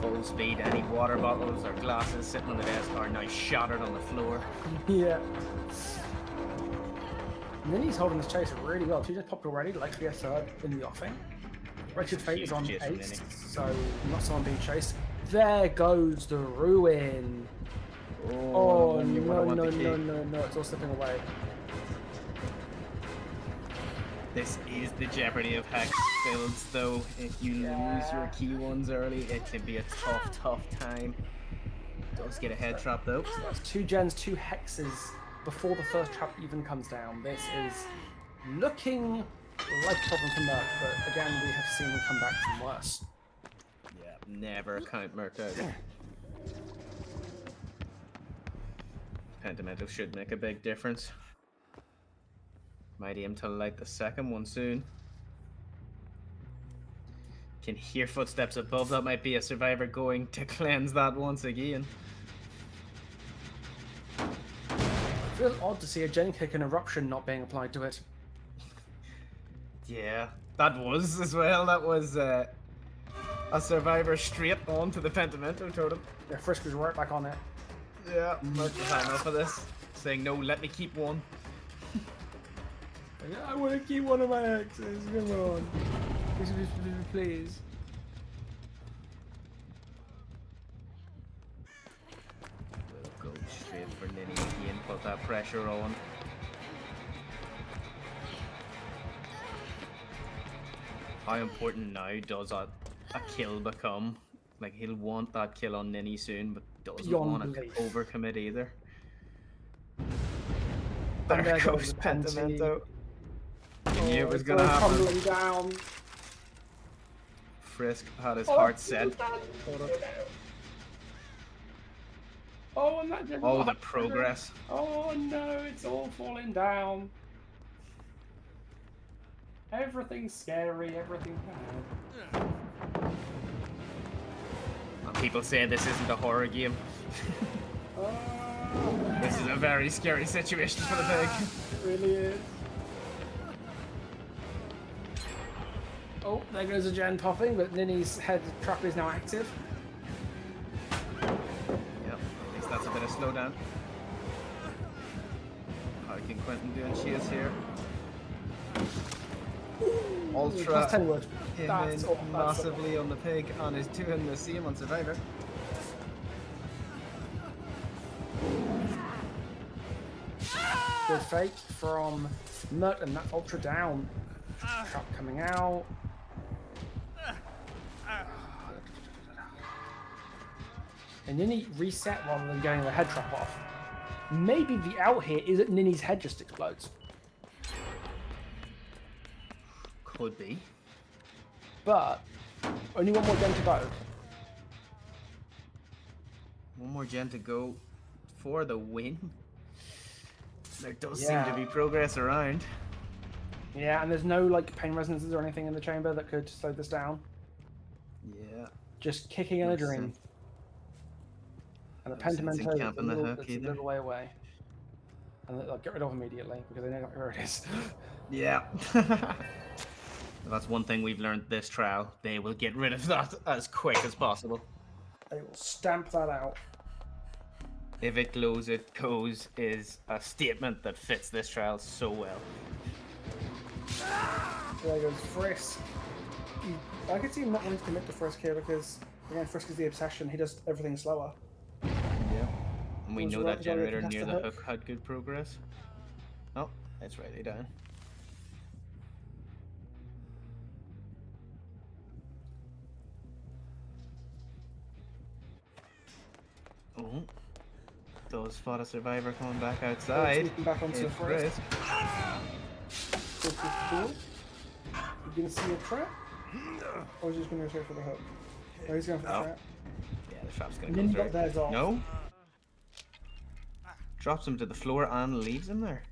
Full speed, any water bottles or glasses sitting on the desk are now shattered on the floor. Yeah. And then he's holding this chase really well. Two just popped already, like to be a third in the offing. Wretched Fate is on Huge chase from 8, Ninny. so not someone being chased. There goes the Ruin. Oh, you no, wanna no, want the no, key. no, no, it's all slipping away. This is the jeopardy of hex builds, though. If you lose your key ones early, it can be a tough time. Does get a head trap though. That's 2 gens, 2 hexes before the first trap even comes down. This is looking like a problem for Merc, but again, we have seen him come back from worse. Yeah, never count Merc out. Pentamental should make a big difference. Might aim to light the second one soon. Can hear footsteps above. That might be a survivor going to cleanse that once again. It feels odd to see a gen kick and eruption not being applied to it. Yeah, that was as well. That was a survivor straight onto the Pentamento totem. Yeah, Frisk was right back on it. Yeah, Merc was had enough of this. Saying, no, let me keep one. Yeah, I want to keep one of my hexes. Come on. Please. We'll go straight for Ninny again, put that pressure on. How important now does a kill become? Like, he'll want that kill on Ninny soon, but doesn't Beyond want to belief. overcommit either. And There there goes goes the Penty. Pentamento. You knew it was it's gonna all happen. Tumbling down. Frisk had his Oh, heart set. Oh, and that didn't Oh, the work. progress. Oh no, it's all falling down. Everything's scary, everything's bad. And people say this isn't a horror game. Oh, This is a very scary situation for the pig. it really is. Oh, there goes a gen popping, but Ninny's head trap is now active. Yep, at least that's a bit of slowdown. How can Quentin do and she is here? Ultra Plus 10 wood. came That's in all. That's all. massively on the pig and is doing the same on Survivor. Good fake from Mert, and that's Ultra down. Trap coming out. And Ninny reset rather than getting the head trap off. Maybe the out here is that Ninny's head just explodes. Could be. But only one more gen to go. One more gen to go for the win. There does seem to be progress around. Yeah, and there's no like pain resonances or anything in the chamber that could slow this down. Yeah. Just kicking in a Makes dream. sense. And the No sense in Pentimento is camping the hook it's a either. little way away. And they'll get rid of immediately because they know where it is. Yeah. That's one thing we've learned this trial. They will get rid of that as quick as possible. They will stamp that out. If it glows, it goes is a statement that fits this trial so well. There goes Frisk. I could see him not wanting to commit to Frisk here because, again, Frisk is the obsession. He does everything slower. Yeah. And we Was know it that right- generator was it near the the hook? hook had good progress. Oh, it's rightly down. Oh. Does spot a survivor coming back outside. sneaking back onto It's Frisk. Frisk. Cool. You gonna see a trap? Or is he just gonna go straight for the hook? Oh, he's going for the Oh. trap. Yeah, the trap's gonna And go then you through. got theirs off. No. Drops him to the floor and leaves him there.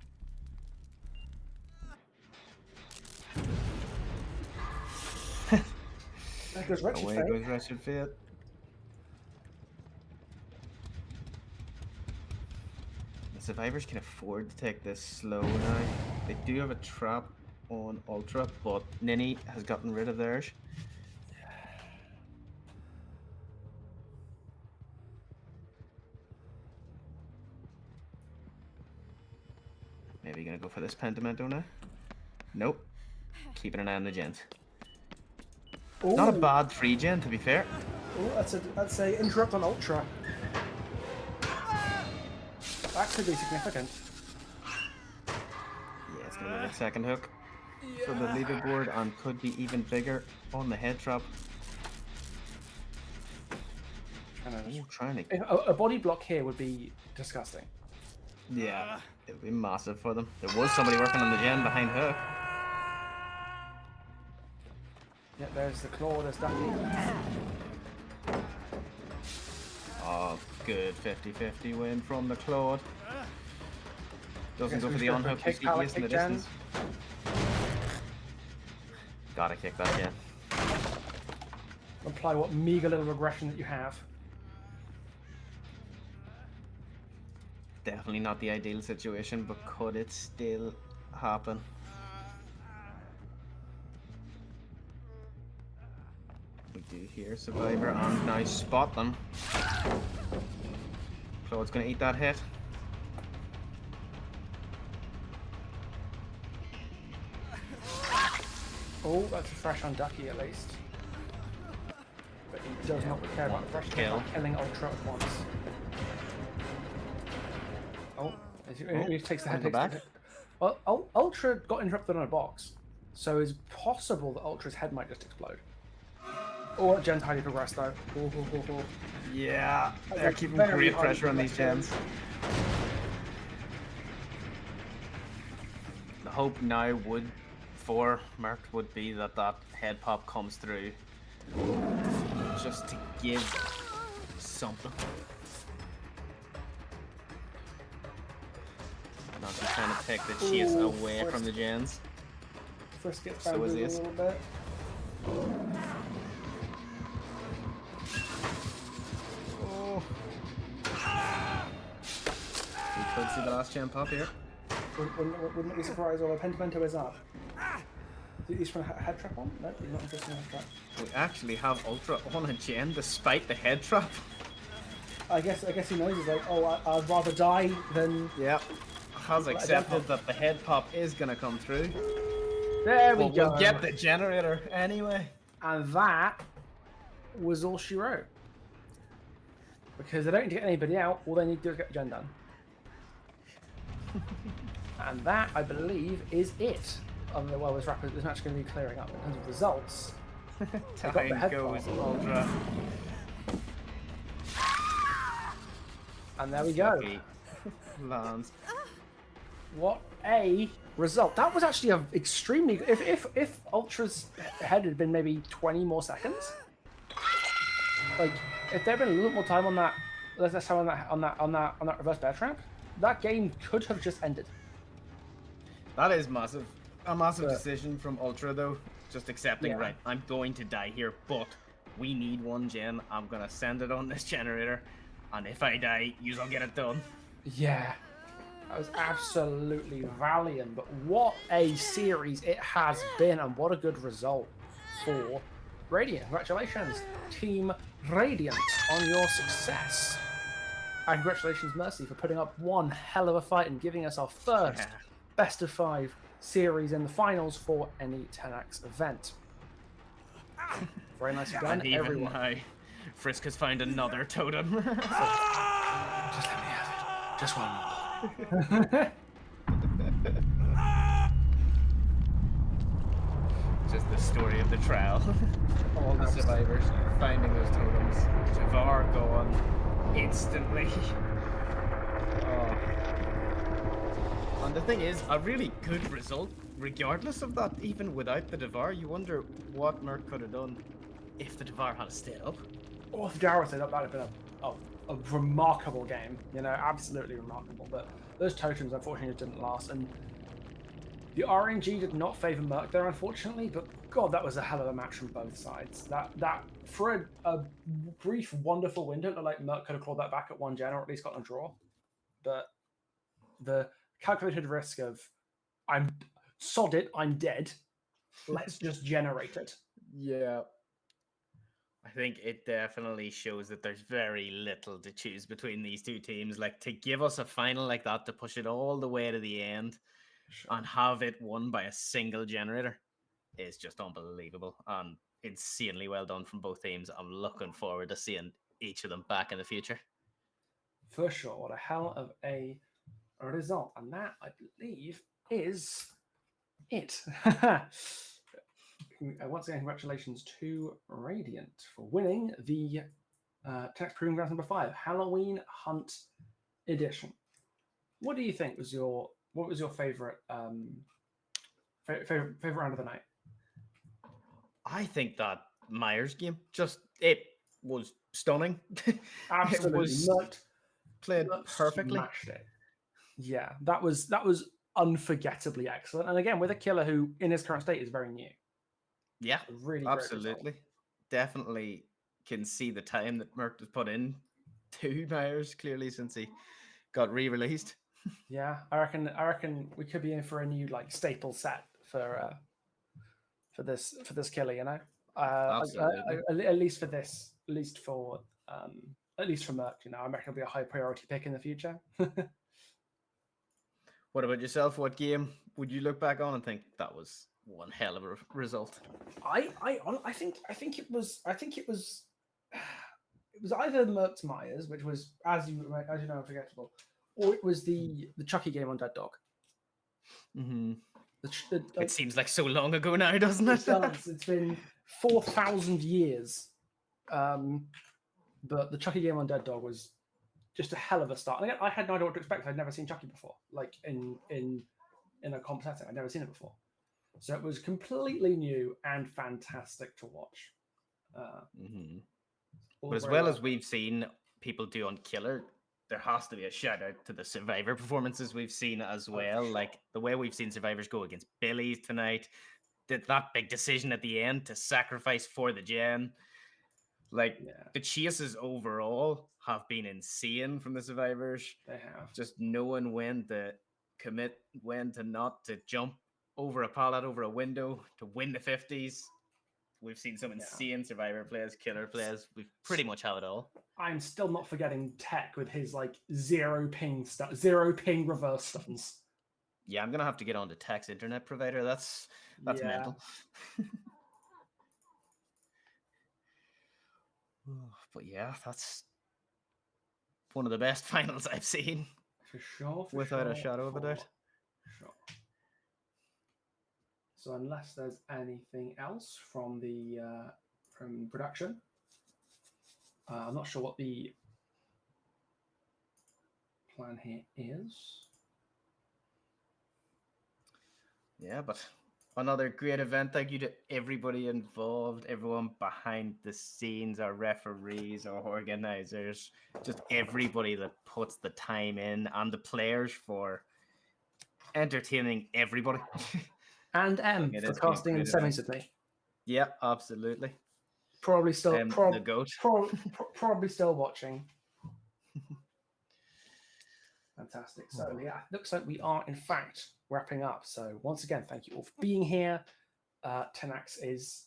There goes Wretched Away Fate. goes Wretched Fate. The survivors can afford to take this slow now. They do have a trap on Ultra, but Ninny has gotten rid of theirs. Maybe gonna go for this Pentimento now? Nope. Keeping an eye on the gens. Not a Ooh. bad 3 gen, to be fair. Oh, that's a interrupt on Ultra. That could be significant. Yeah, it's gonna be the second hook for the leaderboard and could be even bigger on the head trap. Ooh, trying to. A body block here would be disgusting. Yeah, it would be massive for them. There was somebody working on the gen behind hook. Yeah, there's the claw, there's Ducky. Oh, good 50-50 win from the Claude. Doesn't Guess go we for the should on go hook, kick he's power, in the kick gen. distance. Gotta kick that gen. Apply what meager little regression that you have. Definitely not the ideal situation, but could it still happen? We do hear Survivor and now spot them. Claude's gonna eat that hit. Oh, that's a fresh on Ducky at least. But he does not care about fresh kill. killing Ultra at once. Oh, he takes the head. Wanna go takes the back? hit. Well, Ultra got interrupted on a box, so it's possible that Ultra's head might just explode. Or Gen's highly progressed though. Oh. Yeah, they're That's keeping very great hard pressure on these progress. gens. The hope now for Merc would be that that head pop comes through just to give something. Not just trying to take the chase Ooh, away from first- the gens. First gets So is bamboozled a this. little bit. Oh. We could see the last gen pop here. Wouldn't it be surprised? Although Pentimento is up. He's from a head trap on? No, he's not interested in a head trap. We actually have Ultra on a gen despite the head trap. I guess he knows. He's like, oh, I'd rather die than. Yep. Has Like a accepted jump that the head pop is gonna come through. There we But go. we'll get the generator anyway. And that was all she wrote. Because they don't need to get anybody out. All they need to do is get the gen done. And that, I believe, is it. Well, this match is going to be clearing up in terms of results. got the Time head goes pop. Ultra. And there we go. Lucky lands. What a result! That was actually a extremely. If Ultra's head had been maybe 20 more seconds, like if there had been a little more time on that, let's say on that reverse bear trap, that game could have just ended. That is massive. A massive But- decision from Ultra, though. Just accepting, Yeah. right, I'm going to die here, but we need one gen. I'm going to send it on this generator. And if I die, you'll get it done. Yeah, that was absolutely valiant. But what a series it has been, and what a good result for Radiant. Congratulations, Team Radiant, on your success. And congratulations, Mercy, for putting up one hell of a fight and giving us our first Yeah. best of 5 series in the finals for any 10x event. Very nicely done, And even everyone. now, Frisk has found another totem. Just let me have it. Just one more. Just the story of the trial. All the Absolutely. survivors finding those totems. Javar gone instantly. Oh. And the thing is, a really good result, regardless of that, even without the Devar. You wonder what Merc could have done if the Devar had stayed up. Or if Dara said that would have been a remarkable game, you know, absolutely remarkable. But those totems, unfortunately, didn't last. And the RNG did not favour Merc there, unfortunately. But God, that was a hell of a match from both sides. That for a brief, wonderful window, it looked like Merc could have clawed that back at one gen, or at least got a draw. But the calculated risk of I'm sod it, I'm dead. Let's just generate it. Yeah. I think it definitely shows that there's very little to choose between these two teams. Like, to give us a final like that, to push it all the way to the end and have it won by a single generator is just unbelievable and insanely well done from both teams. I'm looking forward to seeing each of them back in the future. For sure. What a hell of a result. And that, I believe, is it. Once again, congratulations to Radiant for winning the Text Proving Grounds number 5, Halloween Hunt Edition. What do you think was your favorite favorite round of the night? I think that Myers game it was stunning. Absolutely, It was played perfectly. smashed it. Yeah, that was unforgettably excellent. And again, with a killer who, in his current state, is very new. Yeah, Really great result. absolutely. Definitely can see the time that Merck has put in to Myers, clearly, since he got re-released. Yeah, I reckon we could be in for a new like staple set for this killer, you know. Absolutely. At least for this, at least for Merc, you know, I reckon it'll be a high priority pick in the future. What about yourself? What game would you look back on and think that was one hell of a result? I think it was it was either Merc's Myers, which was as you know unforgettable, or it was the Chucky game on Dead Dog. Mm-hmm. Like, It seems like so long ago now, doesn't it? it does. It's been 4,000 years. But the Chucky game on Dead Dog was just a hell of a start. And I had no idea what to expect. I'd never seen Chucky before, like in a comp setting. I'd never seen it before. So it was completely new and fantastic to watch. Mm-hmm. All But as very well as we've seen people do on Killer, there has to be a shout out to the Survivor performances we've seen as well. sure. Like the way we've seen Survivors go against Billy's tonight, that big decision at the end to sacrifice for the gen. Like Yeah, the chases overall have been insane from the Survivors. they have. Just knowing when to commit, when to not, to jump over a pallet, over a window, to win the 50s. We've seen some insane Survivor plays, Killer plays. We've pretty much have it all. I'm still not forgetting Tech with his like zero ping reverse stuns. Yeah, I'm gonna have to get on to Tech's internet provider. That's Yeah. mental. But yeah, that's one of the best finals I've seen. For sure. Without a shadow of a doubt. Sure. So unless there's anything else from the from production, I'm not sure what the plan here is. Yeah, but another great event. Thank you to everybody involved, everyone behind the scenes, our referees, our organizers, just everybody that puts the time in, and the players for entertaining everybody. And It for has been a casting in great semis event. with me. Yeah, absolutely. Probably still, The goat. probably still watching. Fantastic. So yeah, looks like we are in fact wrapping up. So once again, thank you all for being here. Tenax is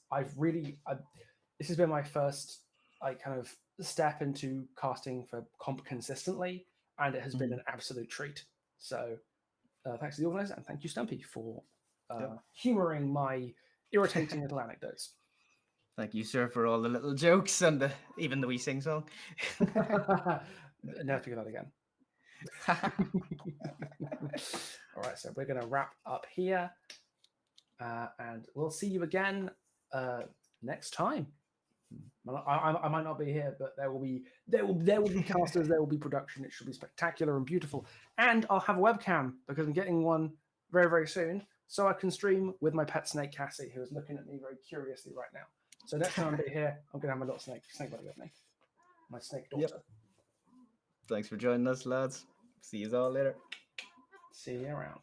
this has been my first kind of step into casting for comp consistently, and it has been an absolute treat. So thanks to the organizer, and thank you, Stumpy, for humoring my irritating little anecdotes. Thank you, sir, for all the little jokes and even the wee sing song. Never think of that again. All right, so we're going to wrap up here, and we'll see you again next time. I might not be here, but there will be casters, there will be production. It should be spectacular and beautiful, and I'll have a webcam because I'm getting one very, very soon, so I can stream with my pet snake Cassie, who is looking at me very curiously right now. So next time I'm here, I'm going to have my little snake buddy with me, my snake daughter. Yep. Thanks for joining us, lads. See you all later. See you around.